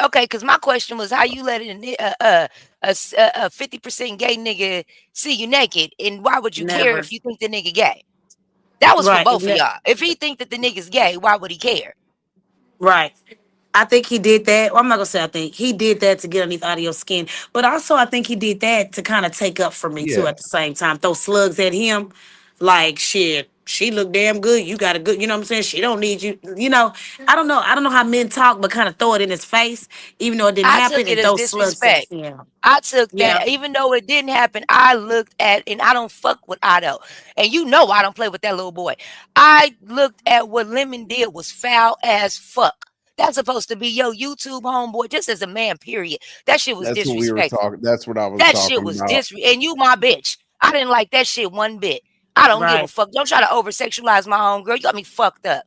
okay, because my question was how you let a 50% gay nigga see you naked, and why would you care Never. if you think the nigga gay? That was for Right. both of y'all. If he think that the nigga's gay, why would he care? Right. I think he did that. Well, I'm not gonna say I think he did that to get underneath Audio's skin, but also I think he did that to kind of take up for me too. Yeah, At the same time, throw slugs at him, like shit. She look damn good. You got a good. You know what I'm saying? She don't need you. You know. I don't know. I don't know how men talk, but kind of throw it in his face, even though it didn't I happen, took it and as throw slugs at disrespect. him. I took Yeah. that, even though it didn't happen, I looked at, and I don't fuck with Otto. And you know I don't play with that little boy. I looked at what Lemon did was foul as fuck. That's supposed to be your YouTube homeboy, just as a man, period. That shit was that's what we were disrespectful. talking. That's what I was That shit talking was about. and you my bitch. I didn't like that shit one bit. I don't give a Right. fuck. Don't try to over sexualize my homegirl. You got me fucked up.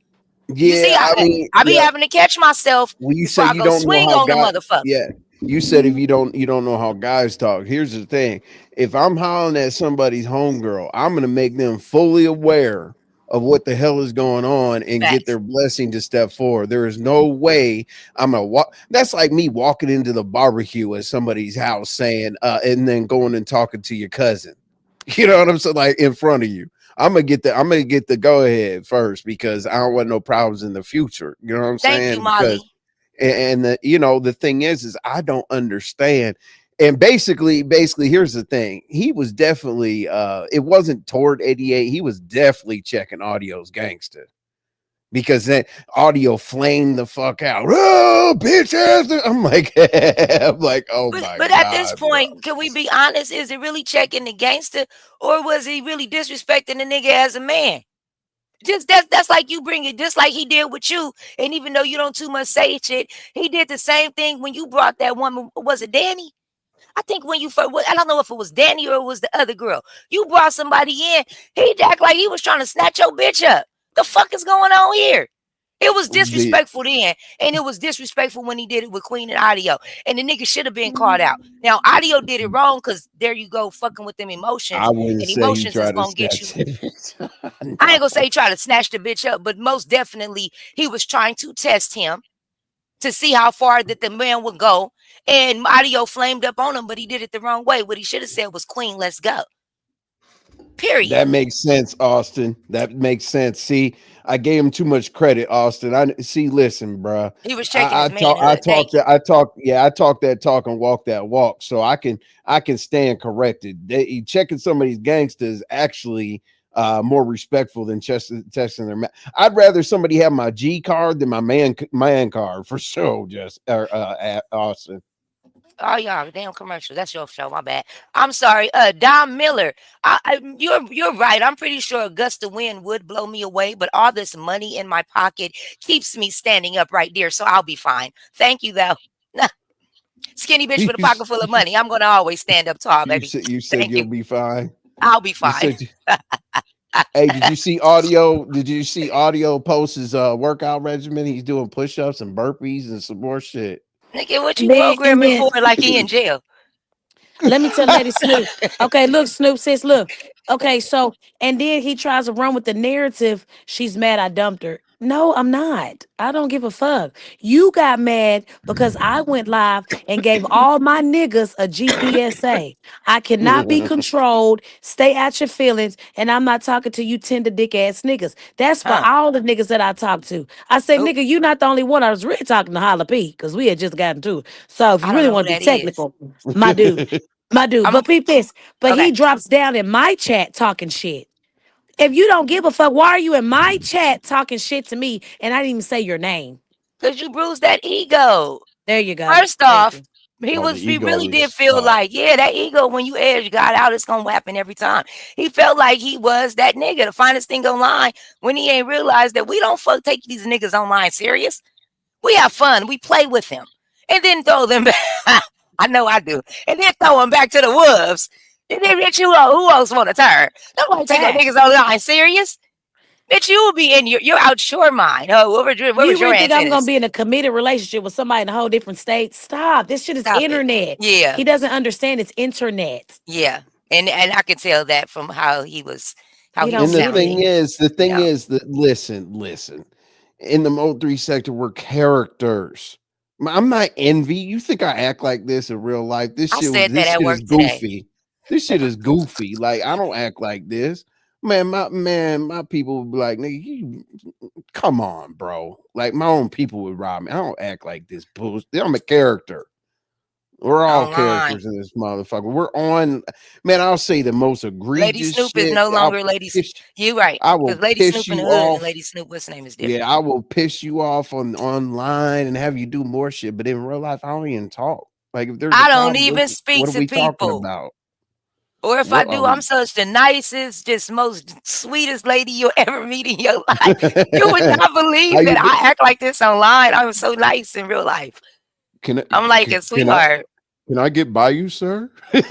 You see, Yeah, I mean, I be yeah. having to catch myself Well, you before say I you go don't know swing how on the guys. motherfucker. Yeah, you said if you don't know how guys talk. Here's the thing: if I'm hollering at somebody's homegirl, I'm gonna make them fully aware of what the hell is going on and get Facts. their blessing to step forward. There is no way I'm gonna walk. That's like me walking into the barbecue at somebody's house saying, and then going and talking to your cousin. You know what I'm saying? Like in front of you. I'm gonna get the go ahead first because I don't want no problems in the future. You know what I'm Thank you, saying? Because Molly. and the, the thing is I don't understand. And basically here's the thing. He was definitely it wasn't toward 88. He was definitely checking Audio's gangster because then Audio flamed the fuck out. Oh, bitch ass. I'm like, I'm like, oh my But at this god, bro. point, can we be honest? Is it really checking the gangster, or was he really disrespecting the nigga as a man? Just that's like you bring it, just like he did with you. And even though you don't too much say shit, he did the same thing when you brought that woman. Was it Danny? I think when you first, I don't know if it was Danny or it was the other girl. You brought somebody in. He'd act like he was trying to snatch your bitch up. The fuck is going on here? It was The disrespectful then, and it was disrespectful when he did it with Queen and Audio. And the nigga should have been called out. Now, Audio did it wrong because there you go, fucking with them emotions, I wouldn't and say he emotions is tried to gonna get you. snatch it. I ain't No. gonna say he tried to snatch the bitch up, but most definitely he was trying to test him to see how far that the man would go. And Audio flamed up on him, but he did it the wrong way. What he should have said was, Queen, let's go. Period. That makes sense, Austin. That makes sense. See, I gave him too much credit, Austin. I see. Listen, bro. He was checking his manhood. Thank you. I talk that talk and walk that walk. So I can stand corrected. Checking somebody's gangsters actually more respectful than testing their. I'd rather somebody have my G card than my man card for sure. Just Austin. Oh, y'all, damn commercial. That's your show. My bad. I'm sorry. Don Miller. You're right. I'm pretty sure a gust of wind would blow me away, but all this money in my pocket keeps me standing up right there, so I'll be fine. Thank you, though. Skinny bitch with a pocket full of money. I'm gonna always stand up tall, baby. You said Thank you'll you. be fine. I'll be You fine. said, hey, did you see audio? Did you see audio post his workout regimen? He's doing push-ups and burpees and some more shit. Nigga, what you And programming then for like he in jail? let me tell Lady Snoop. Okay, look, Snoop sis, look. Okay, so and then he tries to run with the narrative. She's mad I dumped her. No, I'm not. I don't give a fuck. You got mad because I went live and gave all my niggas a GPSA. I cannot be controlled. Stay at your feelings. And I'm not talking to you tender dick ass niggas. That's for Huh? all the niggas that I talk to. I say, Oh, nigga, you not the only one. I was really talking to Holla P because we had just gotten to it. So if I you don't really know who want to be that is. technical, my dude. My dude, I'm but peep this. But he okay. drops down in my chat talking shit. If you don't give a fuck, why are you in my chat talking shit to me and I didn't even say your name? Cause you bruised that ego. There you go. First Thank off, you. Oh, the he ego really did is feel tough. like, yeah, that ego when you edge got out, it's gonna happen every time. He felt like he was that nigga, the finest thing online, when he ain't realized that we don't take these niggas online serious. We have fun, we play with them, and then throw them back. I know I do, and then throw them back to the wolves. And then bitch, who else want to turn? Nobody take no niggas Facts. online serious. Bitch, you will be in you're out your mind. Oh, where You was your really think I'm gonna antennas? be in a committed relationship with somebody in a whole different state? Stop. This shit is Stop it. internet. Yeah. He doesn't understand it's internet. Yeah, and I could tell that from how He he was don't And the get thing it. sounding. is, Yeah, that listen. In the Mo3 sector, we're characters. I'm not envy. You think I act like this in real life? I said that This at shit work is today. goofy. This shit is goofy. Like I don't act like this. My people would be like, nigga, you come on, bro. Like my own people would rob me. I don't act like this bullshit. I'm a character. We're all Online, characters in this motherfucker. We're on, man. I'll say the most Lady egregious Snoop is shit. no longer Lady. Piss, You right, I because will Lady piss Snoop in the you hood and off. Lady Snoop, what's name is Yeah, different. I will piss you off on online and have you do more shit. But in real life, I don't even talk. Like if there's a I don't problem, even what speak are to we talking people, about? or if I What do, I'm such the nicest, just most sweetest lady you'll ever meet in your life. You would not how believe that you do? I act like this online. I'm so nice in real life. Can I, I'm like can, a can I sweetheart. can I get by you, sir? no,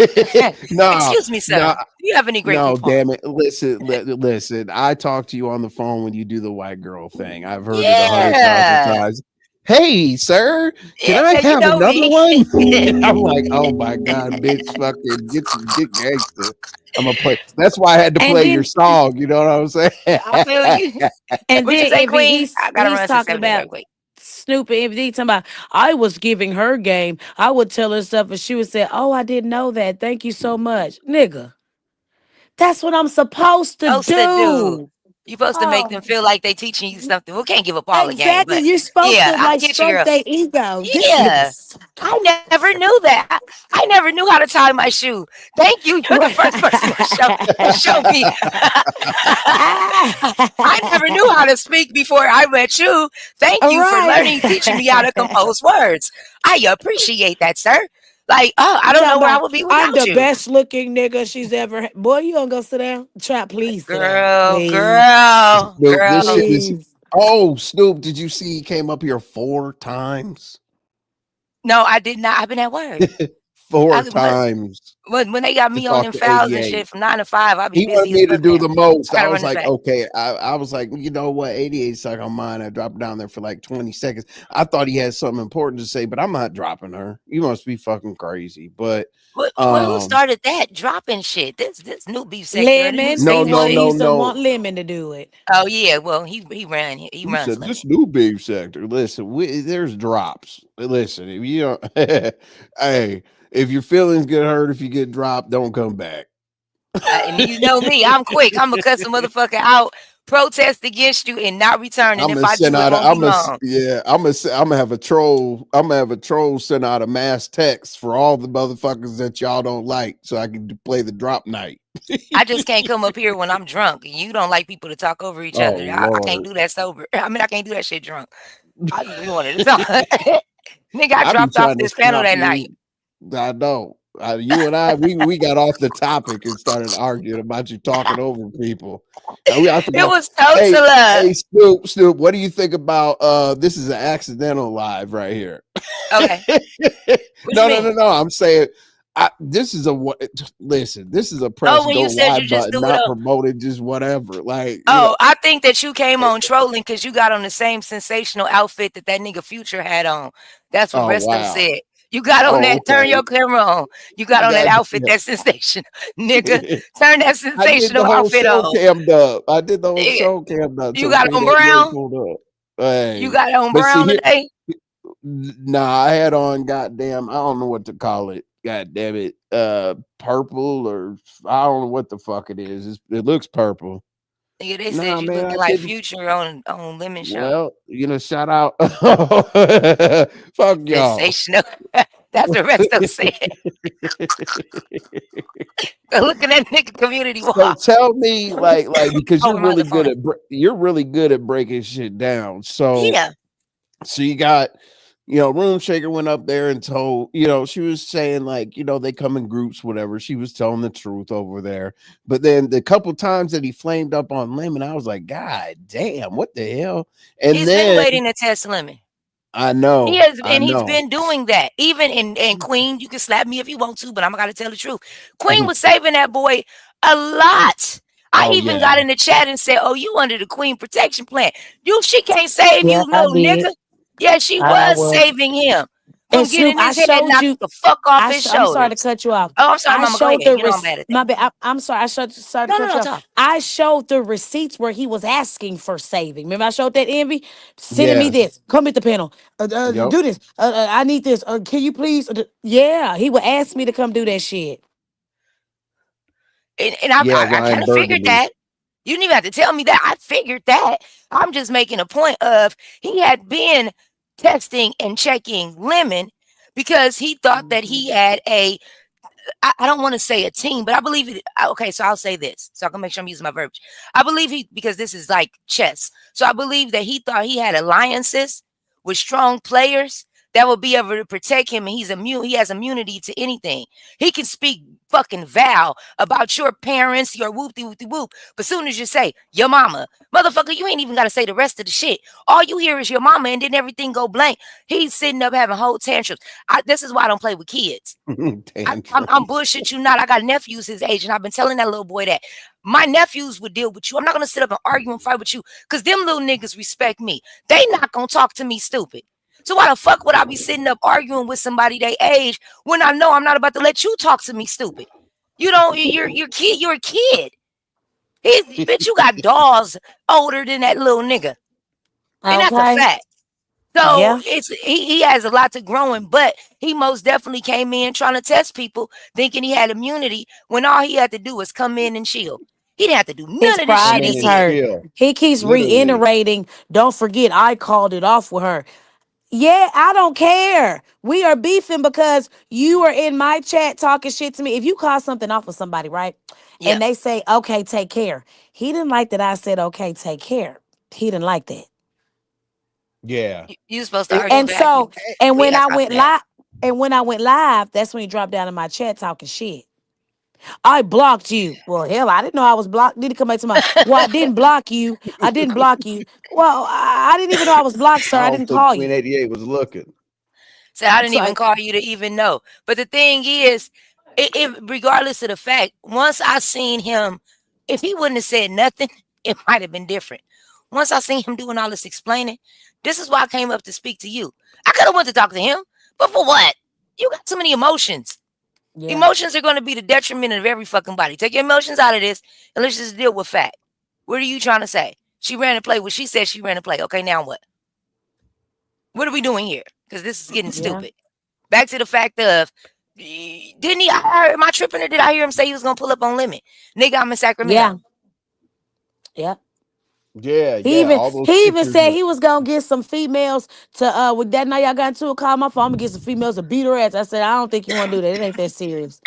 Excuse me, no, sir. Do you have any grateful no, points? damn it. Listen. I talk to you on the phone when you do the white girl thing. I've heard it 100,000 Yeah. times. Hey, sir, can I Yeah, you have know another me. one? I'm like, oh my God, bitch, fucking get gangster. I'm gonna play. That's why I had to And play your then song. You know what I'm I feel saying? you. and What you then say, Envy, Queen? he's I gotta he's run to talking 70 about real quick. Snoop and Envy talking about I was giving her game. I would tell her stuff and she would say, oh, I didn't know that. Thank you so much. Nigga, that's what I'm supposed to Supposed to do. do. You supposed to make them Oh, feel like they teaching you something. We can't give up all the game, exactly. but You're supposed yeah, to I like get you, stroke girl. their ego. This nigga Yeah. I never knew that. I never knew how to tie my shoe. Thank you. You're the first person to show me. I never knew how to speak before I met you. Thank All you for right. teaching me how to compose words. I appreciate that, sir. Like, oh, I You don't talking know where I about would be I'm without the you. best looking nigga she's ever had. Boy, you gonna go sit down? Try, please sit down. Girl, Please. girl, Snoop, this girl. shit is. Please. Oh, Snoop, did you see he came up here 4 times? No, I did not. I've been at work. Four I, when, times when they got to me on talk them to fouls and 88. shit from 9 to 5, I'll be He wanted busy as me to fuck do now. the I most. I gotta was run this like, back. okay. I was like, you know what? 88 suck on mine. I dropped down there for like 20 seconds. I thought he had something important to say, but I'm not dropping her. You must be fucking crazy. But Well, who started that dropping shit? This new beef sector, and who Lemon. no, He saying no, want he shit? no, used to no. want Lemon to do it. Oh yeah, well he Who runs said limit. this new beef sector? Listen, there's drops. Listen, if you don't, hey, if your feelings get hurt, if you get dropped, don't come back. And you know me, I'm quick. I'm gonna cuss a motherfucker out, protest against you, and not return. And I'm if gonna I send do, it out. won't be long. I'm gonna have a troll. I'm gonna have a troll send out a mass text for all the motherfuckers that y'all don't like, so I can play the drop night. I just can't come up here when I'm drunk. You don't like people to talk over each Oh other. I can't Lord, do that sober. I mean, I can't do that shit drunk. I just be wanting to talk. Nigga, I I be dropped off trying to this panel stop that night. you. I know. You and I, we got off the topic and started arguing about you talking over people. I It forgot. was total Hey, Snoop, what do you think about this is an accidental live right here? okay. What you No, mean? I'm saying This is a what? Listen, this is a press when go you said you live just button, threw it not up. promoted, just whatever. Like Oh, I think that you came on trolling because you got on the same sensational outfit that nigga Future had on. That's what Oh Resto wow. said. You got on Oh that. Turn your okay. camera on. You got on that outfit. That's sensational, nigga. Turn that I did the sensational whole outfit show on. cammed up. I did the whole Nigga, show cammed up you till got on 388 brown. pulled up. You Hey, got on but see brown here, today. nah, I had on goddamn. I don't know what to call it. God damn it, purple or I don't know what the fuck it is. It looks purple. Nigga, they said Nah, you man, I looking like didn't. Future on Lemon Show. Well, shout out. Fuck y'all. Sensational. That's what Resto said. Look at that nigga community So walk. tell me, like, because Oh, you're my really other good phone. you're really good at breaking shit down. So Yeah. So you got, Room Shaker went up there and told, she was saying like, they come in groups, whatever. She was telling the truth over there. But then the couple times that he flamed up on Lemon, I was like, God damn, what the hell? And He's been then waiting to test Lemon. I He know, has, I and he's know. been doing that. Even in Queen, you can slap me if you want to, but I'm gotta tell the truth. Queen was saving that boy a lot. I Oh even yeah. got in the chat and said, "Oh, you under the Queen protection plan? She can't save Yeah, you, I no did. nigga." Yeah, she I was was. saving him And from Snoop, getting I his head showed knocked you. the fuck off his I'm sorry to shoulders. cut you off. Oh, I'm sorry, I Mama. Go showed ahead. the You know I'm bad at that. my bad. I'm sorry. Sorry to No, cut you off. talk. I showed the receipts where he was asking for saving. Remember, I showed that Envy sending me Yes. this. Come at the panel. Yep. Do this. I need this. Can you please? Yeah, he would ask me to come do that shit. And I kind Ryan of figured Burgundy. that. You didn't even have to tell me that. I figured that. I'm just making a point of he had been testing and checking Lemon because he thought that he had I don't want to say a team, but I believe it. Okay, so I'll say this. So I can make sure I'm using my verbiage. I believe because this is like chess. So I believe that he thought he had alliances with strong players that will be able to protect him, and he has immunity to anything. He can speak fucking Val about your parents, your whoop. But soon as you say your mama, motherfucker, you ain't even got to say the rest of the shit. All you hear is your mama, and then everything go blank. He's sitting up having whole tantrums. This is why I don't play with kids. I'm bullshit you not. I got nephews his age, and I've been telling that little boy that my nephews would deal with you. I'm not gonna sit up and argue and fight with you because them little niggas respect me. They not gonna talk to me stupid. So why the fuck would I be sitting up arguing with somebody they age when I know I'm not about to let you talk to me stupid? You don't. You're a kid. Bitch, you got dolls older than that little nigga, and that's a Okay. fact. So Yeah. he has a lot to grow in, but he most definitely came in trying to test people, thinking he had immunity when all he had to do was come in and chill. He didn't have to do His none of the Come shit pride in he is and did. hurt. chill. He keeps Literally. reiterating, don't forget, I called it off with her. Yeah, I don't care. We are beefing because you are in my chat talking shit to me. If you call something off with somebody, right? Yeah, And they say, okay, take care. He didn't like that I said, okay, take care. He didn't like that. Yeah. you supposed to And, argue And back. so, and We when gotta I stop went that. live, that's when he dropped down in my chat talking shit. I blocked you. Well, hell, I didn't know I was blocked. Did he come back to my, well, I didn't block you. I didn't block you. Well, I didn't even know I was blocked, sir. I I don't didn't think call Queen you. 88 was looking. So I didn't So even call you to even know. But the thing is, if regardless of the fact, once I seen him, if he wouldn't have said nothing, it might have been different. Once I seen him doing all this explaining, this is why I came up to speak to you. I could have went to talk to him, but for what? You got too many emotions. yeah. Emotions are going to be the detriment of every fucking body. Take your emotions out of this and let's just deal with fact. What are you trying to say? She ran a play. Well, she said she ran a play. Okay, now what? What are we doing here? Because this is getting Yeah. stupid. Back to the fact of, didn't he? Am I tripping or did I hear him say he was going to pull up on Limit? Nigga, I'm in Sacramento. Yeah. Yeah. All those He even pictures. said he was gonna get some females to with that night y'all got into a call my phone. I'm gonna get some females to beat her ass. I said, I don't think you wanna do that. It ain't that serious.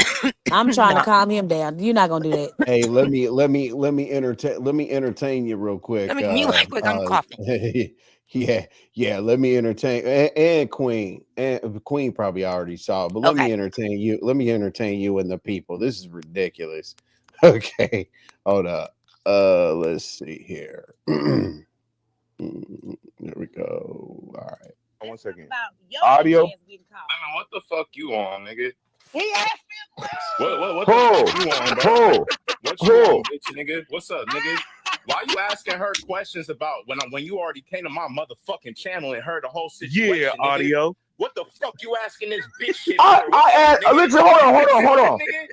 I'm trying to Nah. calm him down. You're not gonna do that. Hey, let me entertain you real quick. Let me mute right quick. I'm coughing. Yeah. Let me entertain and Queen and Queen probably already saw it, but let Okay. me entertain you. Let me entertain you and the people. This is ridiculous. Okay, hold up. Let's see here. There we go. All right. 1 second. About your Audio. ass getting caught. Man, what the fuck you on, nigga? He asked me What the fuck you on, bro? What you on, bitch, nigga? What's up, nigga? Why you asking her questions about when you already came to my motherfucking channel and heard the whole situation? Yeah, nigga? audio. What the fuck you asking this bitch shit? Listen,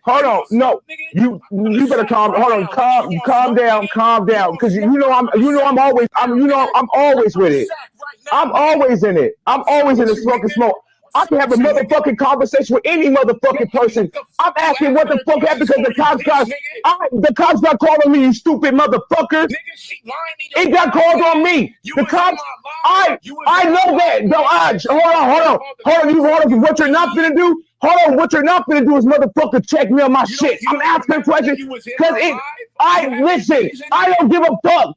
hold on. No, you better calm down, because you know I'm always with it. I'm always in it. I'm always in the smoking smoke. I can have a motherfucking conversation with any motherfucking person. I'm asking what the fuck happened because the cops got called on me, you stupid mother. It got called on me. The cops. I know that. No, hold on. What you're not gonna do? Hold on. What you're not gonna do is motherfucker check me on my shit. I'm asking questions because listen. I don't give a fuck.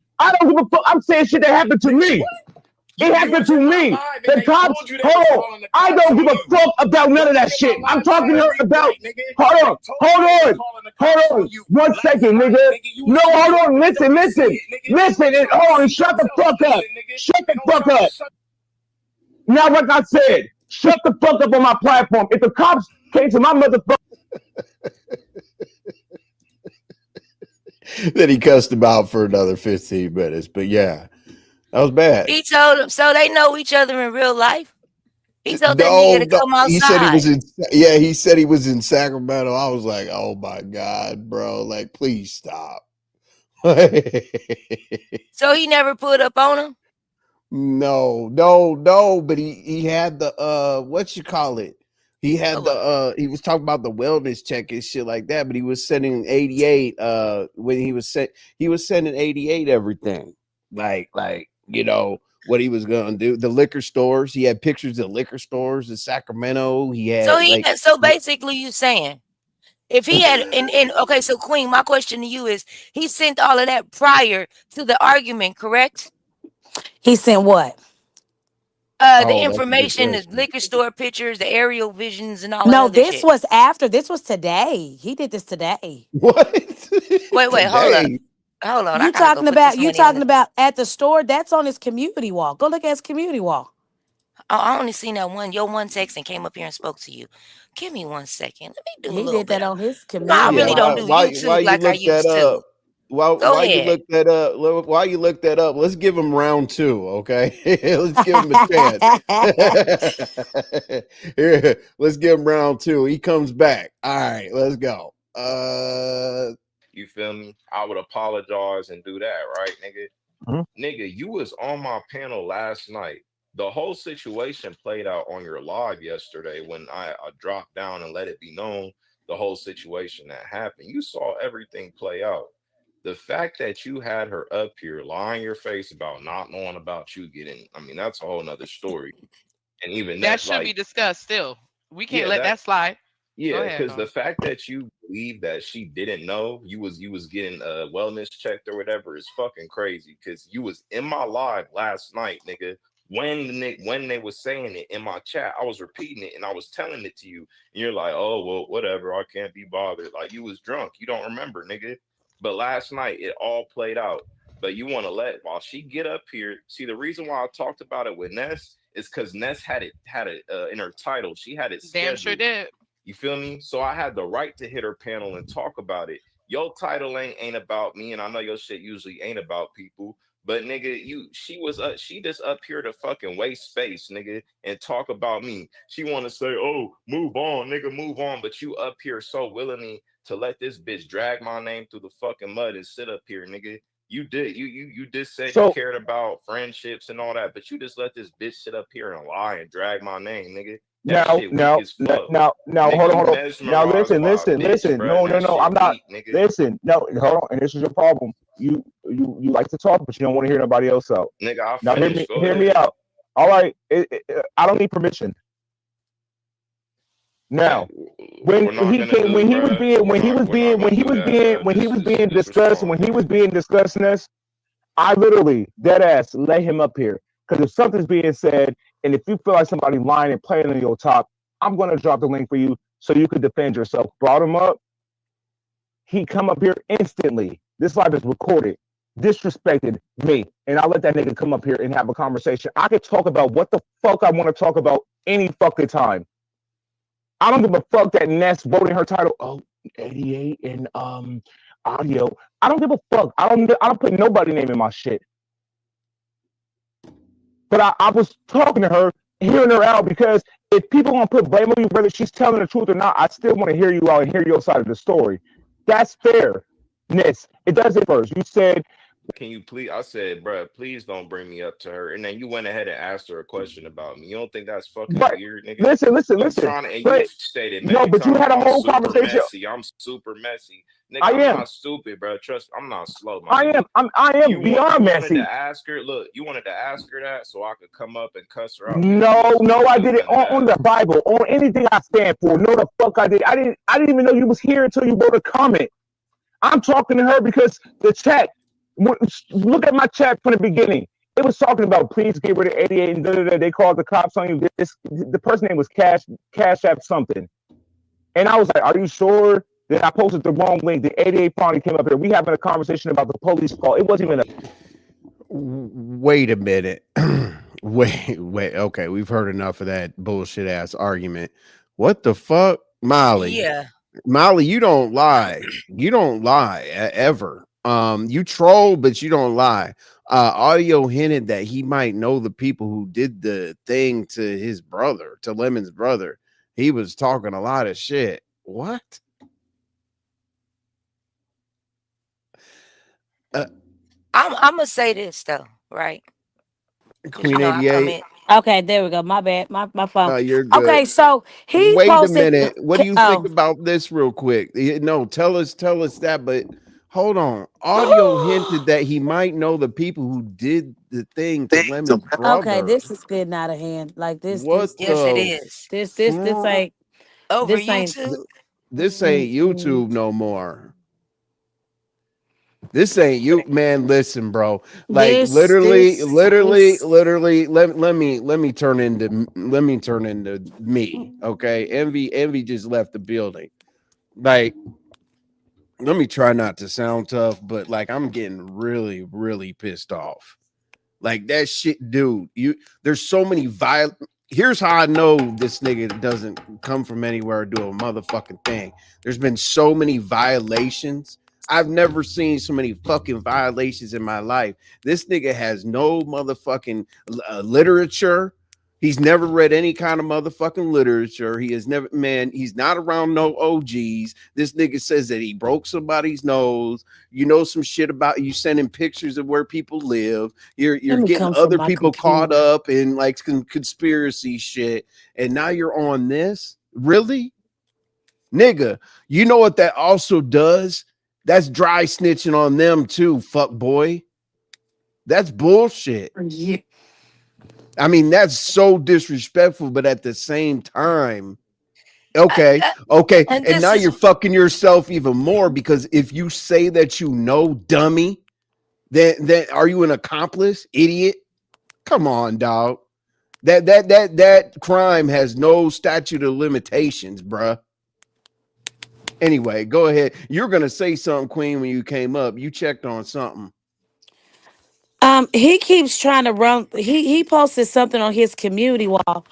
I'm saying shit that happened to me. It happened to me. The cops, hold on. I don't give a fuck about none of that shit. I'm talking about, hold on. 1 second, nigga. No, hold on. Listen. And hold on. Shut the fuck up. Now, like I said, shut the fuck up on my platform. If the cops came to my motherfucker. Then he cussed him out for another 15 minutes. But yeah. That was bad. He told him, so they know each other in real life. He told that nigga to come outside. He said he was in. He said he was in Sacramento. I was like, oh my god, bro! Like, please stop. So he never put up on him. No. But he had the what you call it? He had he was talking about the wellness check and shit like that. But he was sending 88. When he was sending 88 everything. Like. You know what he was gonna do. The liquor stores. He had pictures of liquor stores in Sacramento. He had so basically you saying if he had okay, so Queen, my question to you is he sent all of that prior to the argument, correct? He sent what? The information, the liquor store pictures, the aerial visions, and all that other shit. No, this was after. This was today. He did this today. What? Wait, hold on. You talking about at the store? That's on his community wall. Go look at his community wall. I only seen that one. Your one text and came up here and spoke to you. Give me 1 second. Let me do a little bit. He did that on his community. I really don't do YouTube like I used to. While you look that up, let's give him round 2, okay? Let's give him a chance. Here, let's give him round 2. He comes back. All right, let's go. You feel me? I would apologize and do that, right, nigga? Mm-hmm. Nigga, you was on my panel last night. The whole situation played out on your live yesterday when I dropped down and let it be known the whole situation that happened. You saw everything play out. The fact that you had her up here lying your face about not knowing about you getting, I mean, that's a whole nother story. And even that should be discussed still. We can't let that slide. Yeah, because the fact that you believe that she didn't know you was getting wellness checked or whatever is fucking crazy. Because you was in my live last night, nigga. When they was saying it in my chat, I was repeating it and I was telling it to you, and you're like, "Oh well, whatever. I can't be bothered." Like you was drunk. You don't remember, nigga. But last night it all played out. But you want to let while she get up here. See, the reason why I talked about it with Ness is because Ness had it in her title. She had it scheduled. Damn sure did. You feel me? So I had the right to hit her panel and talk about it. Your title ain't about me, and I know your shit usually ain't about people. But nigga, she just up here to fucking waste space, nigga, and talk about me. She want to say, "Oh, move on, nigga, move on." But you up here so willingly to let this bitch drag my name through the fucking mud and sit up here, nigga. You just said you cared about friendships and all that, but you just let this bitch sit up here and lie and drag my name, nigga. Now, hold on. Now, listen. No, I'm not. Listen, no, hold on. And this is your problem. You like to talk, but you don't want to hear nobody else out. Nigga, now hear me out. All right, I don't need permission. Now, when he was being discussed, Ness, I literally dead ass let him up here because if something's being said. And if you feel like somebody lying and playing on your top, I'm going to drop the link for you so you can defend yourself. Brought him up. He come up here instantly. This live is recorded. Disrespected me. And I'll let that nigga come up here and have a conversation. I could talk about what the fuck I want to talk about any fucking time. I don't give a fuck that Ness wrote in her title, oh, 88 and audio. I don't give a fuck. I don't put nobody name in my shit. But I was talking to her, hearing her out, because if people gonna put blame on you, whether she's telling the truth or not, I still want to hear you out and hear your side of the story. That's fairness. It does it first. You said, Can you please? I said, bruh, please don't bring me up to her. And then you went ahead and asked her a question about me. You don't think that's fucking but weird, nigga? I'm listen. trying to, and you've But stated no, many but you times, had a I'm whole super conversation. messy. I'm super messy. Nigga, I I'm am. not stupid, bro. Trust, I'm not slow, my I nigga. am. I am You beyond wanted to messy. ask her, look, you wanted to ask her that so I could come up and cuss her out, nigga. She No, was no, I did clearly it on the unbalanced. Bible, on anything I stand for. No, the fuck I did. I didn't even know you was here until you wrote a comment. I'm talking to her because the chat. Look at my chat from the beginning. It was talking about please get rid of 88 and da, da, da. They called the cops on you. The person name was Cash App something, and I was like, "Are you sure?" That I posted the wrong link. The 88 finally came up here. We having a conversation about the police call. It wasn't even a. Wait a minute. Wait. Okay, we've heard enough of that bullshit ass argument. What the fuck, Molly? Yeah. Molly, you don't lie. You don't lie ever. You troll, but you don't lie. Audio hinted that he might know the people who did the thing to his brother, to Lemon's brother. He was talking a lot of shit. What? Uh, I'm gonna say this though, right? Because Queen I come 88. in. Okay, there we go. My bad. My phone. You're good. Okay, so he Wait a posted. minute. What do you think Oh, about this real quick? No, tell us that, but hold on. Audio hinted that he might know the people who did the thing to Lemon's okay. brother. This is getting out of hand. Like this, What this, Yes, this, it the is. this fuck? ain't. Over This ain't. Th- YouTube. This ain't YouTube no more. This ain't you, man. Listen, bro. Like This. literally. Let me turn into me. Okay, envy just left the building. Like, let me try not to sound tough, but like I'm getting really pissed off. Like that shit, dude. There's so many violent. Here's how I know this nigga doesn't come from anywhere or do a motherfucking thing. There's been so many violations. I've never seen so many fucking violations in my life. This nigga has no motherfucking literature. He's never read any kind of motherfucking literature. He has never, man, he's not around no OGs. This nigga says that he broke somebody's nose. You know some shit about you sending pictures of where people live. Let You're me getting come from other my people caught computer. up in like conspiracy shit. And now you're on this? Really? Nigga, you know what that also does? That's dry snitching on them too, fuck boy. That's bullshit. Yeah. I mean, that's so disrespectful, but at the same time, I, okay, I, okay. and And this now is you're fucking yourself even more because if you say that you know, dummy, then are you an accomplice, idiot? Come on, dog. That crime has no statute of limitations, bruh. Anyway, go ahead. You're gonna say something, Queen, when you came up. You checked on something. He keeps trying to run. He posted something on his community wall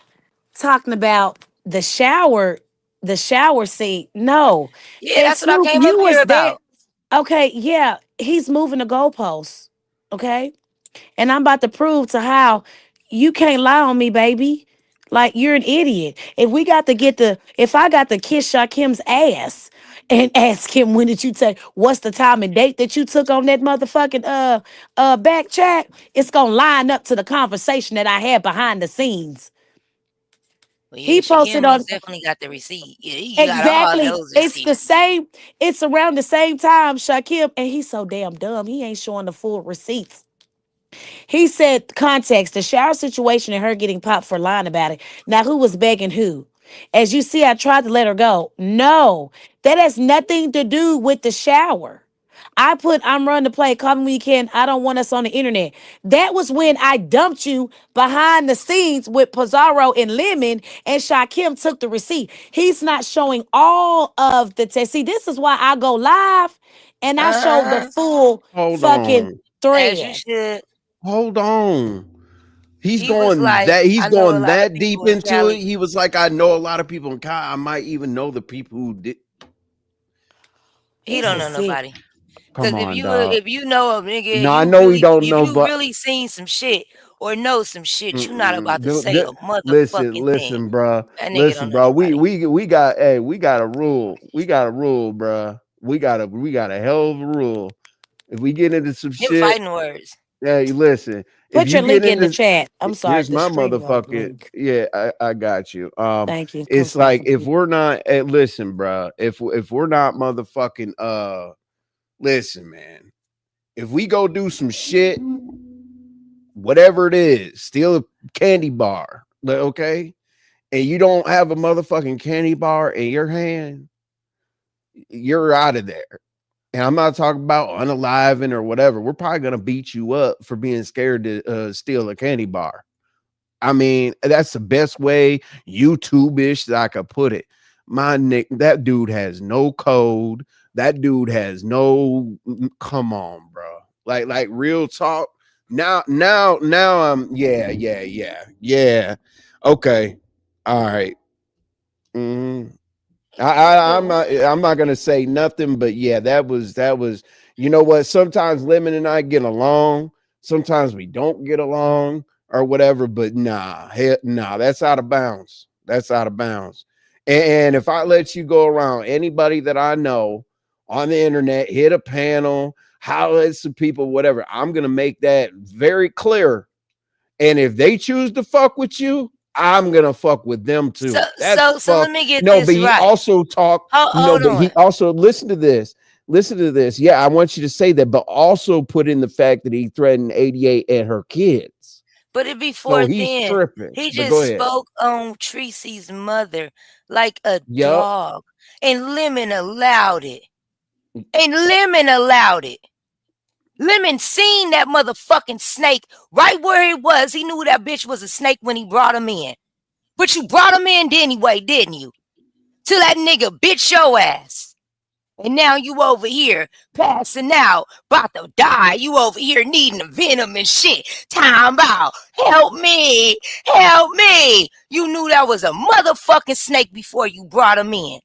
talking about the shower seat. No, yeah, and that's what I Snoop, came up you here was there. about. Okay, yeah, he's moving the goalposts. Okay, and I'm about to prove to how you can't lie on me, baby. Like you're an idiot. If I got to kiss Shakim's ass and ask him when did you take what's the time and date that you took on that motherfucking back chat, it's gonna line up to the conversation that I had behind the scenes. Well, yeah, He posted Shakim on most definitely got the receipt. Yeah, he got all exactly. those It's the receipts. same. It's around the same time, Shakim, and he's so damn dumb. He ain't showing the full receipts. He said context, the shower situation and her getting popped for lying about it. Now, who was begging who? As you see, I tried to let her go. No, that has nothing to do with the shower. I'm running to play, call me when you can. I don't want us on the internet. That was when I dumped you behind the scenes with Pizarro and Lemon, and Shakim took the receipt. He's not showing all of the test. See, this is why I go live and I show the Uh-huh. full Hold fucking on. As you thread. should. Hold on. He's He was going like, that he's I know a going lot of that deep people in into it. Cali. He was like, I know a lot of people in Cali. I might even know the people who did. He This don't is know sick. nobody. Come Because on, dog. if you know a nigga, No, I know he don't if know, you but really seen some shit or know some shit, you not about mm-mm. to say a Listen, motherfucking thing. listen, bro. That nigga Listen, don't know bro. nobody. We got we got a rule. We got a rule, bro. We got a hell of a rule. If we get into some Them shit, fighting words. hey, listen. If Put you your get link in the into chat. I'm sorry, here's the my stream yard motherfucking link. yeah, I got you. Thank you. It's like if we're not listen, bro. If we're not motherfucking listen, man. If we go do some shit, whatever it is, steal a candy bar, okay? And you don't have a motherfucking candy bar in your hand, you're out of there. And I'm not talking about unaliving or whatever. We're probably gonna beat you up for being scared to steal a candy bar. I mean, that's the best way YouTube-ish that I could put it. My Nick, that dude has no code. That dude has no. Come on, bro. Like real talk. Now, I'm yeah. Okay, all right. Mhm. I'm not gonna say nothing, but yeah, that was you know what? Sometimes Lemon and I get along, sometimes we don't get along or whatever, but nah, that's out of bounds. That's out of bounds. And if I let you go around anybody that I know on the internet, hit a panel, holler at some people, whatever, I'm gonna make that very clear. And if they choose to fuck with you, I'm gonna fuck with them So too. That's so let fuck. me get No, but this he right. also talked. No, Hold but on. he also listen to this. Listen to this. Yeah, I want you to say that, but also put in the fact that he threatened 88 and her kids. But So before he's then, tripping. he But go just ahead. spoke on Tracy's mother like a Yep. dog. And Lemon allowed it. And Lemon allowed it. Lemon seen that motherfucking snake right where it was. He knew that bitch was a snake when he brought him in. But you brought him in anyway, didn't you? Till that nigga bitch your ass. And now you over here passing out, about to die. You over here needing the venom and shit. Time out. Help me. Help me. You knew that was a motherfucking snake before you brought him in.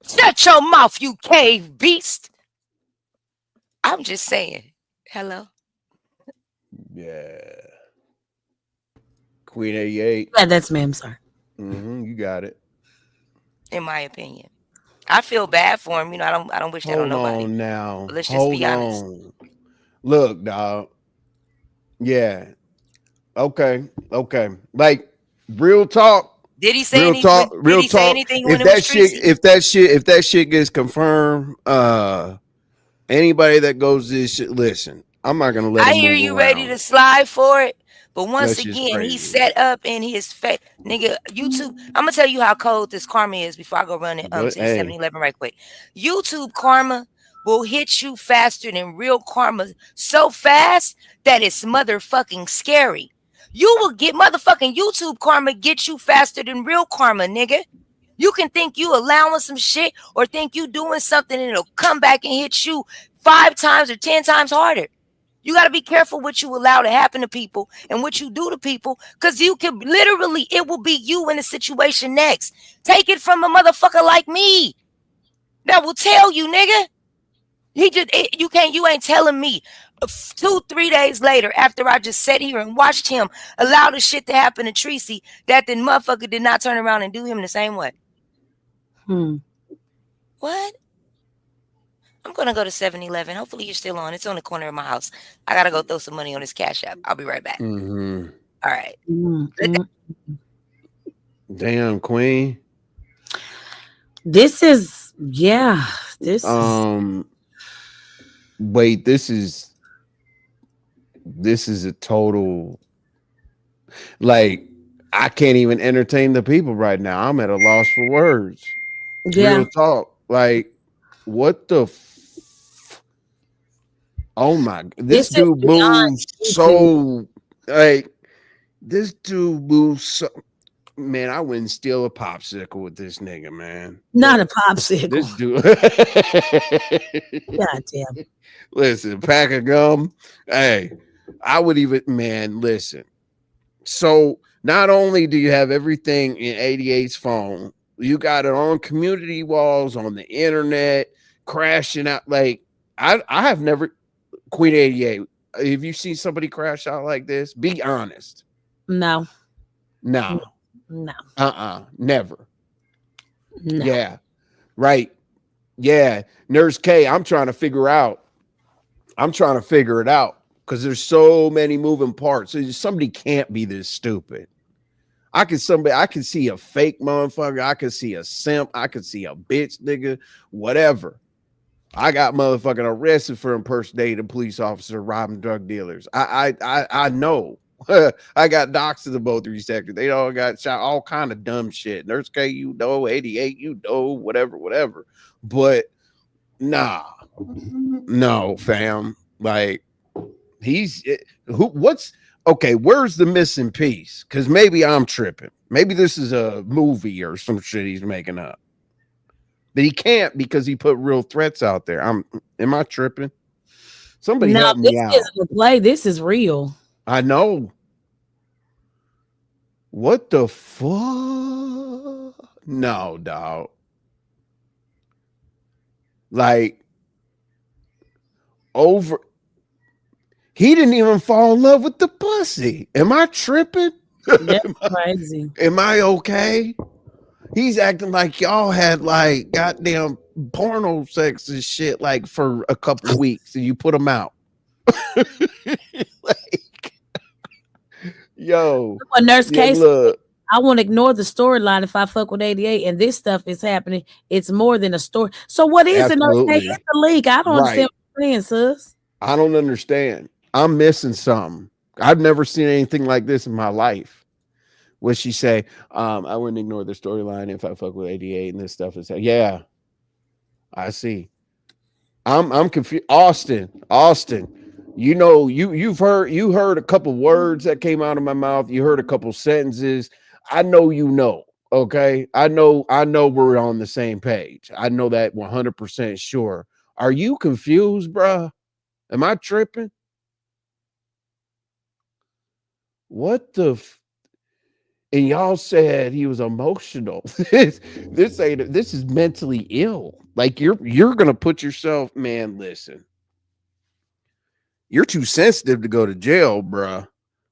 Shut your mouth, you cave beast. I'm just saying. Hello? Yeah. Queen 88. Yeah, that's me. I'm sorry. You got it. In my opinion. I feel bad for him. You know, I don't wish that on Hold nobody. on now. But let's just Hold be honest. on. Look, dog. Yeah. Okay. Like real talk. Did he say Real anything? talk. Did Real he say talk. anything when If it was that shit, Tracy? if that shit gets confirmed, anybody that goes this shit, listen, I'm not gonna let I him hear move you ready around. to slide for it. But once That's just again, he crazy. set up in his face. Nigga, YouTube. I'm gonna tell you how cold this karma is before I go run it But to the hey, 7-Eleven right quick. YouTube karma will hit you faster than real karma, so fast that it's motherfucking scary. You will get motherfucking YouTube karma get you faster than real karma, nigga. You can think you allowing some shit or think you doing something and it'll come back and hit you 5 times or 10 times harder. You got to be careful what you allow to happen to people and what you do to people, because you can literally, it will be you in a situation next. Take it from a motherfucker like me that will tell you, nigga. You ain't telling me 2-3 days later after I just sat here and watched him allow the shit to happen to Tracy that the motherfucker did not turn around and do him the same way. What? I'm going to go to 7-Eleven. Hopefully you're still on. It's on the corner of my house. I got to go throw some money on this Cash App. I'll be right back. All right. Damn, Queen. This is, yeah. This wait, this is a total, like, I can't even entertain the people right now. I'm at a loss for words. Yeah. Real talk. Like, what the oh my, this dude moves so, like, this dude moves so, man, I wouldn't steal a popsicle with this nigga, man. Not a popsicle. This dude. God damn. Listen, pack of gum. Hey, I would even, man, listen. So not only do you have everything in 88's phone, you got it on community walls, on the internet, crashing out. Like I have never, Queen 88. If you see somebody crash out like this, be honest. No. No. No. Never. No. Yeah. Right. Yeah. Nurse K, I'm trying to figure it out because there's so many moving parts. So somebody can't be this stupid. I can see a fake motherfucker. I can see a simp. I can see a bitch nigga, whatever. I got motherfucking arrested for impersonating a police officer, robbing drug dealers. I know. I got doxed in the Mo3 sector. They all got shot, all kind of dumb shit. Nurse K, 88, whatever. But nah, no, fam. Like what's okay, where's the missing piece? Because maybe I'm tripping. Maybe this is a movie or some shit he's making up. But he can't because he put real threats out there. Am I tripping? Somebody help me out. This isn't a play. This is real. I know. What the fuck? No, dog. Like he didn't even fall in love with the pussy. Am I tripping? That's crazy. Am I okay? He's acting like y'all had like goddamn porno sex and shit like for a couple of weeks and you put them out. Like, yo, Nurse Case, look, I won't ignore the storyline if I fuck with 88 and this stuff is happening. It's more than a story. So what is it? Nurse Case? It's the leak. I don't understand what you're saying, sis. I don't understand. I'm missing something. I've never seen anything like this in my life. What she say? I wouldn't ignore the storyline if I fuck with 88 and this stuff is. Yeah, I see. I'm confused. Austin. You know, you heard a couple words that came out of my mouth. You heard a couple sentences. I know you know. Okay, I know we're on the same page. I know that 100% sure. Are you confused, bruh? Am I tripping? What the? And y'all said he was emotional. This is mentally ill. Like you're gonna put yourself, man. Listen, you're too sensitive to go to jail, bruh.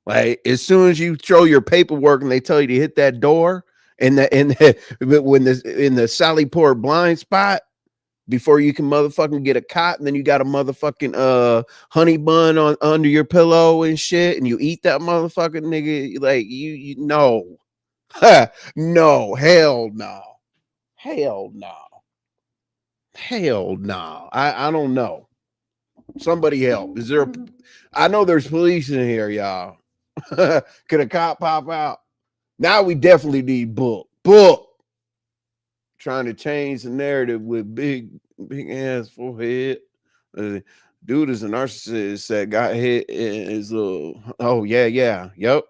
Like as soon as you throw your paperwork and they tell you to hit that door and when in the Sally Port blind spot before you can motherfucking get a cot, and then you got a motherfucking honey bun on under your pillow and shit, and you eat that motherfucking nigga, like you know. No, hell no. I don't know. Somebody help. Is there I know there's police in here, y'all. Could a cop pop out? Now we definitely need book. Trying to change the narrative with big ass forehead. Dude is a narcissist that got hit in his little. Oh yeah, yep.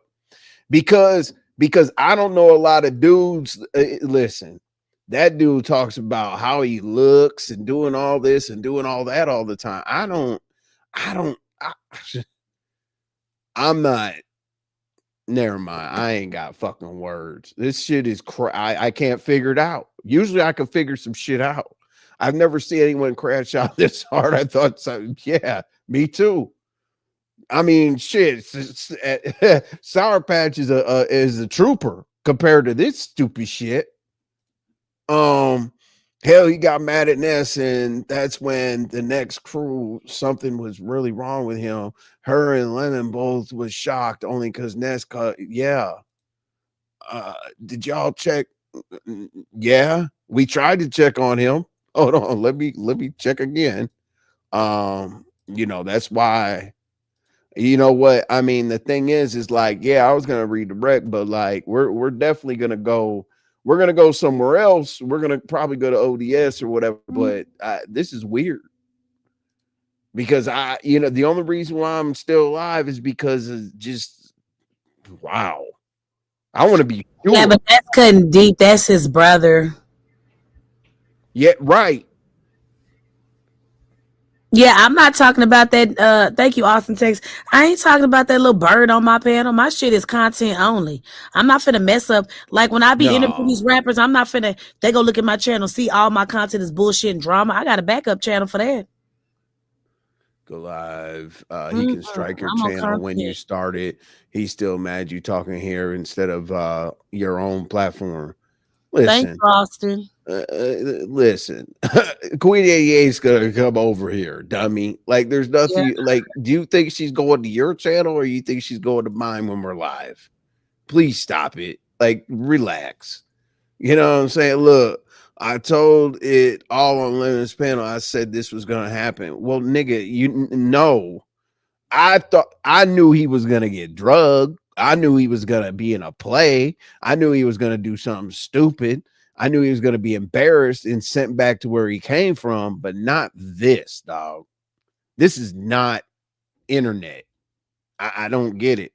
Because I don't know a lot of dudes. Listen, that dude talks about how he looks and doing all this and doing all that all the time. I'm not. Never mind. I ain't got fucking words. This shit is I can't figure it out. Usually I can figure some shit out. I've never seen anyone crash out this hard. I thought so. Yeah, me too. I mean, shit. Sour Patch is a trooper compared to this stupid shit. Hell, he got mad at Ness, and that's when the next crew, something was really wrong with him. Her and Lemon both was shocked only because Ness cut. Yeah. Did y'all check? Yeah, we tried to check on him. Hold on, let me check again. That's why. You know what? I mean, the thing is like, yeah, I was gonna redirect, but like we're definitely gonna go. We're gonna go somewhere else. We're gonna probably go to ODS or whatever. But this is weird because the only reason why I'm still alive is because of just wow. I want to be sure. Yeah, but that's cutting deep. That's his brother. Yeah, right. Yeah, I'm not talking about that. Thank you, Austin Text. I ain't talking about that little bird on my panel. My shit is content only. I'm not finna mess up. Like when I be interviewing No, these rappers, I'm not finna. They go look at my channel, see all my content is bullshit and drama. I got a backup channel for that. go live. He can strike your I'm on channel when you content. start it. He's still mad you talking here instead of your own platform. Thanks, Listen, Austin. listen. Queen 88 is gonna come over here, dummy. Like, there's Yeah. nothing. Like, do you think she's going to your channel or you think she's going to mine when we're live? Please stop it. Like, relax. You know what I'm saying? Look, I told it all on Lemon's panel. I said this was gonna happen. Well, nigga, you know, I knew he was gonna get drugged. I knew he was gonna be in a play. I knew he was gonna do something stupid. I knew he was gonna be embarrassed and sent back to where he came from, but not this, dog. This is not internet. I don't get it.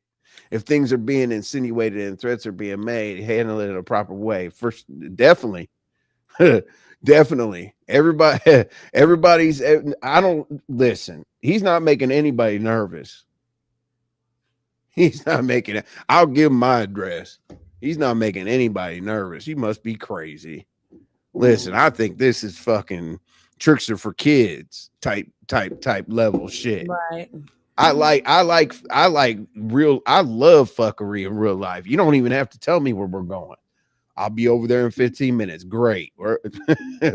If things are being insinuated and threats are being made, handle it in a proper way. First, definitely, definitely. Everybody's. I don't listen. He's not making anybody nervous. He's not making it. I'll give him my address. He's not making anybody nervous. He must be crazy. Listen, I think this is fucking tricks are for kids type level shit. Right. I like real. I love fuckery in real life. You don't even have to tell me where we're going. I'll be over there in 15 minutes. Great. We're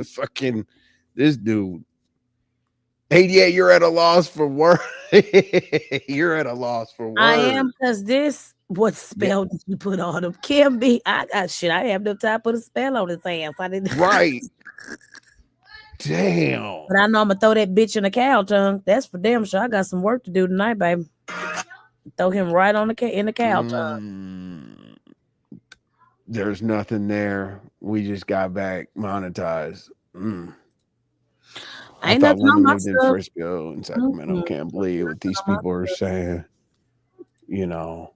fucking this dude. 88, you're at a loss for word. You're at a loss for I words. am because this. What spell did you put on him? Kim B. I shit. I have no time to put a spell on his ass. I didn't. Right. Damn. But I know I'm gonna throw that bitch in the cow tongue. That's for damn sure. I got some work to do tonight, baby. Throw him right on in the cow tongue. There's nothing there. We just got back monetized. I Ain't thought nothing on Lemon my lived in stuff. Frisco and Sacramento. Can't believe what these people are saying. You know,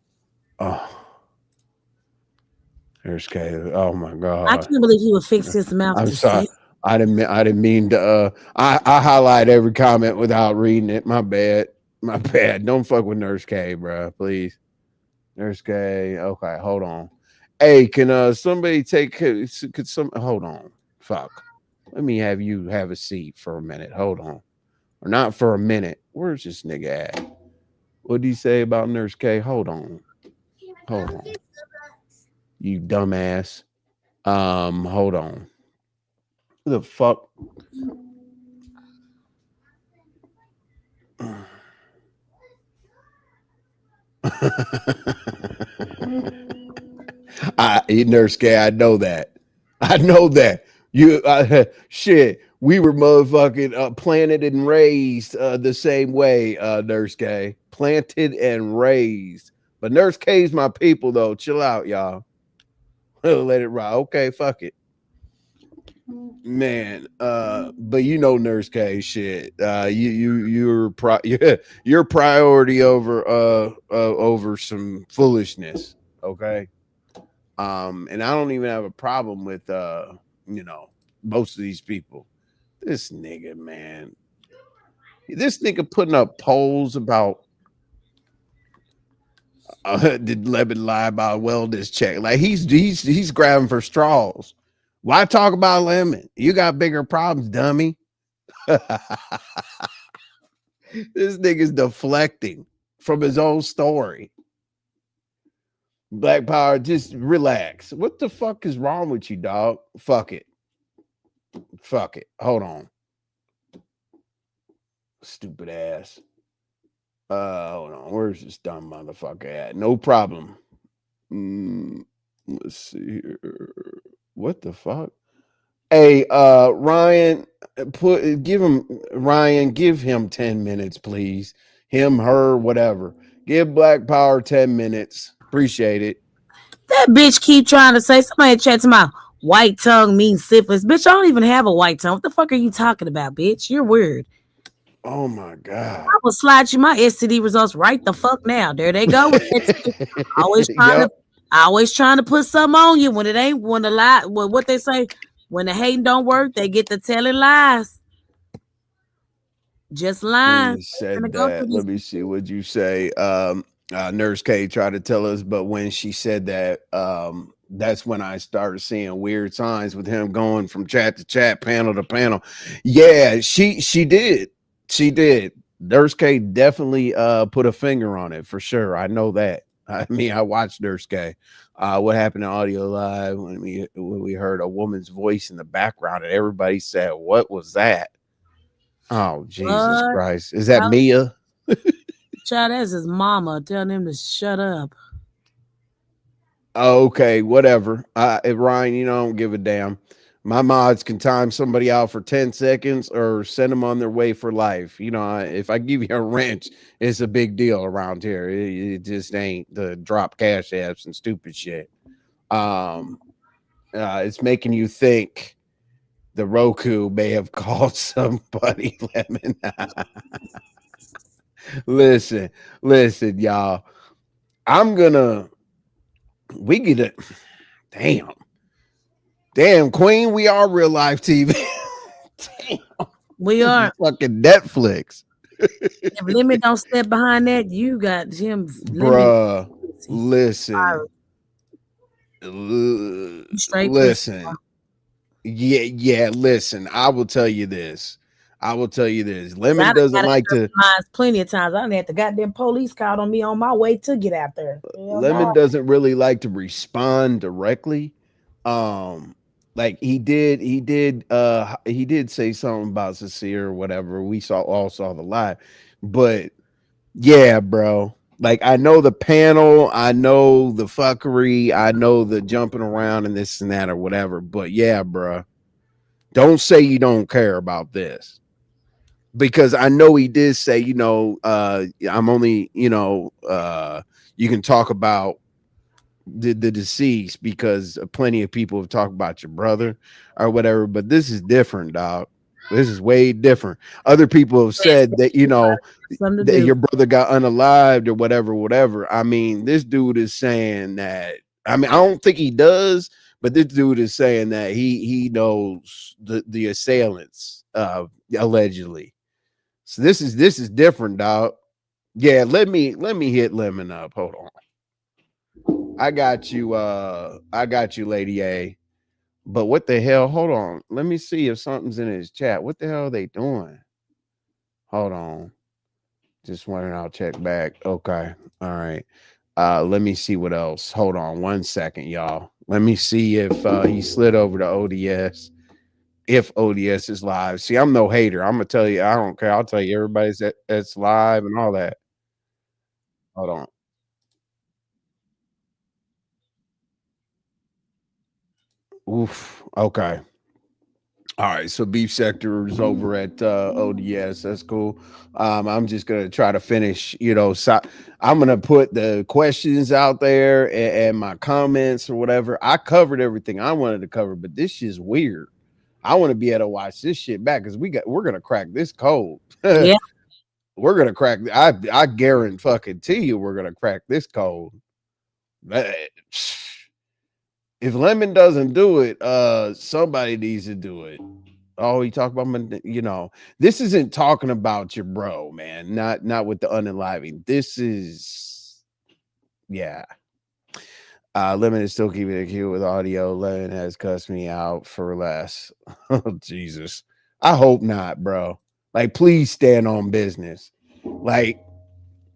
there's K. Oh my god! I can't believe he would fix his mouth. I'm to sorry. say. I didn't mean to. I highlight every comment without reading it. My bad. My bad. Don't fuck with Nurse K, bro. Please. Nurse K. Okay, hold on. Hey, can somebody could some hold on. Fuck. Let me have you have a seat for a minute. Hold on. Or not for a minute. Where's this nigga at? What did he say about Nurse K? Hold on. Hold on. You dumbass. Hold on. Who the fuck? Nurse K, I know that. I know that. You shit. We were motherfucking planted and raised the same way, Nurse K. Planted and raised. But Nurse K's my people though. Chill out, y'all. Let it ride. Okay, fuck it. Man, but you know Nurse K shit. Your priority over some foolishness, okay? And I don't even have a problem with most of these people. This nigga, man. This nigga putting up polls about did Lemon lie about wellness check? Like he's grabbing for straws. Why talk about Lemon? You got bigger problems, dummy. This nigga's deflecting from his own story. Black Power, just relax. What the fuck is wrong with you, dog? Fuck it. Fuck it. Hold on. Stupid ass. Hold on. Where's this dumb motherfucker at? No problem. Let's see here. What the fuck? Hey, Ryan, give him 10 minutes, please. Him, her, whatever. Give Black Power 10 minutes. Appreciate it. That bitch keep trying to say somebody chat to my white tongue means syphilis. Bitch, I don't even have a white tongue. What the fuck are you talking about, bitch? You're weird. Oh my god. I will slide you my STD results right the fuck now. There they go. Always trying to put something on you when it ain't when the lie what they say when the hating don't work, they get to telling lies. Just When lying. you said Gonna go that, through let this. me see what you say. Nurse K tried to tell us, but when she said that, that's when I started seeing weird signs with him going from chat to chat, panel to panel. Yeah, she did. She did. Nurse K definitely put a finger on it for sure. I know that. I mean, I watched Nurse K. What happened in Audio Live when we heard a woman's voice in the background and everybody said, "What was that?" Oh, Jesus What? Christ. Is that Mia? Child, that's his mama. Tell him to shut up. Okay, whatever. Ryan, you know, I don't give a damn. My mods can time somebody out for 10 seconds or send them on their way for life. You know, if I give you a wrench, it's a big deal around here. It just ain't the drop cash apps and stupid shit. It's making you think the Roku may have called somebody lemon. listen, listen, y'all. We get it. Damn, Queen, we are real life TV. Damn. We are. Fucking Netflix. If Lemon don't step behind that, you got him. Bruh, listen. Straight Listen. Yeah, listen. I will tell you this. Lemon doesn't like to. Plenty of times. I done had the goddamn police called on me on my way to get out there. Lemon doesn't really like to respond directly. Like he did say something about Sincere or whatever. We all saw the live, but yeah, bro. Like I know the panel, I know the fuckery, I know the jumping around and this and that or whatever. But yeah, bro, don't say you don't care about this because I know he did say, you know, I'm only, you know, you can talk about the deceased because plenty of people have talked about your brother or whatever, but this is different, dog. This is way different. Other people have said that, you know, that your brother got unalived or whatever. I mean, this dude is saying that. I mean, I don't think he does, but this dude is saying that he knows the assailants, allegedly. So this is different, dog. Yeah, let me hit Lemon up. Hold on. I got you, Lady A. But what the hell? Hold on. Let me see if something's in his chat. What the hell are they doing? Hold on. Just wondering, I'll check back. Okay. All right. Let me see what else. Hold on 1 second, y'all. Let me see if he slid over to ODS. If ODS is live. See, I'm no hater. I'm gonna tell you, I don't care. I'll tell you everybody's that's live and all that. Hold on. Oof. Okay. All right, so beef sector is over at ODS. That's cool. I'm just gonna try to finish. You know, I'm gonna put the questions out there and my comments or whatever. I covered everything I wanted to cover, but this is weird. I want to be able to watch this shit back because we're gonna crack this code. Yeah, we're gonna crack. I guarantee fucking to you, we're gonna crack this code. If Lemon doesn't do it, somebody needs to do it. Oh, you talk about, you know, this isn't talking about your bro, man. Not with the unenlivening. This is, yeah. Lemon is still keeping it cute with audio. Lemon has cussed me out for less. Oh, Jesus. I hope not, bro. Like, please stand on business. Like,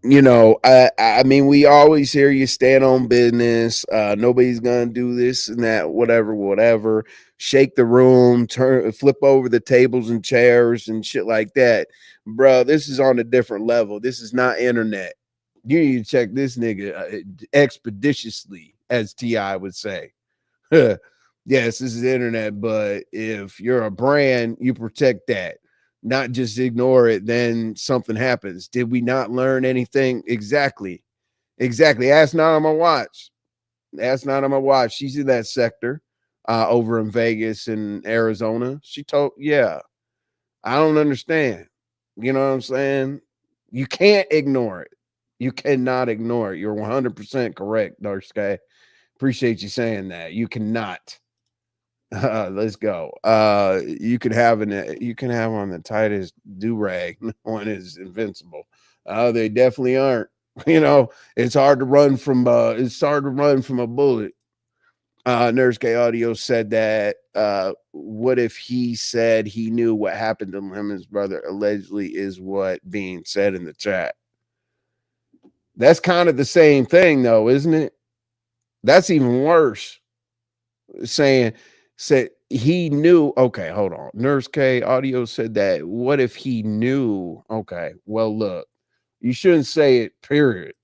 you know, I mean, we always hear you stand on business. Nobody's gonna do this and that, whatever. Shake the room, flip over the tables and chairs and shit like that, bro. This is on a different level. This is not internet. You need to check this nigga expeditiously, as Ti would say. Yes, this is internet, but if you're a brand, you protect that, not just ignore it. Then something happens. Did we not learn anything? Exactly. Ask not on my watch. She's in that sector over in Vegas and Arizona. She told, yeah, I don't understand. You know what I'm saying? You can't ignore it. You cannot ignore it. You're 100% correct, Dark Sky. Appreciate you saying that. You cannot. Let's go. You can have on the tightest do rag. No one is invincible. They definitely aren't. It's hard to run from a bullet. Nurse K Audio said that what if he said he knew what happened to Lemon's brother allegedly is what being said in the chat. That's kind of the same thing though, isn't it? That's even worse. Said he knew. Okay, hold on. Nurse K Audio said that what if he knew? Okay, well look, you shouldn't say it, period.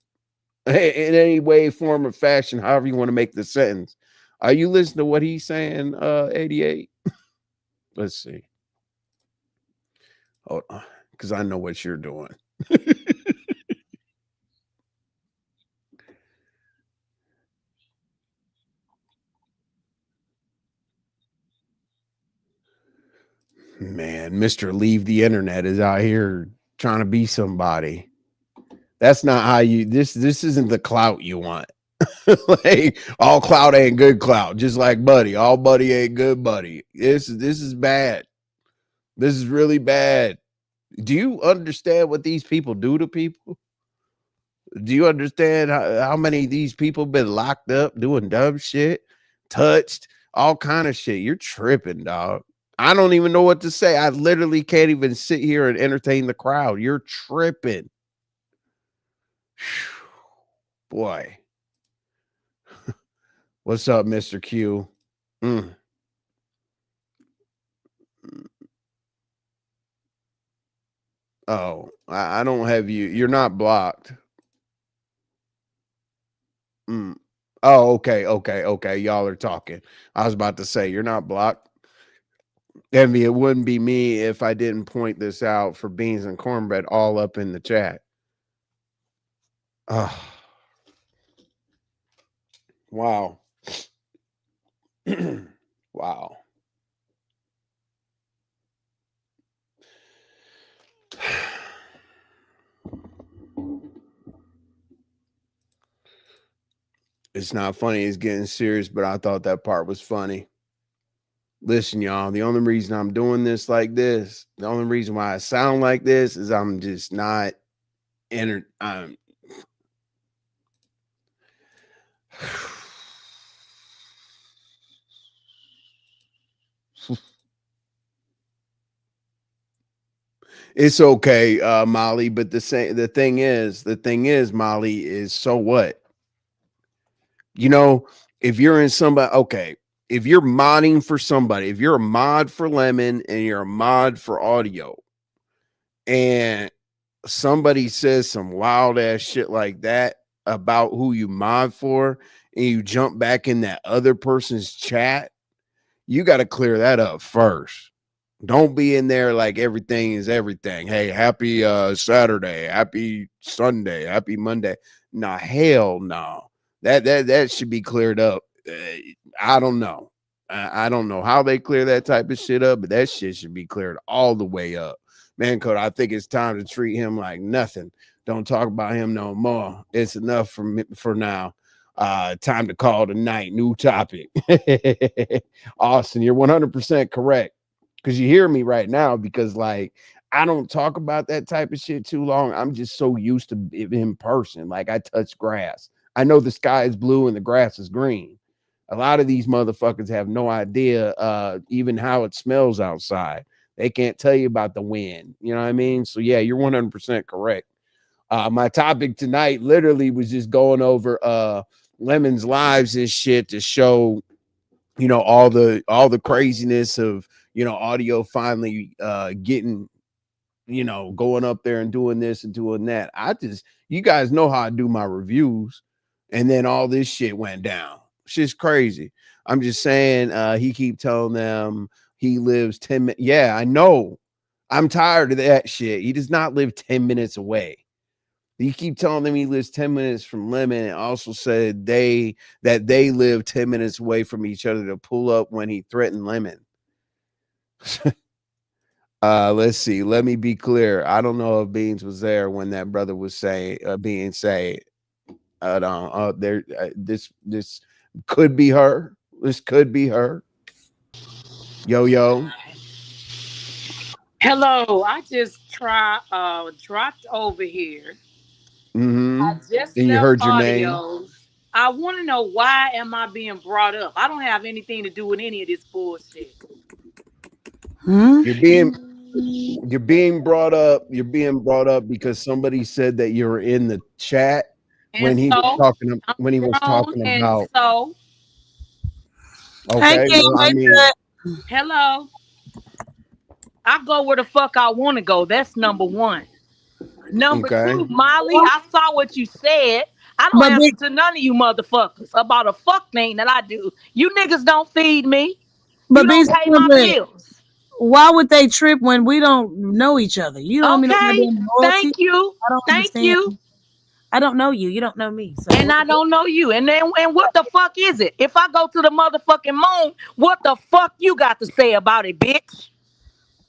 In any way, form, or fashion, however you want to make the sentence. Are you listening to what he's saying, 88? Let's see. Hold on, because I know what you're doing. Man, Mr. Leave the Internet is out here trying to be somebody. That's not how you this isn't the clout you want. Like all clout ain't good clout, just like Buddy. All Buddy ain't good Buddy. This is bad. This is really bad. Do you understand what these people do to people? Do you understand how many of these people been locked up doing dumb shit, touched, all kind of shit? You're tripping, dog. I don't even know what to say. I literally can't even sit here and entertain the crowd. You're tripping. Boy. What's up, Mr. Q? Oh, I don't have you. You're not blocked. Oh, okay. Y'all are talking. I was about to say you're not blocked. Envy, it wouldn't be me if I didn't point this out for beans and cornbread all up in the chat. Wow. Wow. It's not funny, it's getting serious, but I thought that part was funny. Listen, y'all, the only reason I'm doing this like this, the only reason why I sound like this is I'm just not It's okay, Molly, but the thing is, Molly, is so what? If you're in somebody, okay, if you're modding for somebody, if you're a mod for Lemon and you're a mod for Audio, and somebody says some wild ass shit like that about who you mod for, and you jump back in that other person's chat, you got to clear that up first. Don't be in there like everything is everything. Hey, happy Saturday, happy Sunday, happy Monday. Nah, hell no. That should be cleared up. I don't know. I don't know how they clear that type of shit up, but that shit should be cleared all the way up. Man, Code, I think it's time to treat him like nothing. Don't talk about him no more. It's enough for now. Time to call tonight. New topic. Austin, you're 100% correct. Because you hear me right now, because like I don't talk about that type of shit too long. I'm just so used to it in person. Like I touch grass. I know the sky is blue and the grass is green. A lot of these motherfuckers have no idea even how it smells outside. They can't tell you about the wind. You know what I mean? So yeah, you're 100% correct. My topic tonight literally was just going over Lemon's lives and shit to show, all the craziness of, Audio finally getting, going up there and doing this and doing that. You guys know how I do my reviews, and then all this shit went down. Shit's crazy. I'm just saying, he keep telling them he lives 10 minutes. Yeah, I know. I'm tired of that shit. He does not live 10 minutes away. You keep telling them he lives 10 minutes from Lemon, and also said that they live 10 minutes away from each other to pull up when he threatened Lemon. Let's see. Let me be clear. I don't know if Beans was there when that brother was being say, this could be her. This could be her. Yo. Hello, I just dropped over here. I Mm-hmm. just And you left heard your name. audios. I want to know why am I being brought up? I don't have anything to do with any of this bullshit. Hmm? You're being brought up. You're being brought up because somebody said that you were in the chat And so when he I'm was grown, talking and about. so Thank Okay, you. well, I mean, hello, I go where the fuck I want to go. That's number one. Number okay. two, Molly, I saw what you said. I don't But answer big, to none of you motherfuckers about a fuck thing that I do. You niggas don't feed me. You but big don't pay my stupid. bills. Why would they trip when we don't know each other? You don't mean no Okay, goddamn loyalty. thank you. I don't Thank understand. you. I don't know you. You don't know me. So And what I the fuck? don't know you. And what the fuck is it? If I go to the motherfucking moon, what the fuck you got to say about it, bitch?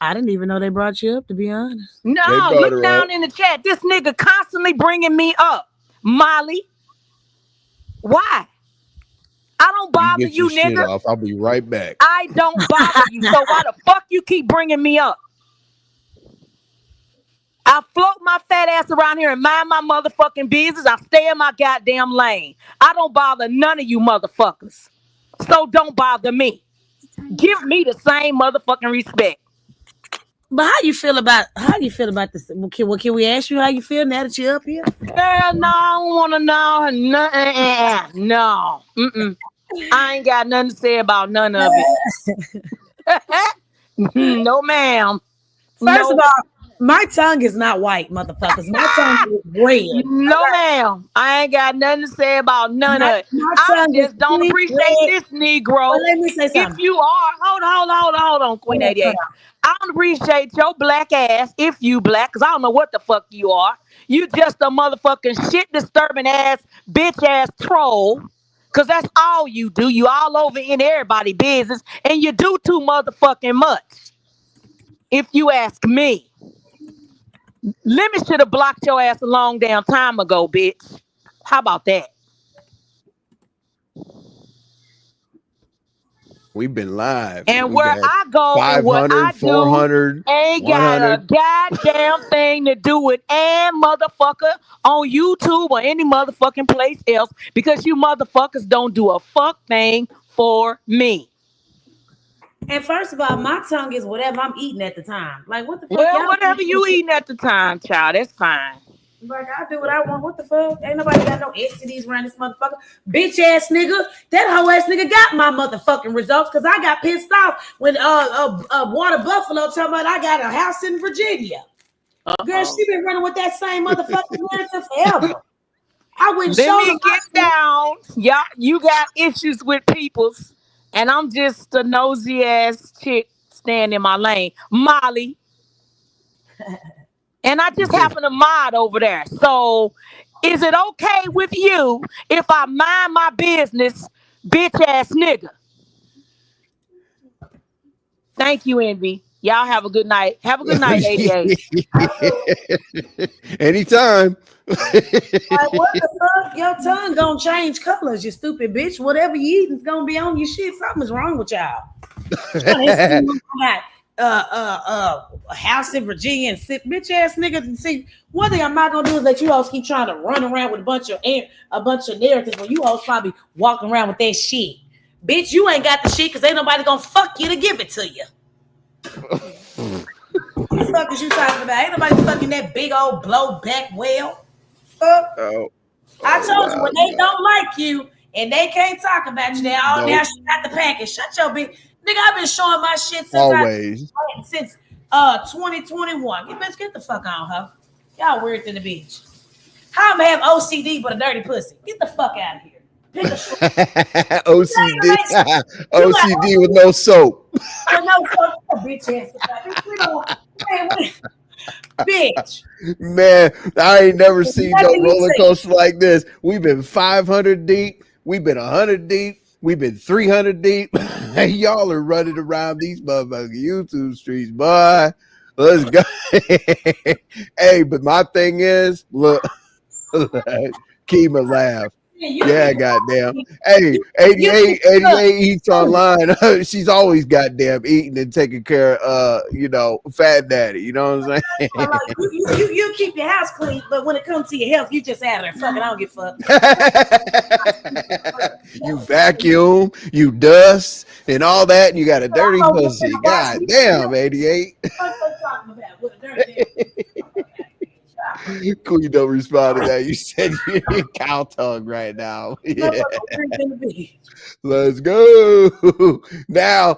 I didn't even know they brought you up. To be honest. They No, brought look her up. down in the chat. This nigga constantly bringing me up. Molly, why? I don't You bother get your you, shit nigga. off. I'll be right back. I don't bother you. So why the fuck you keep bringing me up? I float my fat ass around here and mind my motherfucking business. I stay in my goddamn lane. I don't bother none of you motherfuckers. So don't bother me. Give me the same motherfucking respect. But how you feel about this? Can we ask you how you feel now that you're up here? Girl, no, I don't want to know. No. Mm-mm. I ain't got nothing to say about none of it. No, ma'am. First of No. all, my tongue is not white, motherfuckers. My tongue is red. No, ma'am. I ain't got nothing to say about none of it. My I tongue is just don't pink, appreciate red. this Well, Negro. let me say If something. you are, hold on, Queen Hold 88. I don't appreciate your black ass if you black, because I don't know what the fuck you are. You just a motherfucking shit disturbing ass, bitch ass troll. Cause that's all you do. You all over in everybody business, and you do too motherfucking much. If you ask me, Lemon should have blocked your ass a long damn time ago, bitch. How about that? We've been live. And We've where had I go and what 500, I do 400, ain't got a 100. goddamn thing to do with and motherfucker on YouTube or any motherfucking place else because you motherfuckers don't do a fuck thing for me. And first of all, my tongue is whatever I'm eating at the time. Like, what the fuck, Well, y'all? whatever you eating at the time, child, that's fine. Like, I do what I want. What the fuck? Ain't nobody got no STDs around this motherfucker. Bitch ass nigga. That hoe ass nigga got my motherfucking results because I got pissed off when Water Buffalo talking about I got a house in Virginia. Girl, she been running with that same motherfucking narrative forever. I wouldn't Let show me them my get shit. down. Y'all, you got issues with peoples, and I'm just a nosy ass chick staying in my lane. Molly. And I just happen to mod over there. So is it okay with you if I mind my business, bitch ass nigga? Thank you, Envy. Y'all have a good night. Have a good night, 88. Anytime. Like, what the fuck? Your tongue gonna change colors, you stupid bitch. Whatever you eat is gonna be on your shit. Something's wrong with y'all. A house in Virginia and sit bitch ass niggas and see one thing I'm not gonna do is let you all keep trying to run around with a bunch of narratives when you all probably walking around with that shit. Bitch, you ain't got the shit because ain't nobody gonna fuck you to give it to you. What the fuck is you talking about? Ain't nobody fucking that big old blow back well. Fuck. I told you when they don't like you and they can't talk about you, they all now she got the package. Shut your big nigga. I've been showing my shit since 2021. Get the fuck on, huh? Y'all weird than the bitch. How I'ma have OCD but a dirty pussy? Get the fuck out of here. OCD. OCD with no soap. With no soap, bitch ass. Bitch. Man, I ain't never seen no roller coaster like this. We've been 500 deep. We've been 100 deep. We've been 300 deep. Y'all are running around these motherfucking YouTube streets, boy. Let's go. Hey, but my thing is, look, Kima laugh. Yeah, goddamn. Hey, 88 eats online. She's always goddamn eating and taking care of Fat Daddy. You know what I'm saying? Like you keep your house clean, but when it comes to your health, you just out there. Fuck it, I don't give a fuck. You vacuum, you dust, and all that, and you got a dirty pussy. God damn, 88. Queen don't respond to that. You said you're cow tongue right now. Yeah. Let's go. Now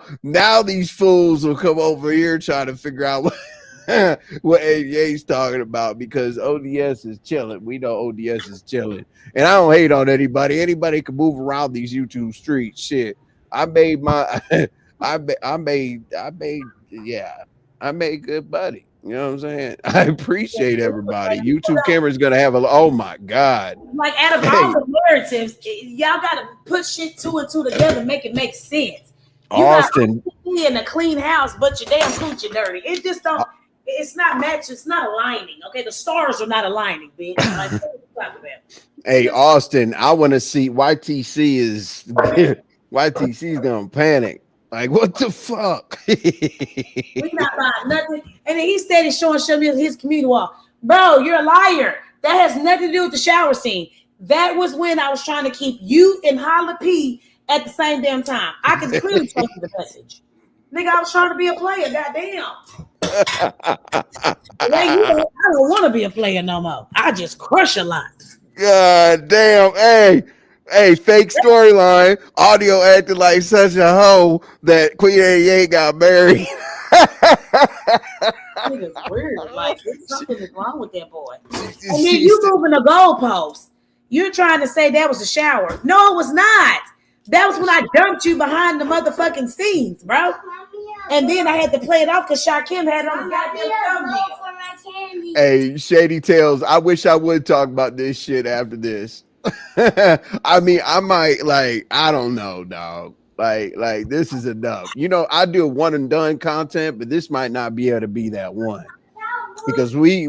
these fools will come over here trying to figure out what 88's talking about, because ODS is chilling. We know ODS is chilling. And I don't hate on anybody. Anybody can move around these YouTube streets. Shit. I made good buddy. You know what I'm saying? I appreciate everybody. YouTube camera's gonna have oh my God. Like out of all the narratives, y'all gotta put shit two and two together, make it make sense. You Austin got in a clean house, but your damn coochie dirty. It just don't. It's not matching. It's not aligning. Okay, the stars are not aligning, bitch. Like, what are you talking about? Hey Austin, I want to see YTC is gonna panic. Like, what the fuck? We not buying nothing. And then he said he's showing me his community wall. Bro, you're a liar. That has nothing to do with the shower scene. That was when I was trying to keep you and Holla P at the same damn time. I could clearly tell you the message. Nigga, I was trying to be a player. Goddamn. I don't want to be a player no more. I just crush a lot. God damn. Hey, fake storyline. Audio acted like such a hoe that Queen 88 got married. Nigga's weird. Like, something is wrong with that boy. And then you moving the goalpost. You're trying to say that was a shower. No, it was not. That was when I dumped you behind the motherfucking scenes, bro. And then I had to play it off because Shaquem had it on the goddamn thumbnail. Hey, Shady Tales, I wish I would talk about this shit after this. I mean, I might, I don't know, dog. Like this is enough. I do one and done content, but this might not be able to be that one, because we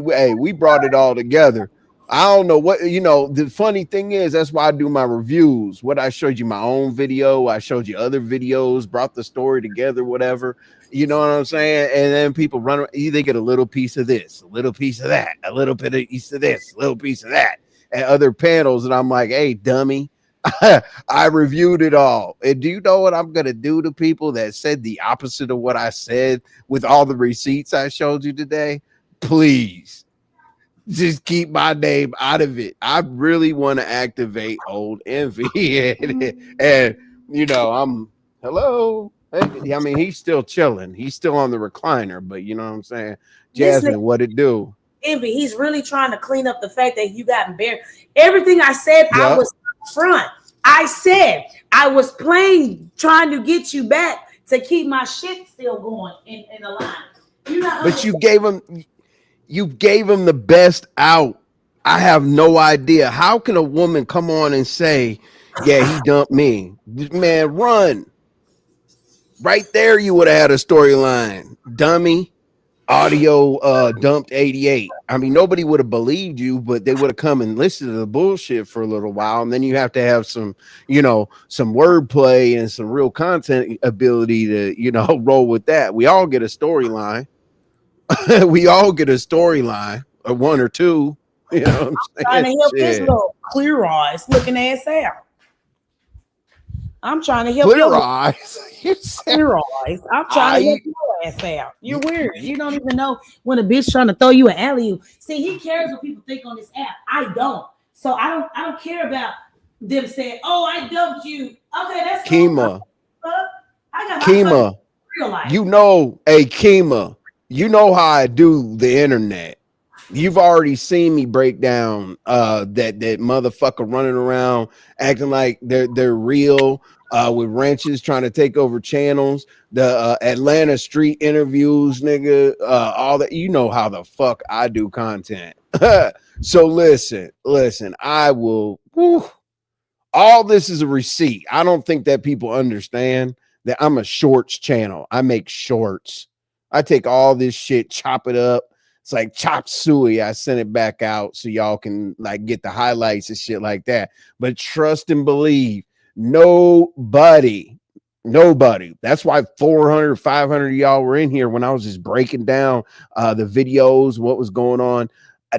brought it all together. I don't know what, the funny thing is, that's why I do my reviews. What I showed you my own video, I showed you other videos, brought the story together, whatever. You know what I'm saying? And then people run, they get a little piece of this, a little piece of that, a little bit of piece of this, a little piece of that, and other panels. And I'm like, hey, dummy, I reviewed it all. And do you know what I'm going to do to people that said the opposite of what I said with all the receipts I showed you today? Please. Just keep my name out of it. I really want to activate old envy. and I'm hello. I mean, he's still chilling. He's still on the recliner, but you know what I'm saying? Jasmine, what it do? Envy, he's really trying to clean up the fact that you got embarrassed. Everything I said, yep. I was front. I said I was playing, trying to get you back to keep my shit still going in the line. But you gave him the best out. I have no idea. How can a woman come on and say, yeah, he dumped me? Man, run. Right there, you would have had a storyline. Dummy. Audio dumped 88. I mean, nobody would have believed you, but they would have come and listened to the bullshit for a little while. And then you have to have some, some wordplay and some real content ability to, roll with that. We all get a storyline. We all get a storyline, or one or two. You know what I'm saying? Trying to help this little clear eyes looking ass out. I'm trying to help clear eyes. Clear eyes. I'm trying to help your ass out. You're weird. You don't even know when a bitch trying to throw you an alley-oop. See, he cares what people think on this app. I don't. So I don't care about them saying, "Oh, I dumped you." Okay, that's Kima. I got Kima. Real life. Hey Kima. You know how I do the internet. You've already seen me break down that motherfucker running around acting like they're real with wrenches trying to take over channels. The Atlanta street interviews, nigga, all that. You know how the fuck I do content. So listen, I will. All this is a receipt. I don't think that people understand that I'm a shorts channel. I make shorts. I take all this shit, chop it up, It's like chop suey. I sent it back out so y'all can like get the highlights and shit like that. But trust and believe, nobody. That's why 400, 500 of y'all were in here when I was just breaking down the videos, what was going on.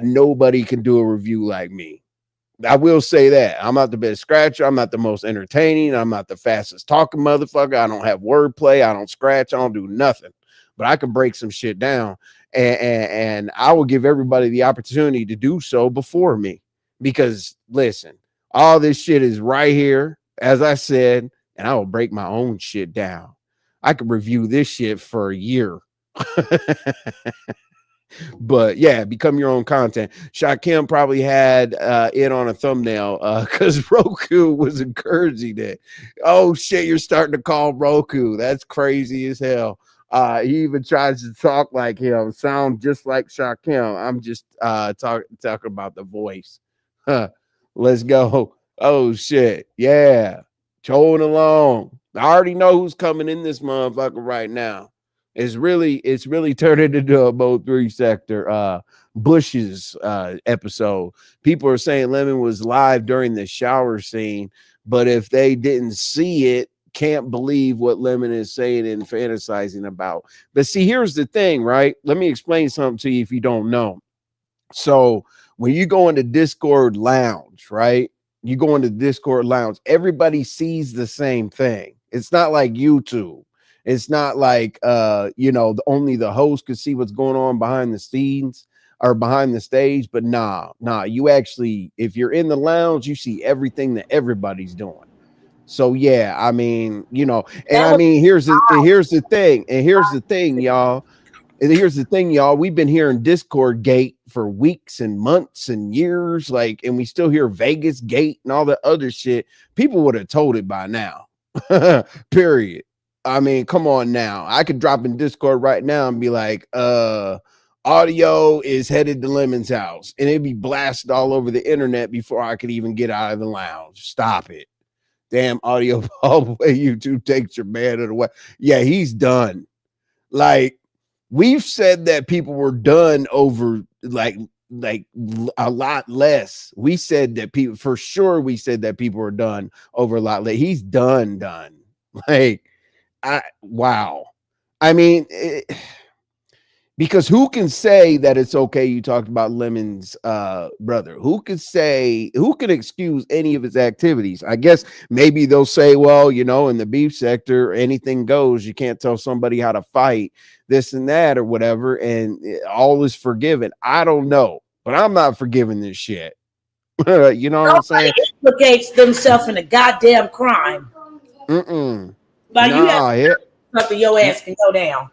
Nobody can do a review like me. I will say that I'm not the best scratcher. I'm not the most entertaining. I'm not the fastest talking motherfucker. I don't have wordplay. I don't scratch. I don't do nothing, but I can break some shit down, and I will give everybody the opportunity to do so before me. Because listen, all this shit is right here, as I said, and I will break my own shit down. I could review this shit for a year. But yeah, become your own content. Shakim probably had it on a thumbnail because Roku was encouraging it. Oh shit, you're starting to call Roku. That's crazy as hell. He even tries to talk like him, sound just like Shakim. I'm just talking about the voice. Huh. Let's go. Oh shit. Yeah. Towing along. I already know who's coming in this motherfucker right now. It's really turned into a Mo3 sector Bush's episode. People are saying Lemon was live during the shower scene, but if they didn't see it, can't believe what Lemon is saying and fantasizing about. But see, here's the thing, right? Let me explain something to you if you don't know. So when you go into Discord Lounge, right? You go into Discord Lounge, everybody sees the same thing. It's not like YouTube. It's not like only the host could see what's going on behind the scenes or behind the stage. But nah, you actually, if you're in the lounge, you see everything that everybody's doing. So yeah, I mean, and I mean, here's the thing, y'all. And here's the thing, y'all. We've been hearing Discord Gate for weeks and months and years, and we still hear Vegas Gate and all the other shit. People would have told it by now. Period. I mean, come on now. I could drop in Discord right now and be like, audio is headed to Lemon's house, and it'd be blasted all over the internet before I could even get out of the lounge. Stop it. Damn audio all the way YouTube takes your man of the way. Yeah, he's done. Like, we've said that people were done over like a lot less. We said that people, for sure, we said that people were done over a lot less. He's done. Like, wow. I mean, because who can say that it's okay you talked about Lemon's brother? Who can excuse any of his activities? I guess maybe they'll say, well, in the beef sector, anything goes. You can't tell somebody how to fight, this and that or whatever, and all is forgiven. I don't know, but I'm not forgiving this shit. You know what I'm saying? Implicates themselves in a goddamn crime. But you have something your ass can go down.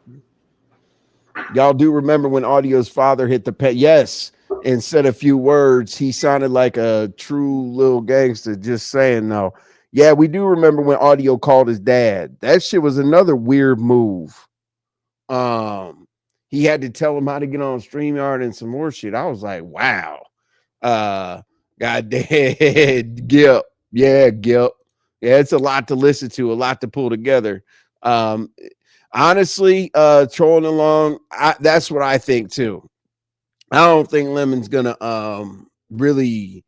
Y'all do remember when Audio's father hit the pet? Yes, and said a few words. He sounded like a true little gangster. Just saying, though. Yeah, we do remember when Audio called his dad. That shit was another weird move. He had to tell him how to get on StreamYard and some more shit. I was like, wow. Goddamn, Gip. Yeah, Gip. Yeah, it's a lot to listen to, a lot to pull together. Honestly, trolling along, that's what I think too. I don't think Lemon's gonna really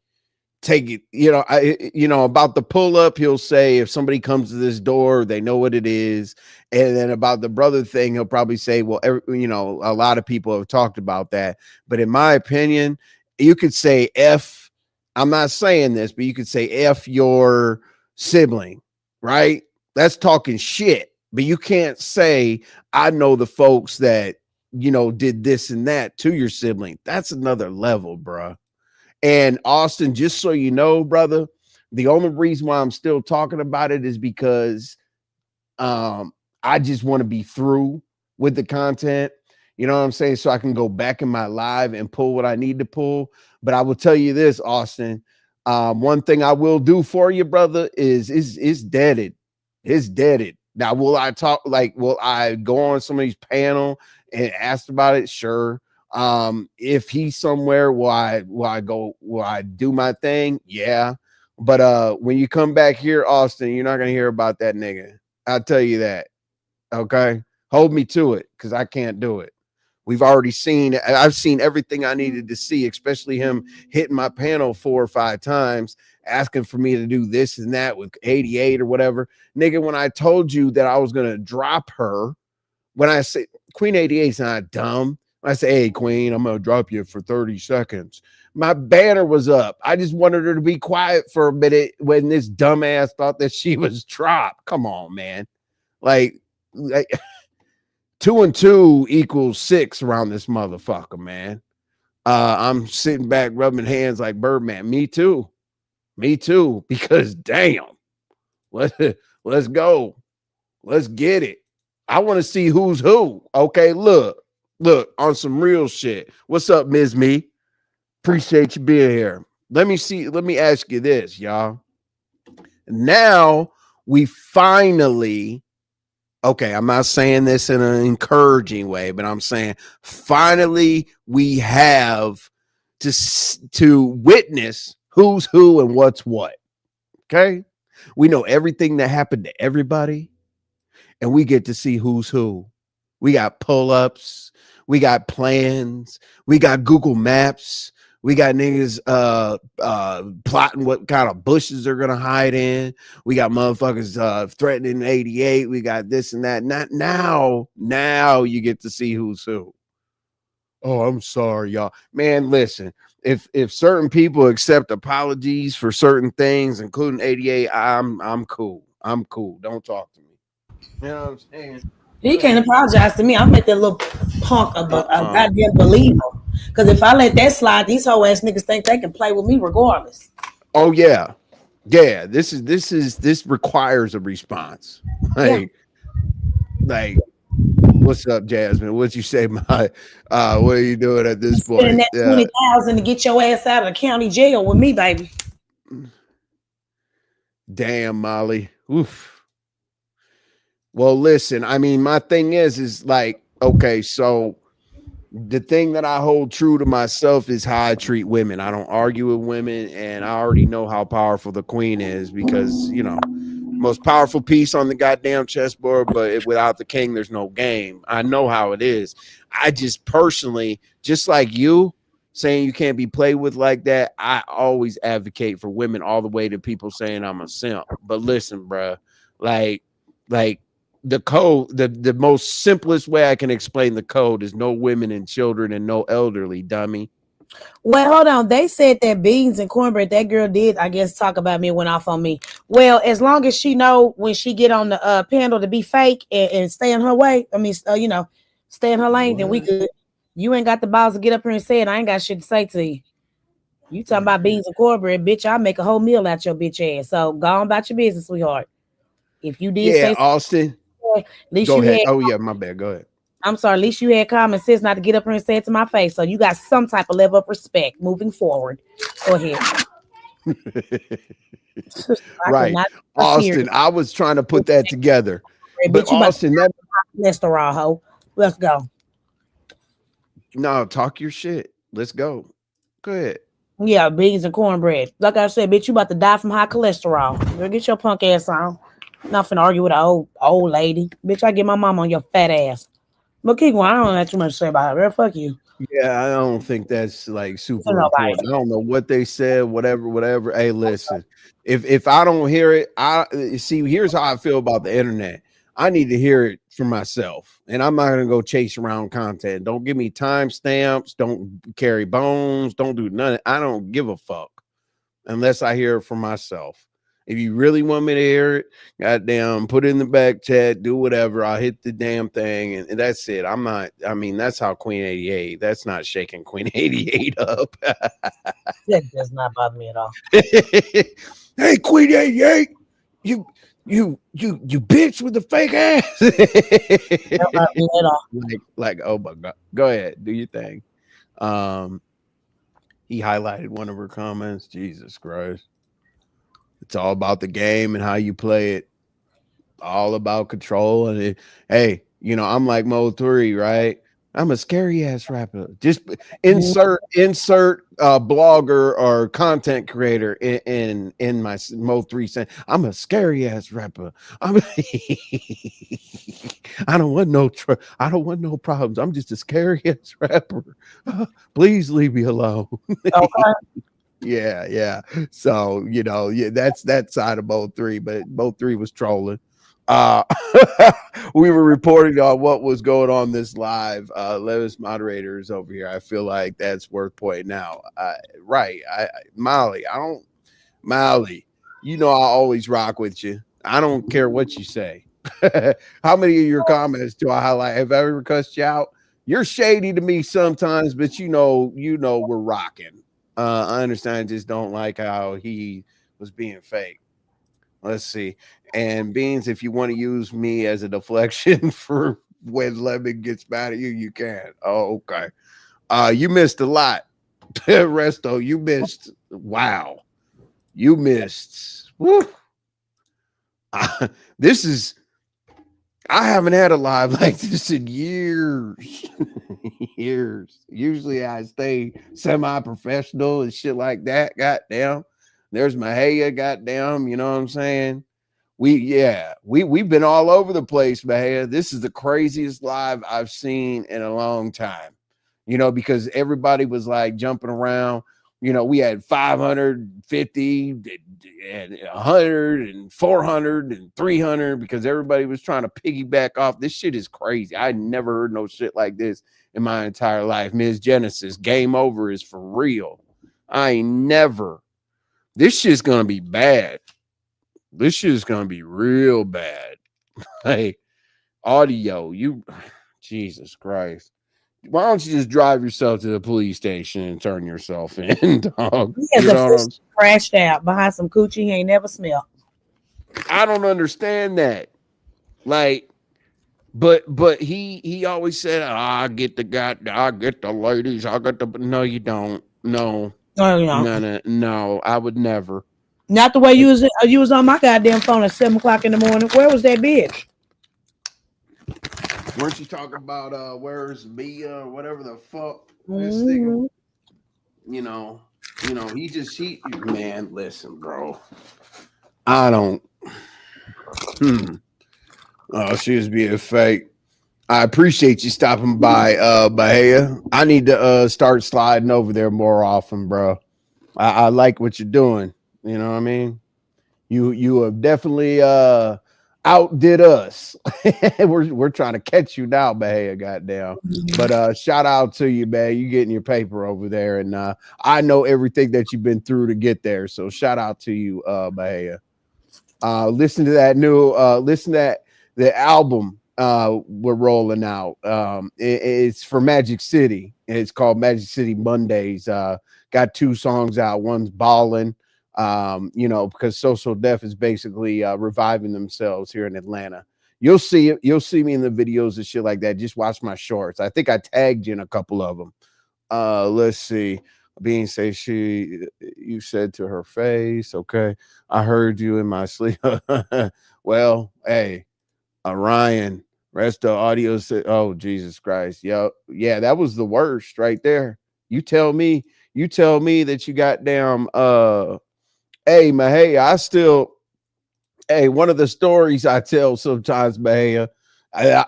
take it. About the pull up, he'll say if somebody comes to this door, they know what it is. And then about the brother thing, he'll probably say, well, a lot of people have talked about that. But in my opinion, you could say F. I'm not saying this, but you could say F your sibling, right? That's talking shit. But you can't say, I know the folks that, did this and that to your sibling. That's another level, bruh. And Austin, just so you know, brother, the only reason why I'm still talking about it is because I just want to be through with the content. You know what I'm saying? So I can go back in my live and pull what I need to pull. But I will tell you this, Austin. One thing I will do for you, brother, is deaded. It's deaded. Now, will I go on somebody's panel and ask about it? Sure. If he's somewhere, will I do my thing? Yeah. But when you come back here, Austin, you're not gonna hear about that nigga. I'll tell you that. Okay. Hold me to it, because I can't do it. We've already seen, I've seen everything I needed to see, especially him hitting my panel 4 or 5 times, asking for me to do this and that with 88 or whatever. Nigga, when I told you that I was going to drop her, when I say Queen 88 is not dumb. When I say, hey, Queen, I'm going to drop you for 30 seconds. My banner was up. I just wanted her to be quiet for a minute when this dumbass thought that she was dropped. Come on, man. Like 2 and 2 equals 6 around this motherfucker, man. I'm sitting back rubbing hands like Birdman. Me too. Because damn, let's go. Let's get it. I want to see who's who. Okay, look on some real shit. What's up, Ms. Me? Appreciate you being here. Let me ask you this, y'all. Now we finally, okay, I'm not saying this in an encouraging way, but I'm saying finally we have to witness who's who and what's what. Okay? We know everything that happened to everybody, and we get to see who's who. We got pull-ups, we got plans, we got Google Maps, we got niggas plotting what kind of bushes they're gonna hide in. We got motherfuckers threatening 88. We got this and that. Not now you get to see who's who. Oh, I'm sorry, y'all. Man, listen. If certain people accept apologies for certain things, including 88, I'm cool. I'm cool. Don't talk to me. You know what I'm saying? He can't apologize to me. I'm at that little punk of a goddamn believer. Because if I let that slide, these whole ass niggas think they can play with me regardless. Oh yeah. This requires a response. Like what's up, Jasmine? What'd you say, my what are you doing at this point? Spending that 20,000 to get your ass out of the county jail with me, baby. Damn, Molly. Oof. Well, listen, I mean, my thing is like, okay, so the thing that I hold true to myself is how I treat women. I don't argue with women, and I already know how powerful the queen is because, you know, most powerful piece on the goddamn chessboard, but without the king, there's no game. I know how it is. I just personally, just like you saying you can't be played with like that, I always advocate for women all the way to people saying I'm a simp. But listen, bro, like the code, the most simplest way I can explain the code is no women and children and no elderly, dummy. Well, hold on. They said that beans and cornbread, that girl did, I guess, talk about me and went off on me. Well, as long as she know when she get on the panel to be fake and stay in her way, I mean, you know, stay in her lane, then we good. You ain't got the balls to get up here and say it. I ain't got shit to say to you. You talking about beans and cornbread, bitch, I'll make a whole meal out your bitch ass. So go on about your business, sweetheart. If you did say Austin. at least go you ahead. had, oh yeah, my bad. Go ahead. I'm sorry, at least you had common sense not to get up here and say it to my face. So you got some type of level of respect moving forward. Go ahead. Right. Austin, I was trying to put that together. But Austin, that cholesterol hoe. Let's go. No, talk your shit. Let's go. Go ahead. Yeah, beans and cornbread. Like I said, bitch, you about to die from high cholesterol. Go get your punk ass on. Not finna argue with an old lady. Bitch, I get my mom on your fat ass. But keep going. I don't have too much to say about it. Girl, fuck you. Yeah, I don't think that's like super important. I don't know what they said, whatever. Hey, listen, if I don't hear it, I see. Here's how I feel about the internet. I need to hear it for myself, and I'm not gonna go chase around content. Don't give me timestamps. Don't carry bones. Don't do nothing. I don't give a fuck unless I hear it for myself. If you really want me to hear it, goddamn, put it in the back chat, do whatever. I'll hit the damn thing, and that's it. I'm not. I mean, that's how Queen 88. That's not shaking Queen 88 up. That does not bother me at all. Hey, Queen 88, you bitch with the fake ass. like, oh my god, go ahead, do your thing. He highlighted one of her comments. Jesus Christ. It's all about the game and how you play it. All about control. And hey, you know, I'm like Mo3, right? I'm a scary ass rapper. Just insert blogger or content creator in my Mo3 saying I'm a scary ass rapper. I don't want no I don't want no problems. I'm just a scary ass rapper. Please leave me alone. Okay. Yeah. So yeah, that's that side of Mo3, but Mo3 was trolling. We were reporting on what was going on this live. Levis moderators over here. I feel like that's worth pointing out. Right. Molly, Molly, I always rock with you. I don't care what you say. How many of your comments do I highlight? Have I ever cussed you out? You're shady to me sometimes, but we're rocking. I understand. I just don't like how he was being fake. Let's see. And Beans, if you want to use me as a deflection for when Lemon gets mad at you, you can. Oh, okay. You missed a lot. Resto, you missed. Wow. You missed. Woo. This is I haven't had a live like this in years. Years. Usually I stay semi-professional and shit like that. Goddamn. There's Mahaya, goddamn, you know what I'm saying? We've been all over the place, Mahaya. This is the craziest live I've seen in a long time. Because everybody was like jumping around. We had 550 and 100 and 400 and 300 because everybody was trying to piggyback off. This shit is crazy. I never heard no shit like this in my entire life. Ms. Genesis, game over is for real. I ain't never. This shit's going to be bad. This shit's going to be real bad. Hey, audio, Jesus Christ. Why don't you just drive yourself to the police station and turn yourself in, dog? He has crashed out behind some coochie he ain't never smelled. I don't understand that. Like, but he always said, I get the ladies, no, you don't. No. No, I would never. Not the way you was on my goddamn phone at 7:00 in the morning. Where was that bitch? Weren't you talking about where's Mia or whatever the fuck this thing? He man, listen, bro. I don't. Oh, she was being fake. I appreciate you stopping by, Bahia. I need to start sliding over there more often, bro. I like what you're doing. You know what I mean? You have definitely outdid us. we're trying to catch you now, Bahia, goddamn. But shout out to you, man. You getting your paper over there, and I know everything that you've been through to get there. So shout out to you, Bahia. Listen to that the album we're rolling out. It's for Magic City. It's called Magic City Mondays. Got 2 songs out. One's Ballin'. Because Social Def is basically reviving themselves here in Atlanta. You'll see it. You'll see me in the videos and shit like that. Just watch my shorts. I think I tagged you in a couple of them. Let's see. Being say you said to her face, okay, I heard you in my sleep. Well, hey, Ryan, rest of audio said, oh, Jesus Christ. Yeah, that was the worst right there. You tell me that you got damn hey, Mahaya, one of the stories I tell sometimes, Mahaya,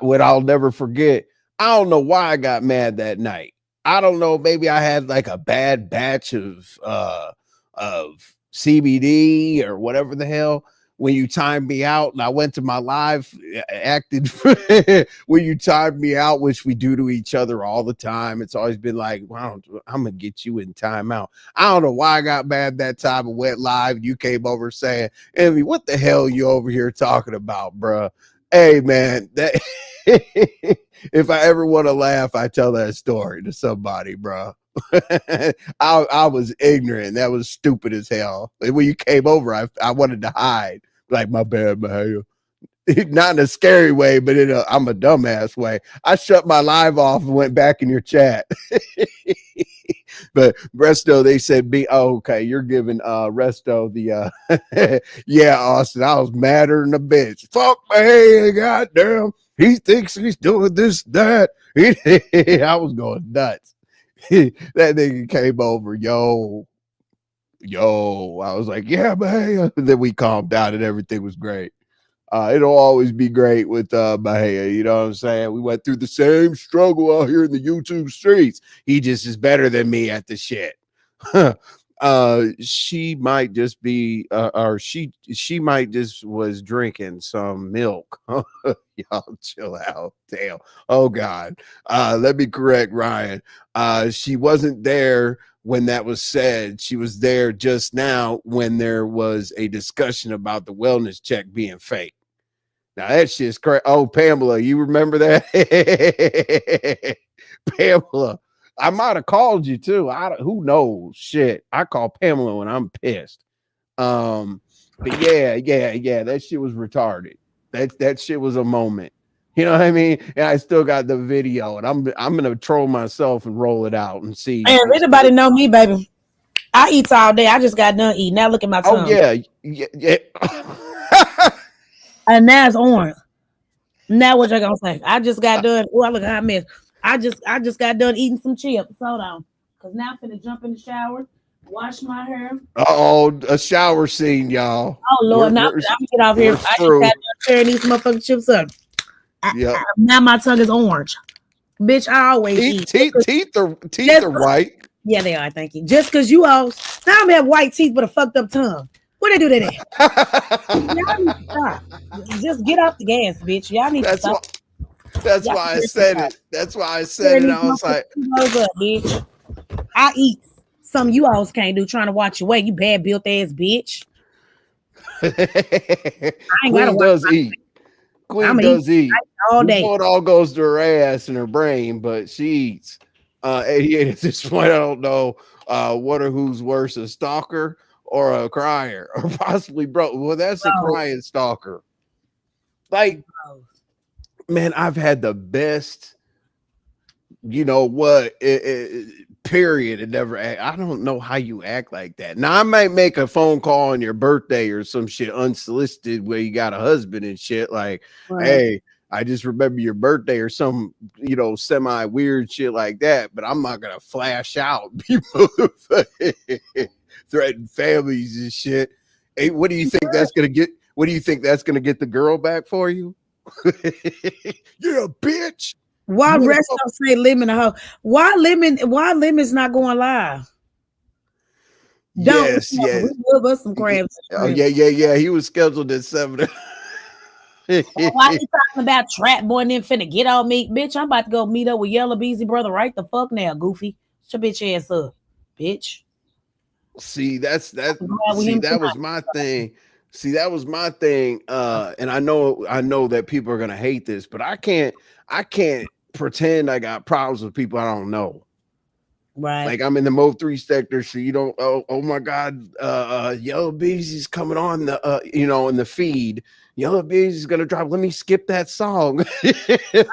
what I'll never forget, I don't know why I got mad that night. I don't know, maybe I had like a bad batch of CBD or whatever the hell. When you timed me out and I went to my live, acted when you timed me out, which we do to each other all the time. It's always been like, wow, I'm gonna get you in timeout. I don't know why I got mad that time and went live. You came over saying, Envy, what the hell are you over here talking about, bro? Hey man, that if I ever want to laugh, I tell that story to somebody, bro. I was ignorant. That was stupid as hell. When you came over, I wanted to hide. Like, my bad, man. Not in a scary way, but I'm a dumbass way. I shut my live off and went back in your chat. But Resto, they said, okay, you're giving Resto the yeah, Austin. I was madder than a bitch. Fuck me, goddamn. He thinks he's doing this, that. I was going nuts. That nigga came over, yo. I was like, yeah, man. And then we calmed down and everything was great. It'll always be great with Bahia. You know what I'm saying? We went through the same struggle out here in the YouTube streets. He just is better than me at the shit. She might just be, or she might just was drinking some milk. Y'all chill out. Damn. Oh God. Let me correct Ryan. She wasn't there when that was said. She was there just now when there was a discussion about the wellness check being fake. Now that shit's crazy. Oh, Pamela, you remember that? Pamela, I might have called you too. Who knows? Shit, I call Pamela when I'm pissed. But yeah, that shit was retarded. That shit was a moment. You know what I mean? And I still got the video, and I'm gonna troll myself and roll it out and see. Man, anybody know me, baby? I eat all day. I just got done eating. Now look at my tongue. Oh yeah. And now it's orange. Now what you gonna say? I just got done. Oh, I look at mess. I just got done eating some chips. Hold on, cause now I'm finna jump in the shower, wash my hair. Oh, a shower scene, y'all. Oh Lord, now I'm gonna get off here. I just got done tearing these motherfucking chips up. Now my tongue is orange. Bitch, I always eat. Teeth are white. Yeah, they are. Thank you. Just cause you all now I'm have white teeth but a fucked up tongue. What they do to that? Y'all need to stop. Just get off the gas, bitch. Y'all need to stop. That's why I said it. That's why I said it. I was like, bitch. I eat something you always can't do trying to watch your weight. You bad built ass bitch. Queen does eat. Queen does eat. All day. It all goes to her ass and her brain, but she eats. 88 at this point. I don't know what or who's worse, a stalker or a crier, or possibly broke. Well, that's a crying stalker. Like, man, I've had the best, you know what, period. It never act. I don't know how you act like that. Now, I might make a phone call on your birthday or some shit unsolicited where you got a husband and shit. Like, hey, I just remember your birthday or some, you know, semi weird shit like that. But I'm not gonna flash out people threaten families and shit. Hey, what do you think that's gonna get? What do you think that's gonna get the girl back for you? You're a bitch. Why Resto say Lemon a hoe? Why Lemon's not going live? Yes. We love us some crabs. Oh yeah. He was scheduled at 7. Why you talking about Trap Boy and then finna get on me? Bitch, I'm about to go meet up with Yellow Beezy brother right the fuck now, Goofy. Shut your bitch ass up, bitch. See, that was my thing. See, that was my thing. And I know that people are gonna hate this, but I can't pretend I got problems with people I don't know. Right. Like I'm in the Mo3 sector, so you don't. Oh my God, Yellow Beezy's coming on the you know, in the feed. Yellow Beezy's gonna drop. Let me skip that song.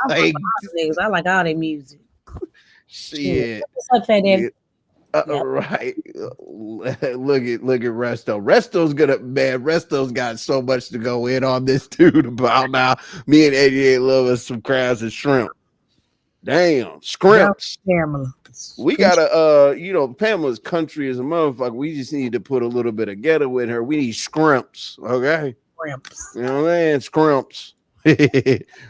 Like, I like all their music. Shit. What's up, Fat Daddy? Right. Look at Resto. Resto's got so much to go in on this dude about now. Me and 88 love us some crabs and shrimp. Damn, scrimps. Pamela. We gotta you know, Pamela's country is a motherfucker. We just need to put a little bit of ghetto with her. We need scrimps, okay? Scrimps. You know what I'm saying? Scrimps.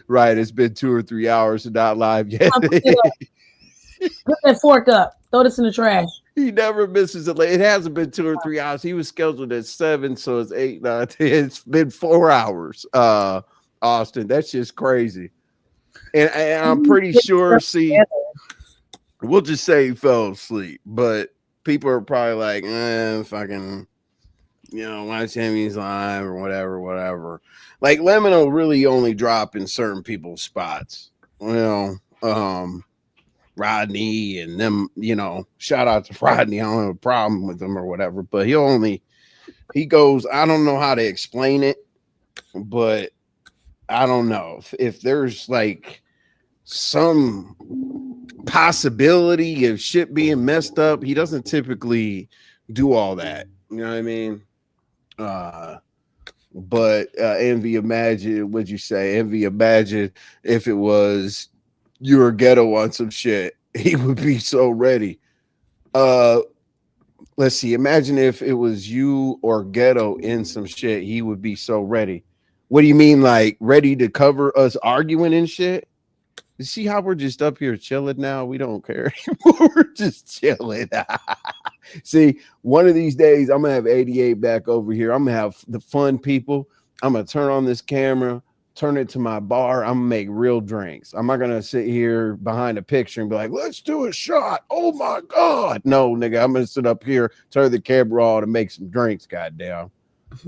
Right. It's been 2 or 3 hours and not live yet. Put that fork up. Throw this in the trash. He never misses it. It hasn't been 2 or 3 hours. He was scheduled at 7, so it's 8, 9, 10. It's been 4 hours. Austin, that's just crazy. And I'm pretty sure. See, we'll just say he fell asleep, but people are probably like, fucking, you know, watch him, he's live or whatever. Like Lemon will really only drop in certain people's spots. Well, Rodney and them, you know, shout out to Rodney. I don't have a problem with him or whatever, but he goes, I don't know how to explain it, but I don't know if there's like some possibility of shit being messed up. He doesn't typically do all that. You know what I mean? But Envy, imagine, what'd you say? Envy, imagine if it was you or Ghetto on some shit. He would be so ready. Let's see. Imagine if it was you or Ghetto in some shit. He would be so ready. What do you mean, like ready to cover us arguing and shit? You see how we're just up here chilling now? We don't care anymore. We're just chilling. See, one of these days, I'm gonna have 88 back over here. I'm gonna have the fun people. I'm gonna turn on this camera, turn it to my bar. I'm gonna make real drinks. I'm not gonna sit here behind a picture and be like, let's do a shot. Oh my God. No, nigga, I'm gonna sit up here, turn the camera on, and make some drinks, goddamn.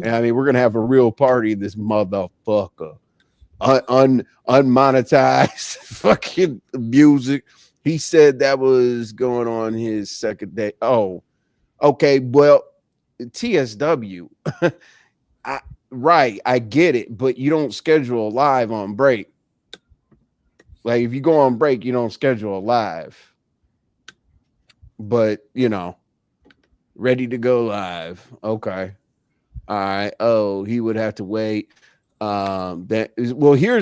And I mean, we're gonna have a real party, this motherfucker. Unmonetized fucking music. He said that was going on his second day. Oh, okay. Well, TSW. Right, I get it, but you don't schedule a live on break. Like if you go on break, you don't schedule a live. But you know, ready to go live. Okay. All right. Oh, he would have to wait. That is, well, here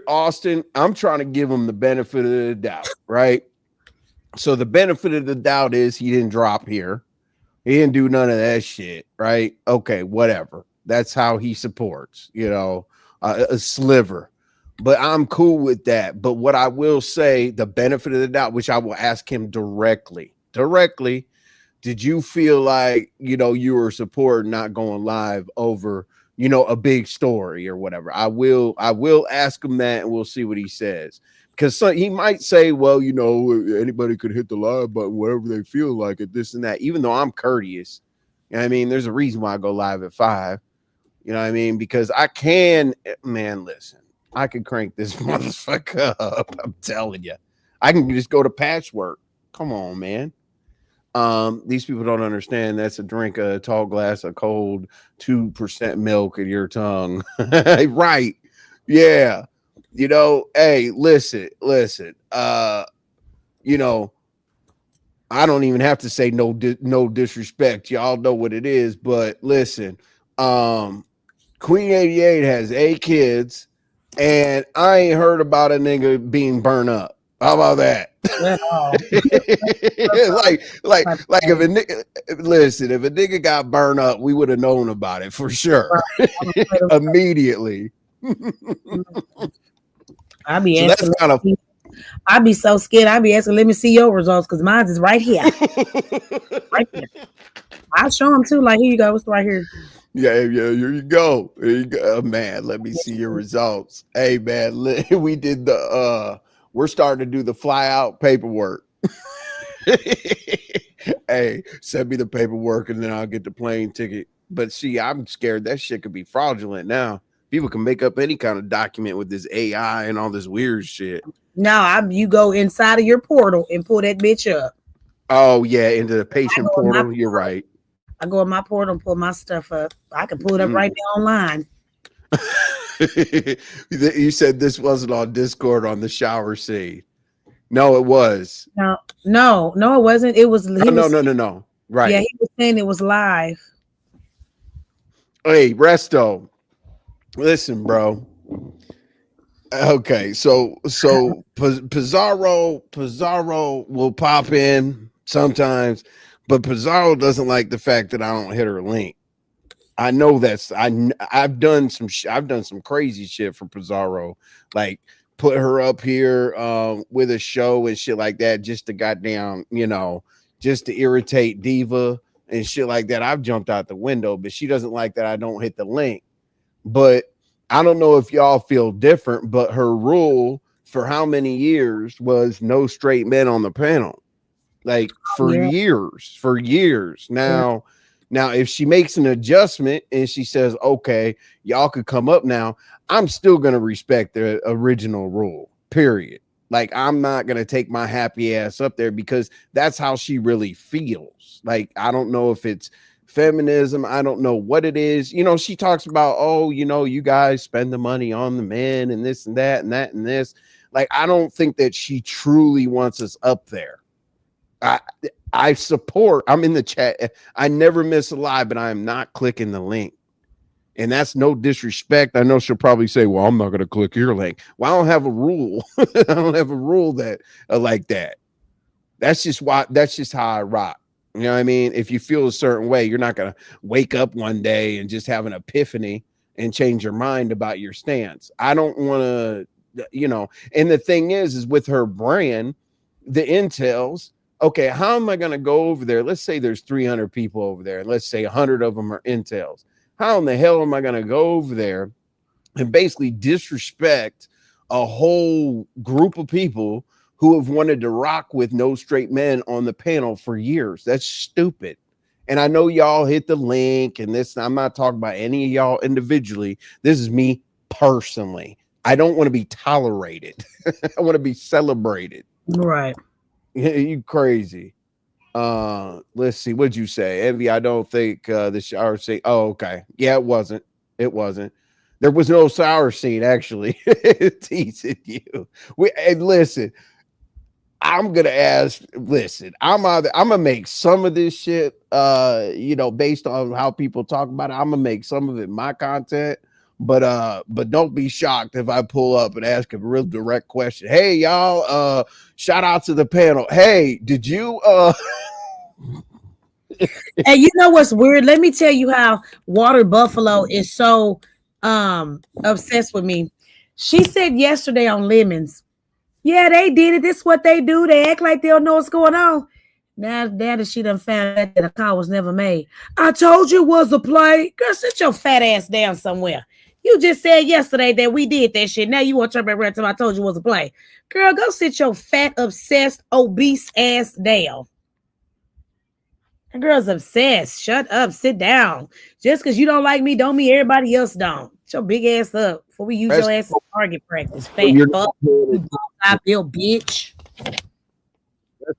Austin, I'm trying to give him the benefit of the doubt, right? So the benefit of the doubt is he didn't drop here. He didn't do none of that shit, right? Okay, whatever. That's how he supports, you know, a sliver. But I'm cool with that. But what I will say, the benefit of the doubt, which I will ask him directly, did you feel like, you know, you were supporting not going live over, you know, a big story or whatever? I will ask him that, and we'll see what he says. Because he might say, well, you know, anybody could hit the live button, whatever they feel like it, this and that, even though I'm courteous. You know what I mean? There's a reason why I go live at 5. You know what I mean? Because I can, man, listen, I can crank this motherfucker up. I'm telling you. I can just go to Patchwork. Come on, man. These people don't understand that's a drink, a tall glass of cold 2% milk in your tongue. Right. Yeah. You know, hey, listen. You know, I don't even have to say no disrespect. Y'all know what it is, but listen, Queen 88 has 8 kids, and I ain't heard about a nigga being burned up. How about that? like if a nigga, listen, if a nigga got burned up, we would have known about it for sure. Immediately. I'd be so asking, that's kind of, I'd be so scared. I'd be asking, let me see your results, because mine is right here. Right here. I'll show them too. Like, here you go. It's right here. Yeah, here you go. Here you go. Man, let me see your results. Hey, man, we did the we're starting to do the fly out paperwork. Hey, send me the paperwork and then I'll get the plane ticket. But see, I'm scared that shit could be fraudulent now. People can make up any kind of document with this AI and all this weird shit. No, you go inside of your portal and pull that bitch up. Oh, yeah, into the patient portal. You're right. I go in my portal and pull my stuff up. I can pull it up right now online. You said this wasn't on Discord on the shower scene. No, it was. No, it wasn't. It was. No. Right. Yeah, he was saying it was live. Hey, Resto. Listen, bro. Okay, so Pizarro will pop in sometimes, but Pizarro doesn't like the fact that I don't hit her link. I know I've done some crazy shit for Pizarro, like put her up here with a show and shit like that, just to goddamn, you know, just to irritate Diva and shit like that. I've jumped out the window, but she doesn't like that I don't hit the link. But I don't know if y'all feel different, but her rule for how many years was no straight men on the panel, like for years. Now, if she makes an adjustment and she says, okay, y'all could come up now, I'm still going to respect the original rule, period. Like, I'm not going to take my happy ass up there because that's how she really feels. Like, I don't know if it's feminism. I don't know what it is. You know, she talks about, oh, you know, you guys spend the money on the men and this and that and that and this. Like, I don't think that she truly wants us up there. I support. I'm in the chat. I never miss a live, but I am not clicking the link. And that's no disrespect. I know she'll probably say, well, I'm not going to click your link. Well, I don't have a rule. I don't have a rule that like that. That's just how I rock. You know what I mean? If you feel a certain way, you're not going to wake up one day and just have an epiphany and change your mind about your stance. I don't want to, and the thing is with her brand, the intels, okay, how am I going to go over there? Let's say there's 300 people over there, and let's say 100 of them are intels. How in the hell am I going to go over there and basically disrespect a whole group of people who have wanted to rock with no straight men on the panel for years? That's stupid. And I know y'all hit the link and this. I'm not talking about any of y'all individually. This is me personally. I don't want to be tolerated. I want to be celebrated. Right. You crazy. Let's see. What'd you say? Envy, I don't think the shower scene. Oh, okay. Yeah, it wasn't. There was no shower scene, actually. Teasing you. Listen, I'm gonna make some of this shit based on how people talk about it. I'm gonna make some of it my content. But don't be shocked if I pull up and ask a real direct question. Hey, y'all, shout out to the panel. Hey, did you And you know what's weird? Let me tell you how Water Buffalo is so obsessed with me. She said yesterday on Lemons, yeah, they did it. This is what they do. They act like they don't know what's going on. Now that she done found out that a call was never made. I told you it was a play. Girl, sit your fat ass down somewhere. You just said yesterday that we did that shit. Now you want to turn back around and tell me I told you it was a play. Girl, go sit your fat, obsessed, obese ass down. That girl's obsessed. Shut up. Sit down. Just because you don't like me don't mean everybody else don't. Shut your big ass up before we use your ass as target practice. Fat fuck. I feel bitch.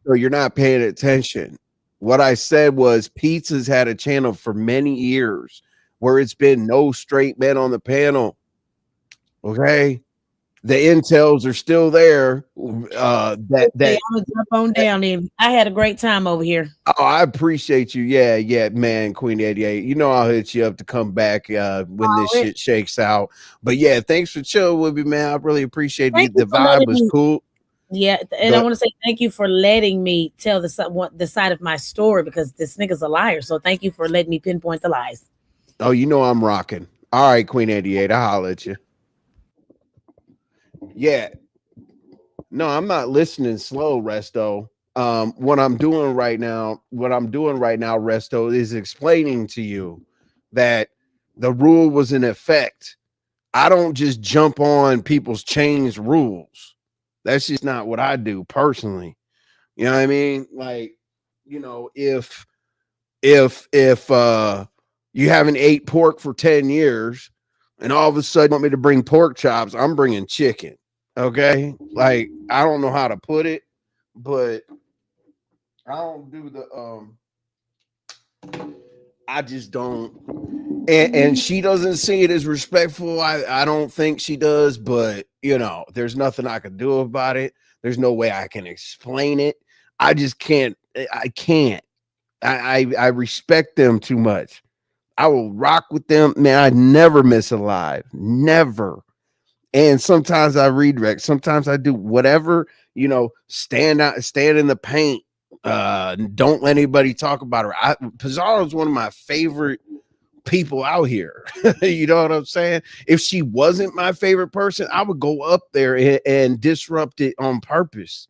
So you're not paying attention. What I said was Pizza's had a channel for many years where it's been no straight men on the panel. Okay. The intels are still there. I'm gonna jump on down there. I had a great time over here. Oh, I appreciate you. Yeah, man, Queen 88. You know I'll hit you up to come back when this shit shakes out. But yeah, thanks for chilling with me, man. I really appreciate it. The vibe was cool. Yeah, and I want to say thank you for letting me tell the side of my story, because this nigga's a liar. So thank you for letting me pinpoint the lies. Oh, you know I'm rocking. All right, Queen 88. I'll holler at you. Yeah. No, I'm not listening slow, Resto. What I'm doing right now, Resto, is explaining to you that the rule was in effect. I don't just jump on people's changed rules. That's just not what I do personally. You know what I mean? Like, if you haven't ate pork for 10 years and all of a sudden want me to bring pork chops, I'm bringing chicken. Okay? Like, I don't know how to put it, but I don't do I just don't. And she doesn't see it as respectful. I don't think she does, but there's nothing I can do about it. There's no way I can explain it. I just can't. I can't. I respect them too much. I will rock with them. Man, I never miss a live. Never. And sometimes I redirect. Sometimes I do whatever, stand in the paint. Don't let anybody talk about her. Pizarro's one of my favorite people out here. You know what I'm saying? If she wasn't my favorite person, I would go up there and disrupt it on purpose.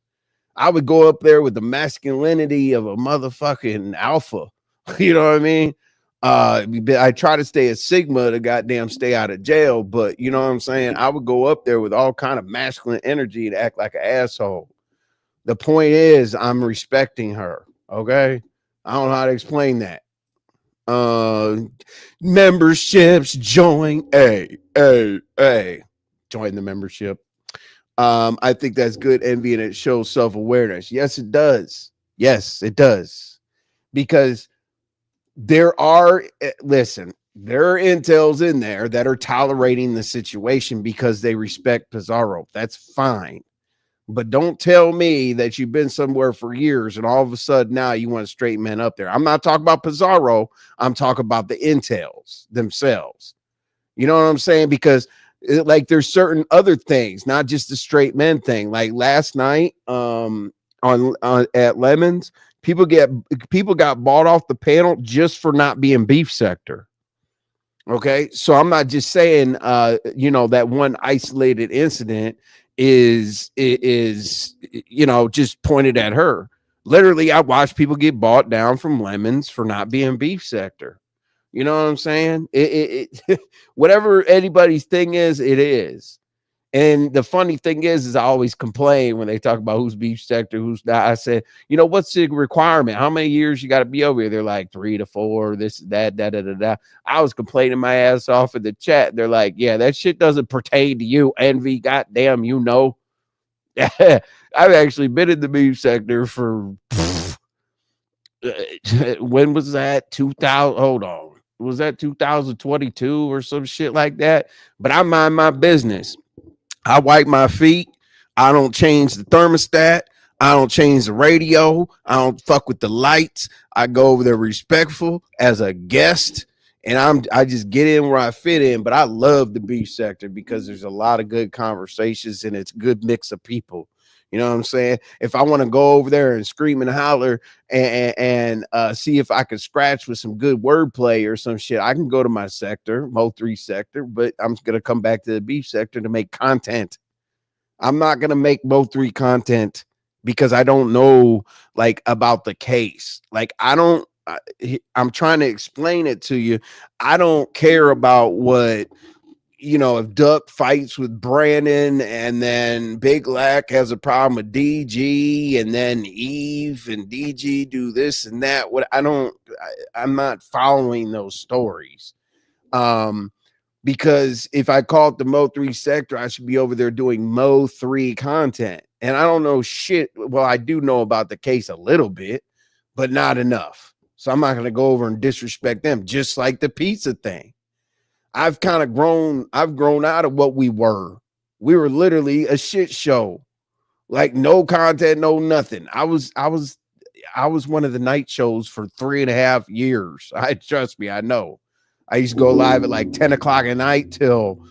I would go up there with the masculinity of a motherfucking alpha. You know what I mean? I try to stay a Sigma to goddamn stay out of jail, but you know what I'm saying? I would go up there with all kind of masculine energy to act like an asshole. The point is, I'm respecting her. Okay. I don't know how to explain that. Memberships, join. Hey. Join the membership. I think that's good, Envy, and it shows self-awareness. Yes, it does. Because there are intels in there that are tolerating the situation because they respect Pizarro. That's fine. But don't tell me that you've been somewhere for years and all of a sudden now you want to straighten men up there. I'm not talking about Pizarro. I'm talking about the intels themselves. You know what I'm saying? Because like there's certain other things, not just the straight men thing. Like last night, on at Lemons, people got bought off the panel just for not being beef sector. Okay, so I'm not just saying, that one isolated incident is just pointed at her. Literally, I watched people get bought down from Lemons for not being beef sector. You know what I'm saying? It whatever anybody's thing is, it is. And the funny thing is I always complain when they talk about who's beef sector, who's not. I said, what's the requirement? How many years you got to be over here? They're like 3 to 4, this, that, da, da, da, da. I was complaining my ass off in the chat. They're like, yeah, that shit doesn't pertain to you, Envy. Goddamn, I've actually been in the beef sector for when was that? 2000. Hold on. Was that 2022 or some shit like that? But I mind my business. I wipe my feet. I don't change the thermostat. I don't change the radio. I don't fuck with the lights. I go over there respectful as a guest, and I just get in where I fit in. But I love the beef sector because there's a lot of good conversations and it's a good mix of people. You know what I'm saying? If I want to go over there and scream and holler and see if I can scratch with some good wordplay or some shit, I can go to my sector, Mo3 sector, but I'm going to come back to the beef sector to make content. I'm not going to make Mo3 content because I don't know like about the case. Like I'm trying to explain it to you. I don't care about what, if Duck fights with Brandon and then Big Lack has a problem with DG and then Eve and DG do this and that. I'm not following those stories. Because if I call it the Mo3 sector, I should be over there doing Mo3 content. And I don't know shit. Well, I do know about the case a little bit, but not enough. So I'm not going to go over and disrespect them, just like the pizza thing. I've grown out of what we were. We were literally a shit show. Like no content, no nothing. I was one of the night shows for 3.5 years. Trust me, I know. I used to go live at like 10 o'clock at night till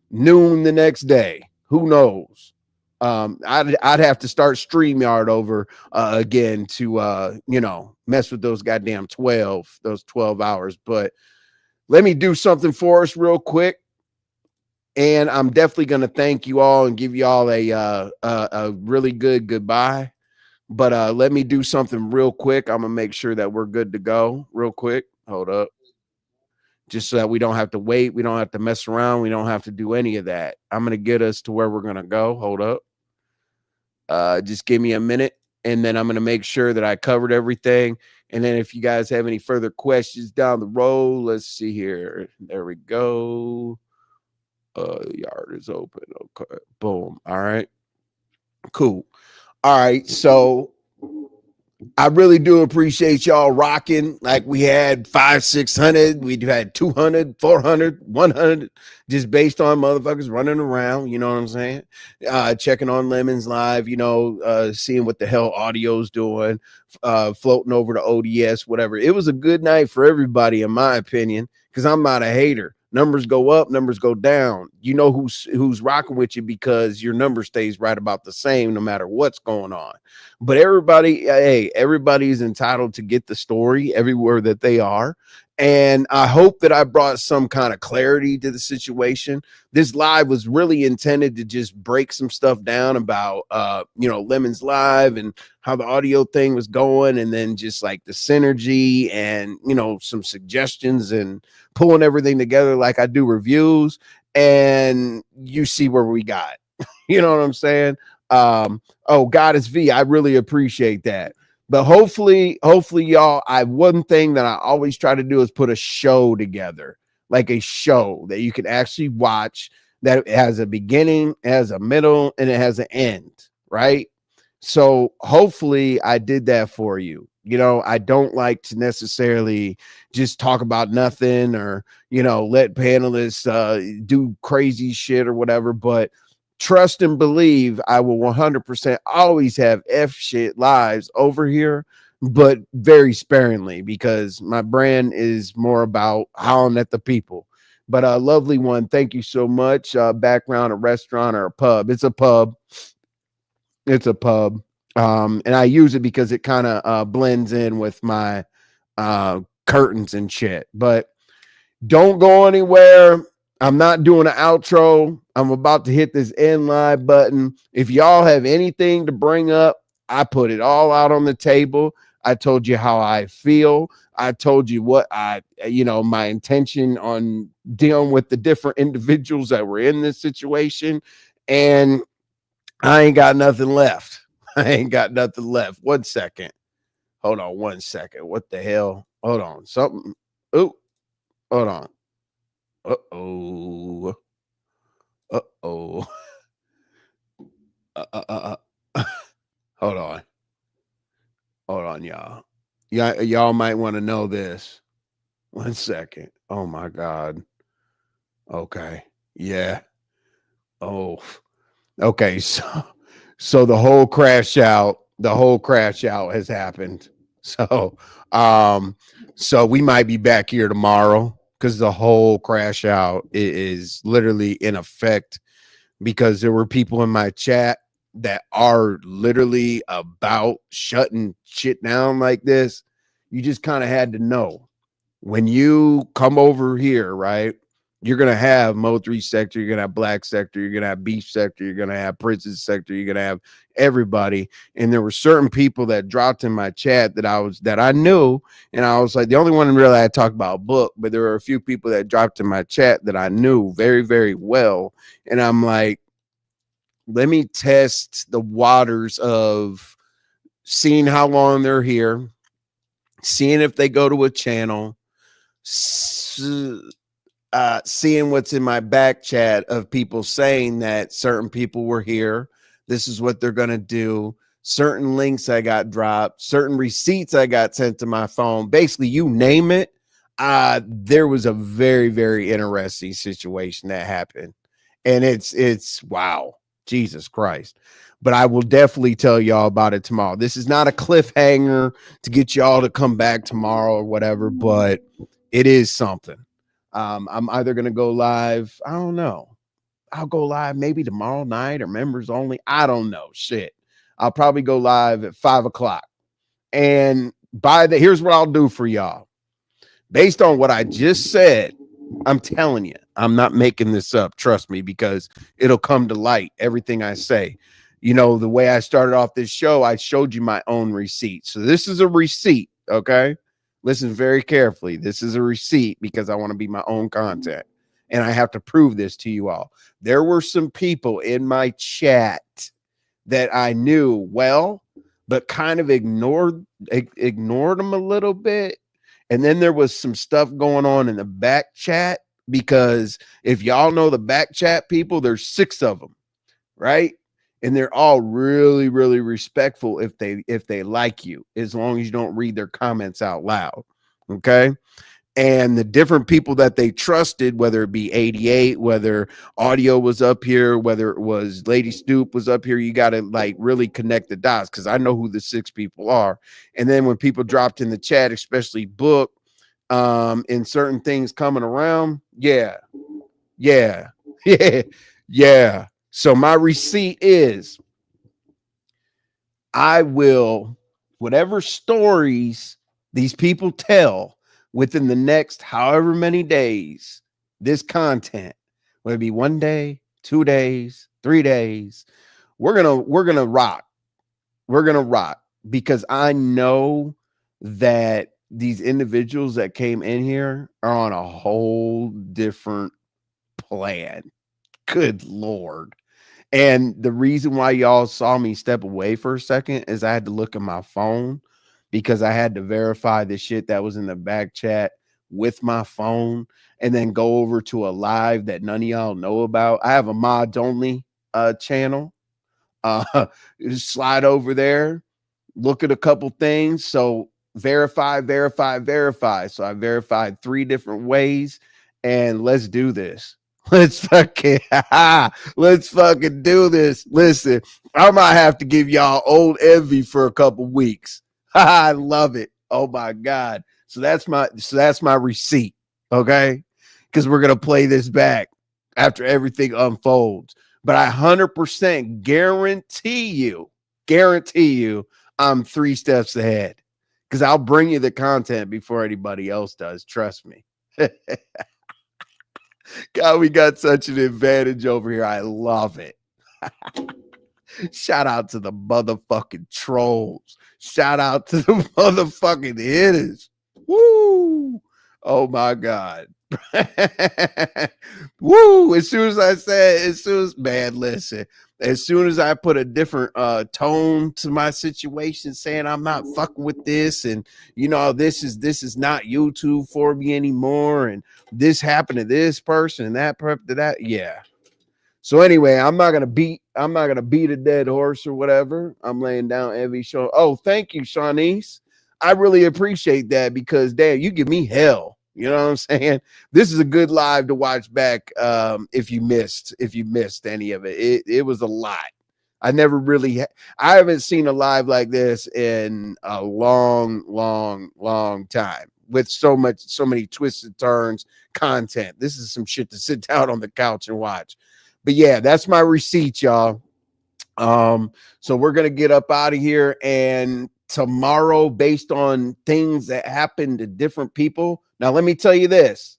noon the next day. Who knows? I'd have to start StreamYard over again to mess with those goddamn 12 hours. But let me do something for us real quick. And I'm definitely going to thank you all and give you all a really good goodbye. But let me do something real quick. I'm going to make sure that we're good to go real quick. Hold up. Just so that we don't have to wait. We don't have to mess around. We don't have to do any of that. I'm going to get us to where we're going to go. Hold up. Just give me a minute. And then I'm going to make sure that I covered everything. And then if you guys have any further questions down the road, let's see here. There we go. Yard is open. Okay. Boom. All right. Cool. All right. So I really do appreciate y'all rocking. Like we had 500, 600, we had 200, 400, 100, just based on motherfuckers running around. You know what I'm saying? Checking on Lemons live, seeing what the hell audio's doing, floating over to ODS, whatever. It was a good night for everybody, in my opinion, because I'm not a hater. Numbers go up, numbers go down. You know who's rocking with you because your number stays right about the same no matter what's going on. But everybody's entitled to get the story everywhere that they are. And I hope that I brought some kind of clarity to the situation. This live was really intended to just break some stuff down about, Lemons Live and how the audio thing was going. And then just like the synergy and, some suggestions and pulling everything together like I do reviews. And you see where we got, you know what I'm saying? Goddess V, I really appreciate that. But hopefully y'all, one thing that I always try to do is put a show together, like a show that you can actually watch that has a beginning, has a middle, and it has an end, right? So hopefully I did that for you. I don't like to necessarily just talk about nothing or, let panelists do crazy shit or whatever, but trust and believe I will 100% always have F shit lives over here, but very sparingly because my brand is more about howling at the people. But a lovely one, thank you so much. Background, a restaurant or a pub. It's a pub. It's a pub. And I use it because it kind of blends in with my curtains and shit. But don't go anywhere. I'm not doing an outro. I'm about to hit this end live button. If y'all have anything to bring up, I put it all out on the table. I told you how I feel. I told you what my intention on dealing with the different individuals that were in this situation. And I ain't got nothing left. I ain't got nothing left. 1 second. Hold on 1 second. What the hell? Hold on. Something. Oh, hold on. Uh-oh. Uh-oh. Hold on. Hold on, y'all. Y'all might want to know this. 1 second. Oh my God. Okay. Yeah. Oh. Okay. So the whole crash out has happened. So we might be back here tomorrow because the whole crash out is literally in effect because there were people in my chat that are literally about shutting shit down like this. You just kind of had to know when you come over here, right? You're going to have Mo3 sector, you're going to have black sector, you're going to have beef sector, you're going to have princess sector, you're going to have everybody. And there were certain people that dropped in my chat that I knew. And I was like, the only one really I talked about book, but there were a few people that dropped in my chat that I knew very, very well. And I'm like, let me test the waters of seeing how long they're here, seeing if they go to a channel, seeing what's in my back chat of people saying that certain people were here. This is what they're going to do. Certain links I got dropped, certain receipts I got sent to my phone. Basically, you name it. There was a very, very interesting situation that happened. And it's wow, Jesus Christ. But I will definitely tell y'all about it tomorrow. This is not a cliffhanger to get y'all to come back tomorrow or whatever, but it is something. I'm either going to go live. I don't know. I'll go live maybe tomorrow night or members only. I don't know. Shit. I'll probably go live at 5 o'clock. And here's what I'll do for y'all. Based on what I just said, I'm telling you, I'm not making this up. Trust me, because it'll come to light. Everything I say, the way I started off this show, I showed you my own receipt. So this is a receipt. Okay. Listen very carefully. This is a receipt because I want to be my own content. And I have to prove this to you all. There were some people in my chat that I knew well, but kind of ignored them a little bit. And then there was some stuff going on in the back chat because if y'all know the back chat people, there's 6 of them, right? And they're all really, really respectful if they like you, as long as you don't read their comments out loud. Okay. And the different people that they trusted, whether it be 88, whether audio was up here, whether it was Lady Stoop was up here, you got to like really connect the dots because I know who the 6 people are. And then when people dropped in the chat, especially Book, and certain things coming around, yeah. So my receipt is I will, whatever stories these people tell within the next however many days, this content, whether it be 1 day, 2 days, 3 days, we're gonna rock. We're gonna rock because I know that these individuals that came in here are on a whole different plan. Good Lord. And the reason why y'all saw me step away for a second is I had to look at my phone because I had to verify the shit that was in the back chat with my phone and then go over to a live that none of y'all know about. I have a mods only channel. Slide over there, look at a couple things. So verify. So I verified 3 different ways and let's do this. Let's fucking do this. Listen, I might have to give y'all old envy for a couple weeks. I love it. Oh my God. So that's my receipt. Okay. Because we're gonna play this back after everything unfolds. But I 100% guarantee you, I'm 3 steps ahead. Because I'll bring you the content before anybody else does. Trust me. God, we got such an advantage over here. I love it. Shout out to the motherfucking trolls. Shout out to the motherfucking hitters. Woo! Oh my God. Woo! As soon as I put a different tone to my situation, saying I'm not fucking with this, and this is not YouTube for me anymore, and this happened to this person and that to that, yeah. So anyway, I'm not gonna beat a dead horse or whatever. I'm laying down every show. Oh, thank you, Shawnice. I really appreciate that because damn, you give me hell. You know what I'm saying? This is a good live to watch back. If you missed any of it, it was a lot. I never really, I haven't seen a live like this in a long time with so many twists and turns, content. This is some shit to sit down on the couch and watch. But yeah, that's my receipt, y'all. So we're gonna get up out of here, and tomorrow, based on things that happen to different people. Now, let me tell you this: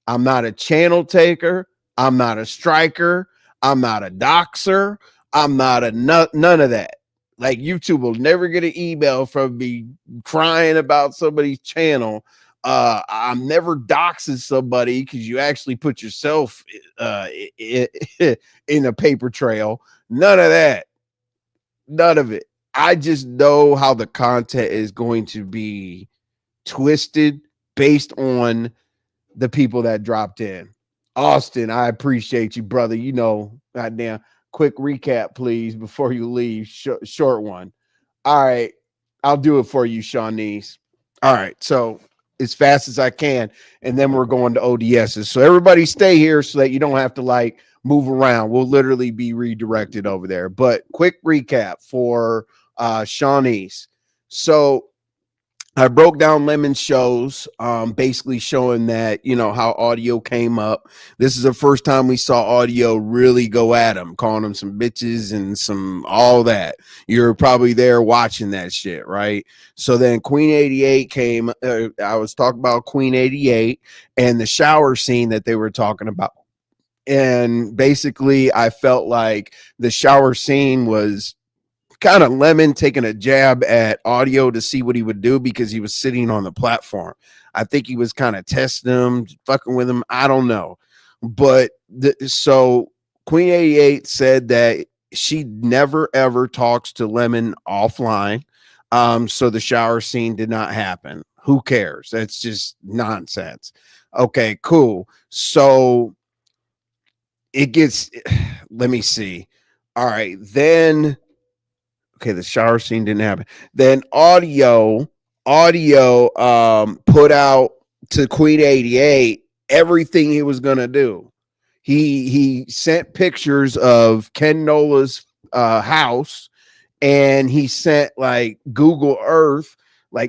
I'm not a channel taker, I'm not a striker, I'm not a doxer, I'm not a none of that. Like, YouTube will never get an email from me crying about somebody's channel. I'm never doxing somebody because you actually put yourself in a paper trail. None of that. None of it. I just know how the content is going to be twisted based on the people that dropped in. Austin, I appreciate you, brother. Goddamn. Quick recap, please, before you leave. Short one. All right. I'll do it for you, Shawnice. All right. So as fast as I can, and then we're going to ODSs. So everybody stay here so that you don't have to move around. We'll literally be redirected over there. But quick recap for Shawnice. So I broke down Lemon shows, basically showing that, how audio came up. This is the first time we saw audio really go at him, calling him some bitches and some all that. You're probably there watching that shit, right? So then Queen 88 came. I was talking about Queen 88 and the shower scene that they were talking about. And basically, I felt like the shower scene was kind of Lemon taking a jab at audio to see what he would do because he was sitting on the platform. I think he was kind of testing him, fucking with him. I don't know. But so Queen 88 said that she never ever talks to Lemon offline. So the shower scene did not happen. Who cares? That's just nonsense. Okay, cool. So it gets, let me see. All right, then. Okay, the shower scene didn't happen. Then audio put out to Queen 88 everything he was gonna do. He sent pictures of Ken Nola's house, and he sent Google Earth,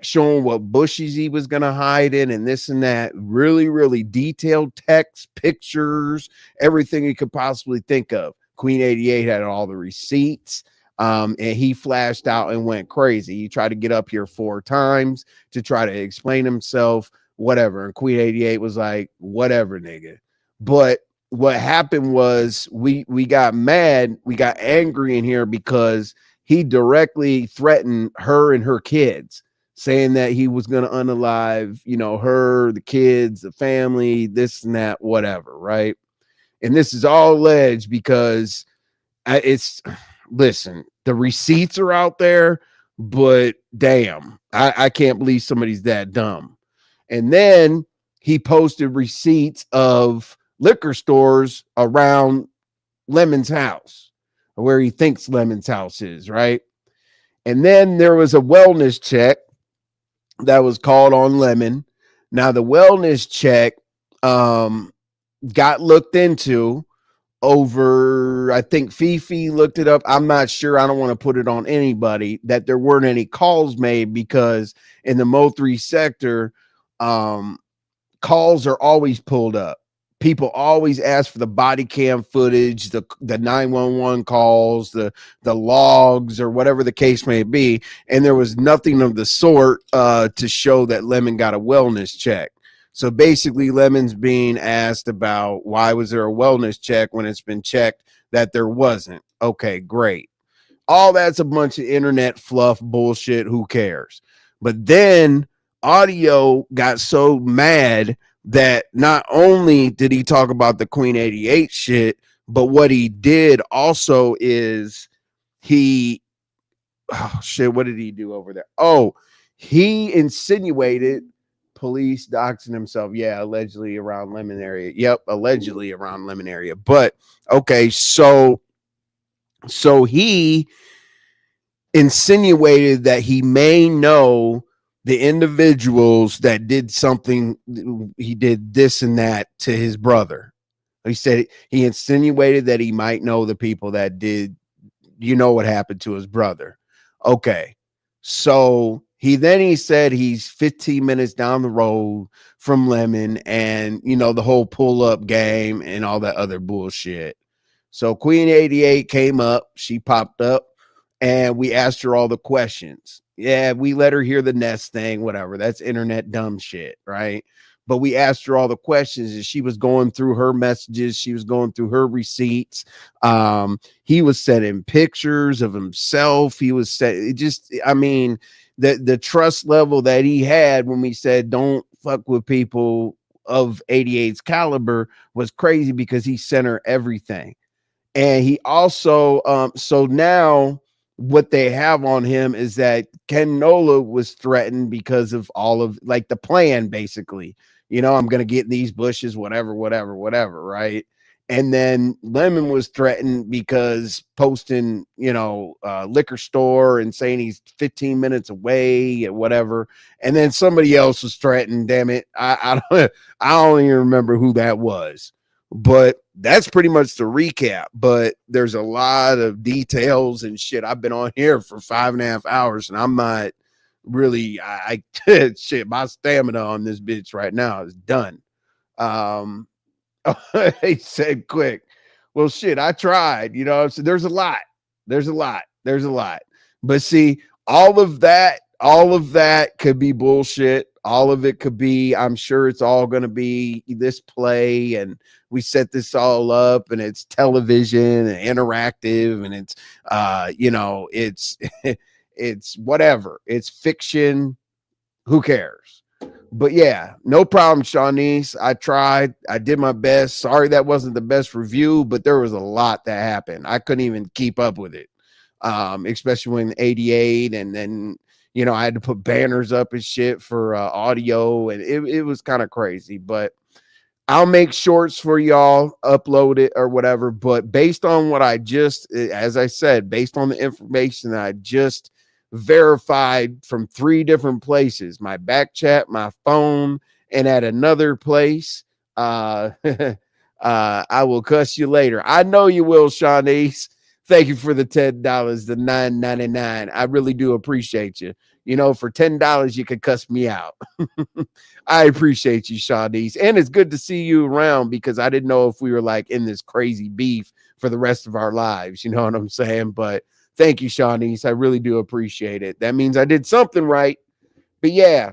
showing what bushes he was gonna hide in and this and that. Really, really detailed text, pictures, everything you could possibly think of. Queen 88 had all the receipts. And he flashed out and went crazy. He tried to get up here 4 times to try to explain himself, whatever. And Queen 88 was like, whatever, nigga. But what happened was we got mad, we got angry in here because he directly threatened her and her kids, saying that he was going to unalive, her, the kids, the family, this and that, whatever, right? And this is all alleged because listen, the receipts are out there, but damn, I can't believe somebody's that dumb. And then he posted receipts of liquor stores around Lemon's house, where he thinks Lemon's house is, right? And then there was a wellness check that was called on Lemon. Now the wellness check got looked into over, I think Fifi looked it up. I'm not sure. I don't want to put it on anybody that there weren't any calls made because in the Mo3 sector, calls are always pulled up. People always ask for the body cam footage, the 911 calls, the logs, or whatever the case may be. And there was nothing of the sort to show that Lemon got a wellness check. So basically, Lemon's being asked about why was there a wellness check when it's been checked that there wasn't. Okay, great. All that's a bunch of internet fluff bullshit. Who cares? But then Audio got so mad that not only did he talk about the Queen 88 shit, but what he did also is he, oh shit, what did he do over there? Oh, he insinuated police doxing himself. Yeah, allegedly around Lemon area. Yep, allegedly around Lemon area. But okay, so he insinuated that he may know the individuals that did something. He did this and that to his brother. He said he insinuated that he might know the people that did, you know, what happened to his brother. Okay. So he said he's 15 minutes down the road from Lemon and, you know, the whole pull up game and all that other bullshit. So Queen 88 came up, she popped up, and we asked her all the questions. Yeah, we let her hear the Nest thing, whatever. That's internet dumb shit, right? But we asked her all the questions, and she was going through her messages. She was going through her receipts. He was sending pictures of himself. He was I mean, the trust level that he had when we said don't fuck with people of 88's caliber was crazy because he sent her everything. And he also, so now what they have on him is that Ken Nola was threatened because of all of like the plan, basically. You know, I'm going to get in these bushes, whatever, right? And then Lemon was threatened because posting, you know, liquor store and saying he's 15 minutes away and whatever. And then somebody else was threatened. Damn it, I don't even remember who that was. But that's pretty much the recap. But there's a lot of details and shit. I've been on here for 5.5 hours, and I'm not really. I shit. My stamina on this bitch right now is done. He said quick. Well, shit, I tried. You know, so there's a lot. There's a lot. There's a lot. But see, all of that could be bullshit. All of it could be, I'm sure it's all going to be this play, and we set this all up, and it's television and interactive, and it's you know, it's it's whatever. It's fiction. Who cares? But yeah, no problem, Shawnice. I tried. I did my best. Sorry that wasn't the best review, but there was a lot that happened. I couldn't even keep up with it. Especially when 88, and then, you know, I had to put banners up and shit for audio, and it was kind of crazy. But I'll make shorts for y'all, upload it or whatever. But based on what I just, as I said, based on the information that I just verified from 3 different places, my back chat, my phone, and at another place, I will cuss you later. I know you will, Shawnice. Thank you for the $10, the $9.99. I really do appreciate you. You know, for $10, you could cuss me out. I appreciate you, Shawnice. And it's good to see you around because I didn't know if we were like in this crazy beef for the rest of our lives. You know what I'm saying? But thank you, Shawnice. I really do appreciate it. That means I did something right. But yeah,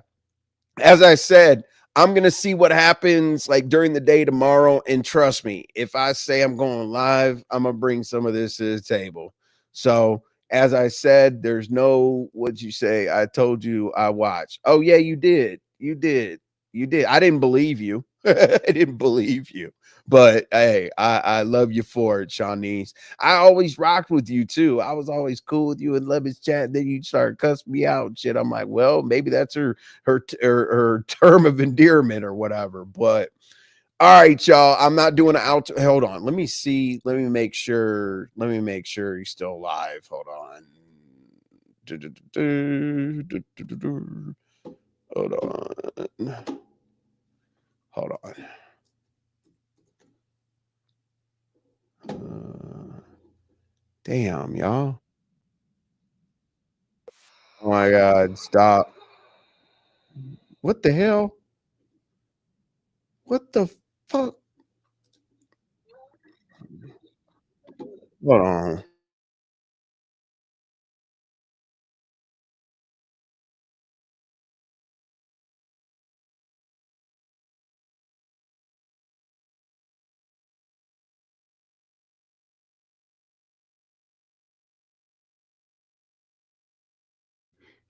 as I said, I'm going to see what happens like during the day tomorrow. And trust me, if I say I'm going live, I'm going to bring some of this to the table. So, as I said, there's no, what'd you say? I told you I watched. Oh, yeah, you did. You did. You did. I didn't believe you. I didn't believe you. But hey, I love you for it, Shawnice. I always rocked with you too. I was always cool with you and love his chat. Then you start cussing me out and shit. I'm like, well, maybe that's her term of endearment or whatever. But all right, y'all. I'm not doing an out. Hold on. Let me see. Let me make sure. Let me make sure he's still alive. Hold on. Hold on. Hold on. Damn, y'all. Oh my God, stop. What the hell? What the fuck? Hold on.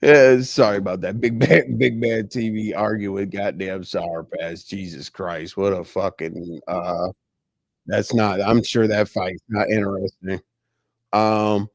Yeah, sorry about that. Big bad TV arguing with goddamn Sour Pass. Jesus Christ. What a fucking that's not I'm sure that fight's not interesting. Um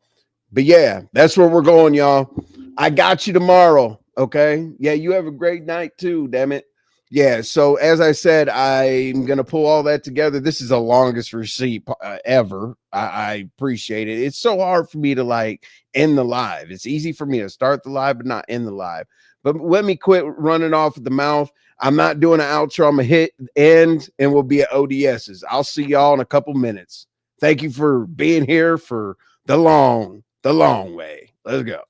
But yeah, that's where we're going, y'all. I got you tomorrow. Okay. Yeah, you have a great night too. Damn it. Yeah. So as I said, I'm gonna pull all that together. This is the longest receipt ever. I appreciate it. It's so hard for me to like end the live. It's easy for me to start the live, but not end the live. But let me quit running off at the mouth. I'm not doing an outro. I'm gonna hit end, and we'll be at ODS's. I'll see y'all in a couple minutes. Thank you for being here for the long way. Let's go.